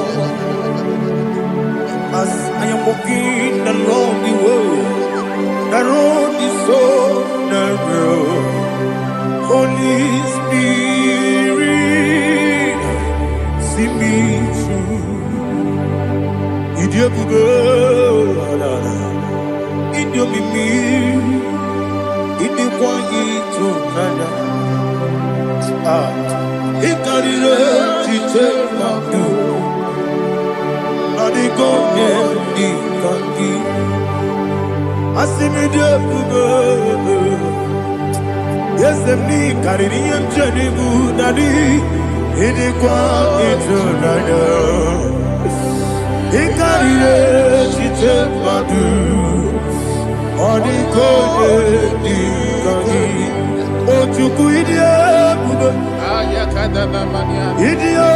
As I am walking along the road is so narrow. Holy Spirit, see me through. Idiabugo, Idiomimi, Idikwanyito nana. Ikarire chichemadu. Adigonye ikangi. Asimidiabugo. Yes, me kariri yemchenibu nadi. Idikwanyito nana. Ikarire chichemadu. Adigonye ikangi. Ochuku idiabugo. Idio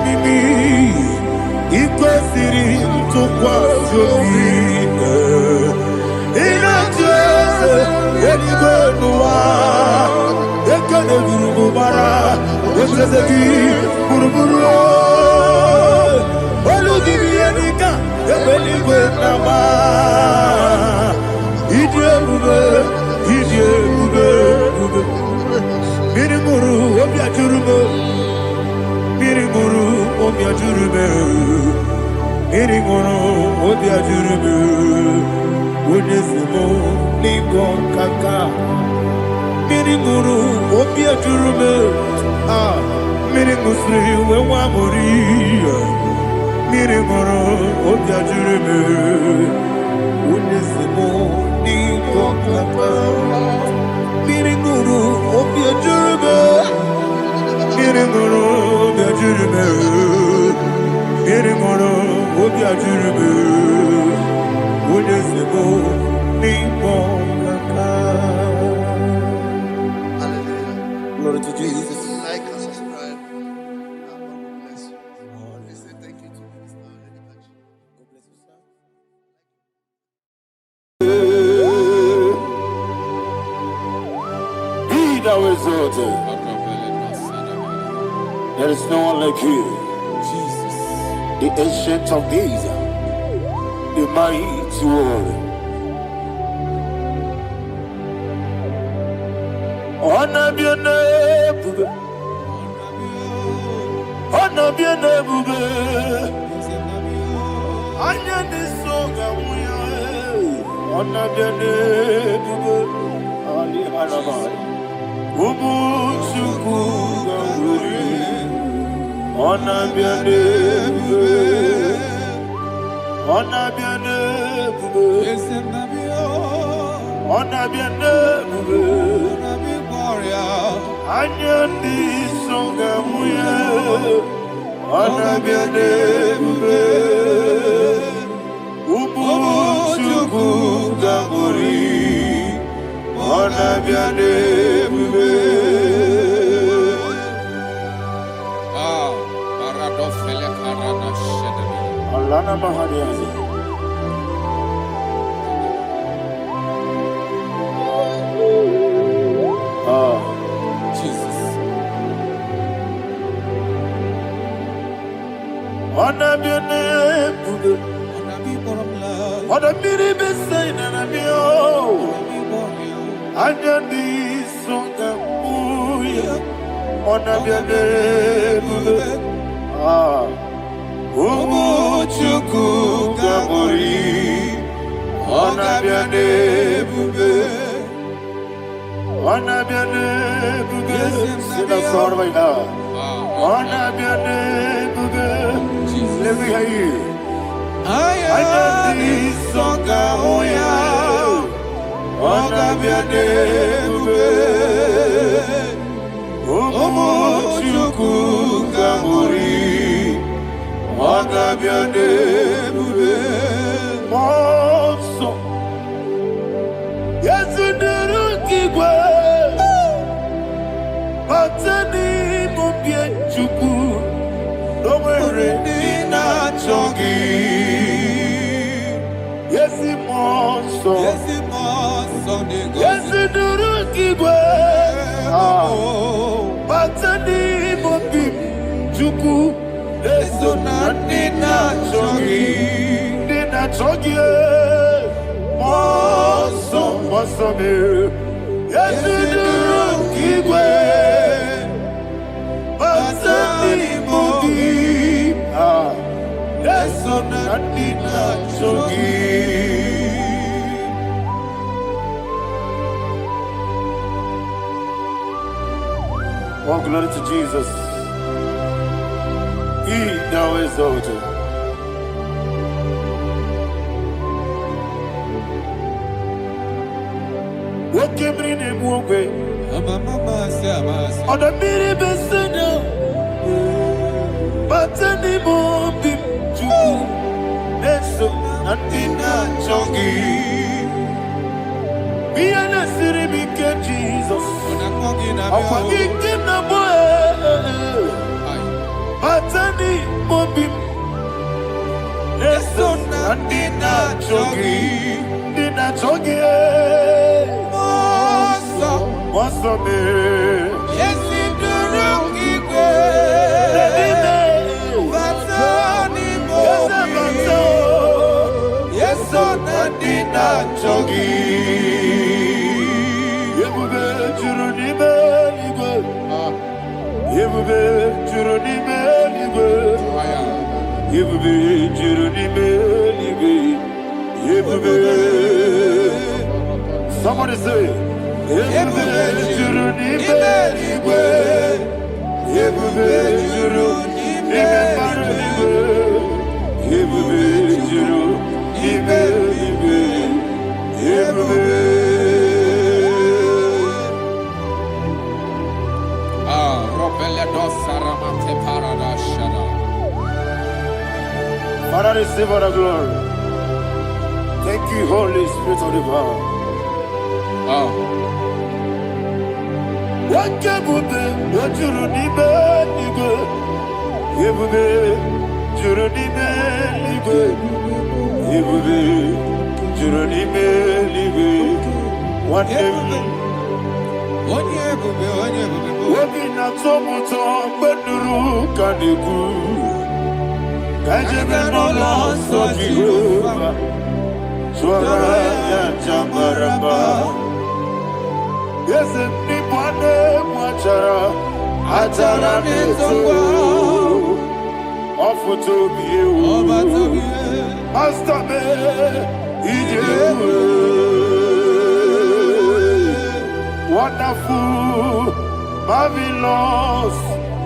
mimi ikwesiri ntụkwa obi ịna-ejeze eluigwe n'ụwa ekele gburugburu gbara echeze gị gburugburu olu gị ihe dịka ebe eluigwe na-agba ịdị ebube mmiri ṅụrụ obi ajụrụ m mmiri ṅụrụ obi ajụrụ m mmiri ṅụrụ obi ajụrụ m onye si m n'ịgọ nkaka mmiri ṅụrụ obi ajụrụ m mmiri ṅụsịrị wee nwa amụrụ mmiri ṅụrụ obi ajụrụ m onye si m n'ịgọ nkaka mmiri ṅụrụ obi ajụrụ m mmiri ṅụrụ obi ajụrụ m mmiri ṅụrụ obi ajụrụ m onye si m n'ịkpọ nkaka. Glory to Jesus. Like and subscribe. God bless you. We say thank you to Minister Lady Kachi. God bless you, sir. Be thou exalted. There is no one like you. Jesus. The ancient of days, the mighty warrior. Honor be your name, honor be your name, honor be song, honor be your name, Ali Alabari, Ubu Chukuga, honor be your name, honor be your name, honor be your name. Anyandi songa muya, anabiane bube, umuchuku gangori, anabiane bube. Paradofele karana shedemi. Alana mahadiazi. Jesus. Anabiane bube, anabiri besai nanabio, anyandi songa muya, anabiane bube. Umuchuku gangori, anabiane bube. Anabiane bube, sila sorvaina. Anabiane bube, let me hear you. Ayandi songa oya, anabiane bube. Umuchuku gangori. Monso. Yes, in the Rukigwe. Batani Mubie Chuku. No way, Nina Chogi. Yes, Monso. Yes, in the Rukigwe. Batani Mubie Chuku. Eso na Nina Chogi. Nina Chogi. Monso, Monso me. Yes, in the Rukigwe. Batani Mubie. Eso na Nina Chogi. Oh, glory to Jesus. He now exalted. What came in him one way? On the mini besina, but any more big Jew. Neso, Natina Chogi. Be an city, became Jesus. I'm forgetting the boy. Batani Mobim Neso Nandina Chogi Nina Chogi Moso me Yes in the Rukigwe Batani Mobim Yes on Nandina Chogi Yebube Jurunime Ligwe Yebube Jurunime Yebube Jurunime Ligwe Yebube. Somebody say Yebube Jurunime Ligwe Yebube Jurunime Ligwe Yebube Jurunime Ligwe Yebube. Father, receive all the glory. Thank you, Holy Spirit of the power. What can we do? What you need, nigga? You will be, you need me, nigga. You will be, you need me, nigga. What year? What in a tomoto, but the rook can you do? Kajabano lost of Jehovah, Swaraya Jamaraba. Yes, if Nipane Machara, Atara Nezo, offer to be you, Master me, wonderful, marvelous,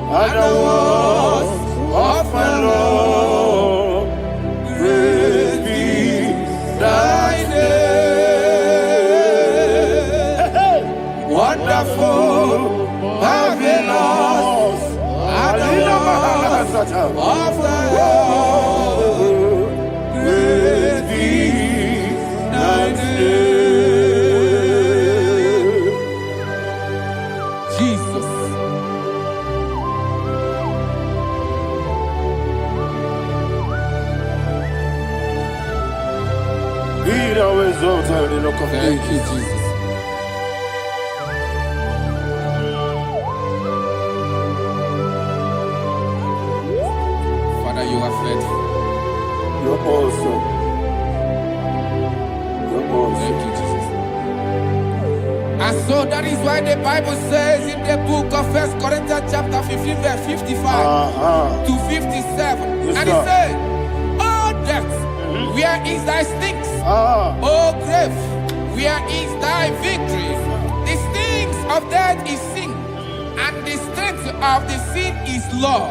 and the was of my Lord, praise be thy name. Wonderful, marvelous, and the was of my Lord, praise be thy name. Jesus. Always alter the look of Thank you, Jesus. Father, you are faithful. You're awesome. You're awesome. Thank you, Jesus. And so that is why the Bible says in the book of 1 Corinthians chapter 15, verse 55 to 57. Yes, and it says, "Oh death, where is thy stings? O grave, where is thy victory? The stings of death is sin, and the strength of the sin is law.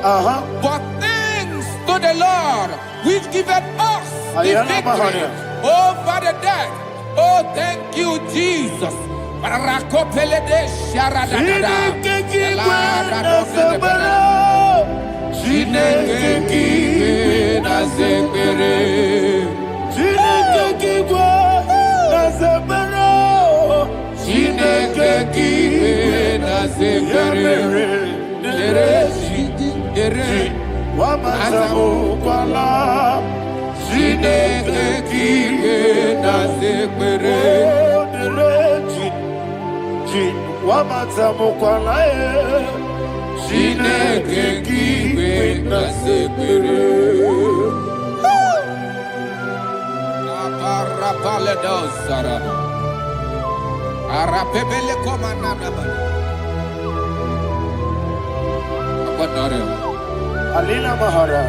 But thanks to the Lord, which giveth us the victory over the death. Oh, thank you, Jesus." Nazebere. Chineke kigwe Nazebere. Chineke kibe Nazebere. Dere. Wamatamu kwala. Chineke kibe Nazebere. Wamatamu kwala. Chineke kibe Nazebere. Aparapaledos. Arapebele komanana bana. Apadare. Alina Mahara.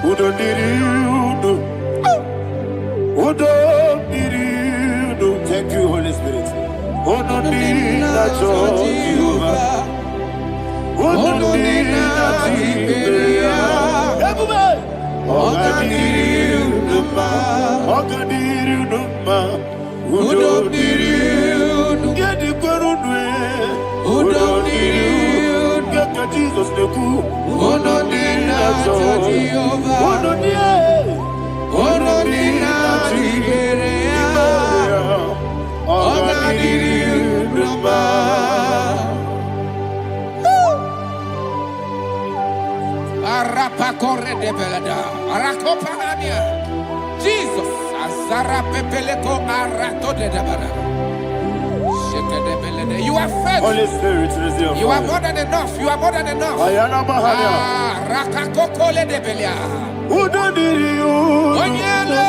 Udo diriudo. Udo diriudo. Thank you, Holy Spirit. Udo diriudo. Udo diriudo. Everybody. Ogadiriudo. Udo diriudo. Get the Gurudwe. Udo diriudo. Get the Jesus the Ku. Udo diriudo. Udo diriudo. Udo diriudo. Ogadiriudo. Arapa corre de belada. Arakopa ania. Jesus. Azara pepeleko arato de dabara. You are faithful. Holy Spirit, resume. You are more than enough. You are more than enough. Ayana Mahaya. Rakakokole de belia. Udo diriudo. Onyele.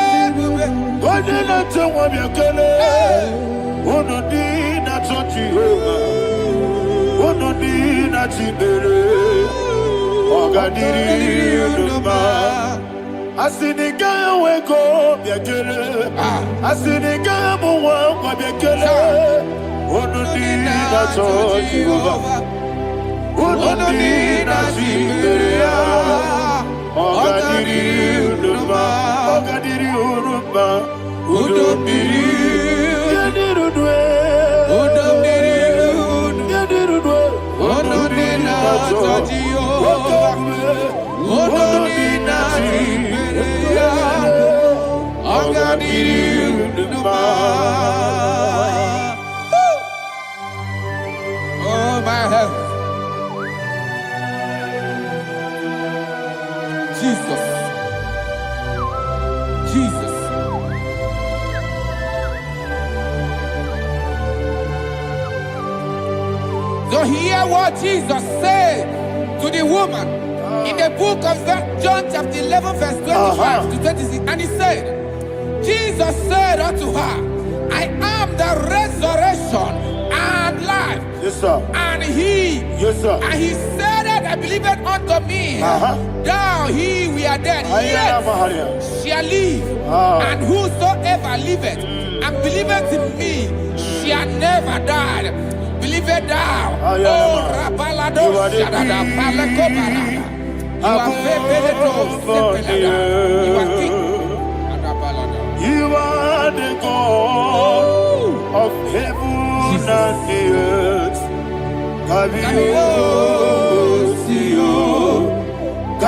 Onyele tewa miakele. Udo dina Jehovah. Udo dina Chibere. Ogadiriudo. Asinika weko miakele. Asinika muwa miakele. Udo dina Jehovah. Udo dina Chibere. Ogadiriudo. Udo diriudo. Oh my heaven. Jesus. So hear what Jesus said to the woman in the book of John chapter 11 verse 25 to 26. And he said, Jesus said unto her, I am the resurrection and life. Yes, sir. And he, Yes, sir. and he said that I believe it unto me. Thou we are dead, Ayana yet Mahaya. shall live. And whosoever liveth and believeth in me shall never die. Believe it thou. Oh, Rabalado, Shadada, Palako Barada. You are You are king. You are the God of heaven and the earth. Kabio, Kabio, Kabio,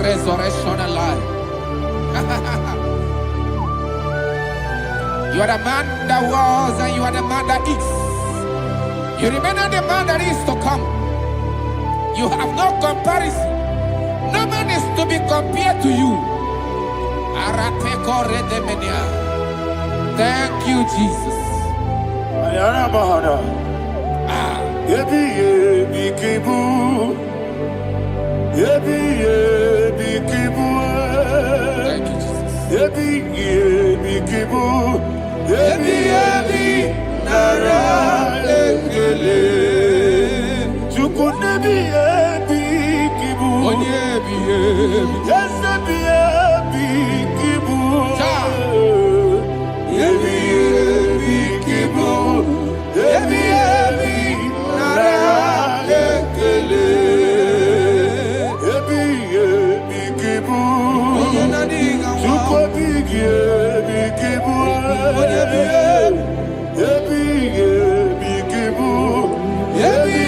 Resurrection and life. You are the man that was and you are the man that is. You remember the man that is to come. You have no comparison. No man is to be compared to you. Thank you, Jesus. Yebi yebi kibu, yebi yebi Thank you, Jesus. Nara ekele. Chukunebi ebi kibu. Onyebi. Yesebi ebi kibu. Ebi kibu. Ebi nara ekele. Ebi kibu. Chukobi ebi kibu. Ebi kibu. Ebi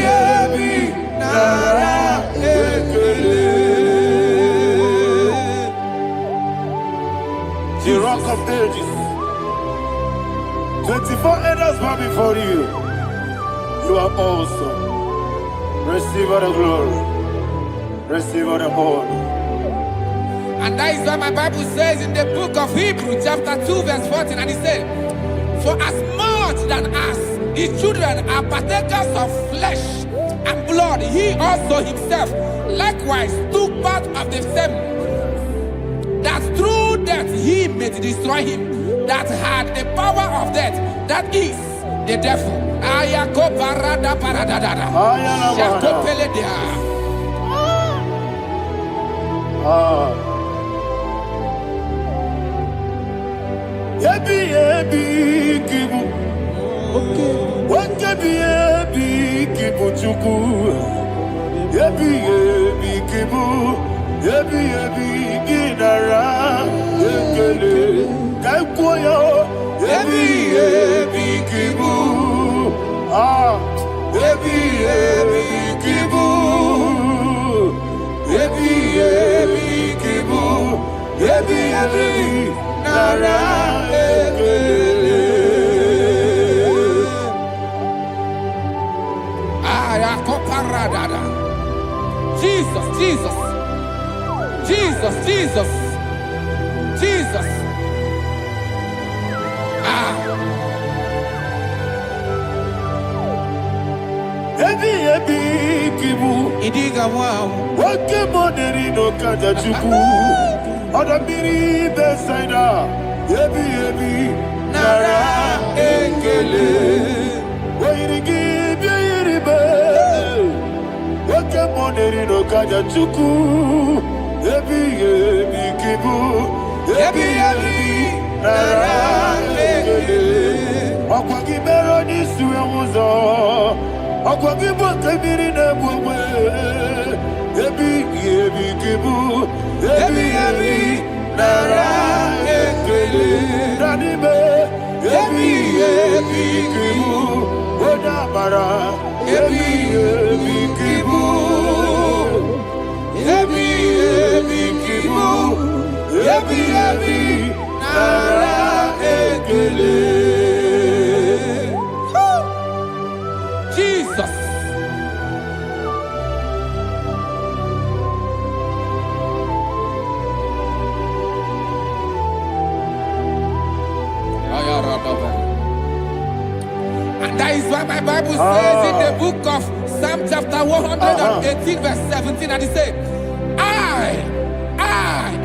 nara ekele. The rock of ages. 24 elders bow before you. You are awesome. Receive all the glory. Receive all the honor. And that is what my Bible says in the book of Hebrews, chapter 2, verse 14. And it said, for as much than us, his children are partakers of flesh and blood, he also himself likewise took part of the same, that through death he may destroy him that had the power of death, that is the devil. Ebi kibu. Ebi kibu chuku. Ebi kibu. Ebi ginara ekele. Kaikoyo. Ebi kibu. Ebi kibu. Ebi kibu. Ebi nara ekele. Jesus, Jesus, Jesus, Jesus, Jesus. Ebi kibu. Idiga wow. Wake money no kaja chuku. Odamiri besaida. Ebi nara ekele. Wairigi biiribe. Wake money no kaja chuku. Ebi kibu. Ebi nara ekele. Akwagi bero ni suwe muzo. Akwagi bokabiri na bwe. Ebi kibu. Ebi nara ekele. Nanibe. Ebi kibu. Odamara. Ebi kibu. Ebi kibu. Ebi nara ekele. Jesus. And that is why my Bible says in the book of Psalm chapter 118 verse 17, and it says,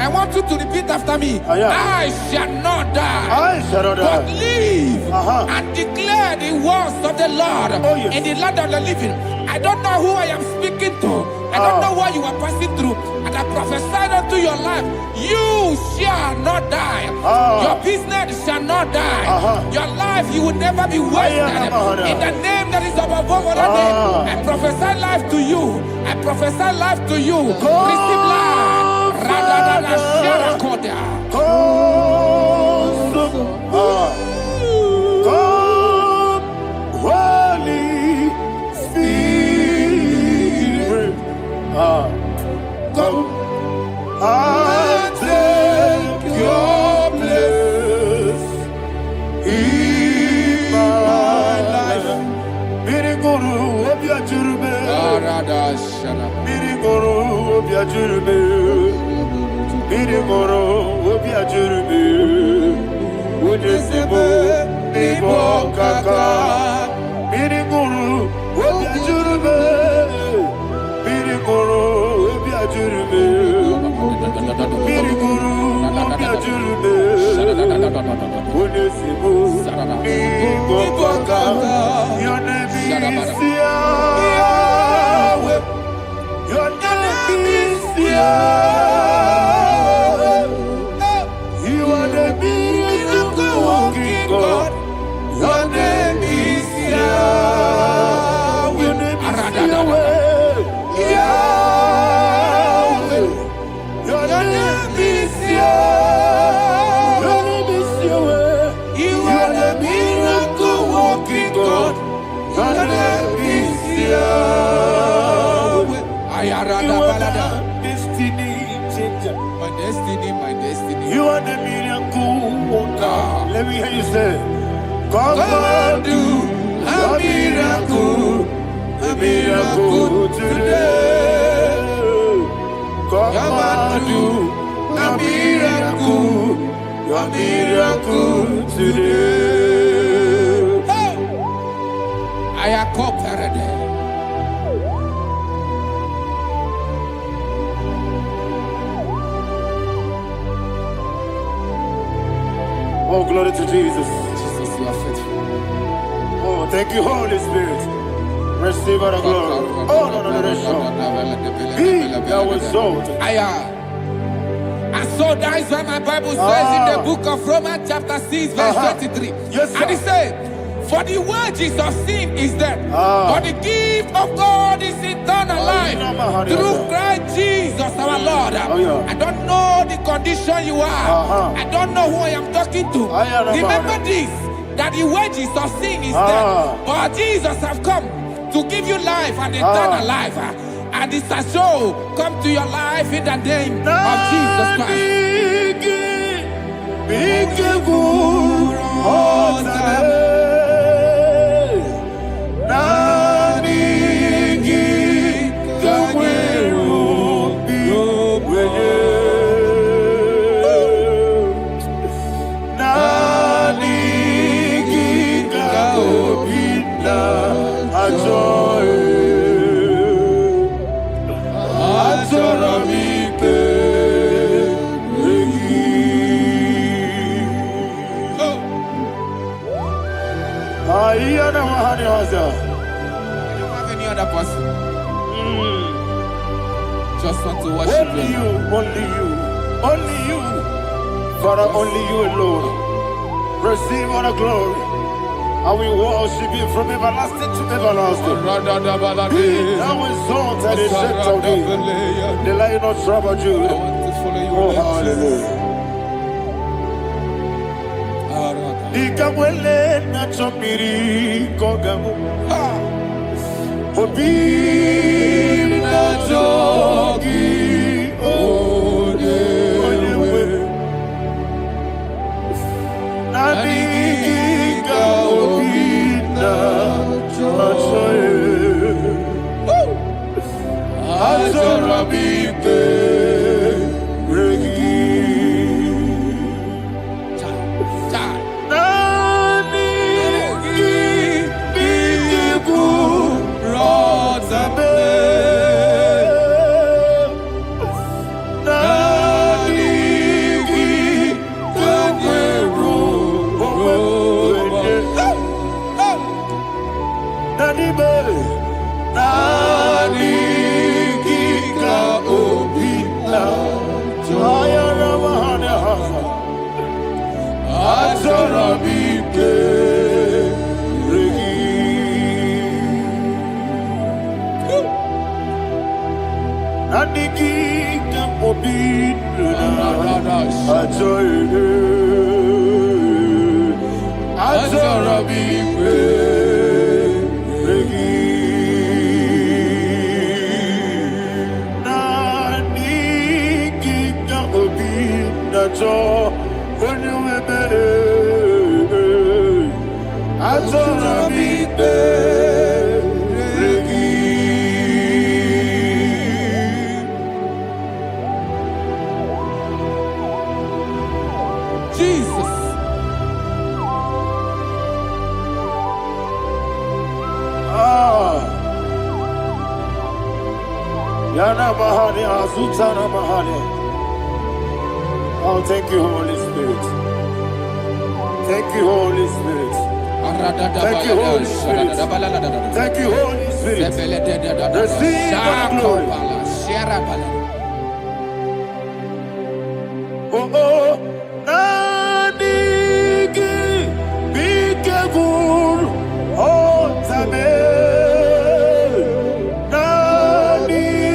I want you to repeat after me. I shall not die, but live and declare the words of the Lord in the land of the living. I don't know who I am speaking to. I don't know what you are passing through. And I prophesy unto your life, you shall not die. Your business shall not die. Your life, you will never be wasted. In the name that is above all other name, I prophesy life to you. I prophesy life to you. Receive life. Radadada Sharakoda. Come, Holy Spirit. Come and take your place in my life. Miriguru obiajurube. Miriguru obiajurube. Miriguru obiajurube. Udesibo ibo kaka. Miriguru obiajurube. Miriguru obiajurube. Unisimu, Ibopaka, your name is Yahweh. Your name is Yahweh. You are the miracle working God. Your name is Yahweh. Your name is Yahweh. Yahweh. Your name is Yahweh. Your name is Yahweh. You are the miracle working God. Your name is Yahweh. You are the destiny changer. My destiny, my destiny. You are the miracle worker. Let me hear you say, come and do a miracle today. Come and do a miracle today. I am cooperated. Oh, glory to Jesus. Jesus, you are faithful. Oh, thank you, Holy Spirit. Receive our glory. Oh, no, Be thou exalted. And so that is why my Bible says in the book of Romans chapter 6 verse 23. Yes, sir. And it says, for the wages of sin is death, but the gift of God is eternal life through Christ Jesus our Lord. I don't know the condition you are. I don't know who I am talking to. Remember this, that the wages of sin is death, but Jesus have come to give you life and eternal life. And this has so come to your life in the name of Jesus Christ. I don't have any other person. Just want to worship only you, only you, only you. Father, only you alone. Receive all the glory. I will worship you from everlasting to everlasting. Be thou exalted and set of thee, the Lion of tribe of Judah. Oh, hallelujah. Ikamwele na chomiri kogamu. Obi na jogi onewe. Naniga obi na jogi. Azorabike regi. Oh, thank you, Holy Spirit. Thank you, Holy Spirit. Thank you, Holy Spirit. Thank you, Holy Spirit. Receive all the glory. Oh, oh, Nanigi, be careful, oh, Tame, Nanigi,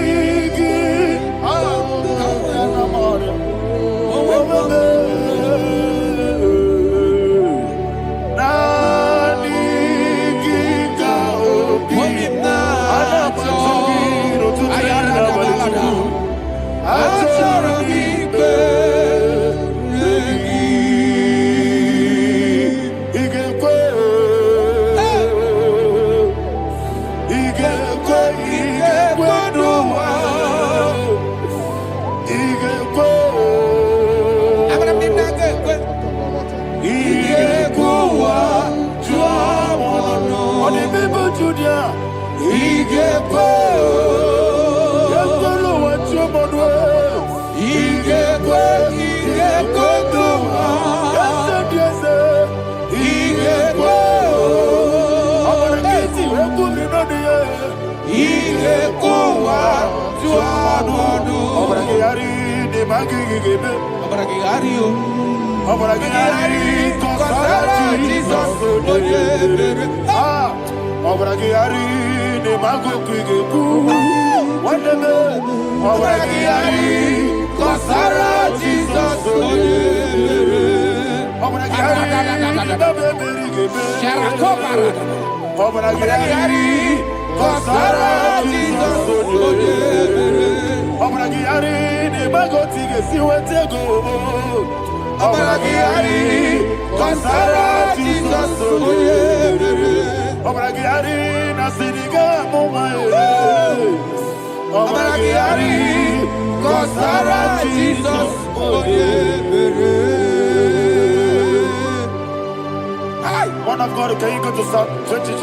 One of God, can you go to Psalm 23?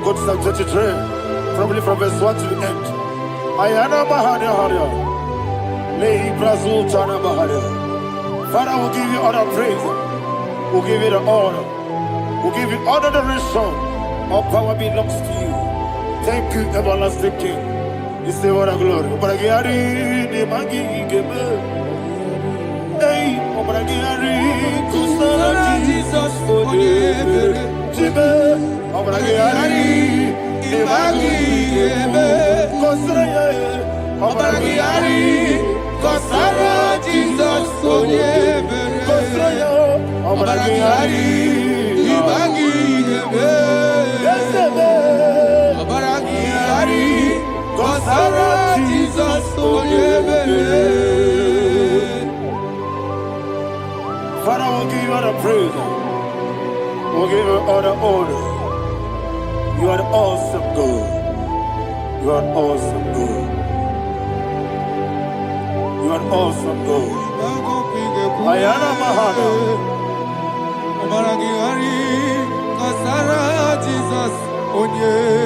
Go to Psalm 23, probably from verse 1 to the end. Ayana Mahania Haria. Lay Brazil Chana Mahania. Father, we'll give you all the praise. We'll give you the honor. We'll give you all the adoration. All power belongs to you. Thank you, everlasting King. You say what a glory. Obragiari, the Magi, hey, Obragiari, Kusara, Jesus, for the Jibe, Obragiari, the Magi, Kusara, Obragiari, Kusara, Jesus, for the Kusara, Obragiari, the Magi, Obragiari, Kusara, Jesus, for the Father, we'll give you all the praise. We'll give you all the honor. You are an awesome God. You are an awesome God. You are an awesome God. Ayana Mahana. Jesus.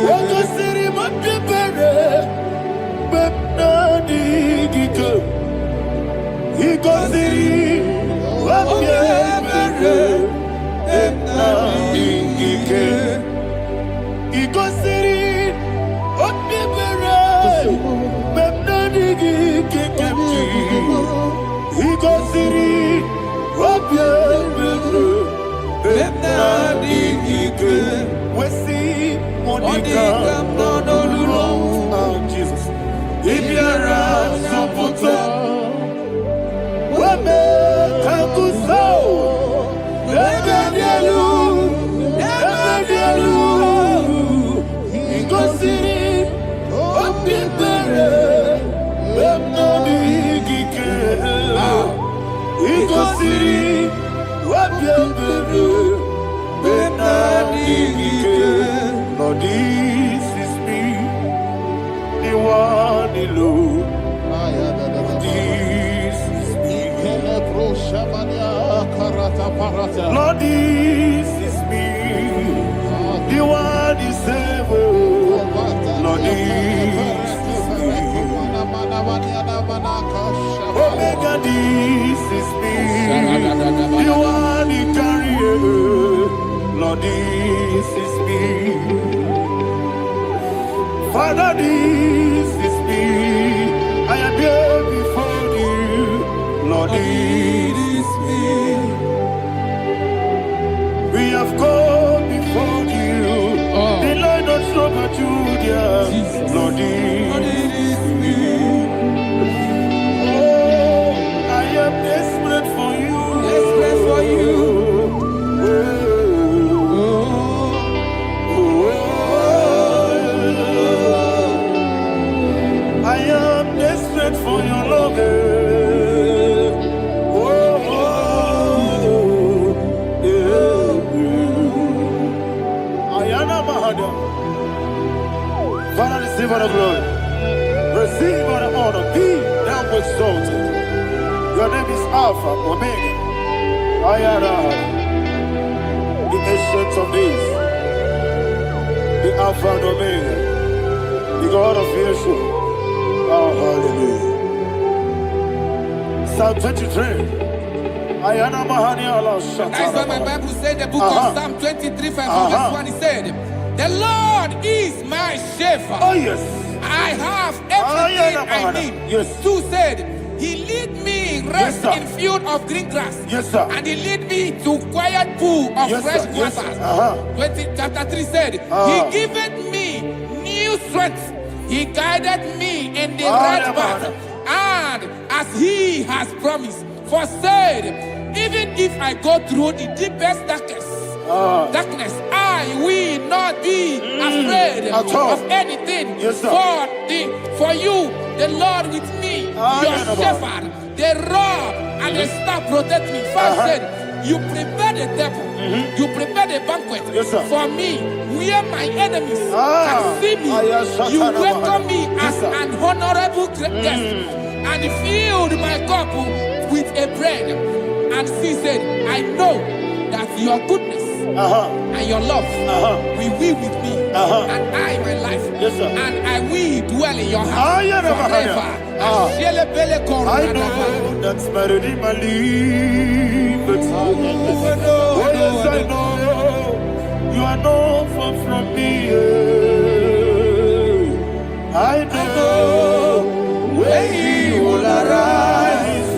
Waka siri mapipere. Bepnani giko. Iko siri. Jesus. If you're Lord, this is me, the one alone. This is me. Lord, this is me, the one is able. Lord, this is me. Omega, this is me. You are the carrier. Lord, this is me. Father, this is me. I am here before you. Lord, this is me. We have come before you. The Lord not show but you, dear. Lord, this is me. Oh, I am desperate for you. Desperate for you. I am desperate for your love. Father, receive all the glory. Receive all the honor. Be thou exalted. Your name is Alpha, Omega. The ancient of days. The Alpha and Omega. The God of creation. Oh, hallelujah. Psalm 23. That's why my Bible said, the book of Psalm 23, verse 1, it said, the Lord is my shepherd. Oh, yes. I have everything I need. Yes. 2 said, he lead me rest Yes, in field of green grass. Yes, sir. And he lead me to quiet pool of Yes, fresh sir. Yes, waters. sir. Chapter 3 said, he giveth me new strength. He guided me in the right path. And as he has promised, for said, even if I go through the deepest darkness, I will not be afraid of anything. Yes, sir. For you, the Lord with me, your shepherd, the rod and the staff protect me. First said, you prepare the table, you prepare the banquet for me, where my enemies can see me. You welcome me as an honorable guest, and filled my cup with a bread. And she said, I know that your goodness and your love will be with me, and I, my life, and I will dwell in your house forever. I know that's better than my life. Oh, yes, I know you are not far from me. I know when he will arise,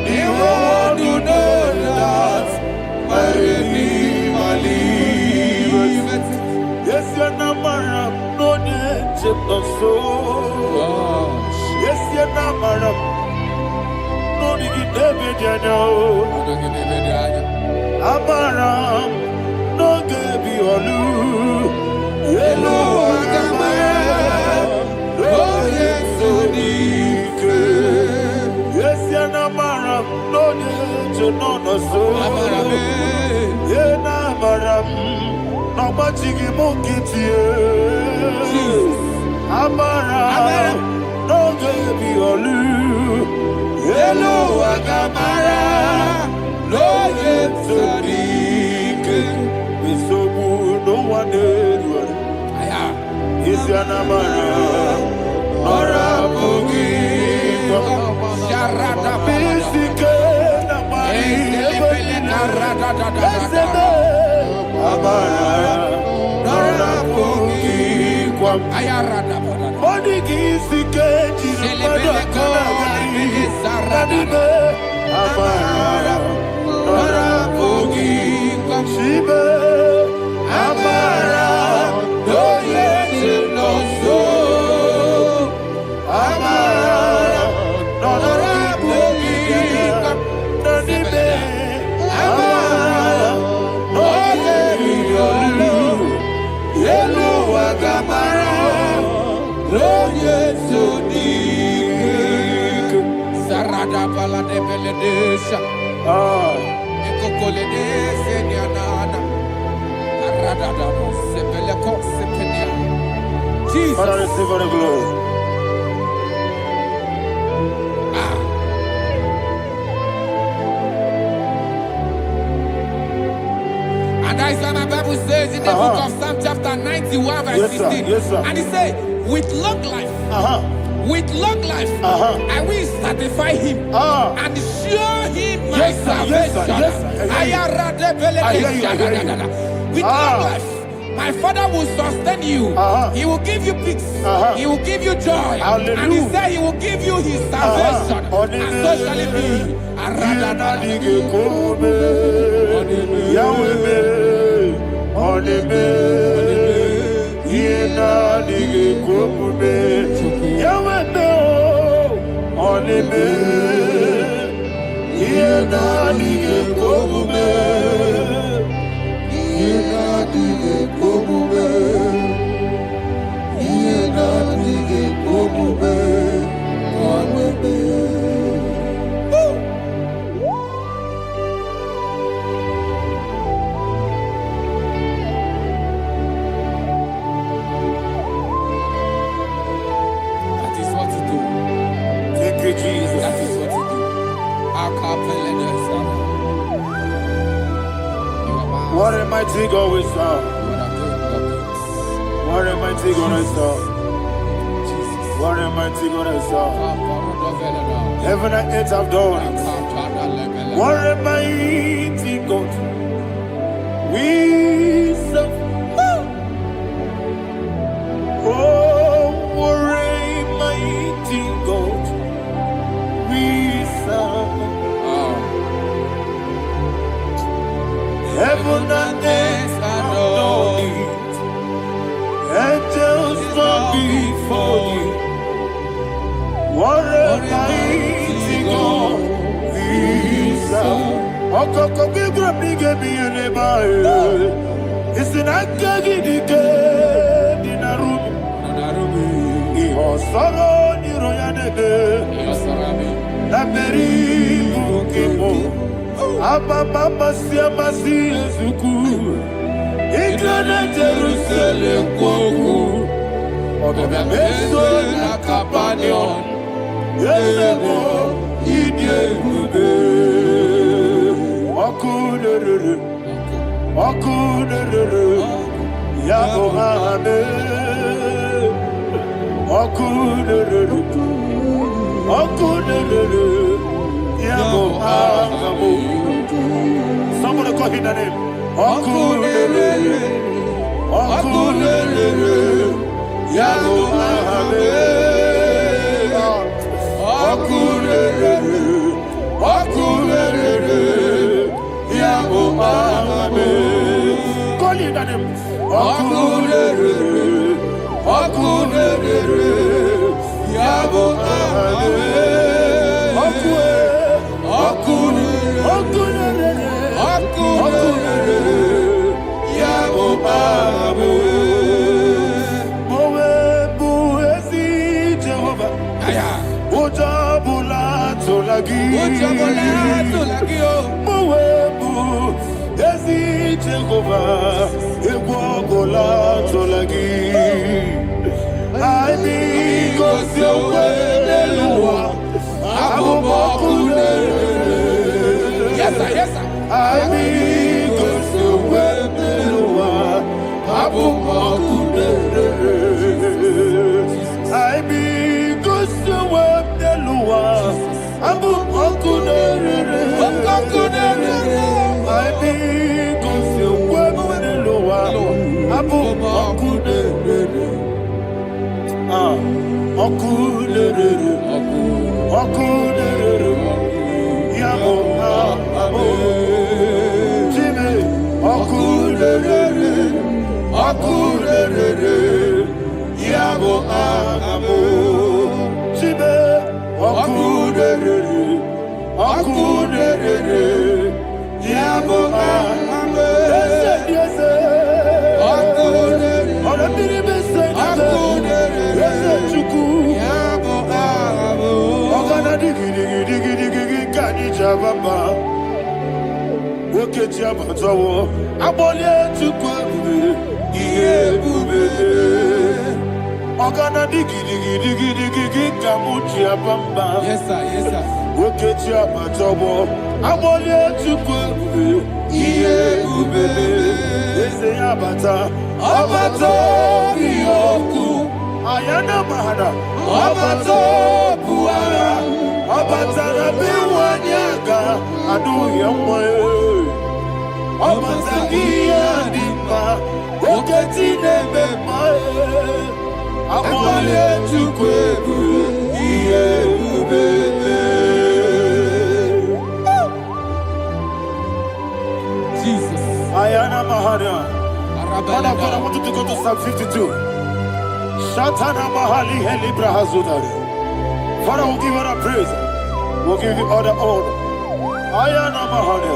he will do that. My Redeemer liveth. Yes, you're not married, no need to so. Yes, you're not married, no need to be Amaram, no gebi olu. Yellow Agamara, no yesodike. Yes, you're not married, no need to know no so. Yena maram, no machigi mukiti. Amaram, no gebi olu. Yellow Agamara, no yesodike. Misobu no one did. Is your namara, ora bogi. Sharada Bisike namari. Amara, ora bogi. Odigi sike jilabada kanagari. Adibe, amara, ora bogi. Shibe, amara, no yeti no so. Amara, ora bogi. Adibe, amara, no yeti olu. Yelu agamara, no yeti odik. Sarada bala de beledesha. Ekokole de senyanana. Arada da sepele ko sepenya. Jesus. Father, receive all the glory. And that's why my Bible says in the book of Psalm chapter 91 verse 16. Yes, sir. And it says, with long life with long life, I will satisfy him and show him my salvation. With long life, my Father will sustain you. He will give you peace. He will give you joy. Hallelujah. And he said he will give you his salvation. And so shall it be. That is what to do. Thank you, Jesus. That is what to do. What a mighty God we serve. What a mighty God I serve. What a mighty God I serve. Heaven and earth have done it. What a mighty God we serve. Oh, what a mighty God we serve. Heaven and earth have done it. Angels bow before you. What a mighty God we serve. Okoko bigro bige biene bae. Isina kagi dike dinarubi. Iho soro ni royanebe. La beri bukipo. Ababa siama si ezuku. Igrana Jerusalem koku. Obe meso na kapanion. Yesebo idie gube. Wakunerere. Yabo hame. Wakunerere. Yabo hame. Somebody call him the name. Wakunerere. Yabo hame. Wakunerere. Yabo hame. Call him the name. Wakunerere. Yabo hame. Yes, sir. Yes, sir. Yes, sir. Yes, sir. Ayana Mahada. Obato Buara. Obatara Biwanyaga. Adu Yamwe. Obatagia Dimba. Oketine Bemae. Amale Chukwebu. Iye Ubebe. Jesus. Ayana Mahada. Father, I want you to go to Psalm 52. Shatana Mahali Heli Brahazudari. Father, we'll give you all the praise. We'll give you all the honor. Ayana Mahada.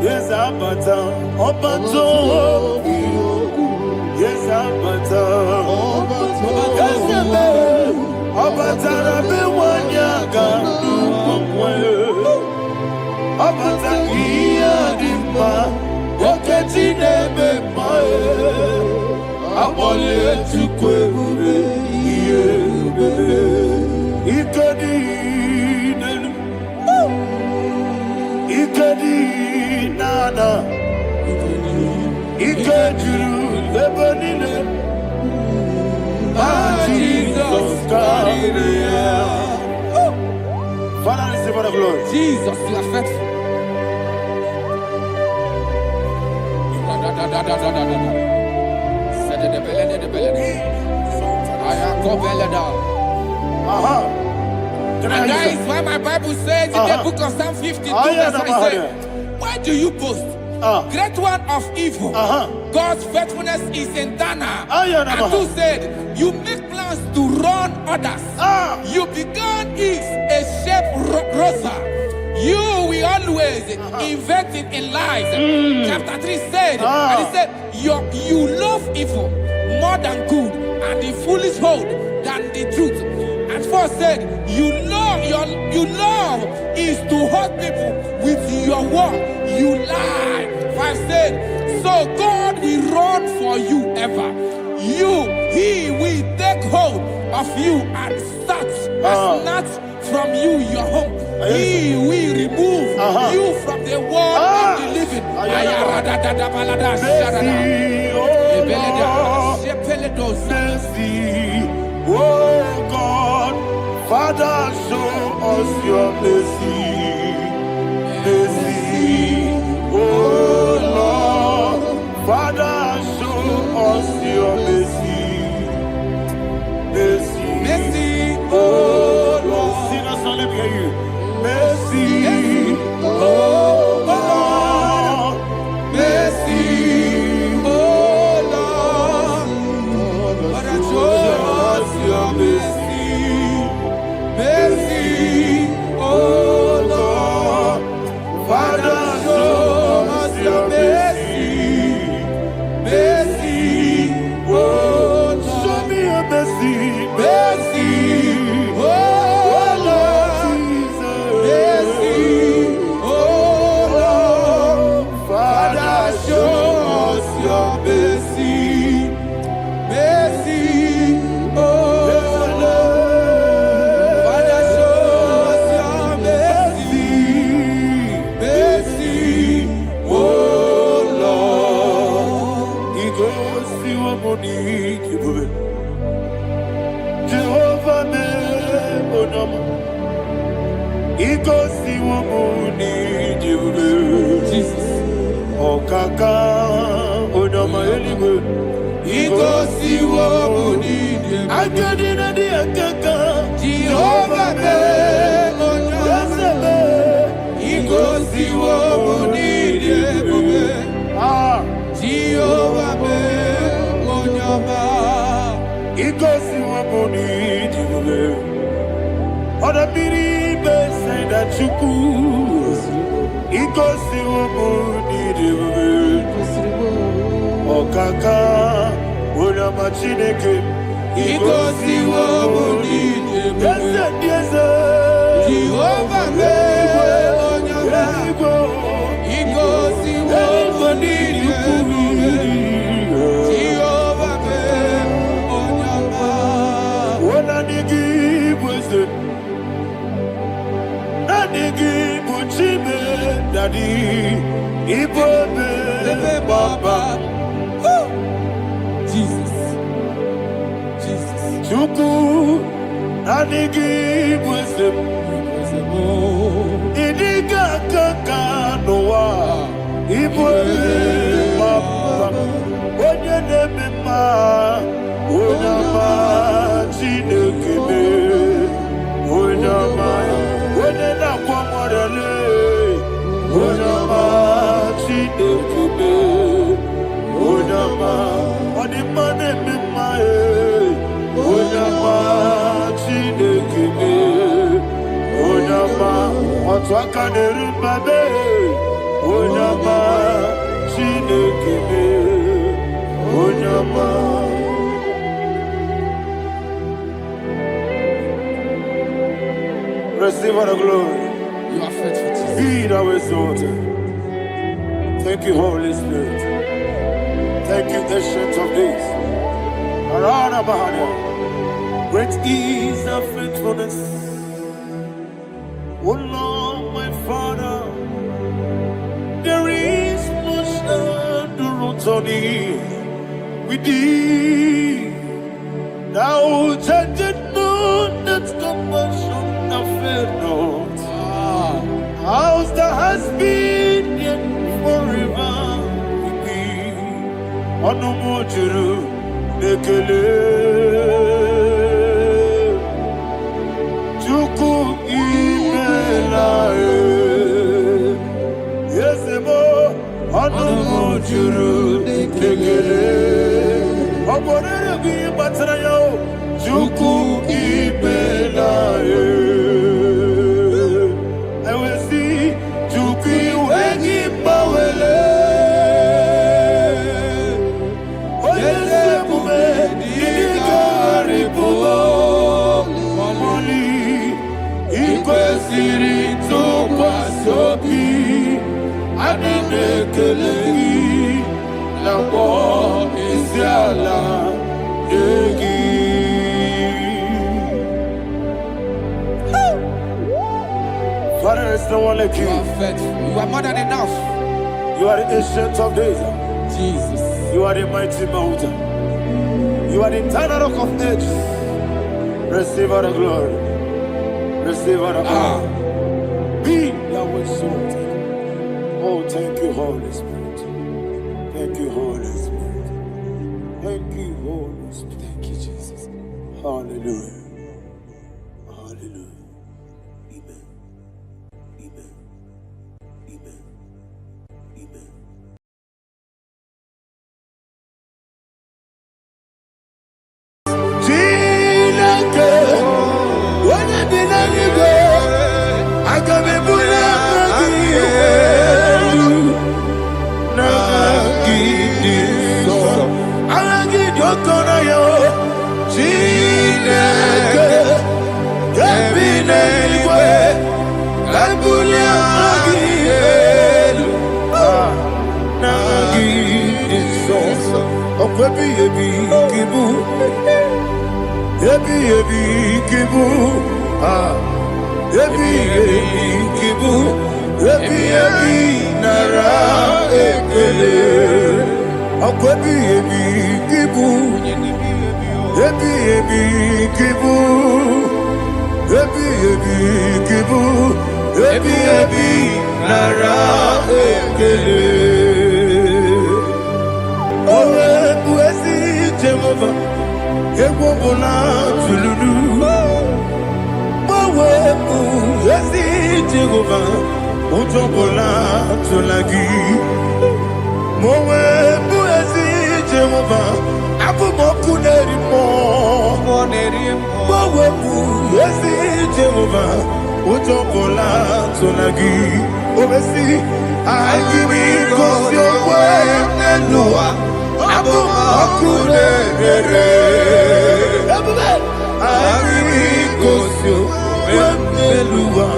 Yes, Abata. Obato. Yes, Abata. Yes, Abata. Biwanyaga. Abata iya dimba, oketine bemae, abole chukwebe iye bebe, ikadi nana, ikadiru lebanine, Jesus God. Father, receive all the glory. Jesus, you are faithful. And that is why my Bible says in the book of Psalm 52, verse 9, why do you boast? Great one of evil. God's faithfulness is eternal. And who said, you make plans to run others. You began is a shape rosa. You will always invent it in lies. Chapter 3 said, and he said, you love evil more than good, and the foolish hold than the truth. And 4 said, you love is to hurt people with your word. You lie. 5 said, so God will run for you ever. He will take hold of you and snatch from you your home. He will remove you from the world of the living. Mercy, oh God, Father, show us your mercy. Mercy, oh Lord, Father, show us your mercy. Mercy, Mercy, oh Lord, sing us all, let me hear you. Mercy, oh Lord, mercy, oh Lord, Father, show us your mercy. Mercy, oh Lord, Father, show us your mercy. Mercy, oh Lord, show me your mercy. mercy, oh Lord, mercy, oh Lord, Father, show us your mercy. Mercy, oh Lord, Father, show us your mercy. Mercy, oh Lord. He goes to a money, Jehovah me onama. He goes to a money, Jesus. Okaka onama anyway. He goes to what we need. I got in the akaka. Jehovah me onama. He goes to what we need. Jehovah me onama. He goes to a money, other people say that you could. He goes to a money, Okaka, Onama Chineke. He goes to what we need. Yes, Jehovah me onama. He goes to what we need. Jehovah me onama. When I give was it, I give Chime, Daddy, Ibobe. Chuku Nanigi Wisdom Idiga Kaka Noa Ibwe Papa Onye Nebima Onyama Chinekebe Onyama Onye Nakwamorele Onyama Chinekebe Onyama Onimane Mimae Onyama Chinekebe Onyama Otwaka Nerubabe Onyama Chinekebe Onyama. Receive all the glory. You are faithful, Jesus. Be thou exalted. Thank you, Holy Spirit. Thank you, Ancient of Days. Arana Bahania. Great is thy faithfulness. Oh Lord, my Father, there is much endurance on thee. With thee, thou judgest not that compassion have failed not. How's the has been yet forever with thee? Anumujuru nekele Chuku imelae Yesemo Anumujuru nekele Oborere bi batara yo Chuku imelae Ewesi Chuku iwegi bawele Oyesebume Idigari bubo Moli Ikwesiri tukwa sobi Aninekeleyi Lambo Isiala Yegi Father, there is no one like You you. are faithful. You are more than enough. You are the ancient of days. Jesus. You are the mighty mountain. You are the eternal rock of ages. Receive all the glory. Receive all the honor. Be thou exalted. Oh, thank you, Holy Spirit. Thank you, Holy Spirit. Thank you, Holy Spirit. Thank you, Jesus. Hallelujah. Hallelujah. Amen. Amen. Amen. Amen. Chineke, onye dị n'eluigwe, aga m ebuli aka gị elu, n'aha gị dị nsọ. Aha gị dị oke ọnụahịa, Chineke, ebi n'eluigwe, ka ebuli aka gị elu, n'aha gị dị nsọ. Ọkwa ebighị ebi gị bụ Ebi ebi kibu, ebi ebi kibu, ebi ebi nara ekele. Ọkọ ebi ebi kibu, ebi ebi kibu, ebi ebi kibu, ebi ebi nara ekele. Owe buezi Jehova. Egwu ọbụla tụlụrụ gbanwepụ ezi Jehova ụjọ ọbụla tụla gị ma o wepụ ezi Jehova abụmọkụ na-eri mmụọ gbanwepụ ezi Jehova ụjọ ọbụla tụla gị o mesi anyị bụ ịgọzi onwe n'elu ụwa abụmọkụ na-ere anyị gosi onwe n'elu ụwa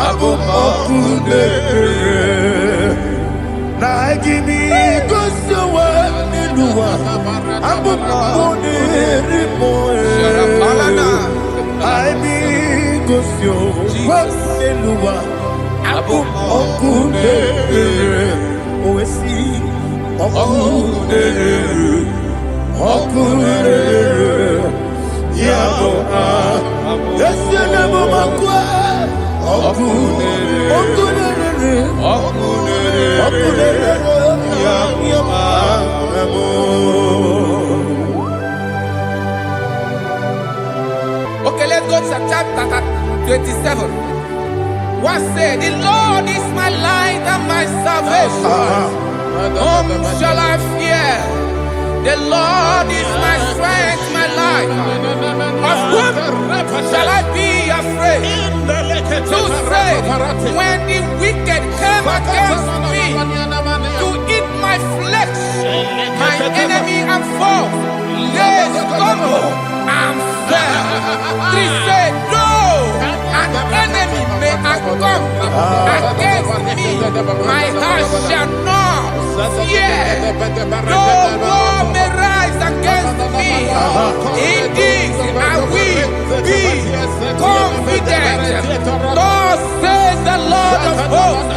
abụmọkụ na-ere na anyị gosi onwe n'elu ụwa abụmọkụ na-ere anyị gosi onwe n'elu ụwa abụmọkụ na-ere owesi ọkụ na-ere ọkụ na-ere Okay, let's go to chapter 27. What said? The Lord is my light and my salvation. Whom shall I fear? The Lord is my strength, my life. Of whom shall I be afraid? To say, when the wicked came against me to eat my flesh, my enemy and foe, they stumble and fell. Three said, no, an enemy may come against me, my heart shall not fear. No war may rise against me. In this I will be confident. Thus says the Lord of hosts.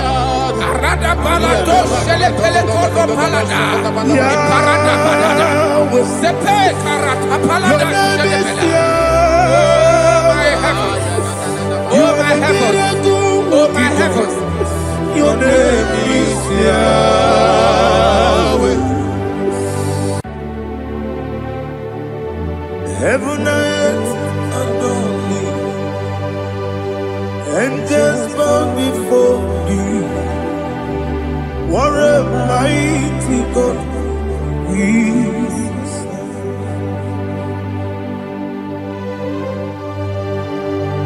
Oh my heavens, oh my heavens, your name is Yahweh. Heaven and earth adore me, angels bow before you. What a mighty God we serve.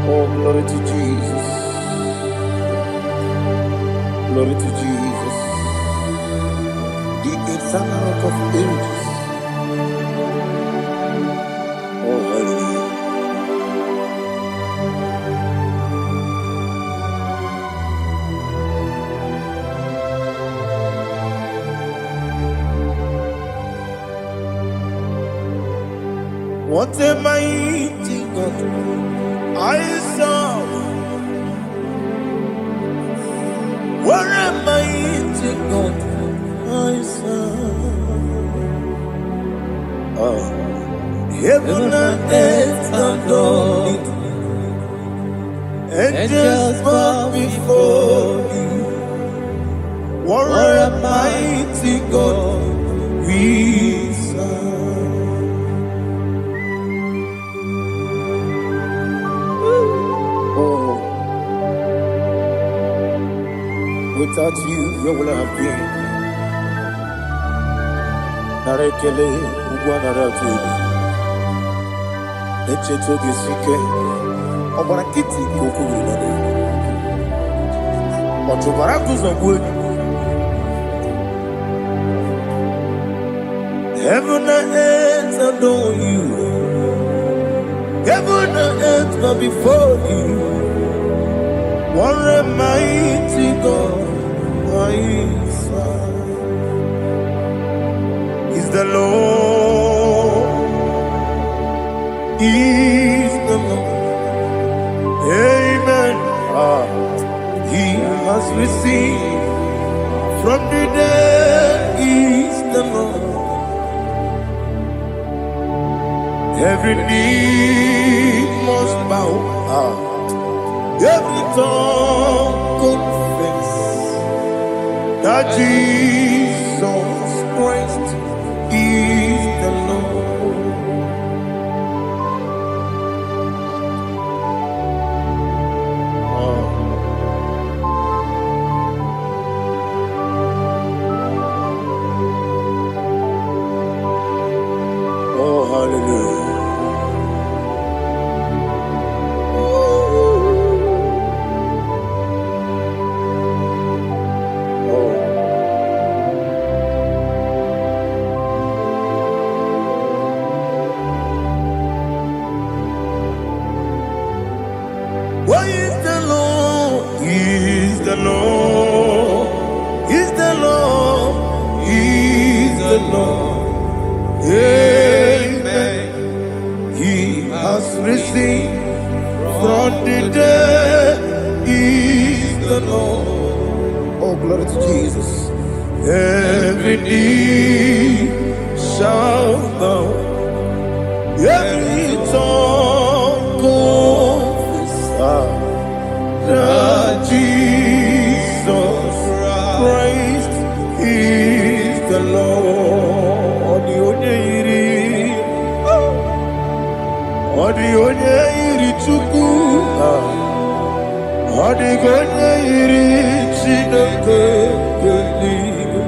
Oh, glory to Jesus. Glory to Jesus. The eternal rock of ages. Oh, hallelujah. What a mighty God I serve. What a mighty God I serve. Oh. Heaven and earth adore it. Angels bow before you. What a mighty God we serve. Without you, where would I have been? Narekele, Ugwanaratu. Echetoge Sike, Obarakiti Kokurunade. Otobarakus of wood. Heaven and earth adore you. Heaven and earth bow before you. What a mighty God I serve. Is the Lord, is the Lord. Amen. He has received from the dead, is the Lord. Every knee must bow. Every tongue confess that Jesus Christ is the Lord. Oh, hallelujah. Why is the Lord? Is the Lord? Is the Lord? Is the Lord? Amen. He has risen from the dead. Is the Lord? Oh, glory to Jesus. Every knee shall bow, every tongue Odigonye iri chuku. Odigonye iri chineke geligo.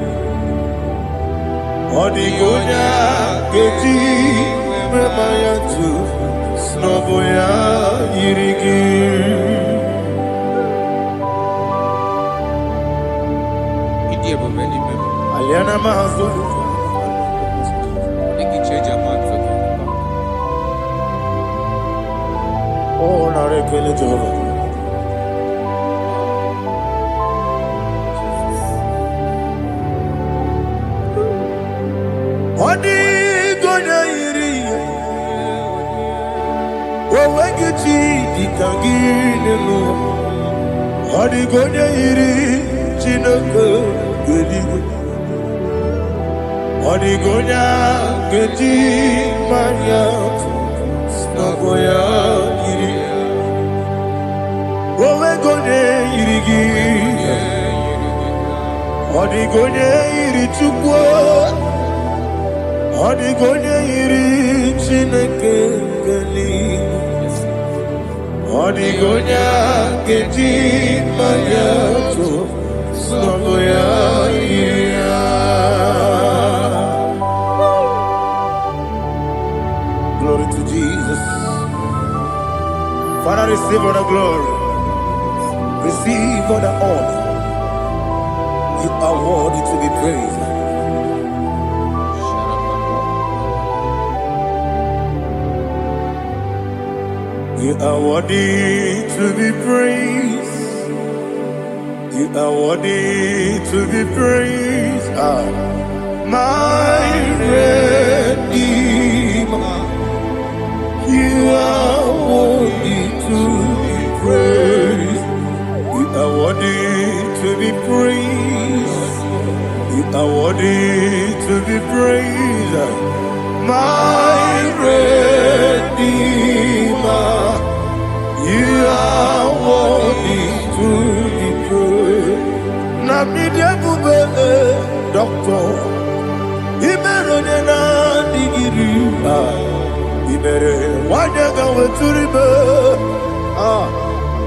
Odigonya geti memaya tu snoboya irigi. Aliana mazo. Oh, na rekele Jehovah. Odigonya iri. Wewegiti dikagine lo. Odigonya iri chineke geligo. Odigonya geti manya snagoya iri. Owegonye irigi. Odigonye iri chukwu. Odigonye iri chineke geligo. Odigonya geti manya snagoya iri. Glory to Jesus. Father, receive all the glory. Receive all the honor. You are worthy to be praised. You are worthy to be praised. You are worthy to be praised. My Redeemer. You are worthy to be praised. You are worthy to be praised. You are worthy to be praised. My Redeemer. You are worthy to be praised. Namidebube, Doctor. Imeronena digiri. Ibere wanyaga weturibe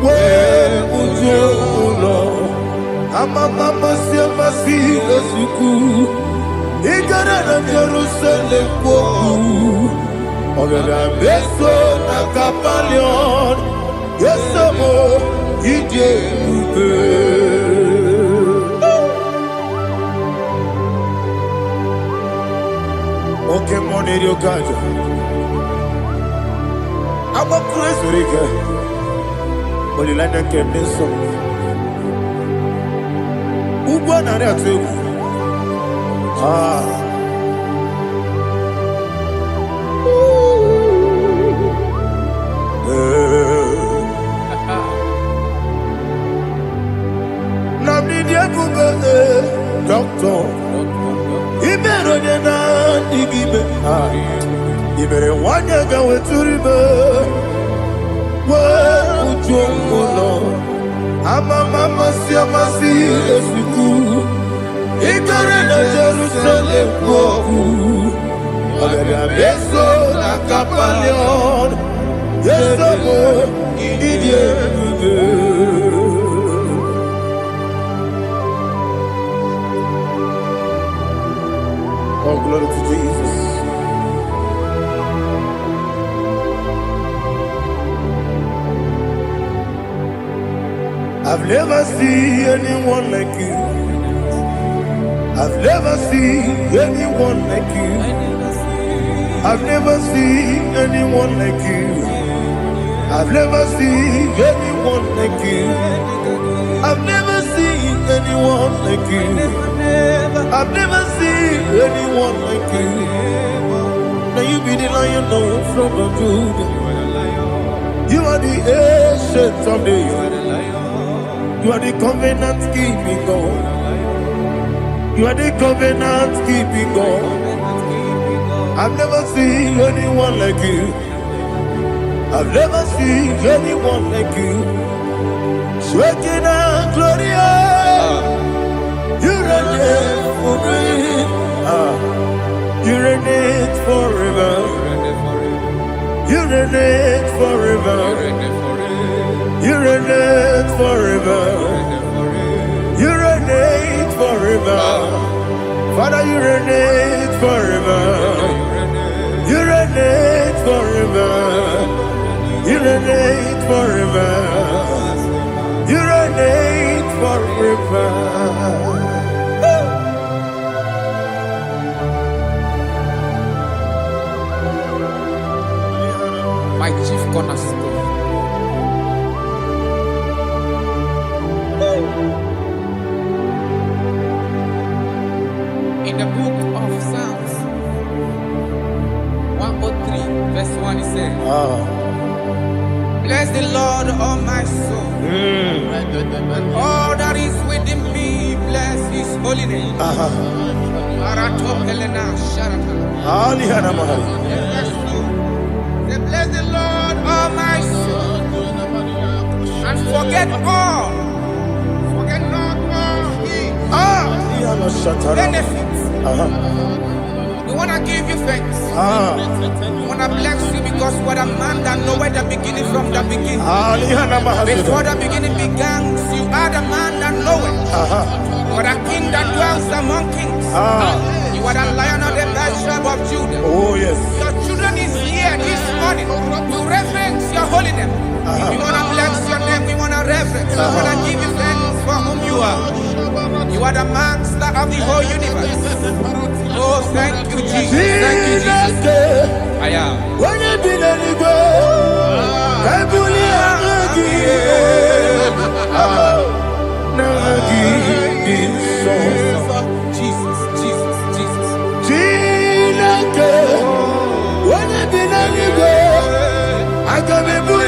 we ujulo amama masi esuku igara na Jerusalem kwoku ogara beso na kapalion yesamo ije ube oke moneri okajo. I'm a crazy rigger, but you like that can be so. Who won that too? Doctor, he better than I give it. You better want to go to river. Well, Lord, I'm a mama, see, I'm a see, as we go. He got in Jerusalem, I'm a beso, like a palion. Yes, I'm a idiot. Oh, glory to Jesus. I've never seen anyone like you. I've never seen anyone like you. I've never seen anyone like you. I've never seen anyone like you. I've never seen anyone like you. I've never seen anyone like you. Now you be the Lion from the Judah. You are the ancient of days. You are the covenant keeping God. You are the covenant keeping God. I've never seen anyone like you. I've never seen anyone like you. Shekinah Gloria, you reign for me. You reign forever. You reign reign forever. You reign forever. You reign forever. Father, you reign forever. You reign forever. You reign forever. You reign forever. My chief cornerstone. In the book of Psalms 103, verse 1, it says, bless the Lord, all my soul, and all that is within me, bless his holy name. Say, bless the Lord, all my soul, and forget not all his benefits. We want to give you thanks. We want to bless you because what a man that knoweth the beginning from the beginning. Before the beginning began, you are the man that knoweth. For the king that dwells among kings. You are the lion of the tribe of Judah. Oh, yes. Your children is here this morning to reverence your holiness. We want to bless your name. We want to reverence. We want to give you thanks for whom you are. You are the master of the whole universe. Oh, thank you, Jesus. Thank you, Jesus. I am. When you be the I Jesus, Jesus, Jesus. When you be the I come and put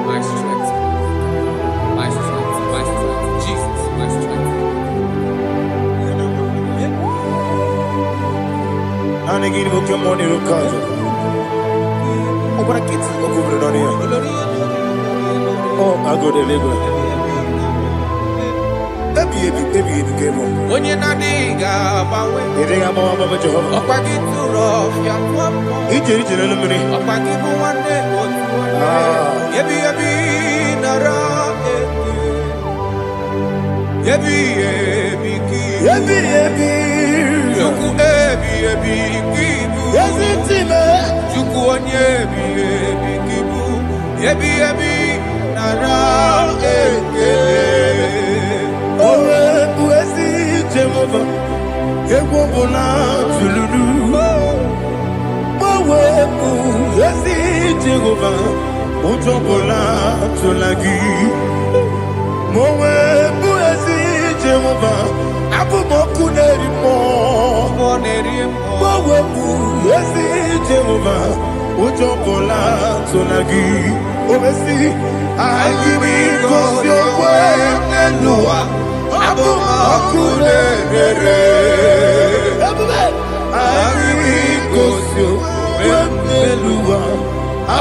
My strength, my strength, my strength. Jesus, my strength. And again, we come on your cause. Oh, what a kid's over on here. Oh, I go to labor. Baby, came on. When you're not digging, You think I'm on Mama Jehovah? up I get too rough, young one. He did it in a minute. Up I give you one day, Yebi, nara, Yebi, Juku, kibu. Yes, it's him. Juku, kibu. Yebi, nara, Oh, Buesi Jehovah. Ekwobona tululu. Mowe Buesi Jehovah. Utobola tulagi. Mowe Buesi Jehovah. Abu moku nerimo. Mowe Buesi Jehovah. Utobola tulagi. Obesi agimi kosyo kwenenua. Abu moku nerere. Agimi kosyo kwenenua.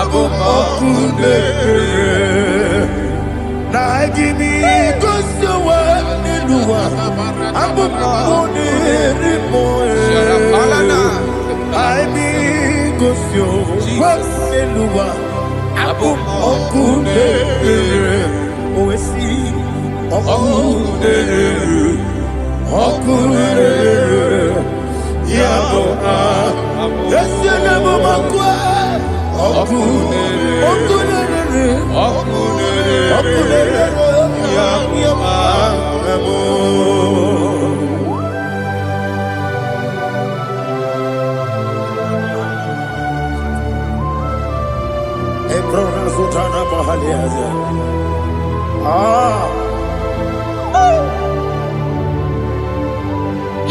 Abu moku nerere. Na agimi kosyo kwenenua. Abu moku nerimo. Agimi kosyo kwenenua. Abu moku nerere. Oesi moku nerere. Yabo yes, you never moku nerere.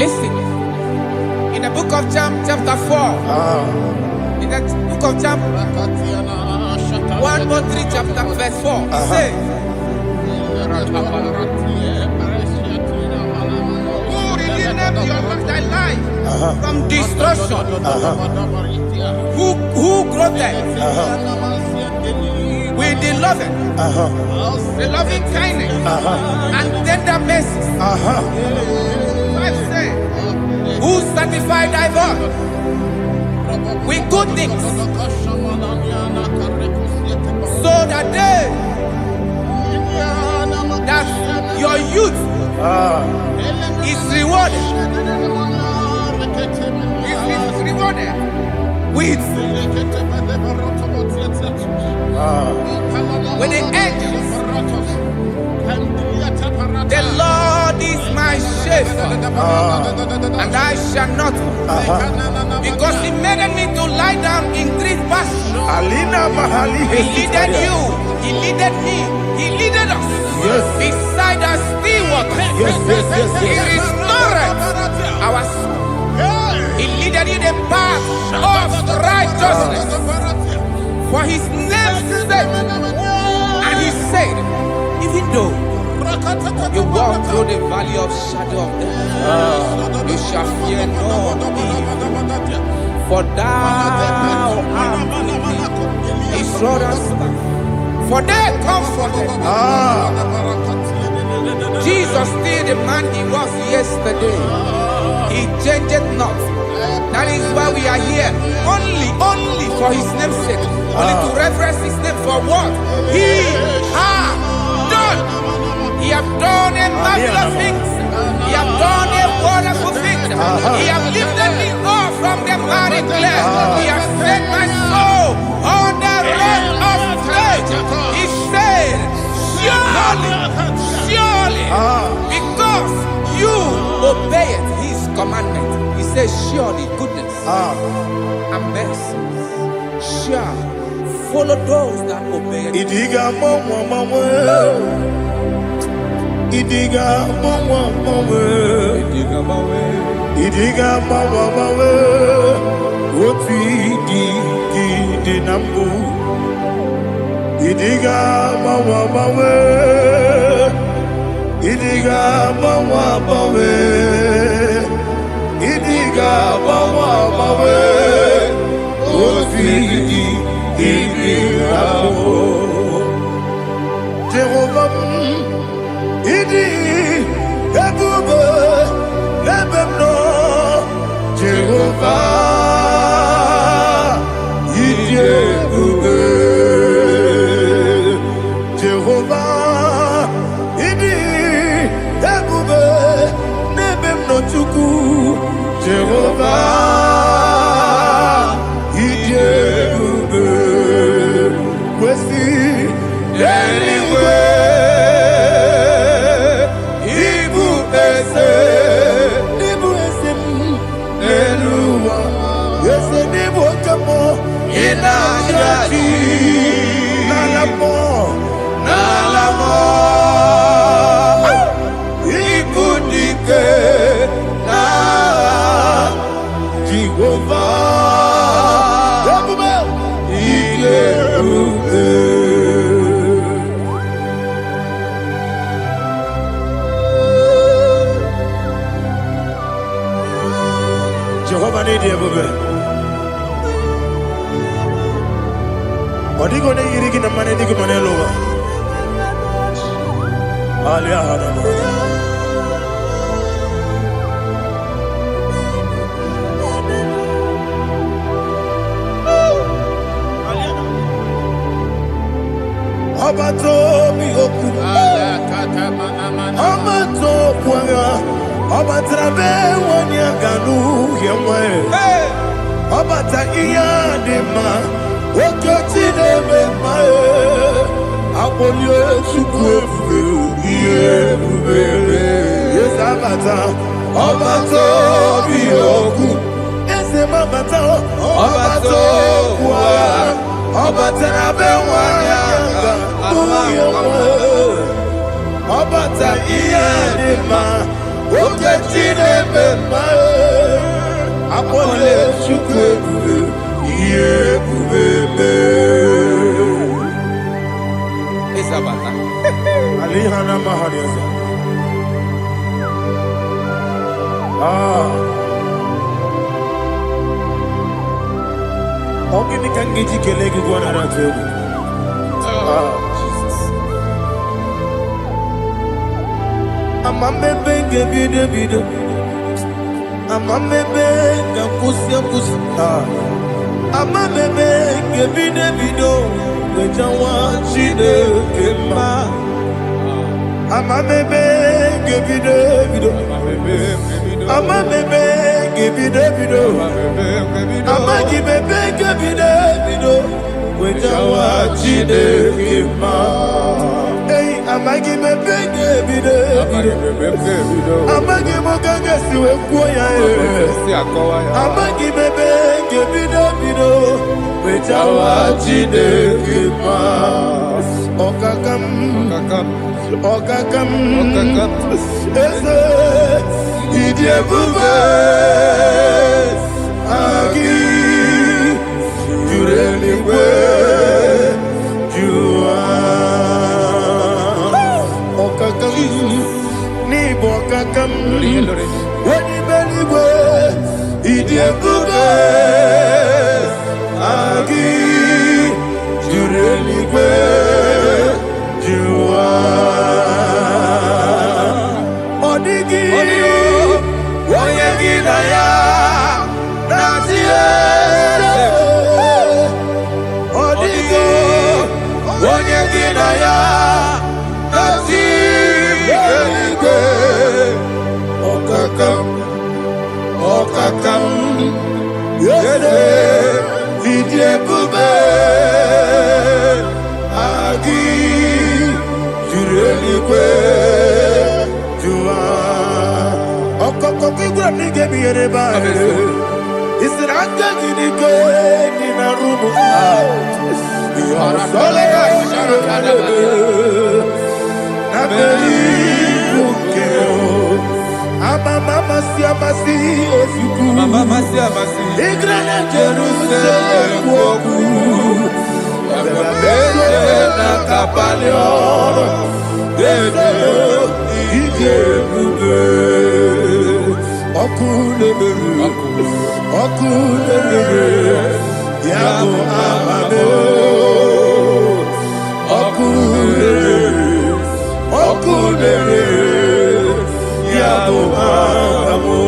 Listen, in the book of John, chapter 4, in the book of John 1:3, chapter verse 4, it says, who redeemed thy life from destruction, who groweth with the loving kindness and tender mercies. Who sanctify thy body with good things, so that your youth is rewarded. Is rewarded with the angels. The Lord is my shepherd, and I shall not want, because He made me to lie down in green pastures. He leaded you, He leaded me, He leaded us beside the still waters. He restored our soul. He leaded you the path of righteousness for His name's sake. And He said, even though you walk through the valley of shadow of death, you shall fear no evil, for thou art with me. His rod and staff, for they comforted. Jesus still the man He was yesterday. He changed not. That is why we are here. Only for His name's sake. Only to reference His name for what He has done. He have done a marvelous things. He have done a wonderful thing. He have lifted me up from the miry clay. He has set my soul on the rock of faith. He said, surely, because you obeyed His commandment. He says, surely goodness and mercy shall follow those that obey Him. Idiga mawe Woti di nambu Idiga mawe Idiga mawe Idiga mawe Woti di nambu Jehovah Idi Ebube Ebemno Jehovah Idi Ebube Jehovah Idi Ebube Ebemno Chuku Jehovah Idi Ebube Wesi anyway Jehovah need you, baby. What are you going to eat in the money? You can lower. Abato mi oku. Abato kwanga. Abatrabe wanya ganu yemwe. Abata iya dema. Okoti deme mae. Abolio Chukwu Iye Bubebe Yesabata Obato Biyoku Ese Mabata Obato Kwa Obata Bewanya Obata Iye Dima Oke Chine Bema Abolio Chukwu Iye Bubebe Alihana Mahariasa. Ogini Kangiji Kelegi Guanarato. Jesus. Amamebe Gabida Bido. Amamebe Gapusia Pusa. Amamebe Gabida Bido. Wejawa Chide Kema. Amamebe Gabida Bido. Amamebe Gabida Bido. Amagibebe Gabida Bido. Wejawa Chide Kema. Hey, Amagibebe Gabida Bido. Amagimogaga Siwe Kuya. Amagibebe Gabida Bido. Wejawa Chide Kema. Okakam. Eze Idie Bube Agi Jureligwe Jua Okakam Ni Bokakam Weni Beligwe Idie Bube Agi Jureligwe Jua Odigi Oyegi Naya Nazie Odigi Oyegi Naya Nazie Okakam Yede Idie Bube Agi Jureligwe Jua Okokokigwa nige biyereba Isiranga ginike Nina rumu Yosolega Nabeli Bukeo Amama Siamasi Osuku Igrana Jerusalem Woku Bebe na Kapaleon Bebe Ije Bube Okulere Yabo Amado Okulere Yabo Amado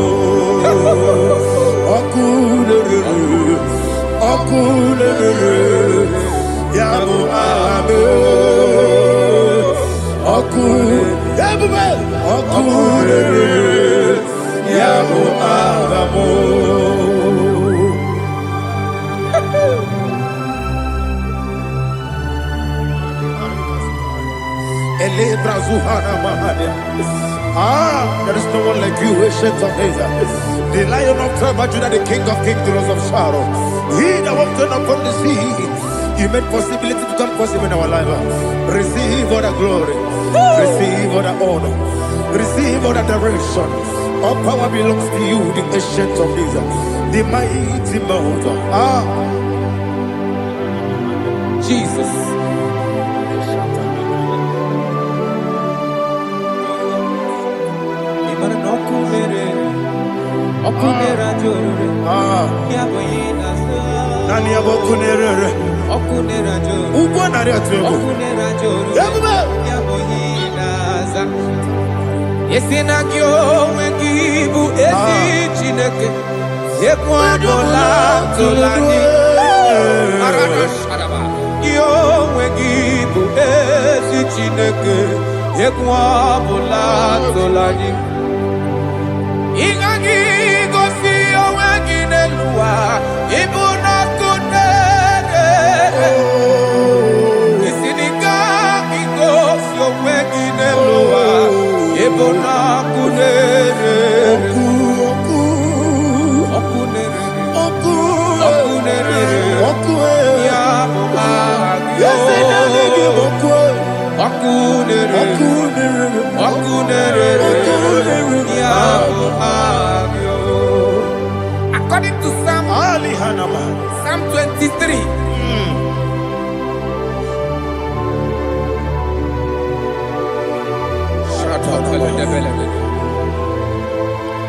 Okulere Yabo Amado Okulere Yabo Amado Elebra Zuhana Mahania. There is no one like you, ancient of days. The Lion of tribe of Judah, the King of kings, the Rose of Sharon. He that walked upon the sea. You made possibility to become possible in our life. Receive all the glory. Receive all the honor. Receive all the direction. All power belongs to you, the ancient of days, the mighty mountain. Jesus. Nani abokunere Okunera joro Ugwa nari atuego Okunera joro Yabuba Yaboyinaza Yesinagyo Wengibu Esi Chineke Yekwadola Tolani Arana Sharaba Yo Wengibu Esi Chineke Yekwadola Tolani Igagi Gosi Owenginelua Ibuna Kunere Isinika According to Psalm 23.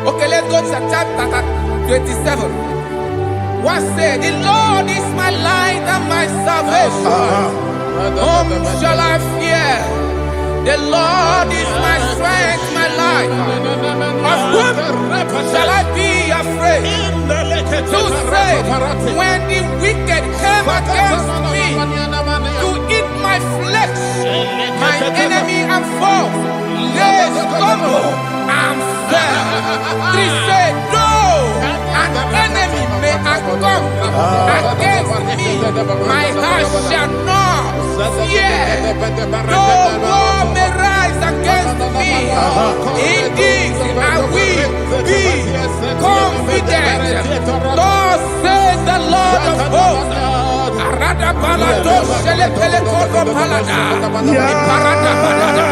Okay, let's go to chapter 27. What said? The Lord is my light and my salvation. Whom shall I fear? The Lord is my strength, my life. Of whom shall I be afraid? To say, when the wicked came against me to eat my flesh, my enemy and foe, they stumble and fell. 3 said, no, an enemy may come against me, my heart shall not fear. No war may rise against me. In this I will be confident. Thus says the Lord of hosts. Arada balado shelepele kodo palada. Iparada balada.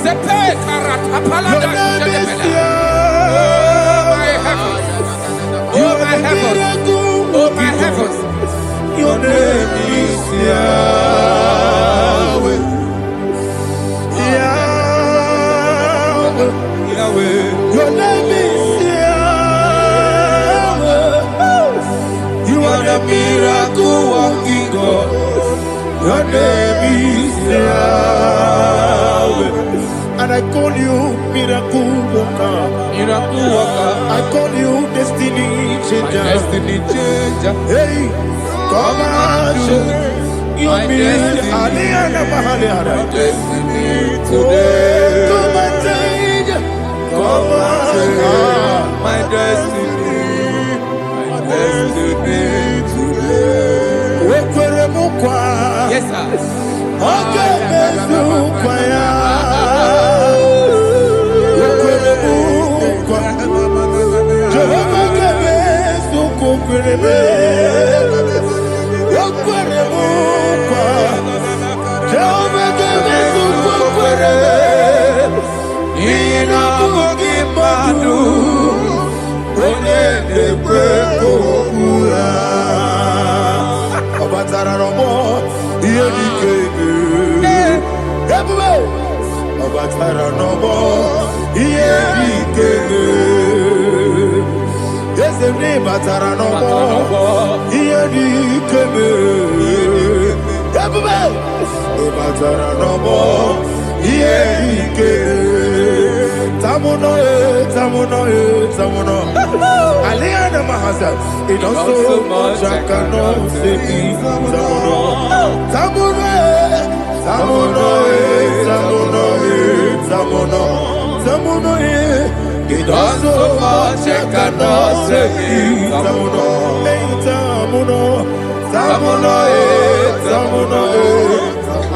Sepe karata palada shelepele. Oh my heavens. Oh my heavens. Oh my heavens. Your name is Yahweh. Yahweh. Yahweh. Your name is Yahweh. You are the miracle working God. Your name is Yahweh. And I call you miracle worker. Miracle worker. I call you destiny changer. Destiny changer. Hey, come on, you mean Aliana Mahaliana. Destiny today. Come and change. Come on, my destiny. My destiny today. Yes, sir. Okay, Aliana Mahasa, it also much I cannot say. Tamuno, it also much I cannot say. Tamuno,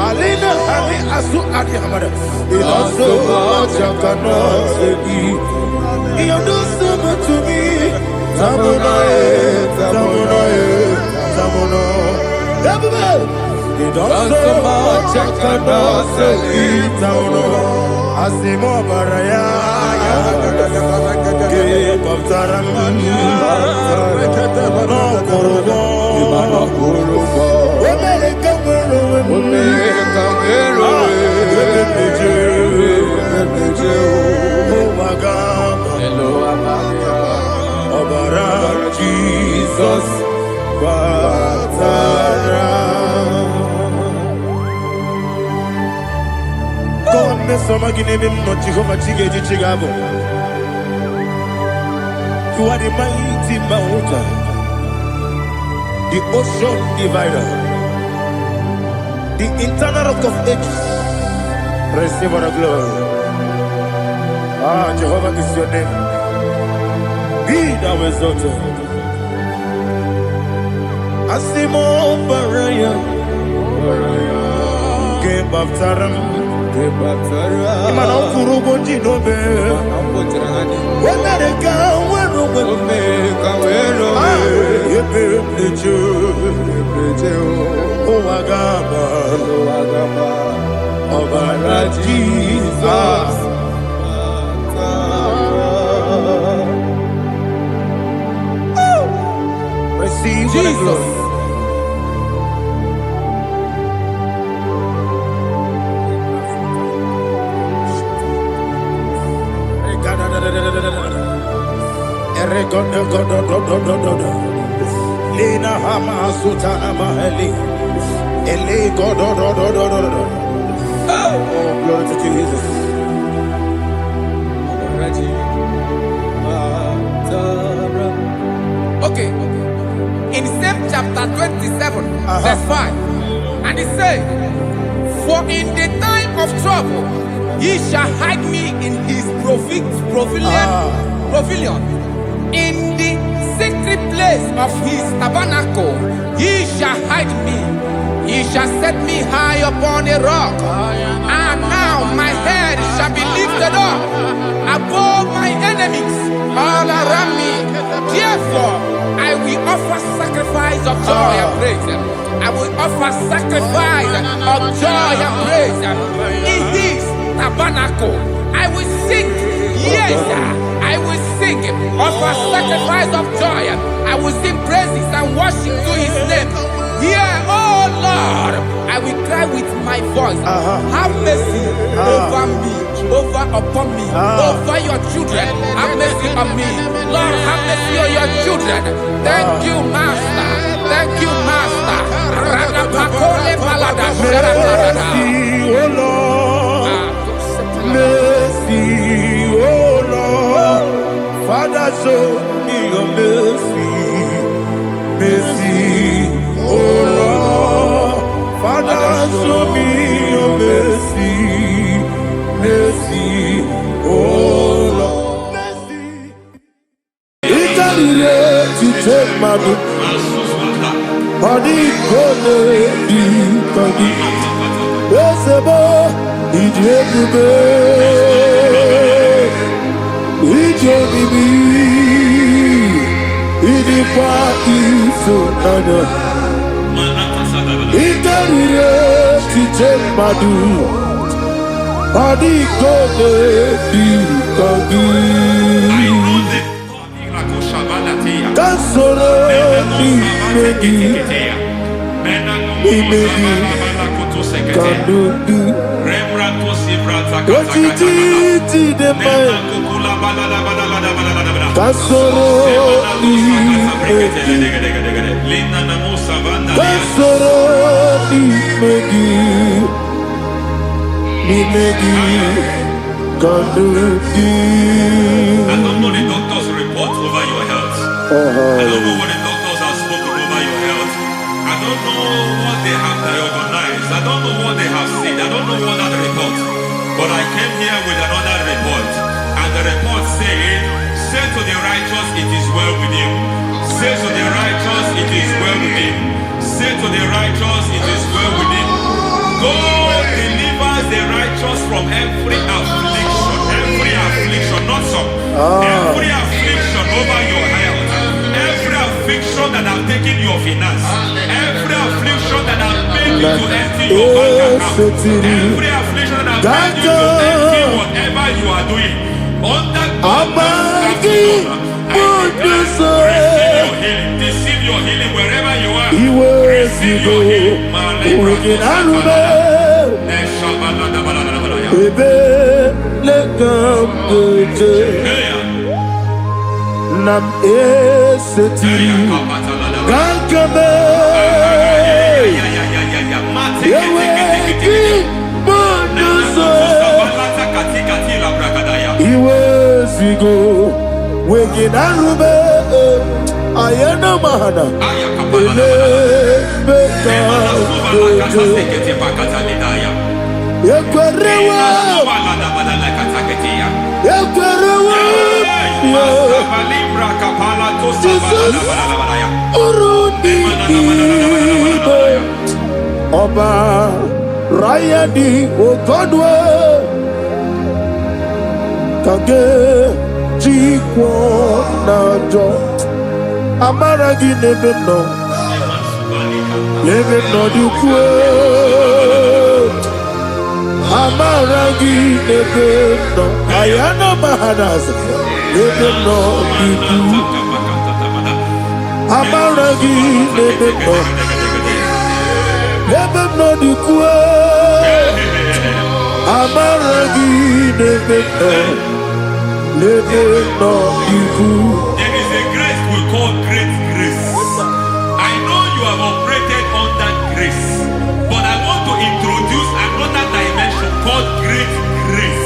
Alina, Ali Asu Adi Hamada, it also much I cannot say. You do so much to me. Tamuno. You do so much I cannot say. Tamuno. Asimo Baraya. Give up Taram. No Kurubo. Jesus, God, Mr. Maginevim, not Jehovah Chigage Chigabo. You are the mighty mountain, the ocean divider, the internal rock of ages. Receive our glory. Ah, Jehovah is your name. Be thou exalted. Asimo Baraya, Game of Taram, Imano Kurubo Jinobe, when they go, when we go, Wagaba, Obara Jesus. Receive the glory. Lina Hama Sutana Maheli. Oh, glory to Jesus. Okay. In same chapter 27, verse 5. And it says, for in the time of trouble, he shall hide me in his pavilion. In the secret place of his tabernacle, he shall hide me. He shall set me high upon a rock. And now my head shall be lifted up above my enemies all around me. Therefore, I will offer sacrifice of joy and praise. I will offer sacrifice of joy and praise. In his tabernacle, I will sing. Yes, I will sing. Offer sacrifice of joy. I will sing praises and worship to his name. Here, oh Lord, I will cry with my voice. Have mercy over me, upon me, over your children. Have mercy on me. Lord, have mercy on your children. Thank you, Master. Thank you, Master. Mercy, oh Lord. Mercy, oh Lord. Father, show me your mercy. Mercy, oh Lord. Father, show me your mercy. Mercy, oh Lord. Mercy. It's a delay to take my book. Body gonna be body. There's a boy, it's me. It's the party so nana. It's a delay to take my book. Body gonna be body. Cancel me, I don't know the doctor's report over your health. I don't know what the doctors have spoken over your health. I don't know what they have diagnosed. I don't know what they have said. I don't know what that report. But I came here with another report. And the report said, say to the righteous, it is well with him. Say to the righteous, it is well with him. Say to the righteous, it is well with him. God delivers the righteous from every affliction. Every affliction, not some. Every affliction over your health. Every affliction that have taken your finance. Every affliction that have made you to empty your bank account. Every affliction that have made you to empty whatever you are doing. Under God's receive your healing. Receive your healing wherever you are. Receive your healing. Nam eseti gankame yeweki bonuso iwezigo weginarube ayana mahana ele beka yekwerewa Jesus urudi Oba Rayadi Ogodwe Kage Jikwo Najo Amaragi Nebeno Let them know you quit. Amaragi, let them know. Ayana Mahanas. Let them know you quit. Amaragi, let them know. Let them know you quit. Amaragi, let them know. Let them know you quit. There is a grace we call great grace. I know you have operated under grace, but I want to introduce another dimension called great grace.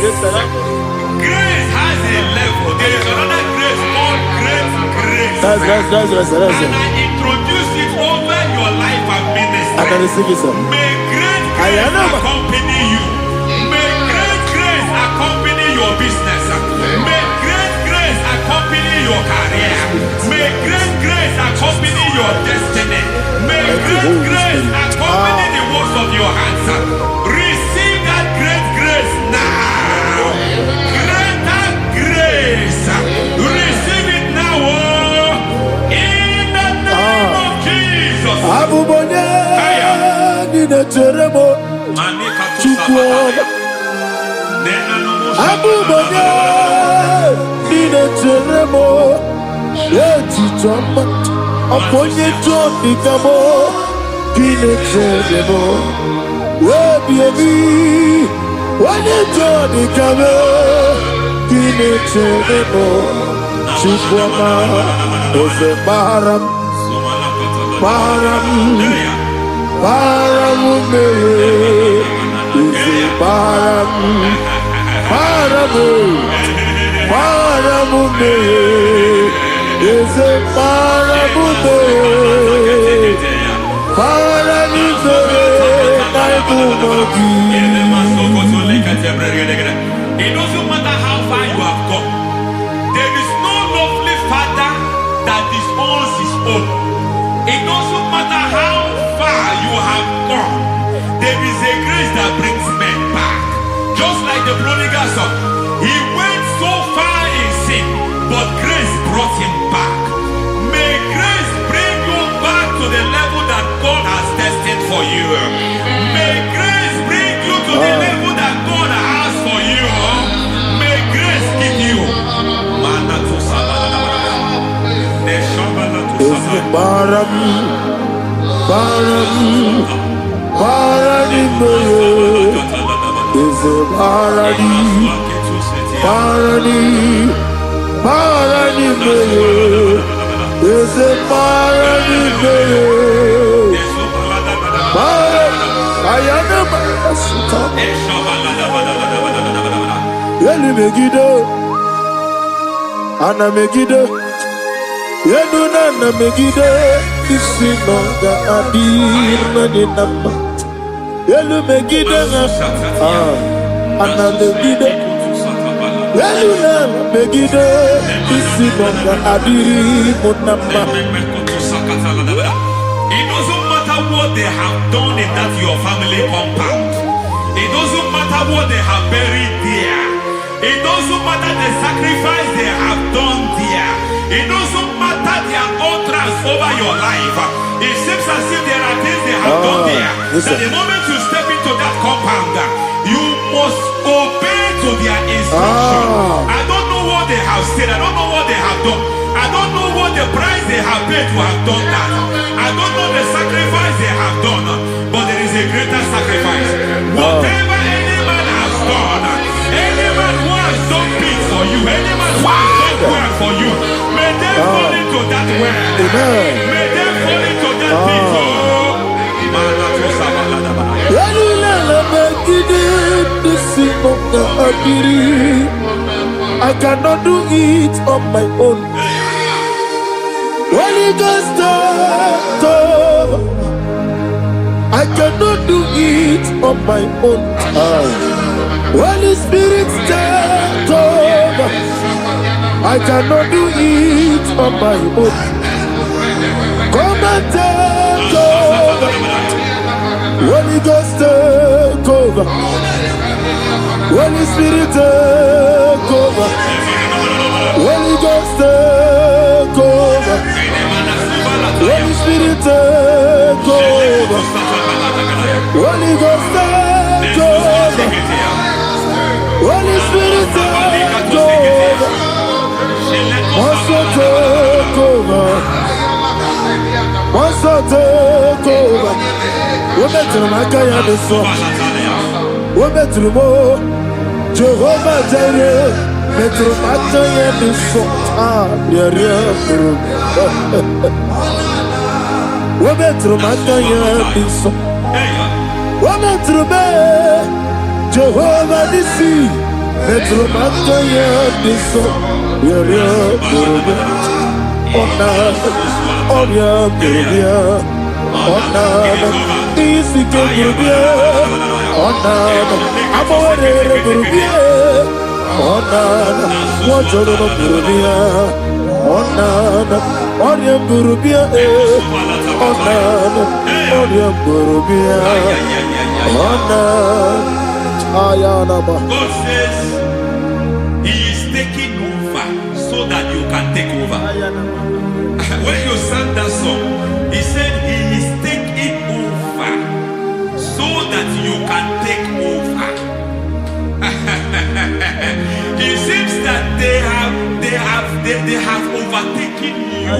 Grace has a level. There is another grace called great grace. That's And I introduce it over your life and ministry. I can receive it, sir. May great grace accompany you. May great grace accompany your business. May great grace accompany your career. May great grace accompany your destiny. May great grace accompany the works of your hands. Receive that great grace now. Greater grace. Receive it now. In the name of Jesus. Abu Bonya, Nina Teremo, Abu Bonya, Nina Teremo, Leti Chamba, Aponye Johnny Camo, Nina Teremo, Baby, when you Johnny Camo, Nina Teremo, Chupama, Ose Baram, Baram, Paramume, Use Paramume, Paramume, Use Paramume, Paramume, Naibumogi. It doesn't matter how far you have gone. There is no lovely father that disowns his own. It doesn't matter how far you have gone. There is a grace that brings men back. Just like the prodigal son. He went so far in sin, but grace brought him back. May grace bring you back to the level that God has destined for you. May grace bring you to the level that God has for you. May grace give you. Baram, Paranime, is a Paranime, is a Paranime, Yeli Megiddo, Anna Megiddo, Yenuna Megiddo, Isinonga Adir Maninama, Yelu Megiddo, Anna Megiddo, Yenuna Megiddo, Isinonga Adir Munama. It doesn't matter what they have done in that your family compound. It doesn't matter what they have buried there. It doesn't matter the sacrifice they have done there. It doesn't matter their utterance over your life. It seems as if there are things they have done there. That the moment you step into that compound, you must obey to their instruction. I don't know what they have said. I don't know what they have done. I don't know what the price they have paid to have done that. I don't know the sacrifice they have done. But there is a greater sacrifice. Whatever any man has done, any man who has done big for you, any man who has done well for you, may they fall into that well. May they fall into that pit. I cannot do it on my own. Holy Ghost, I cannot do it on my own. Holy Spirit, take over. I cannot do it on my own. Come and take over. Holy Ghost, take over. Holy Spirit, take over. Holy Ghost, take over. Holy Spirit, take over. Ghost take over. Holy Spirit take over. Also take over. Also take over. We better make a we better more. Jehovah Jireh, better make we better make we better Jehovah Nissi, better God says He is taking over so that you can take over. When you sang that song, He said He is taking over so that you can take over. It seems that they have overtaken you.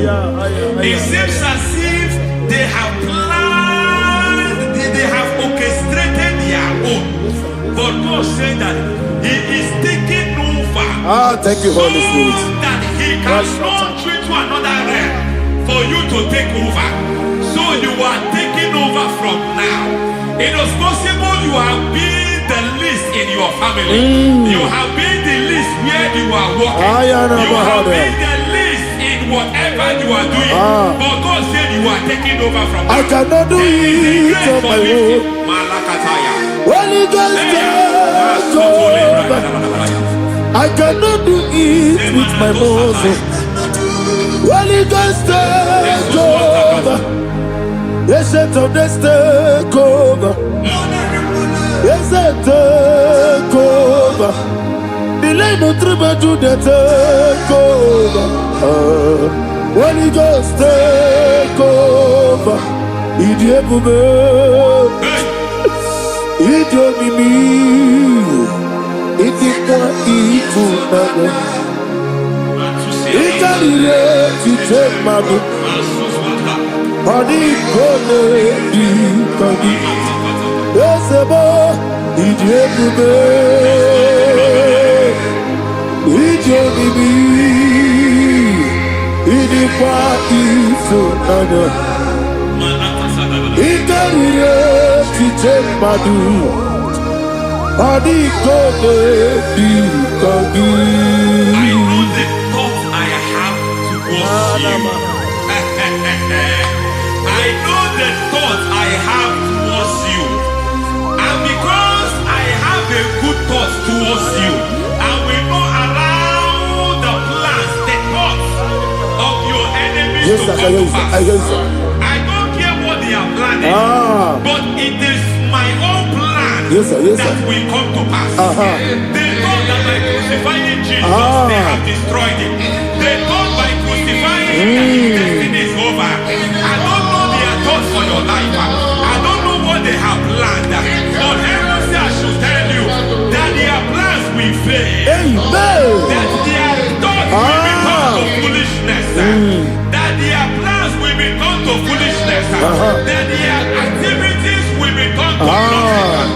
It seems as if they have planned, they have orchestrated their own. But God said that He is taking over. Thank you, Holy Spirit. So that He can launch you to another realm for you to take over. So you are taking over from now. It is possible you have been the least in your family. You have been the least where you are working. You have been the least in whatever you are doing. But God said you are taking over from now. I cannot do it on my own. Holy Ghost take over. I cannot do it with my muscle. Holy Ghost take over. Yes, of this take over. Yes, take over. Delay no trouble to the take over. Holy Ghost take over. Idiebube. Idiomimi. Idikwa ifunana. Ikarire titemadu. Adi kone di kagi. Esebo idiebube. Idiomimi. Idikwa ifunana. Ikarire titemadu. Adi kone di kagi. I know the thoughts I have towards you. I know the thoughts I have towards you. And because I have a good thought towards you, I will not allow the plans, the thoughts of your enemies to come to pass. I don't care what they are planning, but it is my own plan that will come to pass. They thought that by crucifying Jesus, they have destroyed it. They thought by crucifying him that his destiny is over. I don't know their thoughts for your life. I don't know what they have planned. But heaven says I should tell you that their plans will fail. That their thoughts will become to foolishness. That their plans will become to foolishness. That their activities will become to nothing.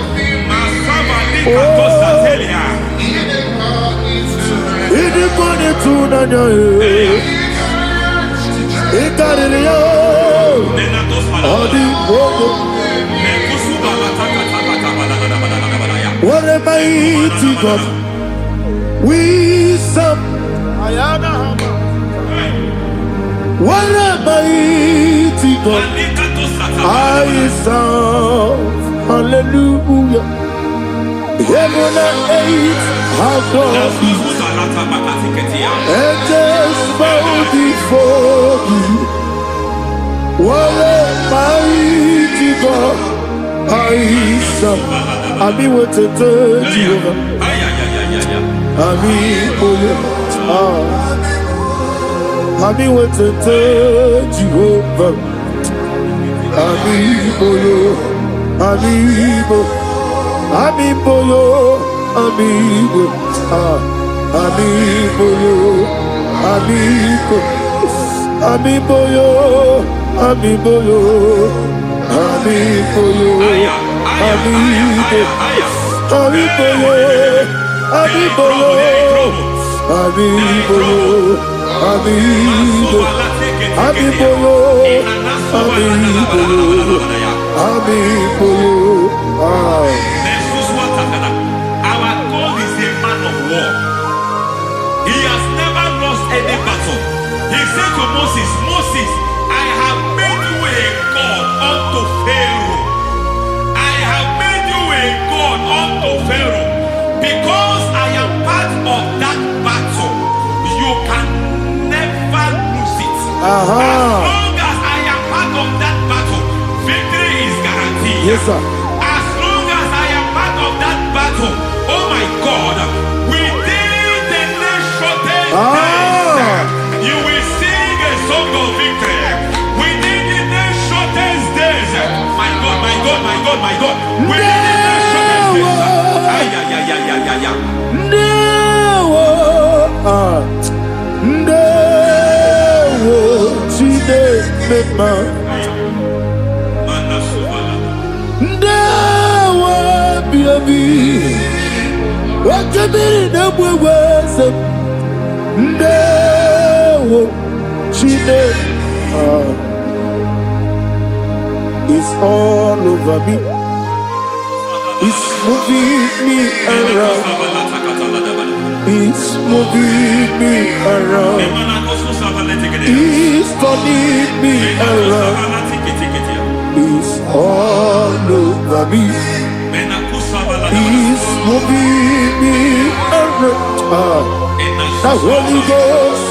What a mighty God we serve. What a mighty God I serve. Hallelujah. Heaven and earth have done it, and just bow before you. What a mighty God I serve. Ami wetete Jehovah. Ami boyo. Ami wetete Jehovah. Ami boyo. amigo, amigo yo, amigo, amigo yo, amigo, amigo yo, amigo yo, amigo yo, amigo, amigo yo, amigo yo, amigo yo, amigo, amigo yo, amigo yo. Our God is a man of war. He has never lost any battle. He said to Moses, Moses, I have made you a God unto Pharaoh. I have made you a God unto Pharaoh. Because I am part of that battle, you can never lose it. As long as I am part of that battle, victory is guaranteed. Yes, sir. As long as I am part of that battle, oh my God, within the next shortest days, you will sing a song of victory. Within the next shortest days, my God, my God, my God, my God. Within the next shortest days, ay. It's all over me. It's moving me around. It's moving me around. It's turning me around. It's all over me. It's moving me around. The Holy Ghost,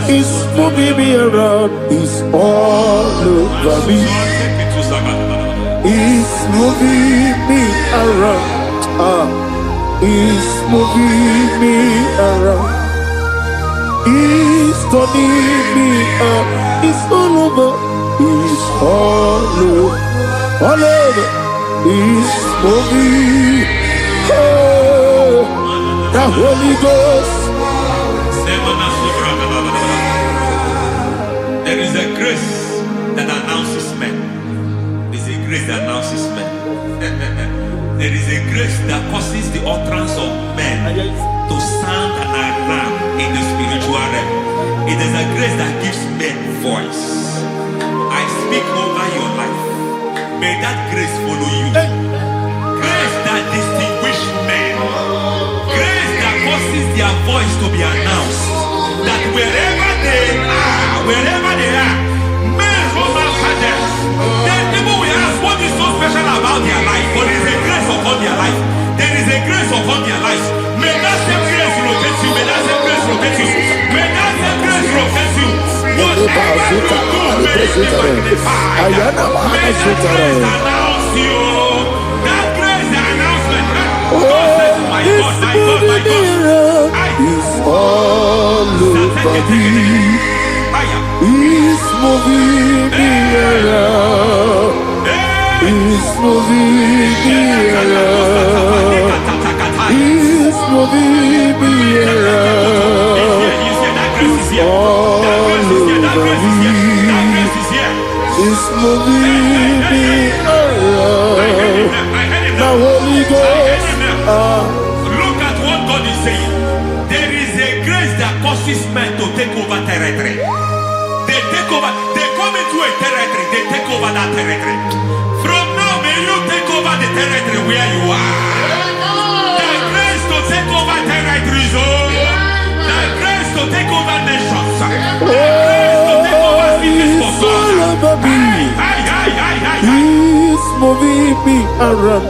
it's moving me around. It's all over me. It's moving me around. It's moving me around. It's turning me up. It's all over. It's all over. All over. It's moving. Oh, the Holy Ghost. There is a grace that announces men. There is a grace that announces men. There is a grace that causes the utterance of men to sound an alarm in the spiritual realm. It is a grace that gives men voice. I speak over your life. May that grace follow you. Grace that distinguishes men. Grace that causes their voice to be announced. That wherever they are, men from after them, then people will ask what is so special about their life. But there is a grace upon their life. There is a grace upon their life. May that same grace rotate you. May that same grace rotate you. May that same grace rotate you. Whatever you do, may it be magnified. May that grace announce you. That grace announcement. God says, my God, my God, my God. It's all over me. It's moving me around. It's moving me around. It's moving me around. It's all over me. It's moving me around. The Holy Ghost. Look at what God is saying. There is a grace that causes men to take over territory. They take over. They come into a territory. They take over that territory. From now, may you take over the territory where you are. The grace to take over territories. The grace to take over nations. The grace to take over cities for God. He's moving me around.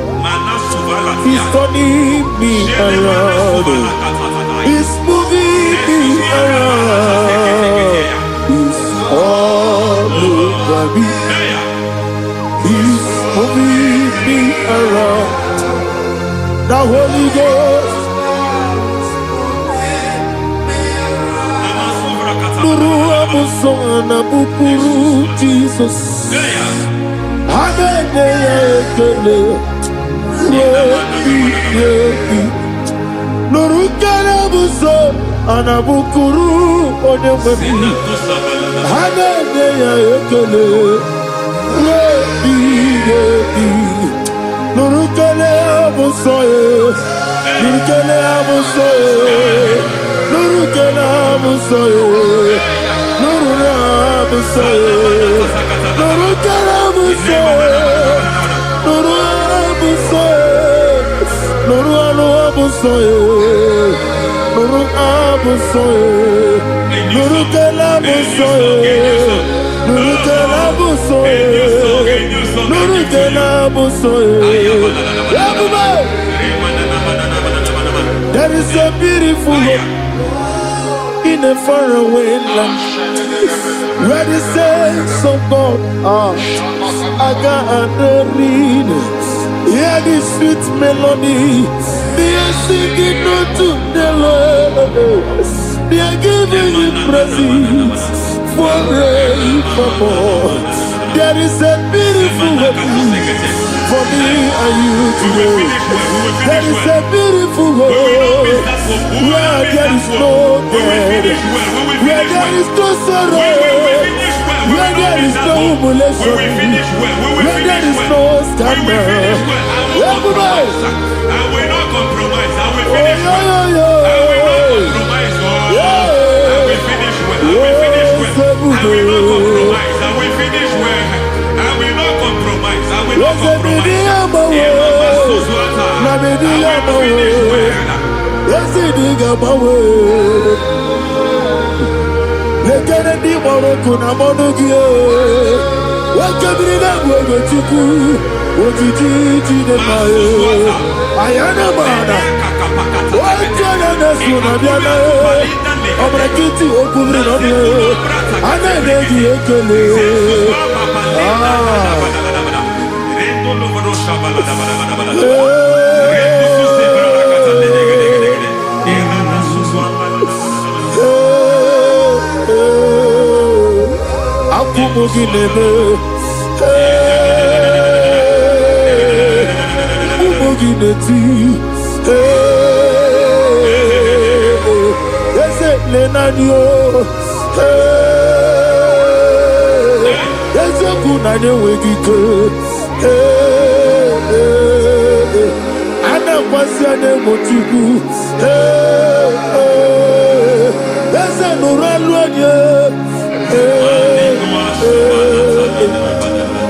He's turning me around. He's moving me around. He's all over me. He's moving me around. The Holy Ghost. Amusona bukuru Jesus. Anene ekele. Nurukele buso anabukuru onememi. Anene ekele. Nurukele buso Nurukele buso Nurukele buso Nurukele buso Nurukele buso There is a beautiful hope in a faraway land where the saints of God are. I got the read. Hear the sweet melody. They are singing unto the Lord. They are giving you praise forevermore. There is a beautiful hope for me and you today. There is a beautiful hope where there is no death, where there is no sorrow, where there is no humiliation, where there is no scandal. Everybody, I will not compromise. I will finish well. I will not compromise. I will finish well. I will finish well. I will not compromise. I will finish well. I will not compromise. I will not compromise.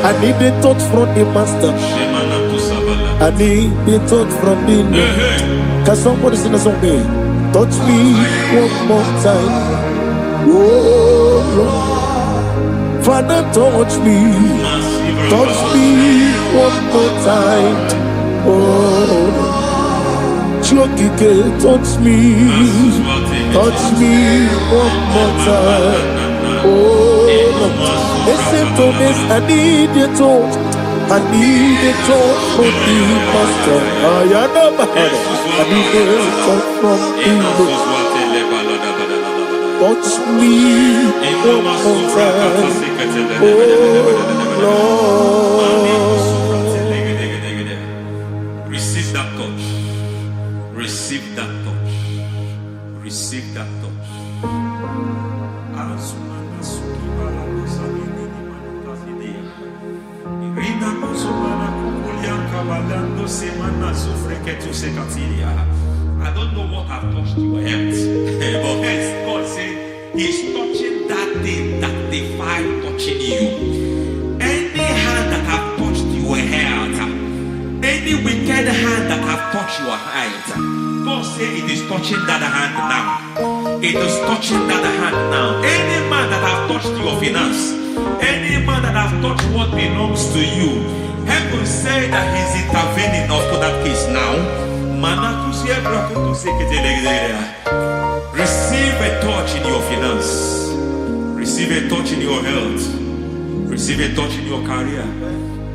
I need a touch from the master. I need a touch from the Lord. Can somebody sing a song there? Touch me one more time. Oh Lord, Father, touch me. Touch me one more time. Oh, Chokike, touch me. Touch me one more time. Oh Lord. Except on this, I need a touch. I need a touch from the master. I need a touch from the Lord. Touch me one more time. Oh Lord. Receive that touch. Receive that touch. Receive that touch. I don't know what I've touched your health, but hence God said He's touching that thing that defied touching you. Any hand that have touched your health, any wicked hand that have touched your health, God said it is touching that hand now. It is touching that hand now. Any man that have touched your finance, any man that have touched what belongs to you, heaven said that He's intervening after that case now. Receive a touch in your finance. Receive a touch in your health. Receive a touch in your career.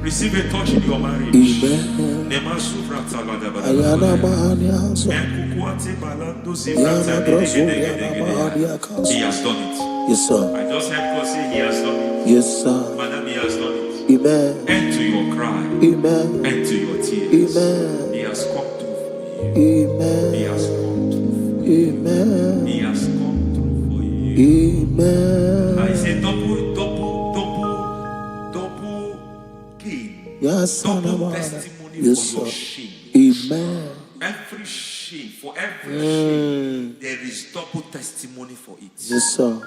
Receive a touch in your marriage. He has done it. Yes, sir. I just heard God say He has done it. Yes, sir. Madam, He has done it. Amen. End to your cry. Amen. End to your tears. Amen. He has come through for you. Amen. He has come through for you. Amen. He has come through for you. Amen. I say double gain. Yes, Double testimony yes, for your sir. shame. Amen. Every shame, for every shame, there is double testimony for it. Yes, sir.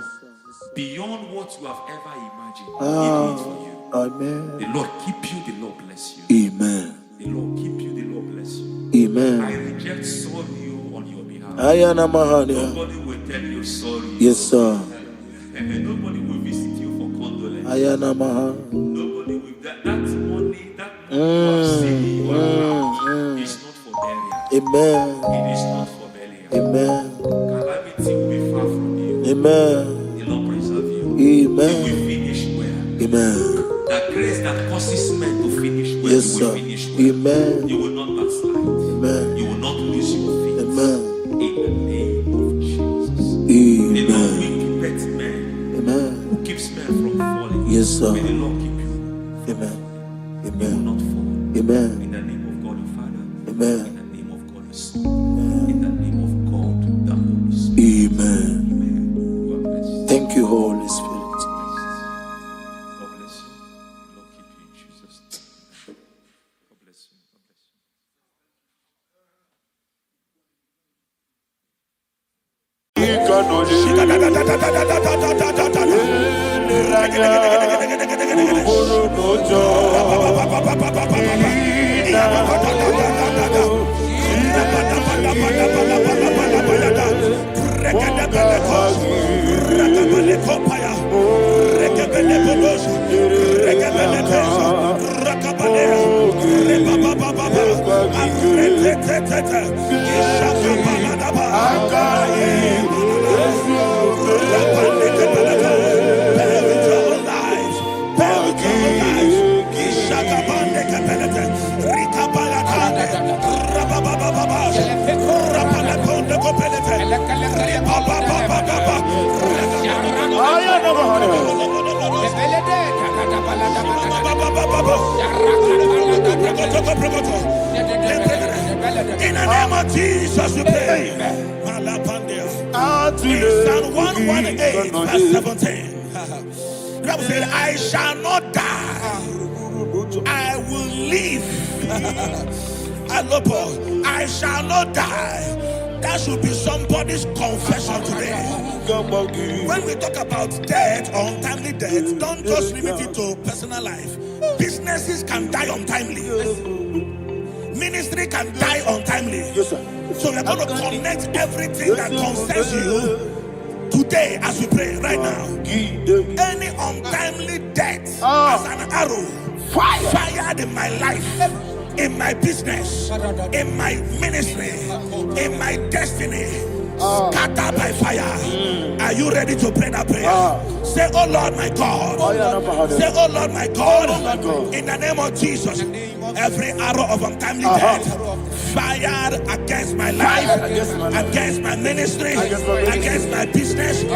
Beyond what you have ever imagined, He did it for you. Amen. The Lord keep you, the Lord bless you. Amen. The Lord keep you, the Lord bless you. Amen. I reject sorry on your behalf. Ayana Mahania. Nobody will tell you sorry. Yes, sir. And nobody will visit you for condolence. Ayana Maha. Nobody will. That money you have seen in your account is not for burial. Amen. It is not for burial. Amen. Calamity will be far from you. Amen. The Lord preserve you. Amen. You will finish well. Amen. That grace that causes men to finish well, Yes, you will sir. finish well. Amen. You will not backslide. Amen. You will not lose your faith. Amen. In the name of Jesus. The Lord Amen. will keep men. Amen. Who keeps men from falling. Yes, sir. May the Lord keep you. Amen. You will Amen. not fall. Amen. In the name of God the Father. Amen. In the name of God the Son. In the name of God the Holy Spirit. Amen. Amen. God bless you. Thank you, Holy Spirit. God bless you. The Lord keep you in Jesus' name. God bless you. God bless you. In the name of Jesus, we pray. In Psalm 118, verse 17, the Bible said, I shall not die, I will live. I shall not die. That should be somebody's confession today. When we talk about death or untimely death, don't just limit it to personal life. Businesses can die untimely. Ministry can die untimely. Yes, sir. So we're going to connect everything that concerns you today as we pray right now. Any untimely death as an arrow fired in my life, in my business, in my ministry, in my destiny, scattered by fire. Are you ready to pray that prayer? Say, oh Lord my God. Say, oh Lord my God. In the name of Jesus, every arrow of untimely death fired against my life, against my ministry, against my business, in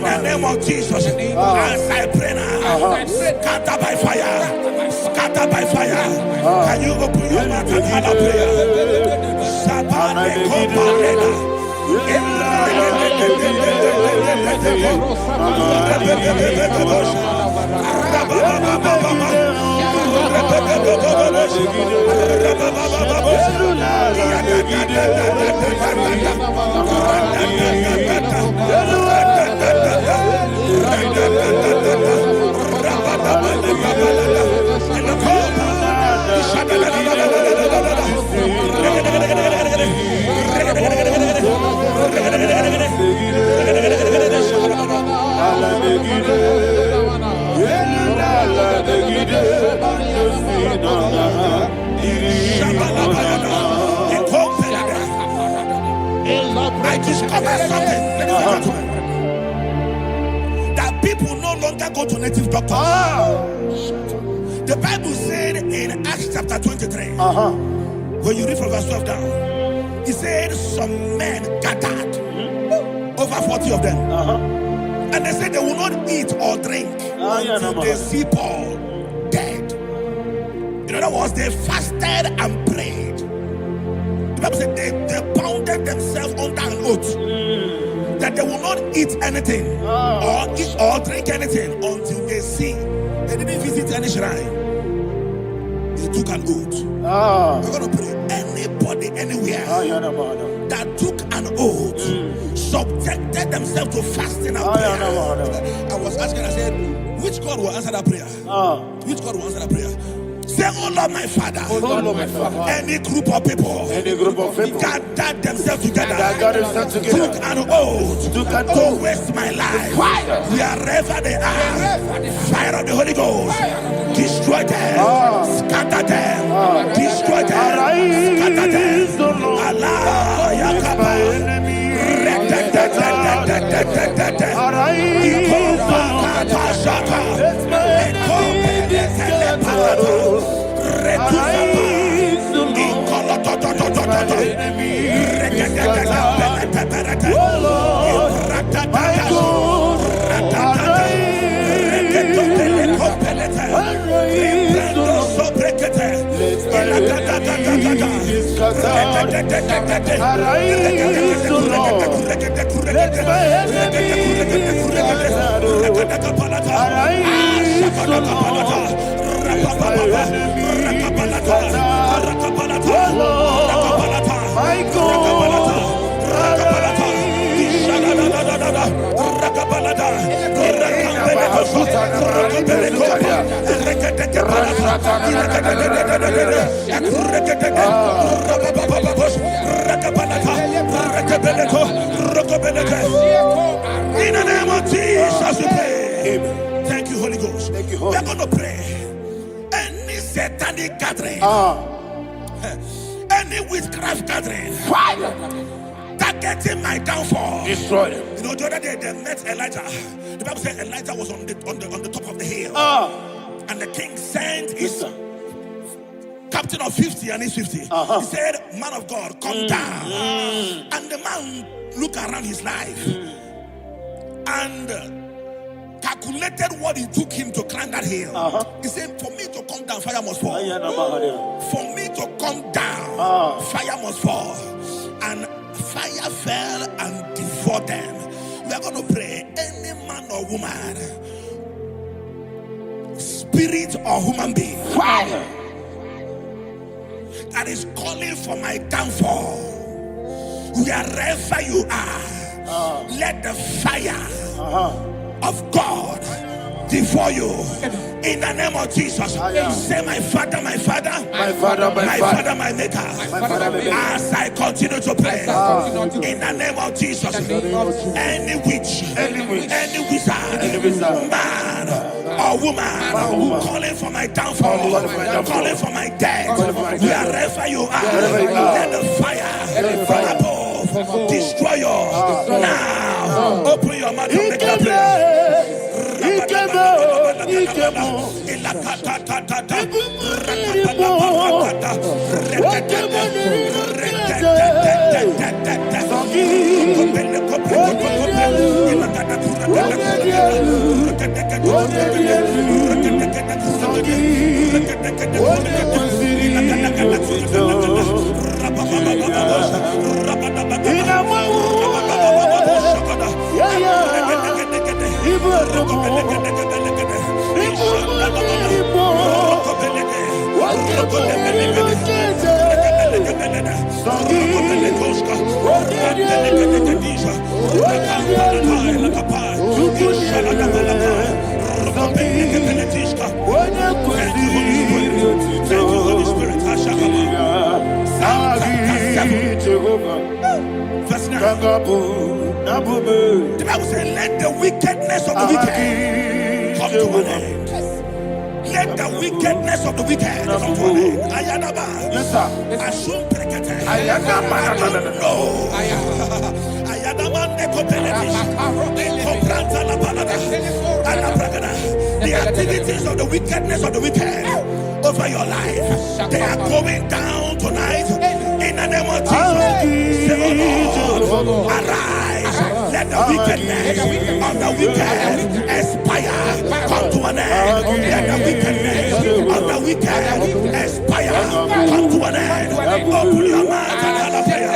the name of Jesus, as I pray now, scattered by fire, scattered by fire. Can you open your mouth and have a prayer? I discovered something, ladies and gentlemen, that people no longer go to native doctors. The Bible said in Acts chapter 23, when you read from verse 12 down, it said some men gathered, over 40 of them, And they said they will not eat or drink until they see Paul dead. In other words, they fasted and prayed. The Bible said they bounded themselves under an oath that they will not eat anything or eat or drink anything until they see. They didn't visit any shrine. They took an oath. We're going to pray. Anybody, anywhere that took an oath, subjected themselves to fasting and prayer. I was asking, I said, which God will answer that prayer? Which God will answer that prayer? Say, oh Lord, my Father. Oh Lord, my Father. Any group of people gathered themselves together, took an oath to waste my life. Wherever they are, fire of the Holy Ghost, destroy them, scatter them, destroy them, scatter them. Allah, Yakaba, in the name of Jesus, we pray. Thank you, Holy Ghost. We are going to pray. Any satanic gathering, any witchcraft gathering, targeting my downfall, destroy them. You know, the other day they met Elijah. The Bible said Elijah was on the top of the hill, and the king sent his captain of 50 and his 50. He said, man of God, come down. And the man looked around his life and calculated what it took him to climb that hill. He said, for me to come down, fire must fall. For me to come down, fire must fall. And fire fell and devoured them. We are going to pray. Any man or woman, spirit or human being, fire, that is calling for my downfall, wherever you are, let the fire of God devour you in the name of Jesus. Say, my Father, my Father, my Father, my Father, my Maker. As I continue to pray in the name of Jesus, any witch, any wizard, man or woman calling for my downfall, calling for my death, wherever you are, let the fire from above destroy you now. Open your mouth and make a prayer. Verse 9. The Bible says, let the wickedness of the wicked come to an end. Let the wickedness of the wicked come to an end. Ayadaba. Yes, sir. Assume prekete. Ayadaba. I don't know. Ayadaba nekopeletis. Nekopranta la balada. Alabragada. The activities of the wickedness of the wicked over your life, they are going down tonight in the name of Jesus. Say, oh Lord, arise. Let the wickedness of the wicked expire. Come to an end. Let the wickedness of the wicked expire. Come to an end. Open your mouth and have a prayer.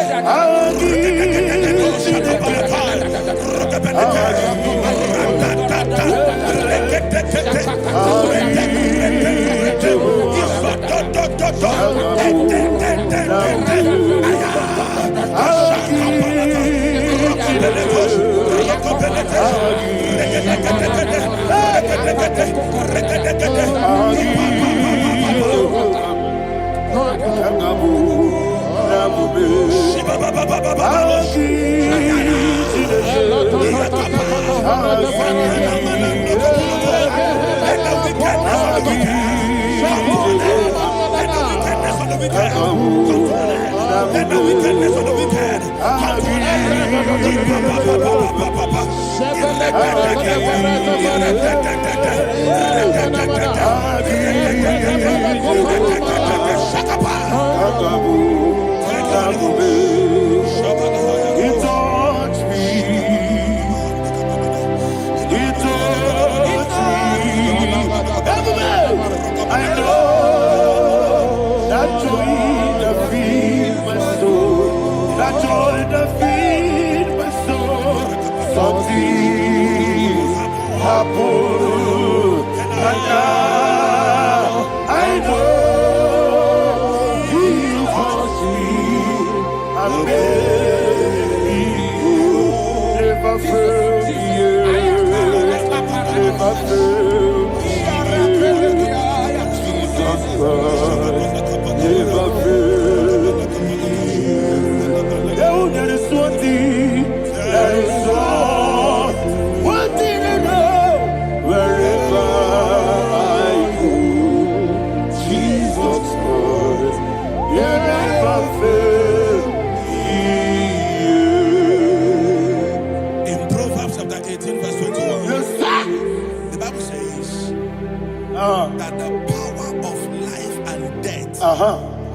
That the power of life and death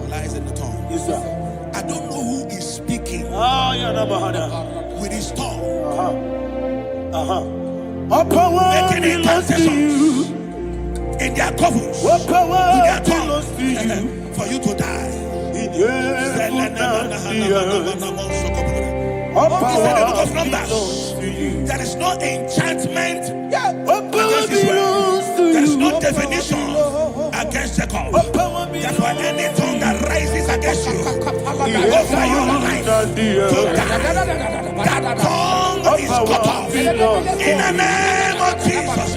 lies in the tongue. Yes, sir. I don't know who is speaking with his tongue. Making incantations in their covers with their tongue for you to die. He said in the book of Numbers, there is no enchantment against Israel. There is no definition against Jacob. Therefore, any tongue that rises against you over your life to die, that tongue is cut off. In the name of Jesus.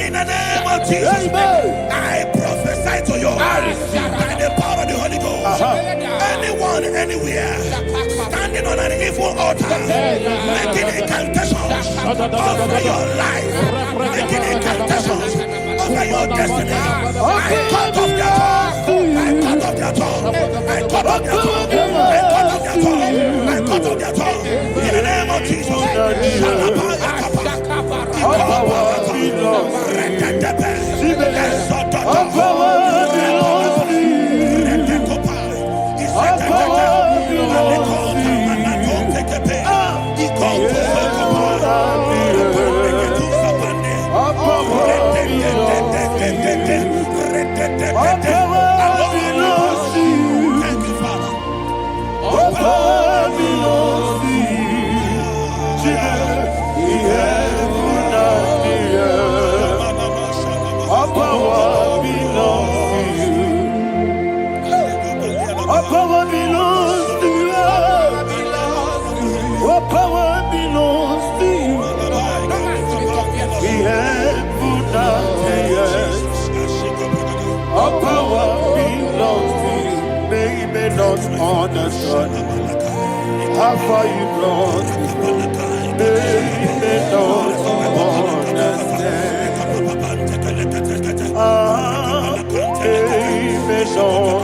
In the name of Jesus. I prophesy to you by the power of the Holy Ghost. Anyone, anywhere, standing on an evil altar, making incantations over your life, making incantations over your destiny, I cut off their tongue. I cut off their tongue. I cut off their tongue. I cut off their tongue. I cut off their tongue. In the name of Jesus. Understand how far you brought me from. They may not understand. They may not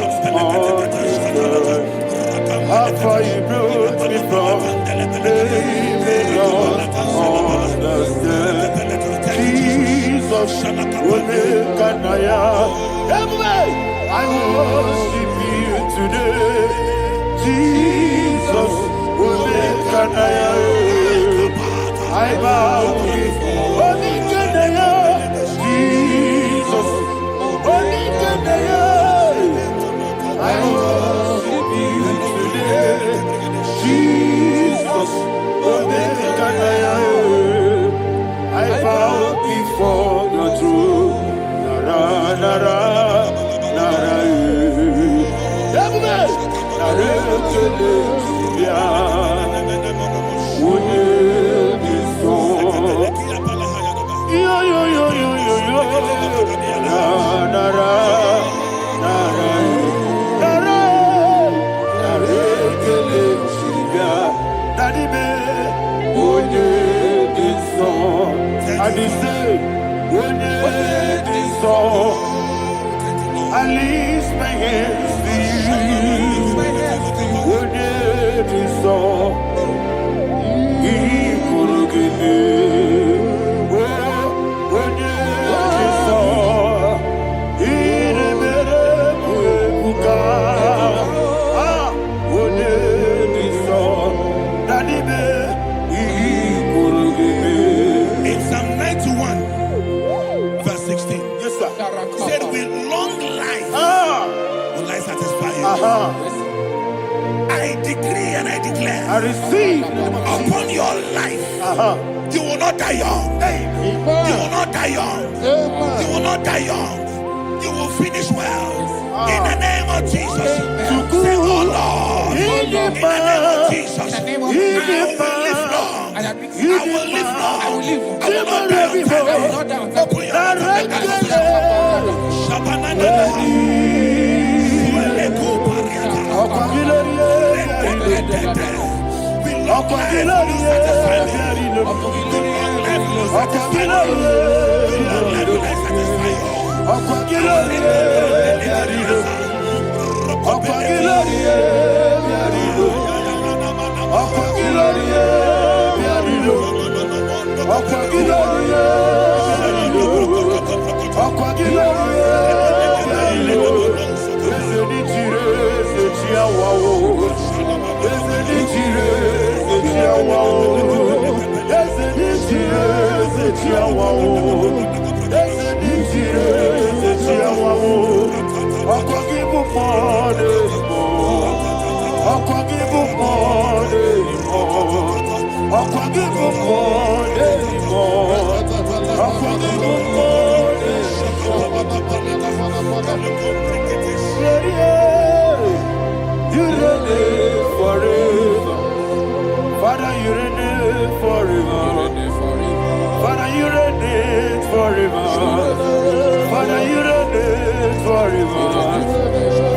understand how far you brought me from. They may not understand. Jesus will make an I worship you today. Jesus will make an I bow before Jesus. I worship you today. Jesus. I bow before your throne. Nara, nara, nara, I lift my hands to you. In Psalm 91, verse 16, Yes, sir. it said, with long life will I satisfy you. I decree and I declare I receive. upon your life, you will not die young. You will not die young. You will not die young. You will finish well. In the name of Jesus. Say, oh Lord, in the name of Jesus, I will live long. I will live long. I will not die young. Open your You reign forever. Father, you reign forever. Father, you reign forever. Father, you reign forever.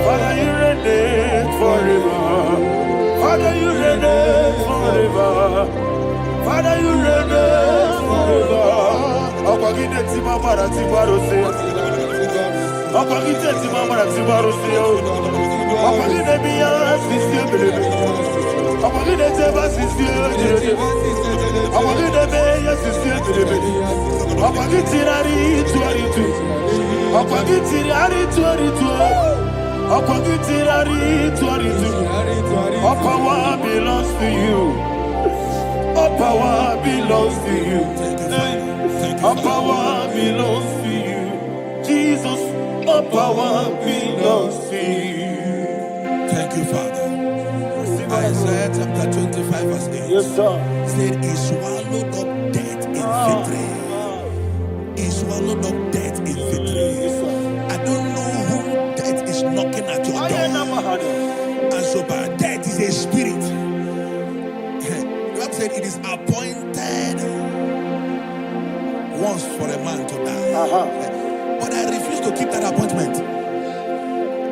Father, you reign forever. Father, you reign forever. Father, you reign forever. Akwagide ti mama na ti barose. Akwagide ti mama na ti barose. Akwagide biya sisi ebelebe. Akwagide teba sisi ebelebe. Akwagide beya sisi ebelebe. Akwagide rari tuaritu. Akwagide rari tuaritu. Akwagide rari tuaritu. All power belongs to you. All power belongs to you. All power belongs to you. Jesus, all power belongs to you. Thank you, Father. Isaiah chapter 25, verse 8. Yes, sir. Said, he swallowed up death in victory. He swallowed up death in victory. I don't know who death is knocking at your door. And so, but death is a spirit. God said it is appointed once for a man to die. But I refuse to keep that appointment.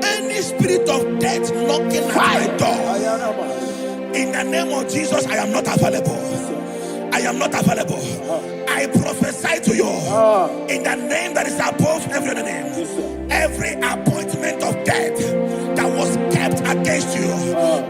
Any spirit of death knocking at my door, in the name of Jesus, I am not available. I am not available. I prophesy to you in the name that is above every other name. Every appointment of death that was kept against you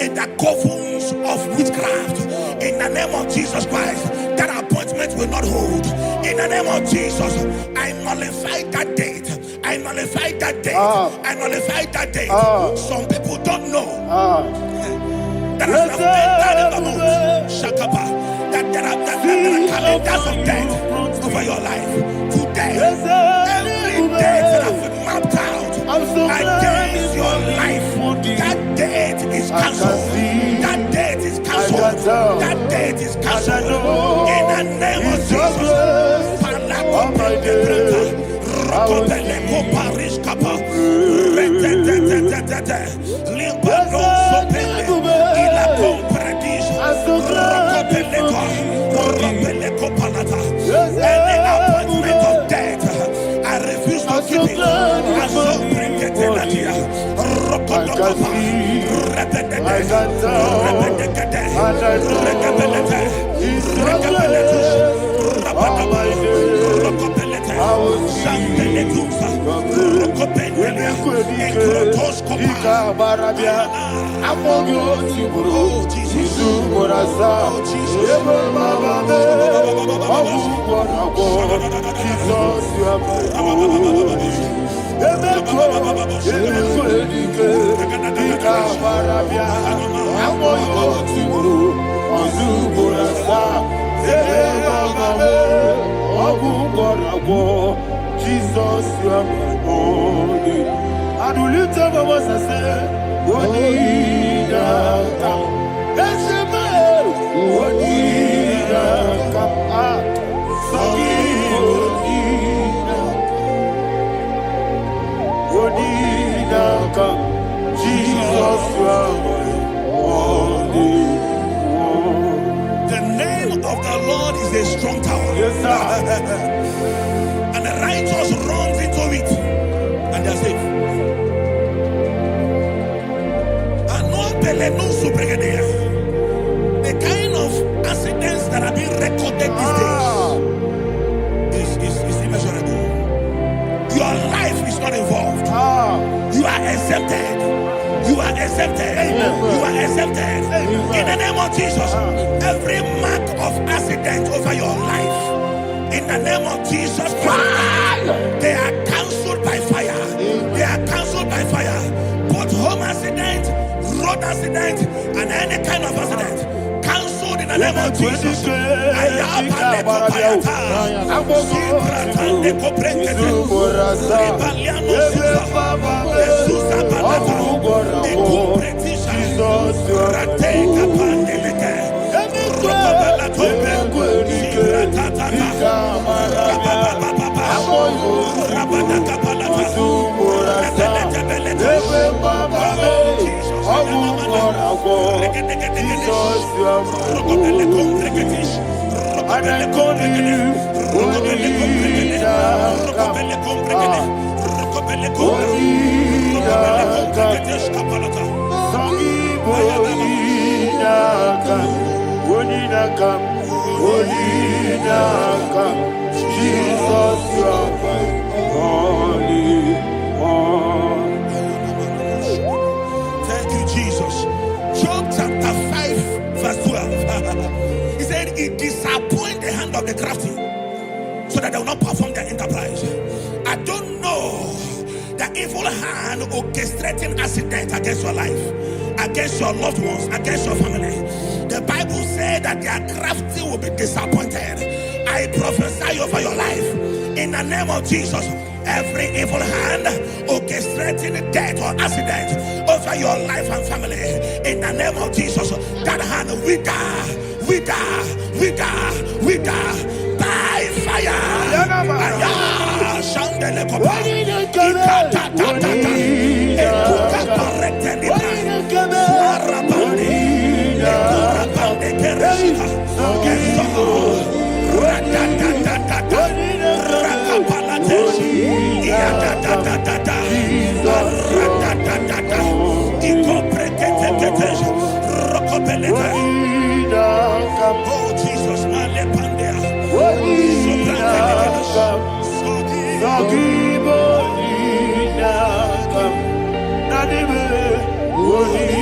in the covens of witchcraft, in the name of Jesus Christ, that appointment will not hold. In the name of Jesus, I nullify that date. I nullify that date. I nullify that date. Some people don't know that as I've entered in the month, Shakapa, that There are calendars of death over your life. Today, every date that I've mapped out against your life, that date is cancelled. That date is cancelled. That date is cancelled. In the name of Jesus. Any appointment of death, I refuse to keep it. I shall bring it in here. Jesus, you are my only. And we lift up our voice and say, Wonida, Eshemal, Wonida, Sagi, Wonida, Jesus, you are my only. The name of the Lord is a strong tower. Yes, sir. And the righteous runs into it and they're safe. The kind of accidents that are being recorded these days is immeasurable. Your life is not involved. You are exempted. You are exempted. You are exempted. In the name of Jesus, every mark of accident over your life, in the name of Jesus Christ, they are cancelled by fire. They are cancelled by fire. Both home accident, road accident, and any kind of accident, cancelled in the name of Jesus. Thank you, Jesus. Job chapter 5, verse 12. He said, it disappoints the hand of the crafty, so that they will not perform their enterprise. I don't know the evil hand orchestrating accident against your life, against your loved ones, against your family. The Bible said that their crafty will be disappointed. I prophesy over your life in the name of Jesus. Every evil hand orchestrating death or accident over your life and family, in the name of Jesus, that hand wither by fire. Oh Jesus,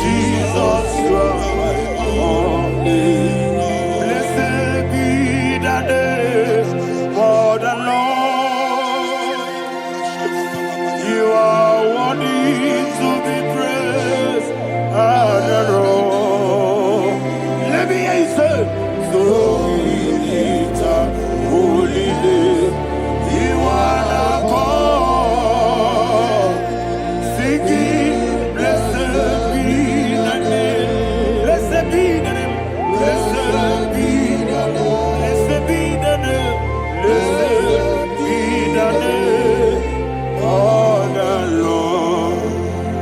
Jesus, you are my only. Blessed be the name of the Lord. You are worthy to be praised and adored. say, so we lift our holy name. You are the God. Singing, blessed be the name. Blessed be the name. Blessed be the name. Blessed be the name. Blessed be the name of the Lord.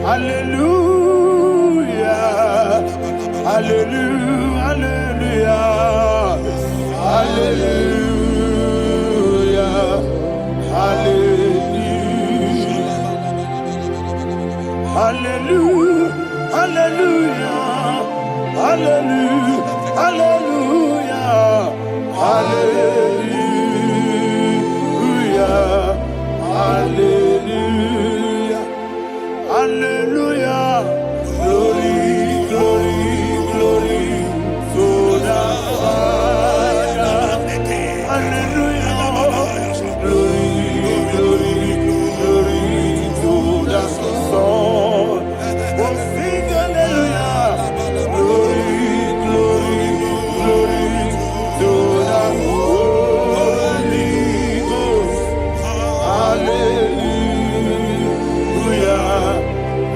Hallelujah. Hallelujah. Hallelujah. Hallelujah. Hallelujah. Hallelujah. Hallelujah. Hallelujah. Hallelujah. Hallelujah. Hallelujah. Glory, glory, glory to the Father. Hallelujah. Glory, glory, glory to the Son. Oh, sing hallelujah. Glory, glory, glory to the Holy Ghost. Hallelujah.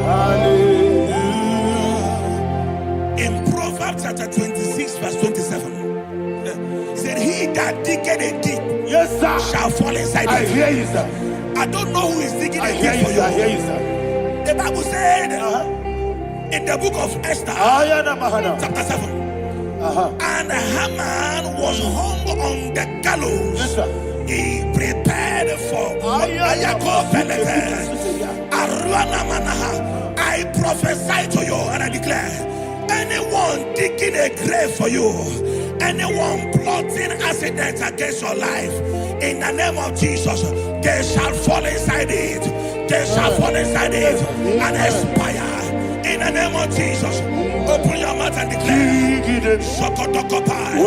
Hallelujah. In Proverbs chapter 26, verse 27, he said, he that diggeth a deep, Yes, sir. shall fall inside I it. hear you, sir. I don't know who is digging I a hear deep you, for sir. I you. hear you, sir. The Bible said in the book of Esther, Ayana Mahana. chapter 7, and Haman was hung on the gallows. Yes, sir. He prepared for I prophesy to you and I declare, anyone digging a grave for you, anyone plotting accidents against your life, in the name of Jesus, they shall fall inside it. They shall fall inside it and expire. In the name of Jesus, open your mouth and declare. Shokotokopai.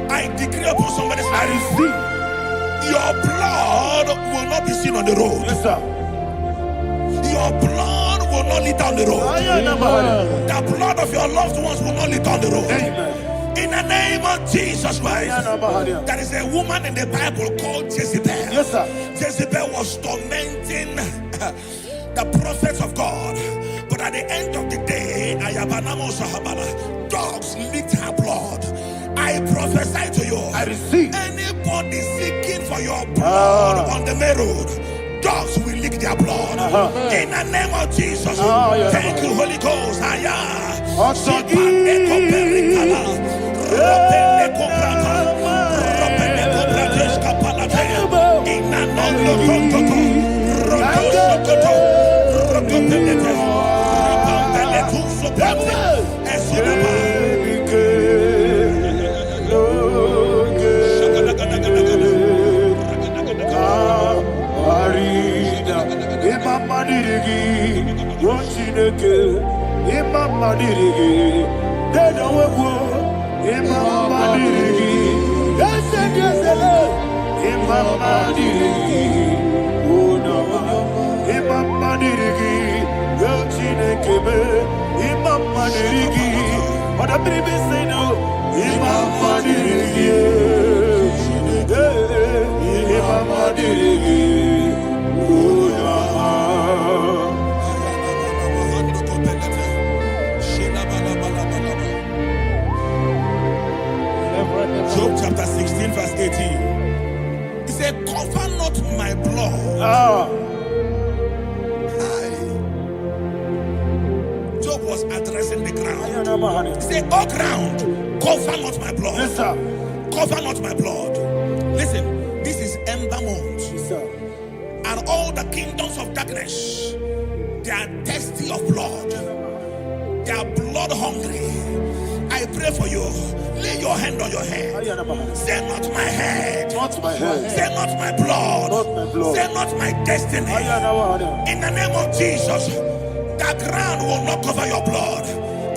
I decree upon somebody's life, your blood will not be seen on the road. Yes, sir. Your blood will not lead down the road. The blood of your loved ones will not lead down the road. Amen. In the name of Jesus Christ, there is a woman in the Bible called Jezebel. Yes, sir. Jezebel was tormenting the prophets of God. But at the end of the day, dogs licked her blood. I prophesy to you, I receive. anybody seeking for your blood on the main road, dogs will lick their blood. In the name of Jesus. Thank you, Holy Ghost. Job chapter 16 verse 18. He said, cover not my blood Say, oh ground, cover not my blood. Yes, sir. Cover not my blood. Listen, this is ember month. Yes, sir. And all the kingdoms of darkness, they are thirsty of blood. They are blood hungry. I pray for you. Lay your hand on your head. Say not my head. Not my head. Say not my blood. Not my blood. Say not my destiny. In the name of Jesus, the ground will not cover your blood.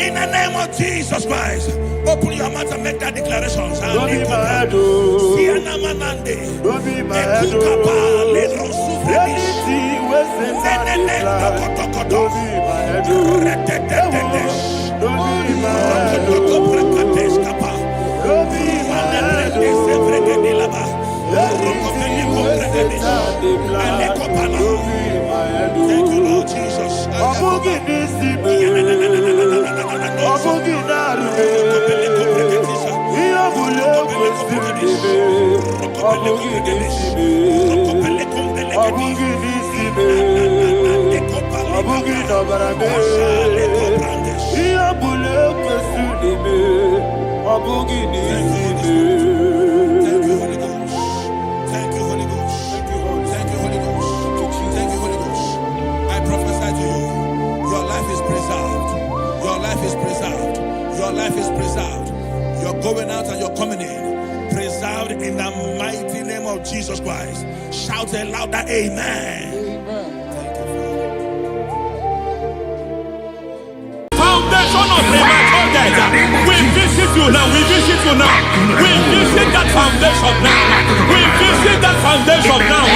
In the name of Jesus Christ, open your mouth and make that declaration. Don't be my head, oh. Don't be my head, oh. Anything was in my life. Don't be my head, oh. Don't be my head, oh. Don't be my head, oh. Thank you, Lord Jesus. Your life is preserved. You're going out and you're coming in. Preserved in the mighty name of Jesus Christ. Shout a louder amen. Foundation of premature death. We visit you now. We visit you now. We visit that foundation now. We visit that foundation now.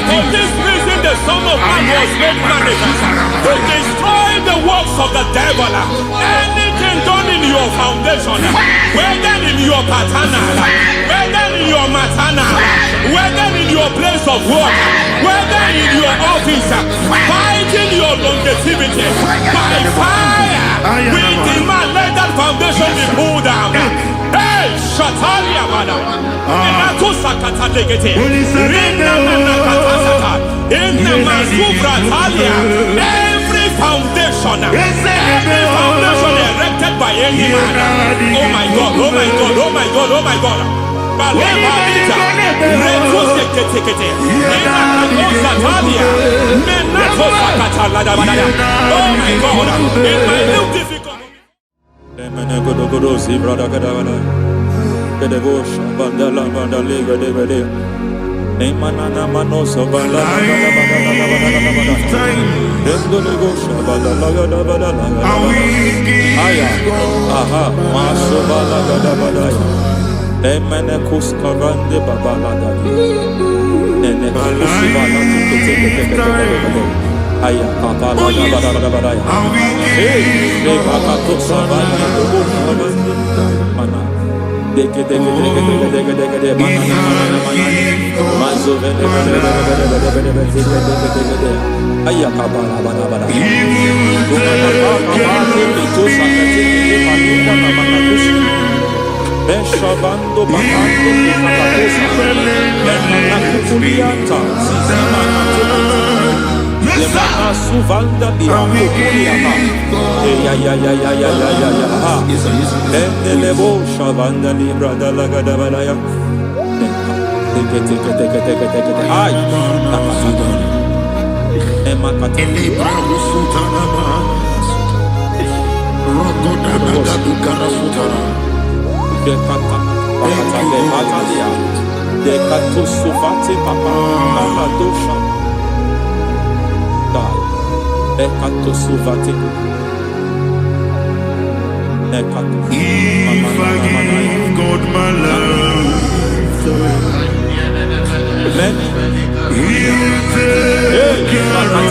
For this reason, the Son of Man was made manifest to destroy the works of the devil. Anything done in your foundation, whether in your paternal, whether in your maternal, whether in your place of work, whether in your office, fighting your longevity by fire. We demand let that foundation be pulled down. Hey, Shatalia Bada. Inato Sakata Legete. Rina Manakatasata. Inna Masubra Talia. Every foundation erected by any man. Oh my God, oh my God, oh my God, oh my God. Baleba Lita. Reto Sekete. Inna Satalia. Menato Sakata Ladabada. Oh my God. In my new difficult. Beshabando bahando kikatakosa Lemana suvanda bihambo kuliama Endelebo shavanda libra dalagada balaya Teke ay nakasada Emakata libra usutana Rogoda nagadu karasutana Dekata bakata de batalia Dekato suvate papa Aladosha Ekato suvate Ekato If I give God my love Many He'll take care of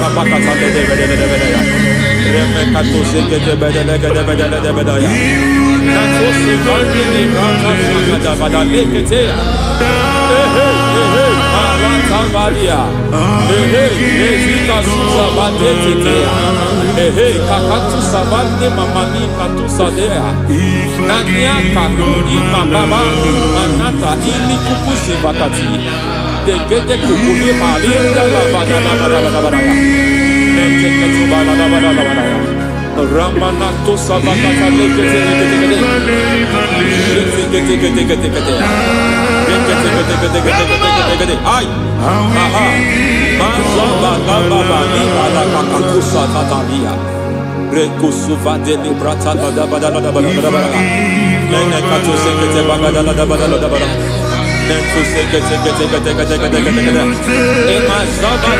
Remekato segete bedele Nato segete bada lekete Alantavalia Ezita suza badetetea Kakatu savande mamani katu sadea Nania kakuni mababa Manata ili kukusi bakati Degete kukuli malinda la bada Neke ketu bada Ramanato Savakata Ay, aha, Mazaba Baba Nibala Kakakusa Tatalia, Rekusuva de Librata Badabada, Nenekato Sekete Bagada Badala, Nentu Sekete, Emazaba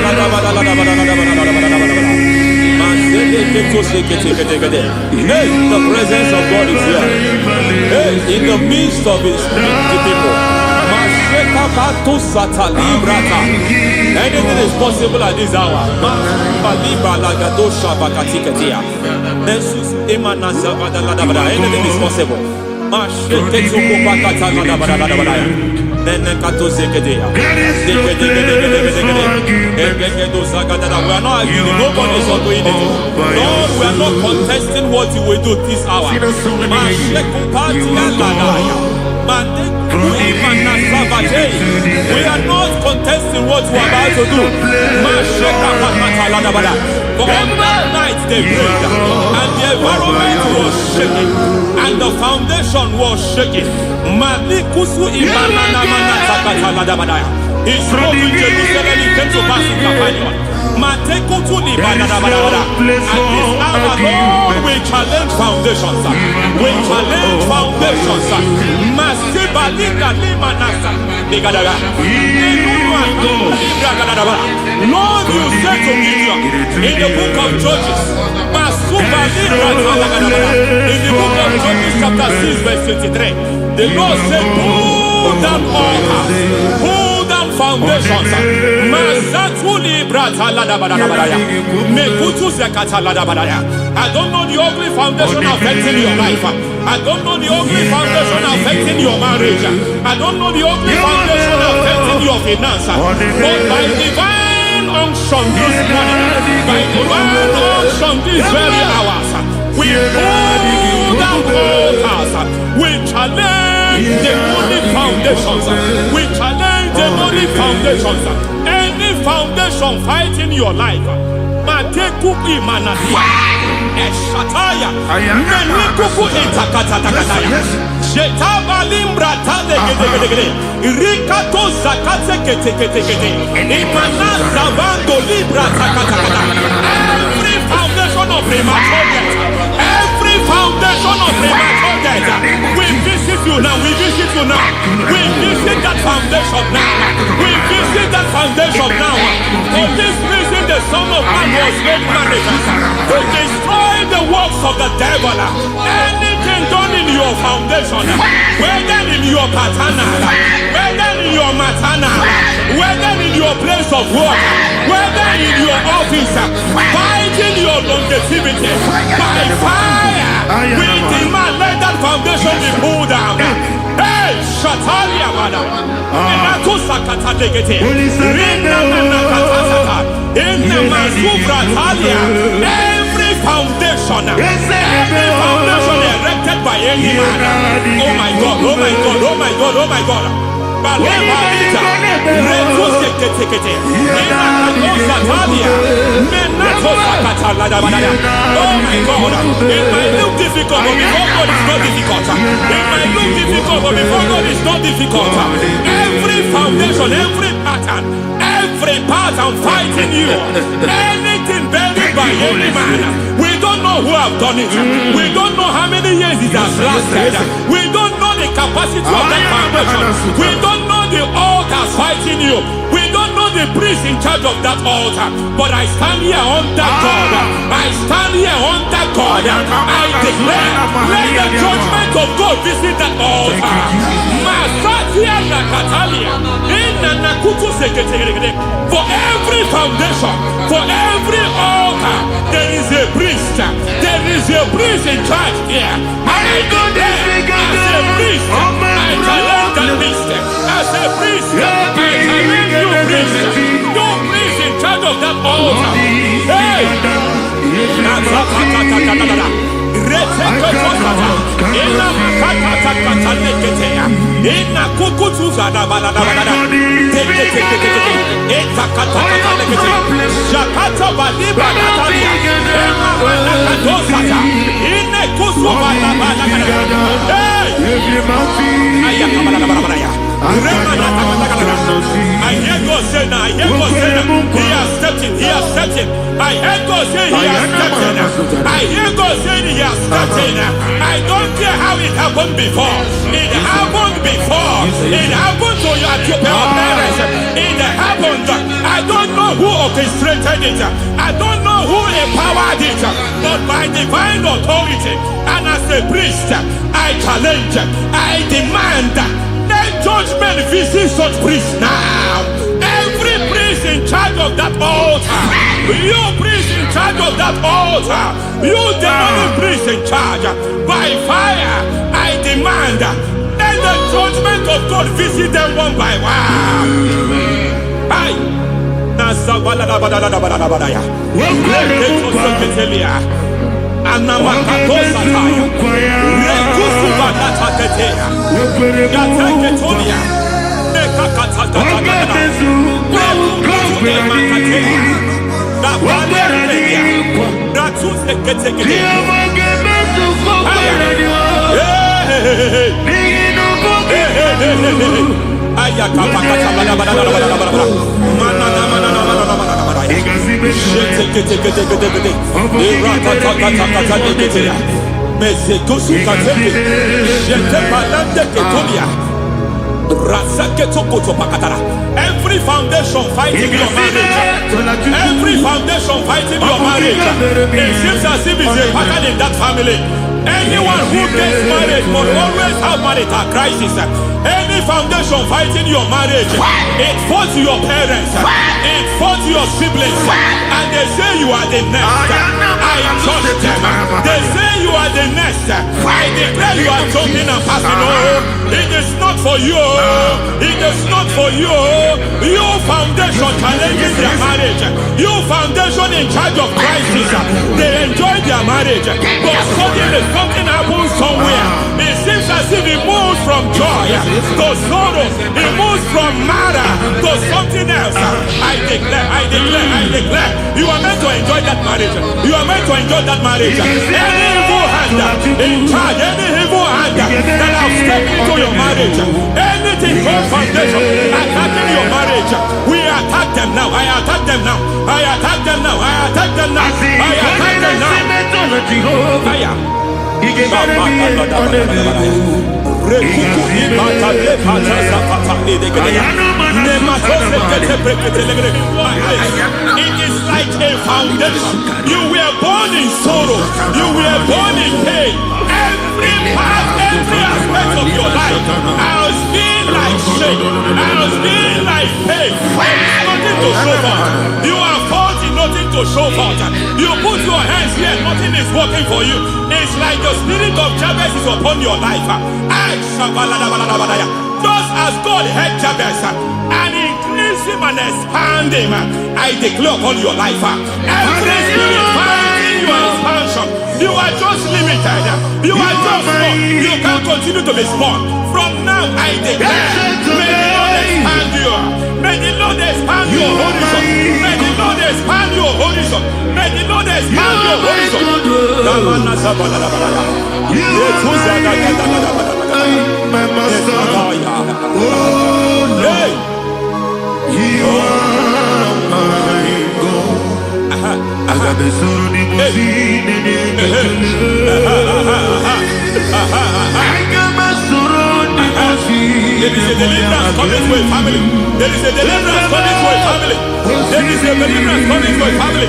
Hey, the presence of God is here. Hey, in the midst of his people. Anything is possible at this hour. Anything is possible. We are not arguing, nobody is doing it. Lord, we are not contesting what you will do this hour. We are not contesting what we are about to do. For on that night they prayed, and the environment was shaking, and the foundation was shaking. He spoke in Jerusalem, he came to pass in Capernaum. At this hour, Lord, we challenge foundations. We challenge foundations. Lord, you said to Gideon in the book of Judges, in the book of Judges chapter 6 verse 23, the Lord said, pull down altars, pull down foundations. I don't know the ugly foundation affecting your life. I don't know the ugly foundation affecting your marriage. I don't know the ugly foundation affecting your finance. But by divine unction this morning, by divine unction these very hours, we pull down altars. We challenge demonic foundations. We challenge demonic foundations. Any foundation fighting your life, Matekuki Manasia, Eshataya, Menikuku Itakataya, Shetabalim Brata, Rikato Zakate, Imana Zavando Libra Takata. Every foundation of premature death, every foundation of premature death, we visit you now, we visit you now, we visit that foundation now, we visit that foundation now. For this reason, the Son of Man was made manifest to destroy the works of the devil. Anything done in your foundation, whether in your paternal, whether in your maternal, whether in your place of work, whether in your office, fighting your longevity by fire, we demand let that foundation be pulled down. Hey, Shatalia Bada, Sakata Legate, Rina Nakatasaka, in the Masufra Talia, every foundation erected by any man. Oh my God, oh my God, oh my God, oh my God. Balita, Retusekete, Nakatasatalia, Menatosakata Ladabada. Oh my God, it might look difficult, but before God is not difficult. It might look difficult, but before God is not difficult. Every foundation, every pattern fighting you, anything buried by any man. We don't know who have done it. We don't know how many years it has lasted. We don't know the capacity of that foundation. We don't know the altars fighting you. We don't know the priest in charge of that altar. But I stand here under God. I stand here under God. I declare, let the judgment of God visit that altar. Masatia Nakatalia. For every foundation, for every altar, there is a priest. There is a priest in charge here. I declare, as a priest, I challenge that priest. As a priest, I challenge you priest. You priest in charge of that altar. Hey! Ina kukutu zada bala da bala da. Take. Eta kata kata lekete. Jakata bali bala talia. Ema bala kadosata. Ine kusu bala bala kada. Hey. Ayaka bala bala bala ya. Rema na kata kata. I hear God say now. I hear God say now. He has stepped in. He has stepped in. I hear God say he has stepped in. I hear God say he has stepped in. I don't care how it happened before. It happened before. It happened to your parents. It happened. I don't know who orchestrated it. I don't know who empowered it. But by divine authority and as a priest, I challenge, I demand, let judgment visit such priests now. Every priest in charge of that altar, you priest in charge of that altar, you demonic priest in charge, by fire, I demand, let the judgment of God visit them one by one. Aye. Nasa balada balada balada balada. Anamakatosa taya. Rekusu balata tetea. Yateke tonia. Nekakata tata. Rekusu emakatea. Dabalea. Ratuse ketekete. Ayakapakata balada balada balada balada. Every foundation fighting your marriage, every foundation fighting your marriage, it seems as if it's a pattern in that family. Anyone who gets married must always have marital crisis. Any foundation fighting your marriage, it fought your parents, it fought your siblings, and they say you are the next. I judge them. They say you are the next. I declare you are jumping and passing. Oh, it is not for you. It is not for you. You foundation challenging their marriage. You foundation in charge of crisis. They enjoy their marriage, but suddenly something happens somewhere. It seems as if it moves from joy to sorrow. It moves from matter to something else. I declare, you are meant to enjoy that marriage. You are meant to enjoy that marriage. Any evil hand in charge, any evil hand that have stepped into your marriage, anything called foundation attacking your marriage, we attack them now. I attack them now. I attack them now. I attack them now. I attack them now. Fire. It is like a foundation. You were born in sorrow. You were born in pain. Every part, every aspect of your life has been like shame. Has been like pain. There is nothing to show for. You are faulty, nothing to show for. You put your hands here, nothing is working for you. It's like the spirit of Jabez is upon your life. Just as God had Jabez and increased him and expand him, I declare upon your life. Every spirit finding your expansion, you are just limited. You are just small. You can't continue to be small. From now, I declare, may the Lord expand you. May the Lord expand your horizon. May the Lord expand your horizon. May the Lord expand your horizon. My master, oh no, you are my God. I got the soul in my feet, I got my soul in my feet. There is a deliverance coming to a family. There is a deliverance coming to a family. There is a deliverance coming to a family.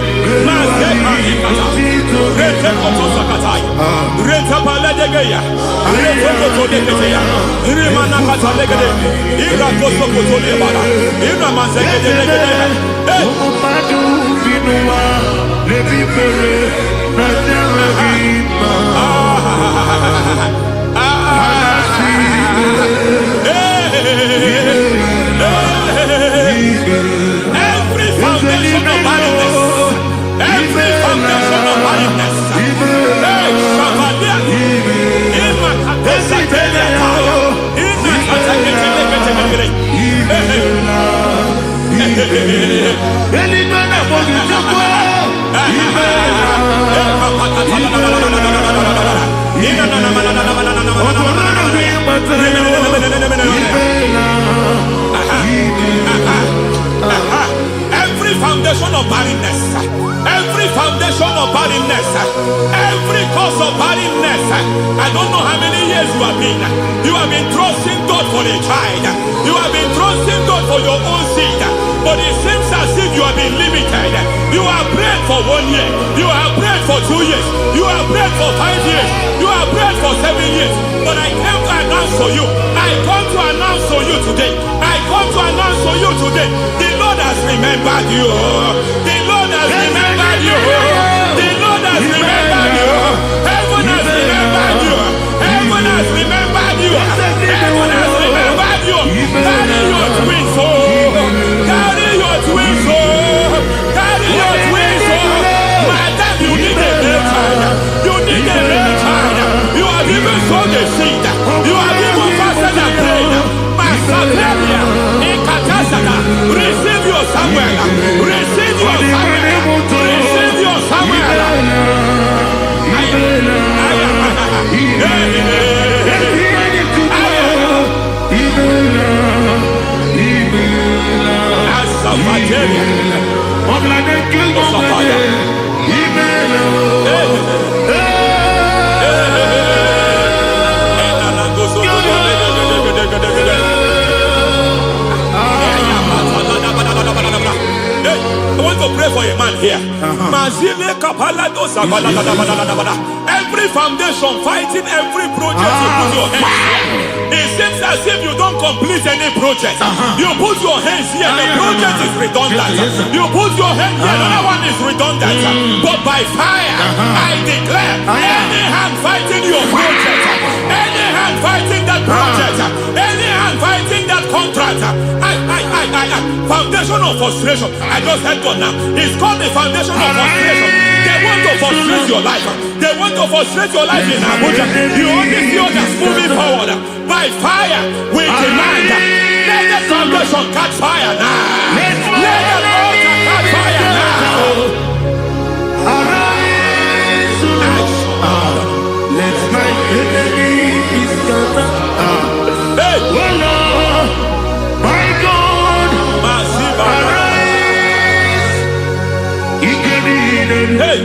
Every foundation of barrenness, every foundation of barrenness, child. You have been trusting God for your own seed, but it seems as if you have been limited. You have prayed for 1 year, you have prayed for 2 years, you have prayed for 5 years, you have prayed for 7 years. But I came to announce for you, I come to announce for you today, I come to announce for you today, the Lord has remembered you. The Lord has remembered you. The Lord has remembered you. Heaven has remembered you. Heaven has remembered you. Heaven has remembered you. Carry your twins, oh. Carry your twins, oh. Carry your twins, oh. Madam, you need a real child. You need a real child. You have even sown the seed. You have even fasted and prayed. Masaperia, Ekatasaka, receive your Samuel. Receive your Samuel. Receive your Samuel. I want to pray for a man here. Every foundation fighting every project you put your hands here. It seems as if you don't complete any project. You put your hands here, the project is redundant. You put your hand here, another one is redundant. But by fire, I declare, any hand fighting your project, any hand fighting that project, any hand fighting that contract, foundation of frustration. I just heard God now. It's called the foundation of frustration. They want to frustrate your life. They want to frustrate your life in Abuja. You only see others moving forward. By fire, we demand. Let the foundation catch fire now. Let the altar catch fire now. Arise, let my enemy be scattered. Hey, Oh Lord, my God, arise. hey.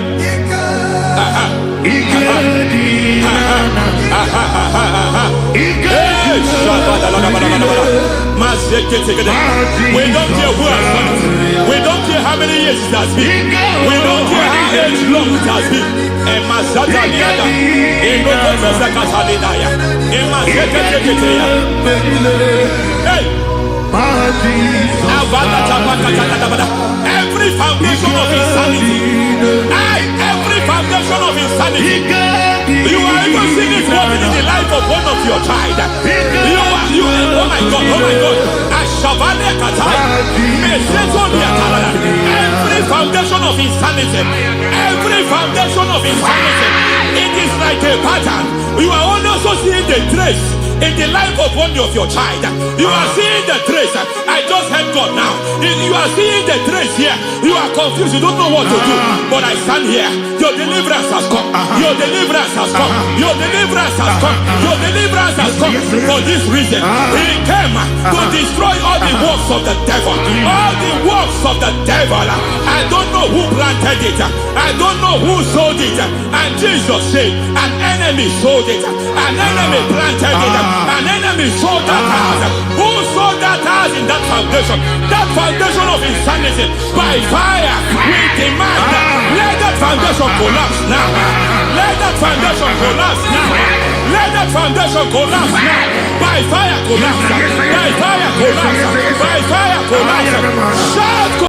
We don't care who has done it. We don't care how many years it has been. We don't care how age long it has been. Hey. Every foundation of insanity, every foundation of insanity, you are even seeing it working in the life of one of your child. Oh my God, oh my God. Every foundation of insanity, every foundation of insanity, it is like a pattern. You are also seeing the trace in the life of one of your child. You are seeing the trace. I just heard God now. You are seeing the trace here. You are confused. You don't know what to do. But I stand here. Your deliverance has come. Your deliverance has come. Your deliverance has come. Your deliverance has come. For this reason, he came to destroy all the works of the devil. All the works of the devil. I don't know who planted it. I don't know who sold it. And Jesus said, an enemy sold it. An enemy planted it. An enemy sold that house. Who sold that house in that foundation? That foundation of insanity. By fire, we demand, let that foundation collapse now. Let that foundation collapse now. Let that foundation collapse now. By fire collapse. By fire collapse. By fire collapse. Shout.